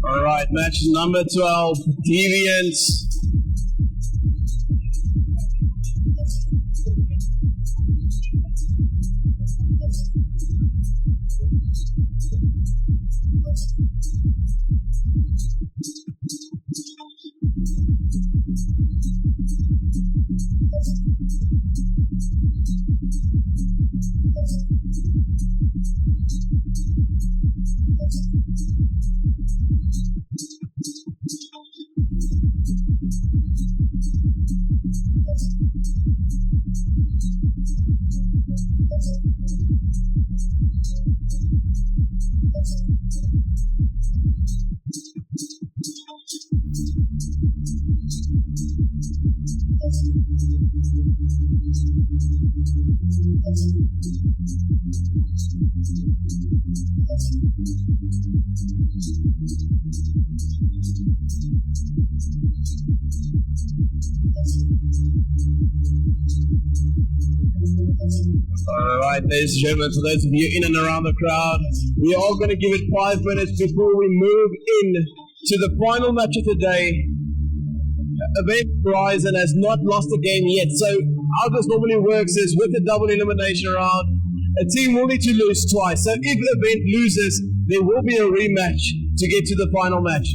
Alright, match number 12, Deviants. Alright, ladies and gentlemen, for those of you in and around the crowd, we are going to give it 5 minutes before we move in to the final match of the day. Event Horizon has not lost a game yet, so how this normally works is with the double elimination round, a team will need to lose twice. So if Event loses, there will be a rematch to get to the final match.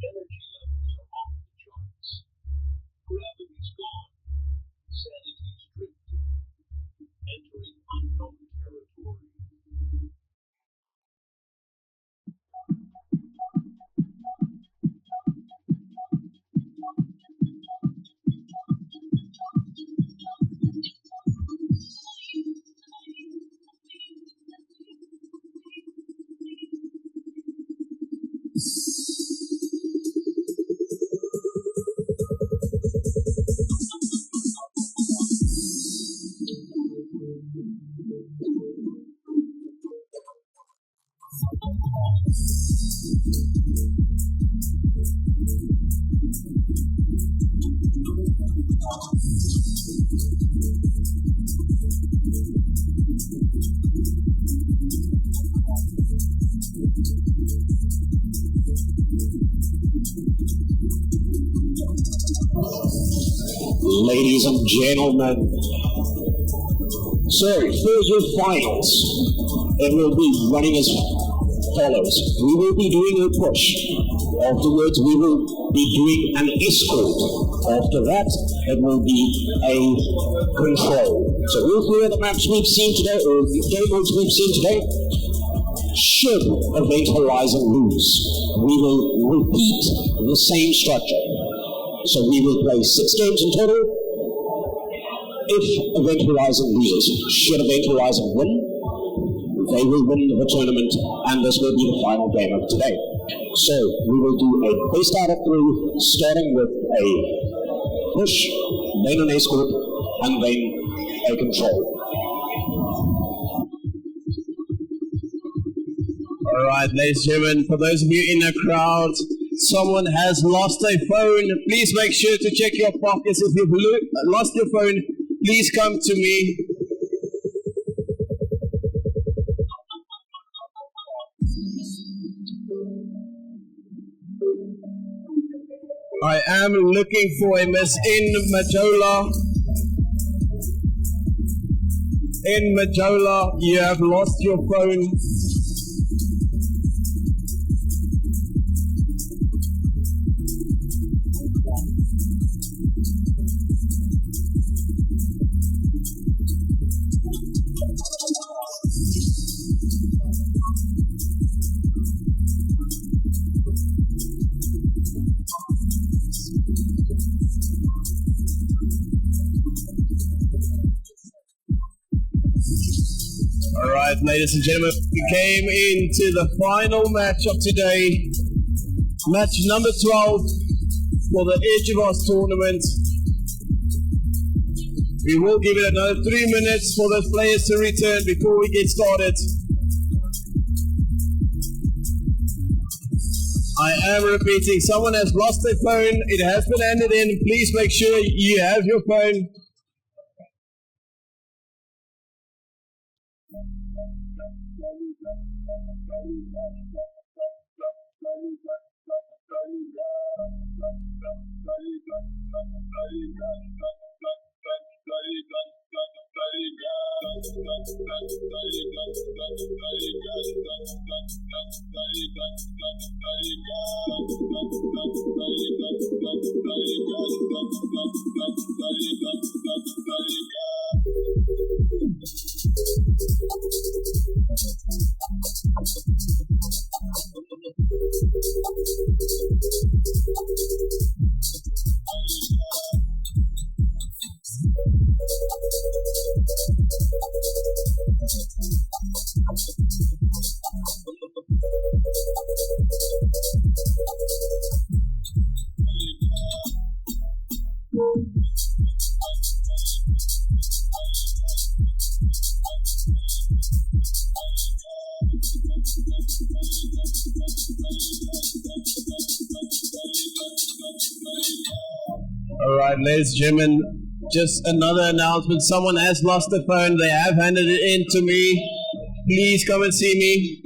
Energy levels are off the charts. Gravity's gone. Sanity's drifting. Entering unknown territory. Ladies and gentlemen, so for your finals, it will be running as follows. We will be doing a push. Afterwards, we will be doing an escort. After that, it will be a control. So all three of the maps we've seen today, or the game modes we've seen today, should Event Horizon lose, we will repeat the same structure. So we will play 6 games in total. If Event Horizon loses, should Event Horizon win, they will win the tournament, and this will be the final game of today. So we will do a best out of 3, starting with a push, then an escort, and then a control. Alright, ladies and gentlemen, for those of you in the crowd, someone has lost a phone. Please make sure to check your pockets. If you've lost your phone, please come to me. I am looking for a Miss In Majola. In Majola, you have lost your phone. Alright, ladies and gentlemen, we came into the final match of today. Match number 12 for the Eduvos tournament. We will give it another 3 minutes for the players to return before we get started. I am repeating, someone has lost their phone. It has been handed in. Please make sure you have your phone. Alright, ladies and gentlemen, just another announcement. Someone has lost the phone. They have handed it in to me. Please come and see me.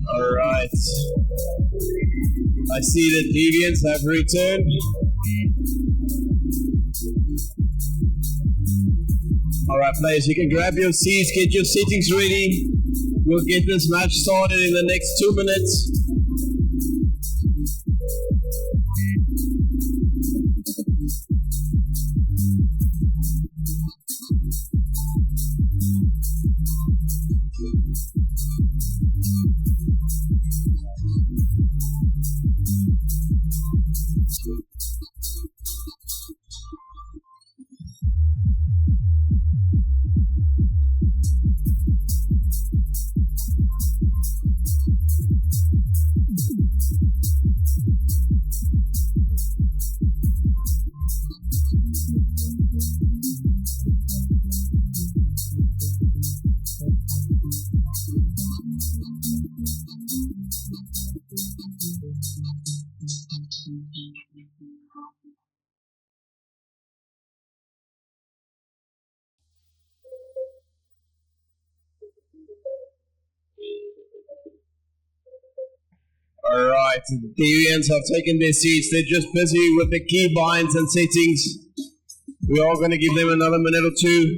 Alright. I see the deviants have returned. Alright players, you can grab your seats, get your settings ready. We'll get this match started in the next 2 minutes. Alright, the deviants have taken their seats. They're just busy with the keybinds and settings. We are going to give them another minute or two.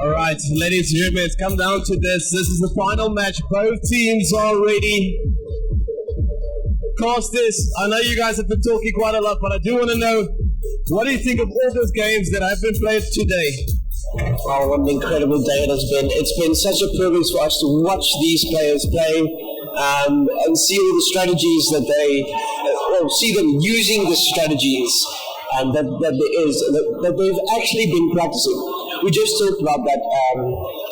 Alright, ladies and gentlemen, it's come down to this. This is the final match. Both teams are ready. Casters, I know you guys have been talking quite a lot, but I do want to know, what do you think of all those games that have been played today? Oh, what an incredible day it has been. It's been such a privilege for us to watch these players play and see all the strategies that see them using the strategies that they've actually been practicing. We just talked about that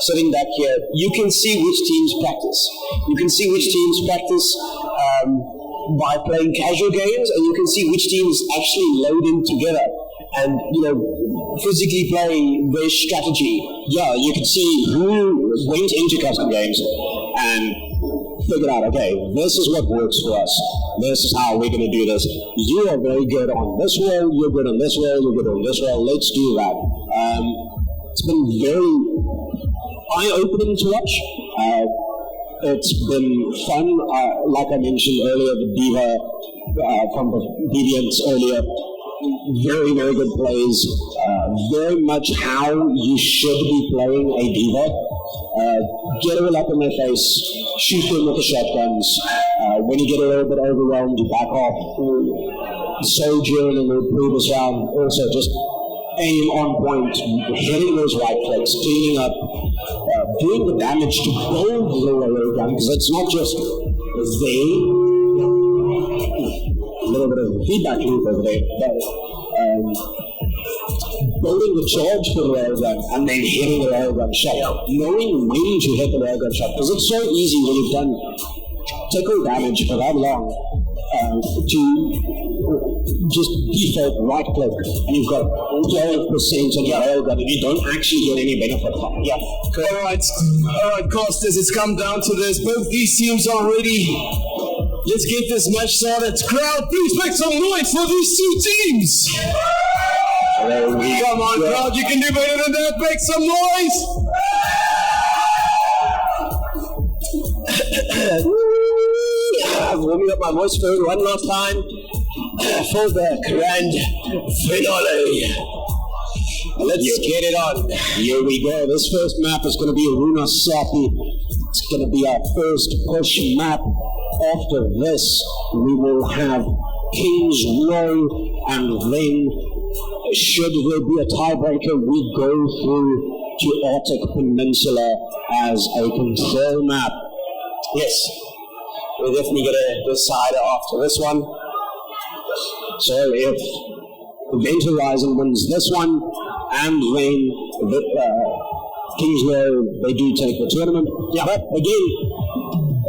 sitting back here. You can see which teams practice. You can see which teams practice by playing casual games, and you can see which teams actually load in together and, physically play their strategy. Yeah, you can see who went into custom games and figured out, okay, this is what works for us. This is how we're going to do this. You are very good on this role, you're good on this role, you're good on this role, let's do that. It's been very eye-opening to watch. It's been fun. Like I mentioned earlier, the Diva from the Deviants earlier, very, very good plays. Very much how you should be playing a Diva. Get all up in their face, shoot them with the shotguns. When you get a little bit overwhelmed, you back off. Sojourn in the previous round, also just aim on point, hitting those right clicks, cleaning up, doing the damage to build the rail gun, because it's not just they. A little bit of feedback loop over there, but building the charge for the railgun and then hitting the railgun shot, knowing when to hit the railgun shot, because it's so easy when you've done tickle damage for that long to just default right click and you've got 12% on your railgun and you don't actually get any benefit from it. Yeah. Alright, Costas, it's come down to this. Both these teams are ready. Let's get this match started. Crowd, please make some noise for these two teams. Come on, crowd, you can do better than that. Make some noise. I'm warming up my voice for one last time for the grand finale. Let's get it on. Here we go. This first map is going to be Runa Sapi. It's going to be our first push map. After this, we will have King's Row, and then should there be a tiebreaker, we go through to Arctic Peninsula as a control map. Yes. we're definitely going to decide after this one. So if Event Horizon wins this one, and then Kings Row, they do take the tournament. Yeah. But again,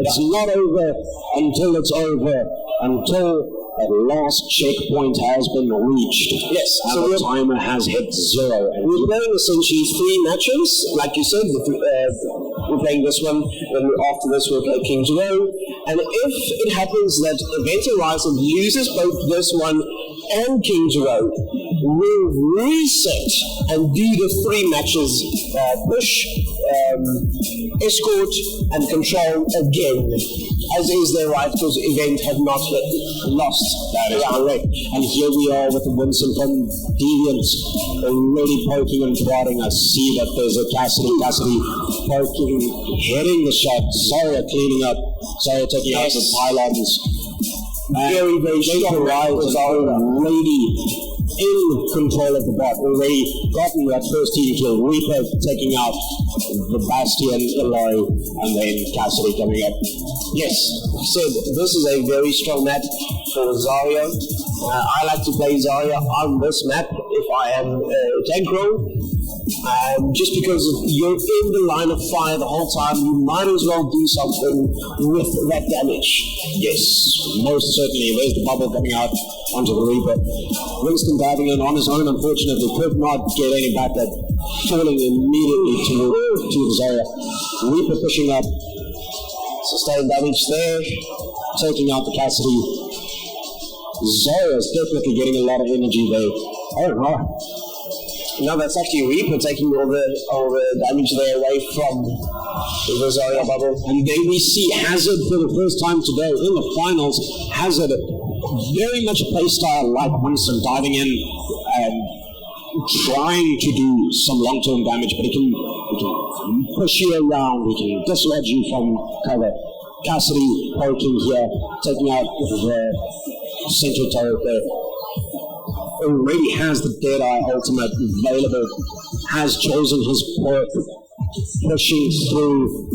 it's not over until it's over, until a last checkpoint has been reached. Yes, and so the timer has hit 0. And we're playing essentially 3 matches, like you said. We're playing this one, then after this we'll play Kings Row. And if it happens that Event Horizon loses both this one and Kings Row, we'll reset and do the 3 matches, push, escort, and control again, as is their right, because Event have not yet lost. That is correct. And here we are with Winston from Deviants already poking and prodding. I see that there's a Cassidy poking, hitting the shot. Zarya cleaning up. Zarya taking out the pylons. Very, very strong. Rise already in control of the bot. Already gotten that first team kill. Reaper taking out the Bastion, Eloy, and then Cassidy coming up. Yes, so this is a very strong map for Zarya. I like to play Zarya on this map if I am tank role. Just because you're in the line of fire the whole time, you might as well do something with that damage. Yes, most certainly. There's the bubble coming out onto the Reaper. Winston diving in on his own, unfortunately, could not get any back at falling immediately to the Zarya. Reaper pushing up, sustained damage there, taking out the Cassidy. Zarya is definitely getting a lot of energy there. Oh, no. No, that's actually Reaper taking all the damage there away from the Zarya bubble. And then we see Hazard for the first time today in the finals. Hazard, very much a playstyle like Winston, diving in and trying to do some long-term damage, but he can push you around, he can dislodge you from cover. Cassidy poking here, taking out the central turret there. Already has the Deadeye ultimate available, has chosen his path, pushing through.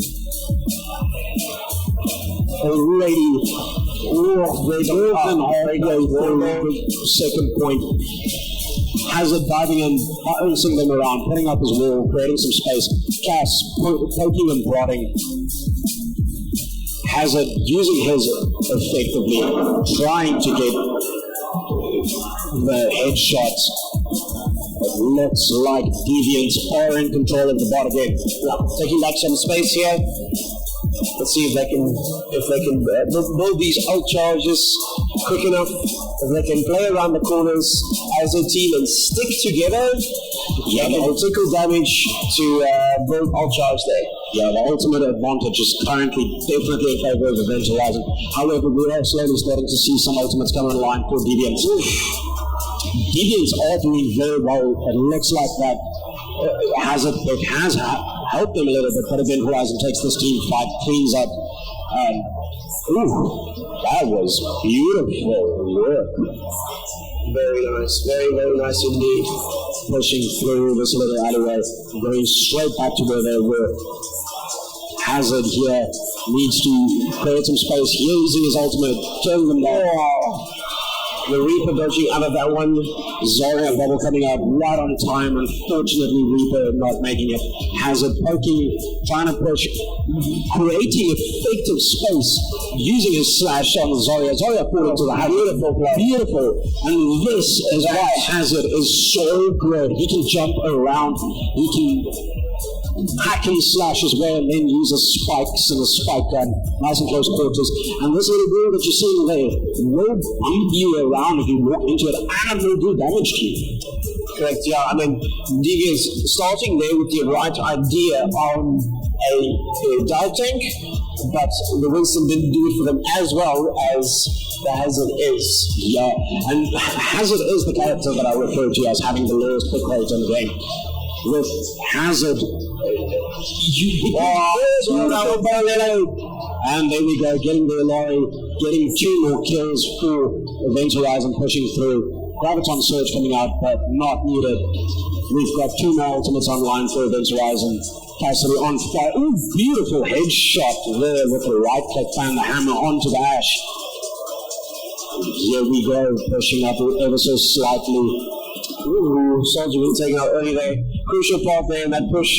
Already, they're more than halfway through the second point. Hazard diving in, bouncing them around, putting up his wall, creating some space. Cass poking and prodding. Hazard using his effectively, trying to get the headshots. It looks like Deviants are in control of the bot again. Taking back some space here. Let's see if they can build these ult charges quick enough. If they can play around the corners as a team and stick together, they can tickle damage to build ult charge there. Yeah, the ultimate advantage is currently definitely in favor of Event Horizon. However, we are slowly starting to see some ultimates come online for Deviants. Deviants are doing very well. It looks like that it has helped them a little bit, but Event Horizon takes this team fight, cleans up. That was beautiful work. Very nice, very, very nice indeed. Pushing through this little alleyway, going straight back to where they were. Hazard here needs to create some space. Here using his ultimate, turn them down. Oh. The Reaper dodging out of that one. Zarya bubble coming out right on time. Unfortunately, Reaper not making it. Hazard poking, trying to push, creating effective space, using his slash on Zarya. Zarya falling to the house. Beautiful play. Beautiful. And this is why Hazard is so good. He can jump around. He can hack and slash as well, and then use the spikes and the spike gun, nice and close quarters. And this little girl that you're seeing there will bump you around if you walk into it, and will do damage to you. Correct, yeah. I mean, Deviants starting there with the right idea on a dive tank, but the Winston didn't do it for them as well as the Hazard is. Yeah, and Hazard is the character that I refer to as having the lowest pick rate in the game. With Hazard, and there we go, getting the lorry, getting 2 more kills for Event Horizon, pushing through. Graviton Surge coming out, but not needed. We've got 2 more ultimates online for Event Horizon. Cassidy on fire. Oh, beautiful headshot there with the right click and the hammer onto the Ash. Here we go, pushing up ever so slightly. Ooh, Soldier will take out early there. Crucial part there in that push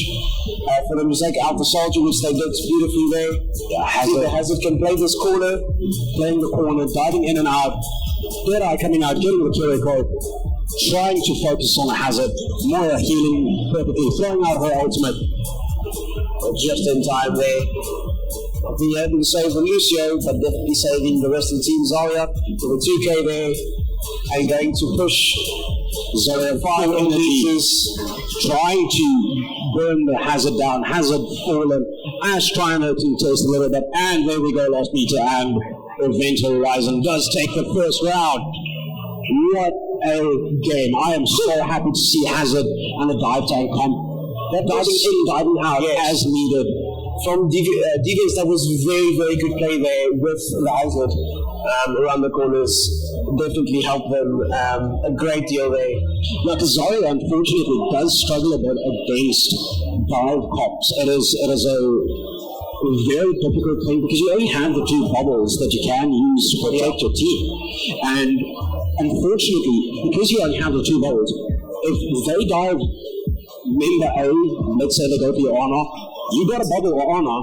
for them to take out the Soldier, which they did beautifully there. Yeah, Hazard can play this corner, playing the corner, diving in and out. Dead Eye coming out, getting the Kiriko, trying to focus on the Hazard. Moira healing perfectly, throwing out her ultimate. Just in time there. Being able to save the Lucio, but definitely saving the rest of the team. Zarya with a 2k there, and going to push Zarya 5 energies, trying to burn the Hazard down. Hazard fallen. Ash trying to taste a little bit, and there we go, last meter, and Event Horizon does take the first round. What a game. I am so happy to see Hazard and the dive tank come. They're diving in, diving out as needed. From Deviants, that was very, very good play there with the Hazard around the corners. Definitely helped them a great deal there. Like Zarya, unfortunately, does struggle a bit against dive cops. It is a very difficult thing because you only have the two bubbles that you can use to protect your team. And unfortunately, because you only have the two bubbles, if they dive member A, let's say they go for your honor, you got a bubble or honor,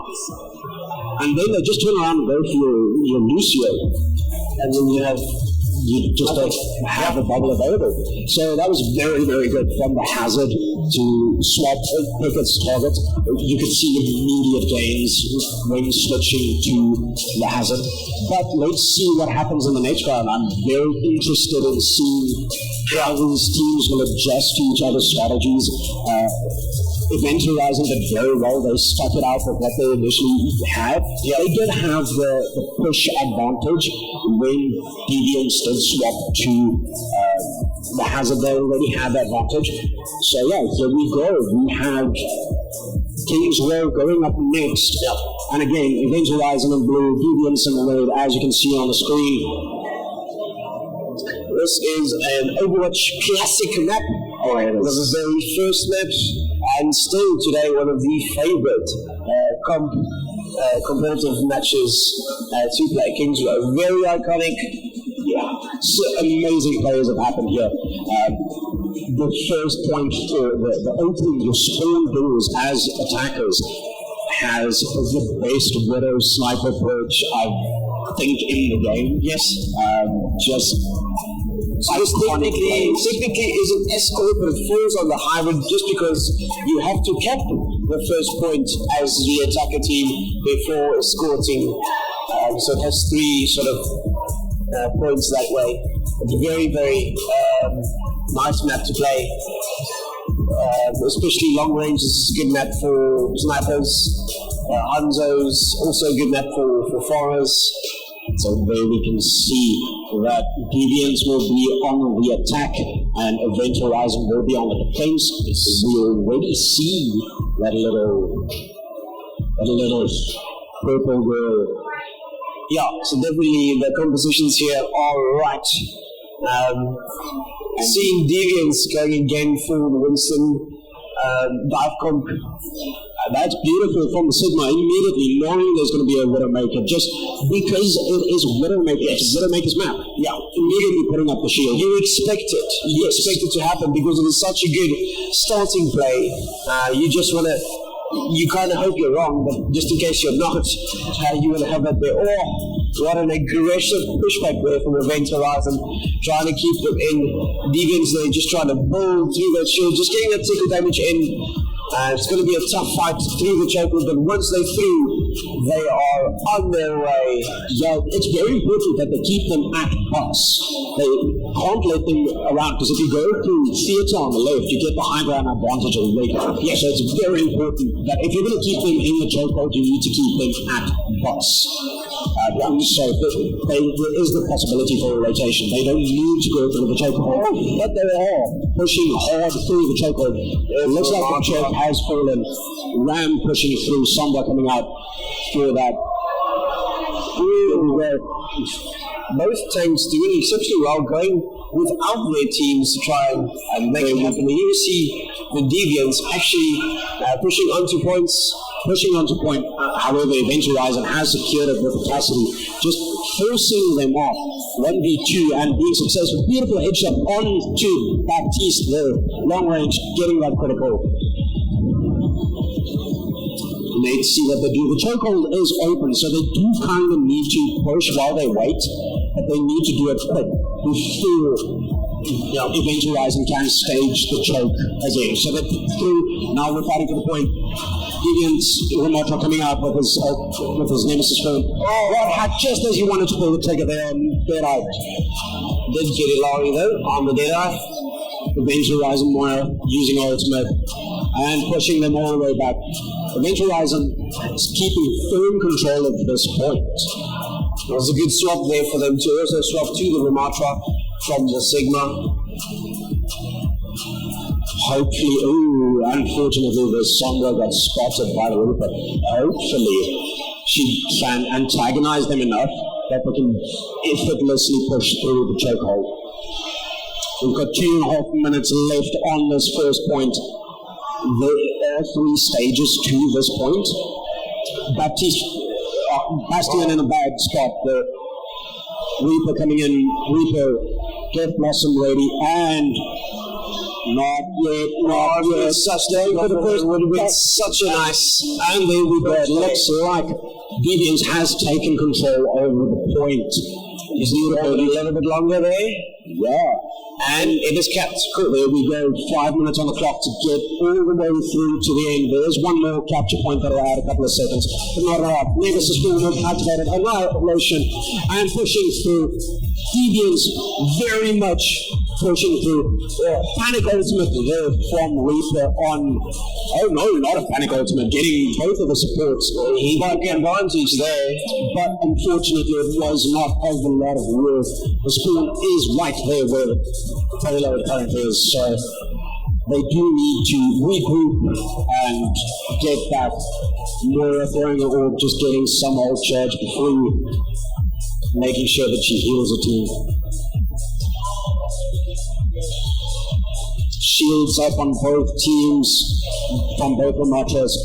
and then they just turn around and go for your Lucio, and then you just don't have a bubble available. So that was very, very good from the Hazard to swap pick its target. You could see immediate gains when switching to the Hazard. But let's see what happens in the next round. I'm very interested in seeing how these teams will adjust to each other's strategies. Event Horizon did very well. They stuck it out with what they initially had. Yeah. They did have the push advantage when Deviants did swap to the Hazard. They already had that advantage. So yeah, here we go. We have King's Row going up next. Yeah. And again, Event Horizon in blue, Deviants in red, as you can see on the screen. This is an Overwatch classic map. Oh, yeah, this is the very first map, and still today one of the favorite competitive matches to play. King's Row, very iconic. Yeah, so amazing players have happened here. The first point for the opening your spawn doors as attackers has the best Widow sniper approach I think in the game. Yes, technically is an escort, but it falls on the hybrid just because you have to cap the first point as the attacker team before escorting. So it has three sort of points that way. It's a very, very nice map to play. Especially long range is a good map for snipers. Hanzo's also a good map for farmers. So there we can see that Deviants will be on the attack and Event Horizon will be on the defense. We already see that little purple girl. Yeah, so definitely the compositions here are right. Seeing Deviants going again for Winston dive comp. That's beautiful from the Sigma, immediately knowing there's going to be a Widowmaker, just because it is Widowmaker, it's Widowmaker's map. Yeah, immediately putting up the shield. You expect it. You expect it to happen because it is such a good starting play. You just want to, you kind of hope you're wrong, but just in case you're not, you want to have that there. Oh, what an aggressive pushback there from Event Horizon, trying to keep them in. Deviants there, just trying to build through that shield, just getting that tickle damage in. It's going to be a tough fight through the chokehold, but once they're through, they are on their way. Yeah, it's very important that they keep them at pass. They can't let them around, because if you go through theatre on the left, you get the high ground advantage already. Yes, so it's very important that if you're going to keep them in the chokehold, you need to keep them at pass. So there is the possibility for a rotation. They don't need to go through the chokehold, but they are pushing hard through the chokehold. It looks like the choke has fallen. Ram pushing through, Sombra coming out for that. Both tanks doing exceptionally well, going without their teams to try and make it happen. And you see the Deviants actually pushing onto points. However, Event Horizon has secured it with capacity, just forcing them off 1v2 and being successful. Beautiful headshot onto Baptiste there, long range, getting that critical. Let's see what they do. The chokehold is open, so they do kind of need to push while they wait, but they need to do it quick before Event Horizon can stage the choke again. So they're through. Now we're fighting for the point. Deviant Remotra coming out with his nemesis phone. Oh, what had just as he wanted to pull the trigger there on Deadeye. Did get it Laurie though on the Deadeye. Event Horizon Moira using ultimate and pushing them all the way back. Event Horizon is keeping firm control of this point. It was a good swap there for them to also swap to the Ramatra from the Sigma. Hopefully, unfortunately the Sombra got spotted by the Reaper. Hopefully she can antagonize them enough that they can effortlessly push through the chokehold. We've got 2.5 minutes left on this first point. There are 3 stages to this point. Bastion in a bad spot. The Reaper coming in. Reaper, Death Blossom ready, and not yet. Such day for the first would have been such a nice. And there we go. It looks like Deviants has taken control over the point. Is it a little bit longer there? Yeah. And it is kept. There we go. 5 minutes on the clock to get all the way through to the end. There's one more capture point that'll add a couple of seconds. But not enough. Nemesis will activated. Annihilation and pushing through. Deviants very much pushing through. Panic ultimate there from Reaper on. Oh no, not a panic ultimate. Getting both of the supports. He got the advantage there. But unfortunately, it was not of a lot of worth. The spawn is right there where the payload currently is, so they do need to regroup and get back. Moira throwing it or just getting some old charge before making sure that she heals the team. Shields up on both teams from both Ramatras.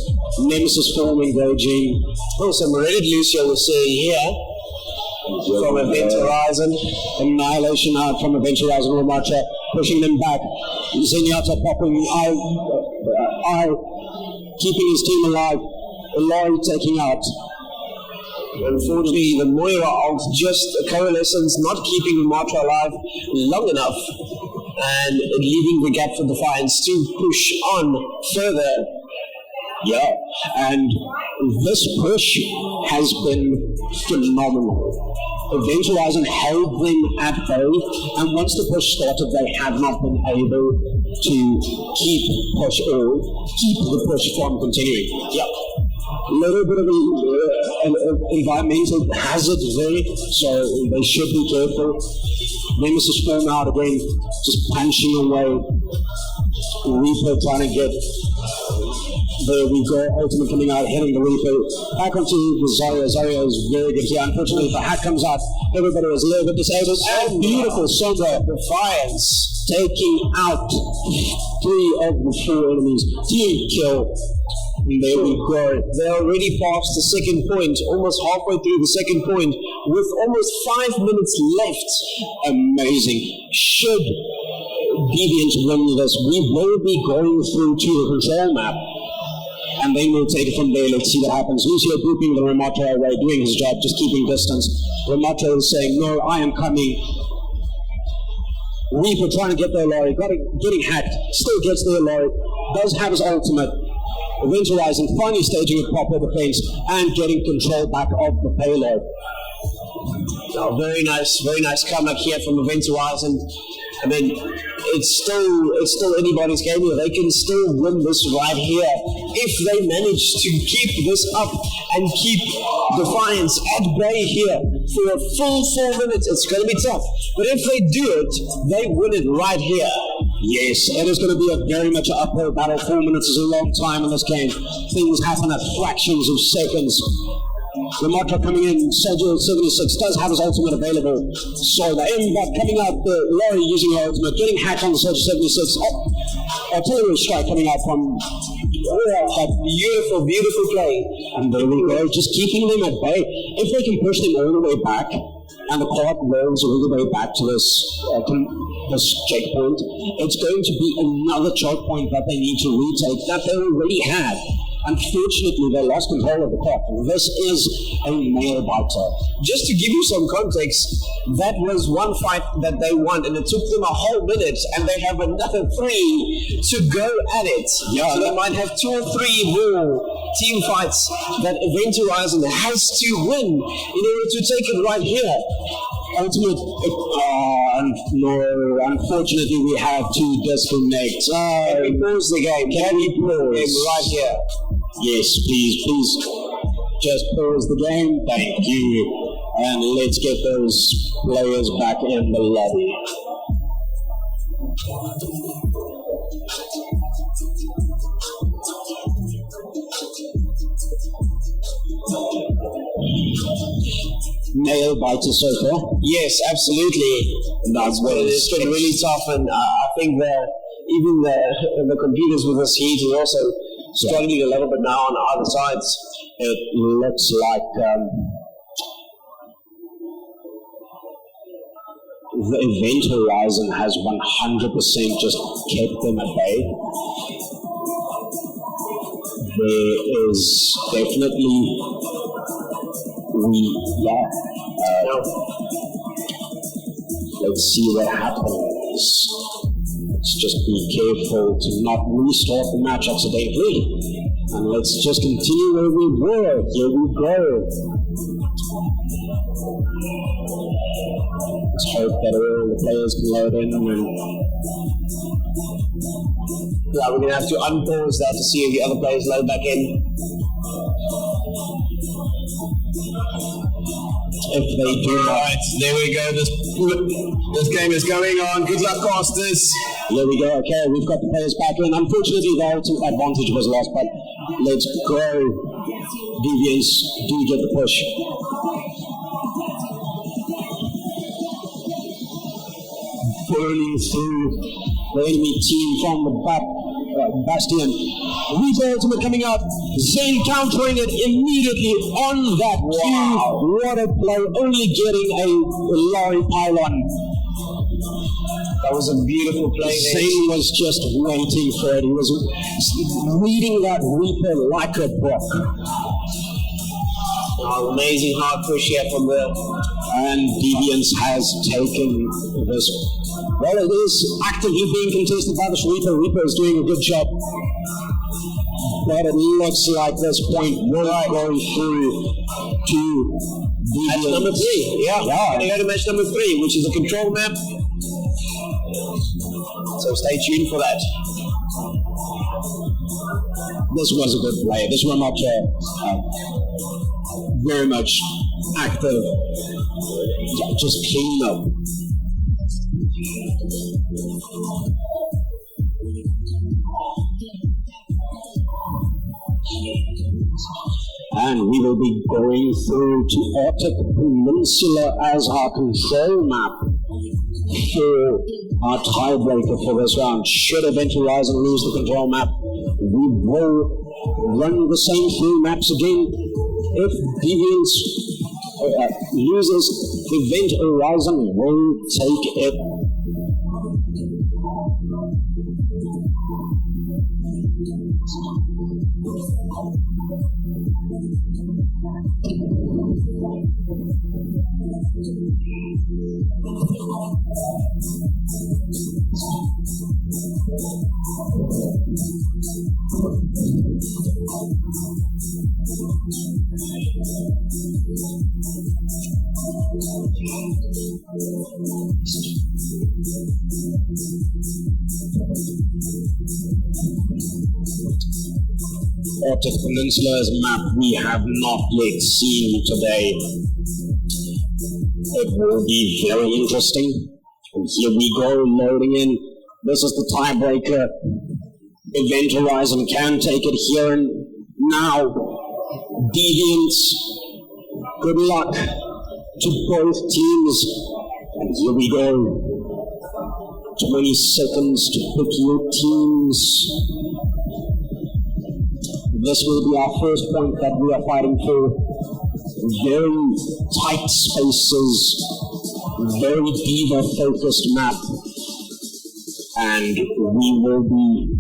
Nemesis form engaging. Also, Reddit Lucio will say here from Event Horizon. Annihilation out from Event Horizon. Ramatra pushing them back. Zenyatta popping out, keeping his team alive. Elori taking out. Unfortunately, the Moira ult just coalescence not keeping Ramatra alive long enough and leaving the gap for Defiance to push on further. Yeah, and this push has been phenomenal. Event Horizon held them at bay, and once the push started, they have not been able to keep the push from continuing. Yeah. A little bit of an environmental hazard there, so they should be careful. Nemesis form out again, just punching away. Reaper trying to get. There we go, Ultimate coming out, hitting the Reaper. Back onto Zarya. Zarya is very good here. Unfortunately, if the hat comes out, everybody is a little bit disabled. And beautiful Sombra Defiance taking out 3 of the 4 enemies. Team kill. There we go. They're already past the second point, almost halfway through the second point, with almost 5 minutes left. Amazing. Should Deviant win this, we will be going through to the control map. And then we'll take it from there. Let's see what happens. Lucio grouping the Ramatra away, doing his job, just keeping distance. Ramatra is saying, no, I am coming. Reaper trying to get there, Laurie. Getting hacked. Still gets there, Laurie. Does have his ultimate. Event Horizon finally staging a proper defense and getting control back of the payload. Oh, very nice comeback here from Event Horizon. I mean, it's still anybody's game here. They can still win this right here if they manage to keep this up and keep Defiance at bay here for a full 4 minutes. It's going to be tough, but if they do it, they win it right here. Yes, it is going to be a very much an uphill battle. 4 minutes is a long time in this game. Things happen at fractions of seconds. Lamatra coming in, Soldier 76 does have his ultimate available. So the aimbot coming out, the Lori using her ultimate, getting hacked on the Soldier 76. Artillery strike coming out from that beautiful, beautiful play. And there we go, just keeping them at bay. If they can push them all the way back, and the card rolls all the way back to this checkpoint, it's going to be another choke point that they need to retake that they already had. Unfortunately, they lost control of the clock. This is a nail biter. Just to give you some context, that was one fight that they won, and it took them a whole minute, and they have another 3 to go at it. Yeah, so they might have 2 or 3 more team fights that Event Horizon has to win in order to take it right here. Ultimate, no, unfortunately we have to disconnect. Can we pause the game? Can we pause the game right here? Yes, please. Just pause the game. Thank you. And let's get those players back in the lobby. Nail biter so far. Yes, absolutely. That's what it is. It's been really tough, and I think even the computers with this heat are also struggling a little bit now on either sides. It looks like the Event Horizon has 100% just kept them at bay. There is definitely let's see what happens. Let's just be careful to not restart the match accidentally. And let's just continue where we were. Here we go. Let's hope that all the players can load in. Yeah, we're going to have to unpause that to see if the other players load back in. If they do. Right, there we go. This game is going on. Good luck, casters. There we go. Okay, we've got the players back in. Unfortunately, the ultimate advantage was lost, but let's go. Deviants do get the push. Burning through the enemy team from the back. Bastion. Reaper ultimate coming out. Zane countering it immediately on that. Wow. What a play. Only getting a lorry pylon. That was a beautiful play. Zane was just waiting for it. He was reading that Reaper like a book. Amazing hard push here from Will. And Deviants has taken this. Well, it is actively being contested by the Reaper. Reaper is doing a good job. But it looks like this point will go through to Deviants. Match number 3. Yeah. We're going to go to match number 3, which is a control map. So stay tuned for that. This was a good play. This one not very much active. Just clean up. And we will be going through to Arctic Peninsula as our control map for our tiebreaker for this round. Should Event Horizon lose the control map, we will run the same 3 maps again. If Deviants loses, Event Horizon will take it. Arctic Peninsula is a map we have not yet seen today. It will be very interesting. And here we go, loading in. This is the tiebreaker. Event Horizon can take it here and now. Deviants Good luck to both teams. And here we go. 20 seconds to pick your teams. This will be our first point that we are fighting for. Very tight spaces, very diva-focused map, and we will be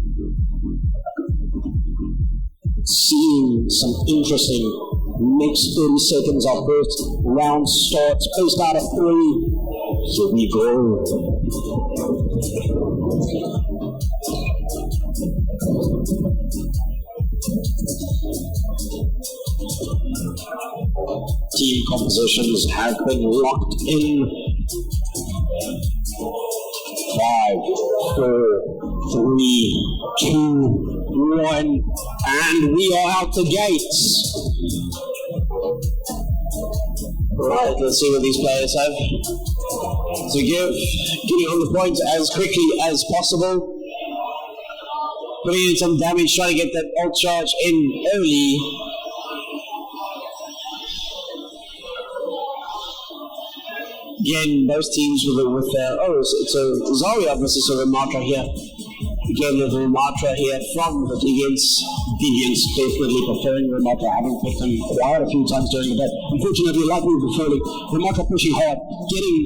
seeing some interesting next 30 seconds. Our first round starts based out of 3. Here we go. Team compositions have been locked in. 5, 4, 3, 2, 1, and we are out the gates. Right, let's see what these players have to give. Getting on the point as quickly as possible. Putting in some damage, trying to get that ult charge in early. Again, most teams with it's a Zarya versus a Ramatra here. Again, with Ramatra here from the Deviants. Deviants definitely preferring Ramatra. I haven't picked them quite a few times during the day. Unfortunately, like we were before, Ramatra pushing hard, getting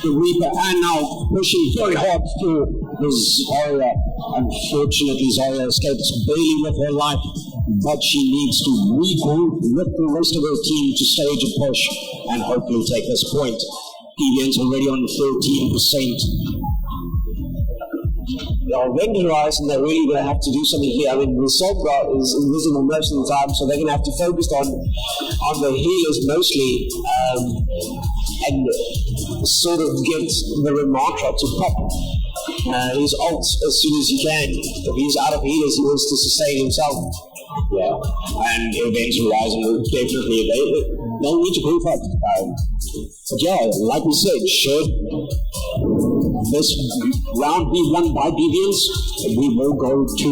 the Reaper, and now pushing very hard for the Zarya. Unfortunately, Zarya escapes barely with her life, but she needs to regroup with the rest of her team to stage a push and hopefully take this point. Deviants already on 13%. Vendor Horizon, they're really going to have to do something here. I mean, the Sombra is invisible most of the time, so they're going to have to focus on the healers mostly, and sort of get the Ramatra to pop his ult as soon as he can. If he's out of healers, he wants to sustain himself. Yeah, and Event Horizon will definitely, they'll need to proof up. But yeah, like we said, should this round be won by Deviants, we will go to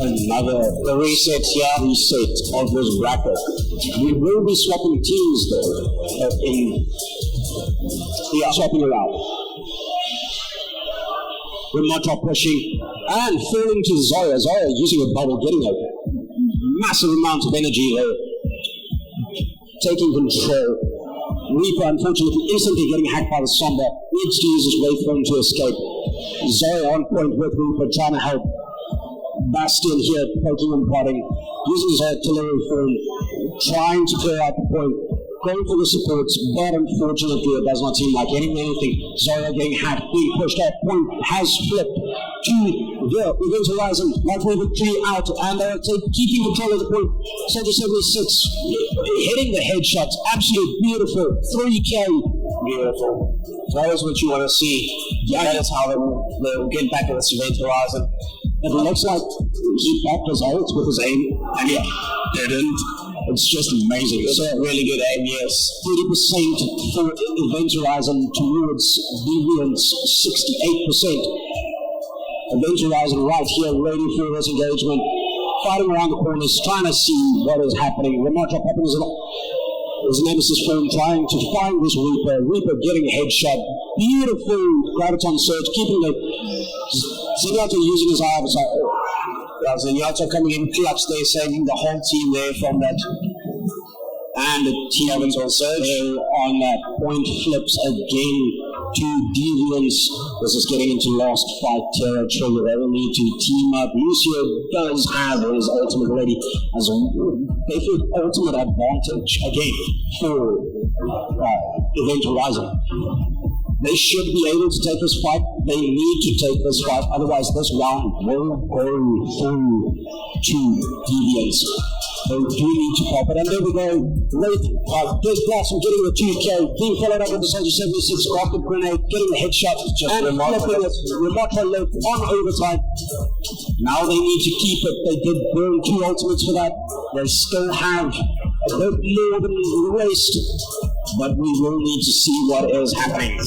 another reset of this bracket. We will be swapping teams though, swapping around. Ramatra pushing and falling to Zarya. Zarya using a bubble, getting a massive amount of energy there, taking control. Reaper, unfortunately, instantly getting hacked by the Sombra, needs to use his waveform to escape. Zarya on point with Reaper, trying to help. Bastion here, poking and prodding, using his artillery form, trying to clear out the point, going for the supports, but unfortunately it does not seem like anything. Zarya getting hacked, being pushed out, point has flipped to the Event Horizon, like Wave 3 out, and they're keeping control of the point. Soldier 76 hitting the headshots, absolute beautiful, 3K. Beautiful. That is what you want to see. Yeah. That is how they'll get back in this Event Horizon. It looks like he popped his ult with his aim, and yeah, didn't. It's just amazing. It's a really good aim, yes. 30% for Event Horizon towards Deviants, 68%. Event Horizon right here, ready for this engagement, fighting around the corners, trying to see what is happening. Ramatra popping his nemesis form, trying to find this Reaper. Reaper getting a headshot. Beautiful Graviton surge, keeping the Zenyatta using his eye of his Zenyatta coming in clutch there, saving the whole team there from that. And the team on surge on that point flips again to Deviants. This is getting into last fight territory. They will need to team up. Lucio does have his ultimate ready as a definite ultimate advantage again for Event Horizon. They should be able to take this fight. They need to take this fight. Otherwise, this round will go through to Deviants. They do need to pop it. And there we go. There's Blossom getting the 2K. Being followed up with the Soldier 76 rocket grenade, getting the headshot, and flipping it. Ramatra left on overtime. Now they need to keep it. They did burn 2 ultimates for that. They still have a bit more than the rest. But we will need to see what is happening.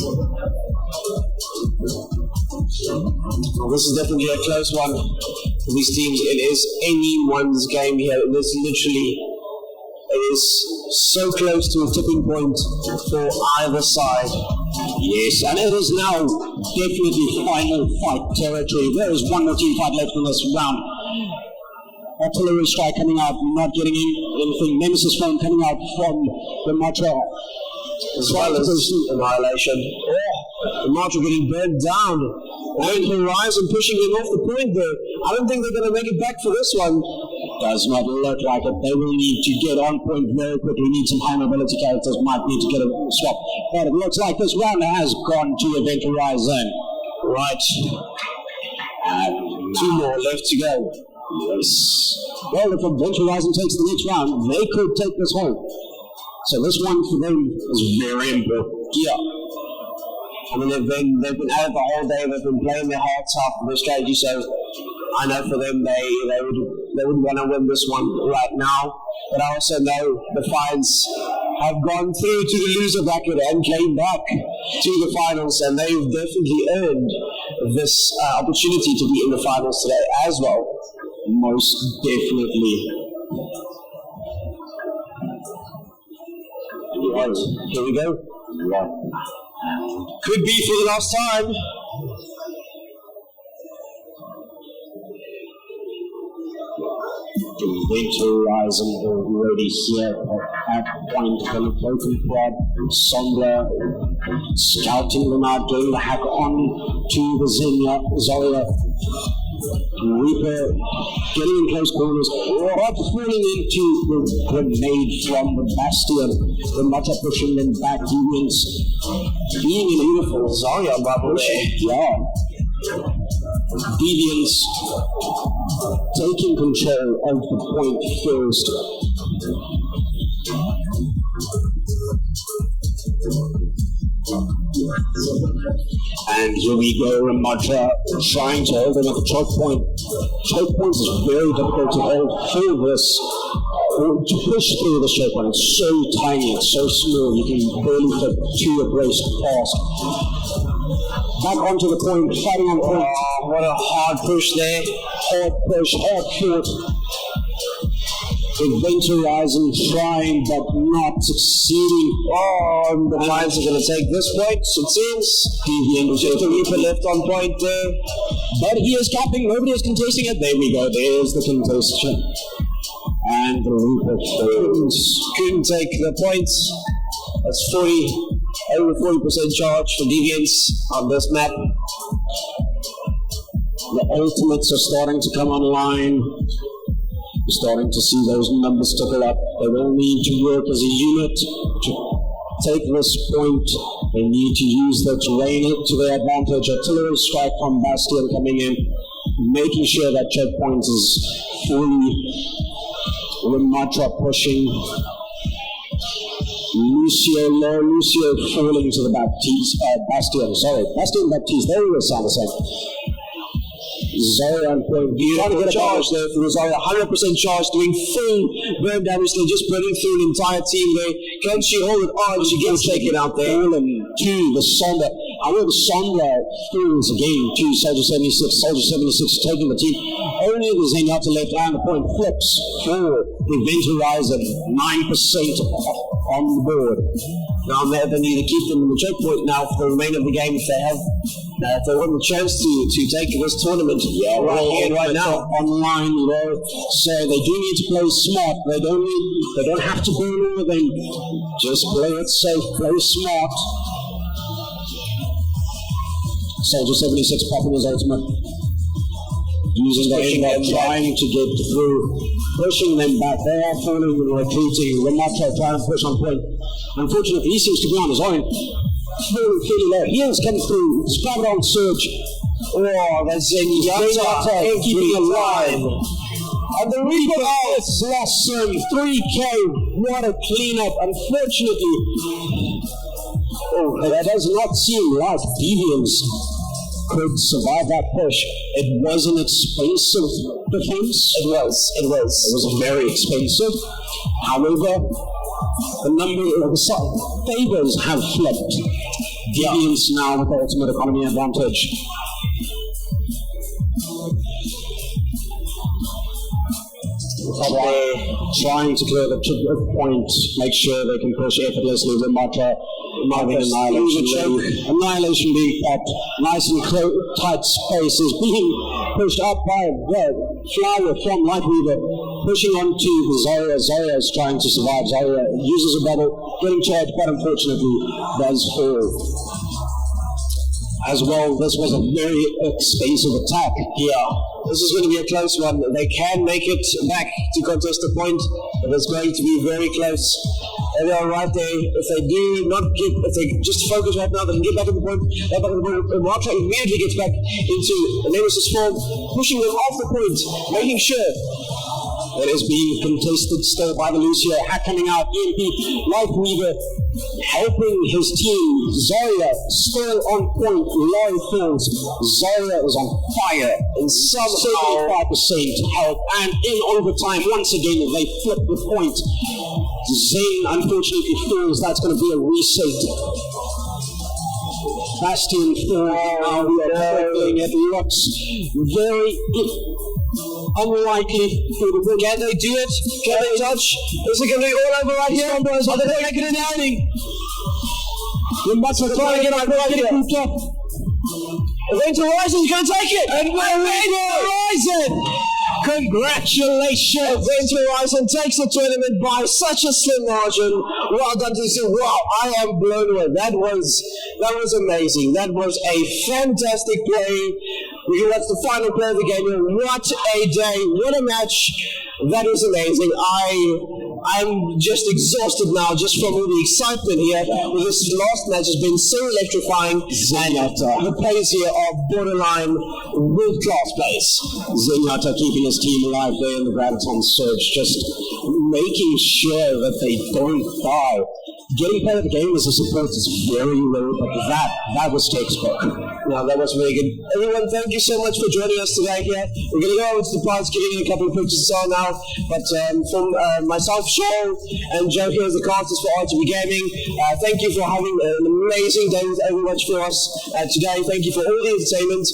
Well, this is definitely a close one for these teams. It is anyone's game here. This literally is So close to a tipping point for either side. Yes, and it is now definitely final fight territory. There is one more team fight left in this round. Artillery strike coming out, not getting anything. Nemesis form coming out from the Matra. As well as Annihilation. The Matra getting burnt down. And Horizon pushing him off the point there. I don't think they're going to make it back for this one. Does not look like it. They will need to get on point very quickly. Need some high mobility characters. Might need to get a swap. But it looks like this round has gone to Event Horizon. Right. And 2 more left to go. Yes. Well, if Event Horizon takes the next round, they could take this home. So this one for them is very important. Yeah. I mean, they've been at it the whole day. They've been playing their hearts out for their strategy. So I know for them, they would want to win this one right now. But I also know the Defiance have gone through to the loser bracket and came back to the finals, and they've definitely earned this opportunity to be in the finals today as well. Most definitely. Right, here we go. Yeah. Could be for the last time. Event Horizon already here at point from a broken prod. Sombra scouting them out, doing the hack on to the Xenia, Zarya. Reaper getting in close corners, but falling into the grenade from the Bastion. The Mata pushing them back. Deviants being in uniform. Zarya bubble there. Yeah. Deviants taking control of the point first. And here we go, Ramatra trying to hold them at the choke point. Choke point is very difficult to hold through this, or to push through this choke point. It's so tiny, it's so small, you can barely fit 2 abreast past. Back onto the point, fighting on point. Oh, what a hard push there. Hard push, hard fought. Event Horizon trying but not succeeding. Oh, the Lions are going to take this point, it seems. Deviant just a Reaper left on point there. But he is capping, nobody is contesting it. There we go, there's the contestation. And the Reaper couldn't take the points. That's over 40% charge for Deviants on this map. The ultimates are starting to come online. We're starting to see those numbers tickle up. They will need to work as a unit to take this point. They need to use the terrain to their advantage. Artillery strike from Bastion coming in, making sure that checkpoint is fully. Ramatra pushing. Lucio falling to the Bastion. They always sound the same. Zarya on point. Trying to get a charge there for Zarya. 100% charge, doing full burn damage. They're just burning through an entire team there. Can she hold it on? She gets taken out there. Fallen to the Sombra. However, Sombra falls again to Soldier 76. Soldier 76 taking the team. Only the Xenia to left and the point flips for Event Horizon. 9% on the board. Now they need to keep them in the checkpoint now for the remainder of the game if they want the chance to take this tournament. Yeah, right now. Online, so they do need to play smart. They don't have to burn all of them. Just play it safe, play smart. Soldier 76 popping his ultimate. Using the aimbot, trying to get through, pushing them back. They are falling and retreating. Ramatra trying to push on point. Unfortunately, he seems to be on his own. Falling fairly low. Heels come through. Scrub on surge. Oh, that's Zenyatta keeping alive. And the Reaper has lost some 3K. What a cleanup. Unfortunately, that does not seem like Deviants could survive that push. It was an expensive defense. It was very expensive. However, the number of the favors have flipped. Deviants now with the ultimate economy advantage. trying to clear the point, make sure they can push effortlessly. Rimata having Annihilation being popped, nice and tight space is being pushed up by Flower from Lightweaver, pushing on to Zarya. Zarya is trying to survive. Zarya uses a bubble, getting charged, but unfortunately does fall. As well, this was a very expensive attack. Yeah, this is going to be a close one. They can make it back to contest the point, but it's going to be very close. And they are right there. If they do not get, if they just focus right now, they can get back at the point. They're back at the point. Martra immediately gets back into Nemesis form, pushing them off the point, making sure. It is being contested still by the Lucio. Hack coming out. EMP, Lightweaver helping his team. Zarya still on point. Low falls. Zarya is on fire. And some 75% health. And in overtime, once again, they flip the point. Zane unfortunately falls. That's going to be a reset. Bastion falls. Now we are tackling it. Looks very unlikely for the win. Can they do it? Can they touch? Is it going to be all over right here? Are they going to make it an outing? The Mets are trying to get out right here. Event Horizon's going to take it! And Event Horizon! Congratulations! Event Horizon takes the tournament by such a slim margin. Well done to you. Wow, I am blown away. That was amazing. That was a fantastic play. We can watch the final play of the game. What a day. What a match. That was amazing. I'm just exhausted now just from all the excitement here. This last match has been so electrifying. Zenyatta, the plays here are borderline world-class plays. Zenyatta keeping his team alive there in the Graviton Surge, just making sure that they don't die. Getting played at the game as a support is very low, but that was textbook. Now that was very good. Everyone, thank you so much for joining us today here. We're going to go over to the prize giving in a couple of pictures so now. But from myself, Sean, and Joe here as the casters for RTB Gaming, thank you for having an amazing day with Overwatch for us today. Thank you for all the entertainment,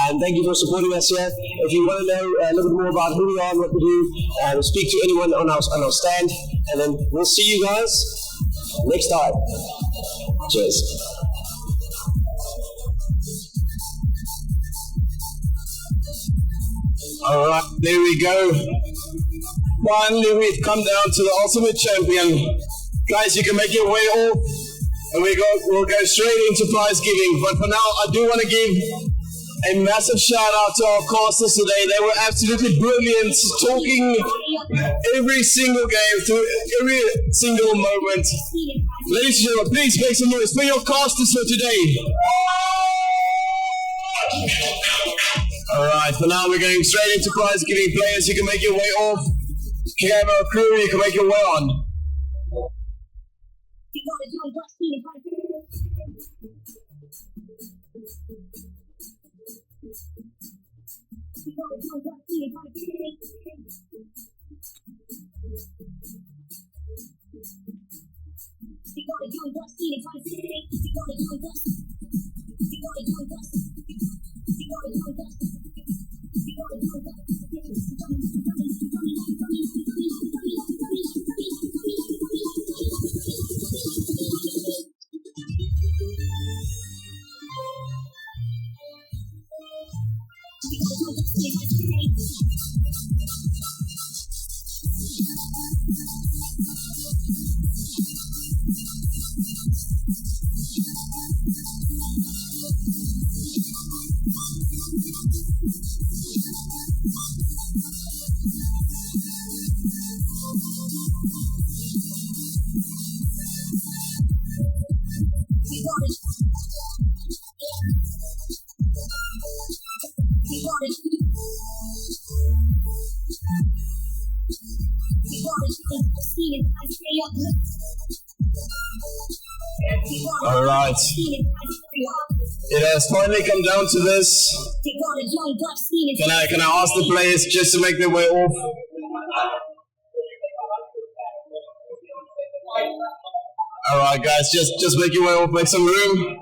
and thank you for supporting us here. If you want to know a little bit more about who we are and what we do, speak to anyone on our stand, and then we'll see you guys next time. Cheers. Alright, there we go. Finally, we've come down to the ultimate champion. Guys, you can make your way off, and we'll go straight into prize giving. But for now, I do want to give a massive shout out to our casters today. They were absolutely brilliant, talking every single game, through every single moment. Ladies and gentlemen, please make some noise for your casters for today. Alright, for now we're going straight into prize giving. Players, you can make your way off. Camera crew, you can make your way on. Alright. It has finally come down to this. Can I ask the players just to make their way off? Alright guys, just make your way off, make some room.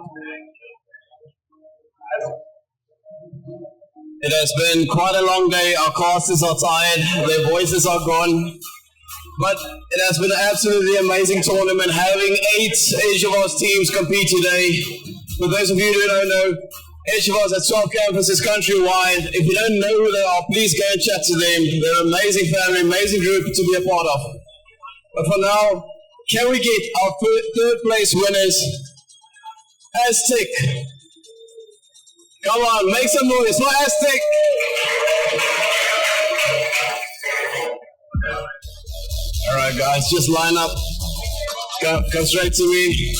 It has been quite a long day. Our casters are tired. Their voices are gone. But it has been an absolutely amazing tournament, having 8 Eduvos teams compete today. For those of you who don't know, Eduvos has 12 campuses countrywide. If you don't know who they are, please go and chat to them. They're an amazing family, amazing group to be a part of. But for now, can we get our third place winners? Aztec. Come on, make some noise for Aztec. All right, guys, just line up. Come straight to me.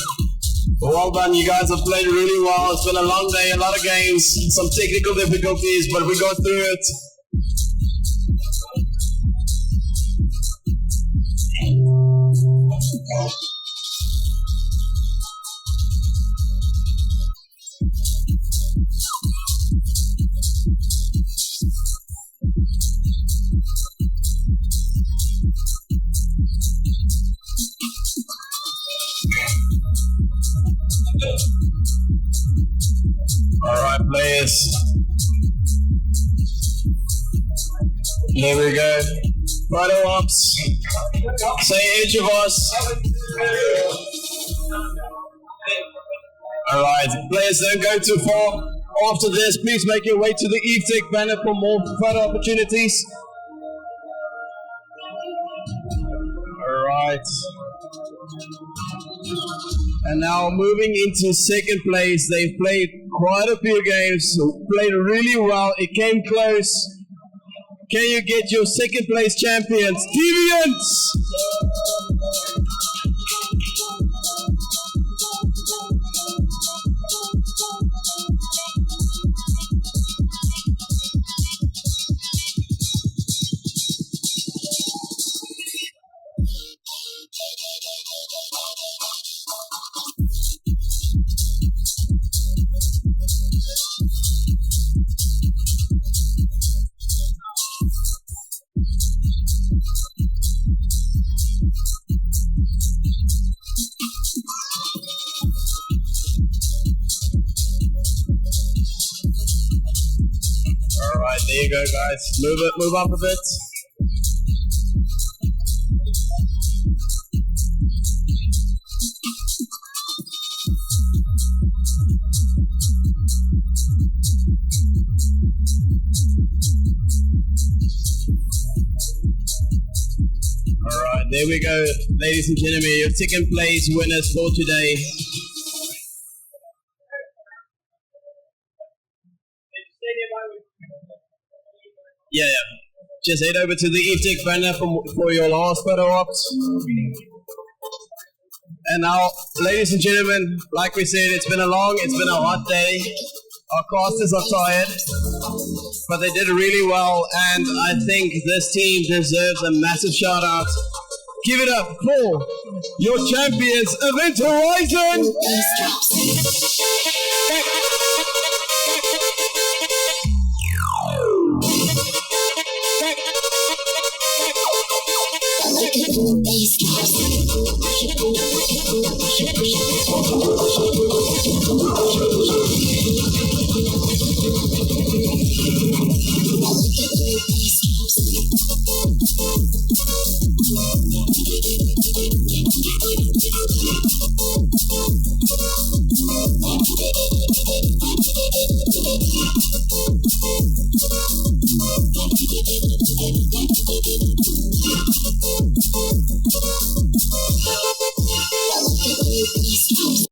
Well done, you guys have played really well. It's been a long day, a lot of games, some technical difficulties, but we got through it. All right, players. Here we go. Photo ops. Say Eduvos. All right, players, don't go too far. After this, please make your way to the EveTech banner for more photo opportunities. All right. And now moving into second place, they've played quite a few games, played really well, it came close. Can you get your second place champions, Deviants? Alright, there you go, guys. Move up a bit. Alright, there we go, ladies and gentlemen, your second place winners for today. Yeah. Just head over to the EveTech banner for your last photo ops. And now, ladies and gentlemen, like we said, it's been a hot day. Our casters are tired, but they did really well, and I think this team deserves a massive shout out. Give it up for your champions, Event Horizon!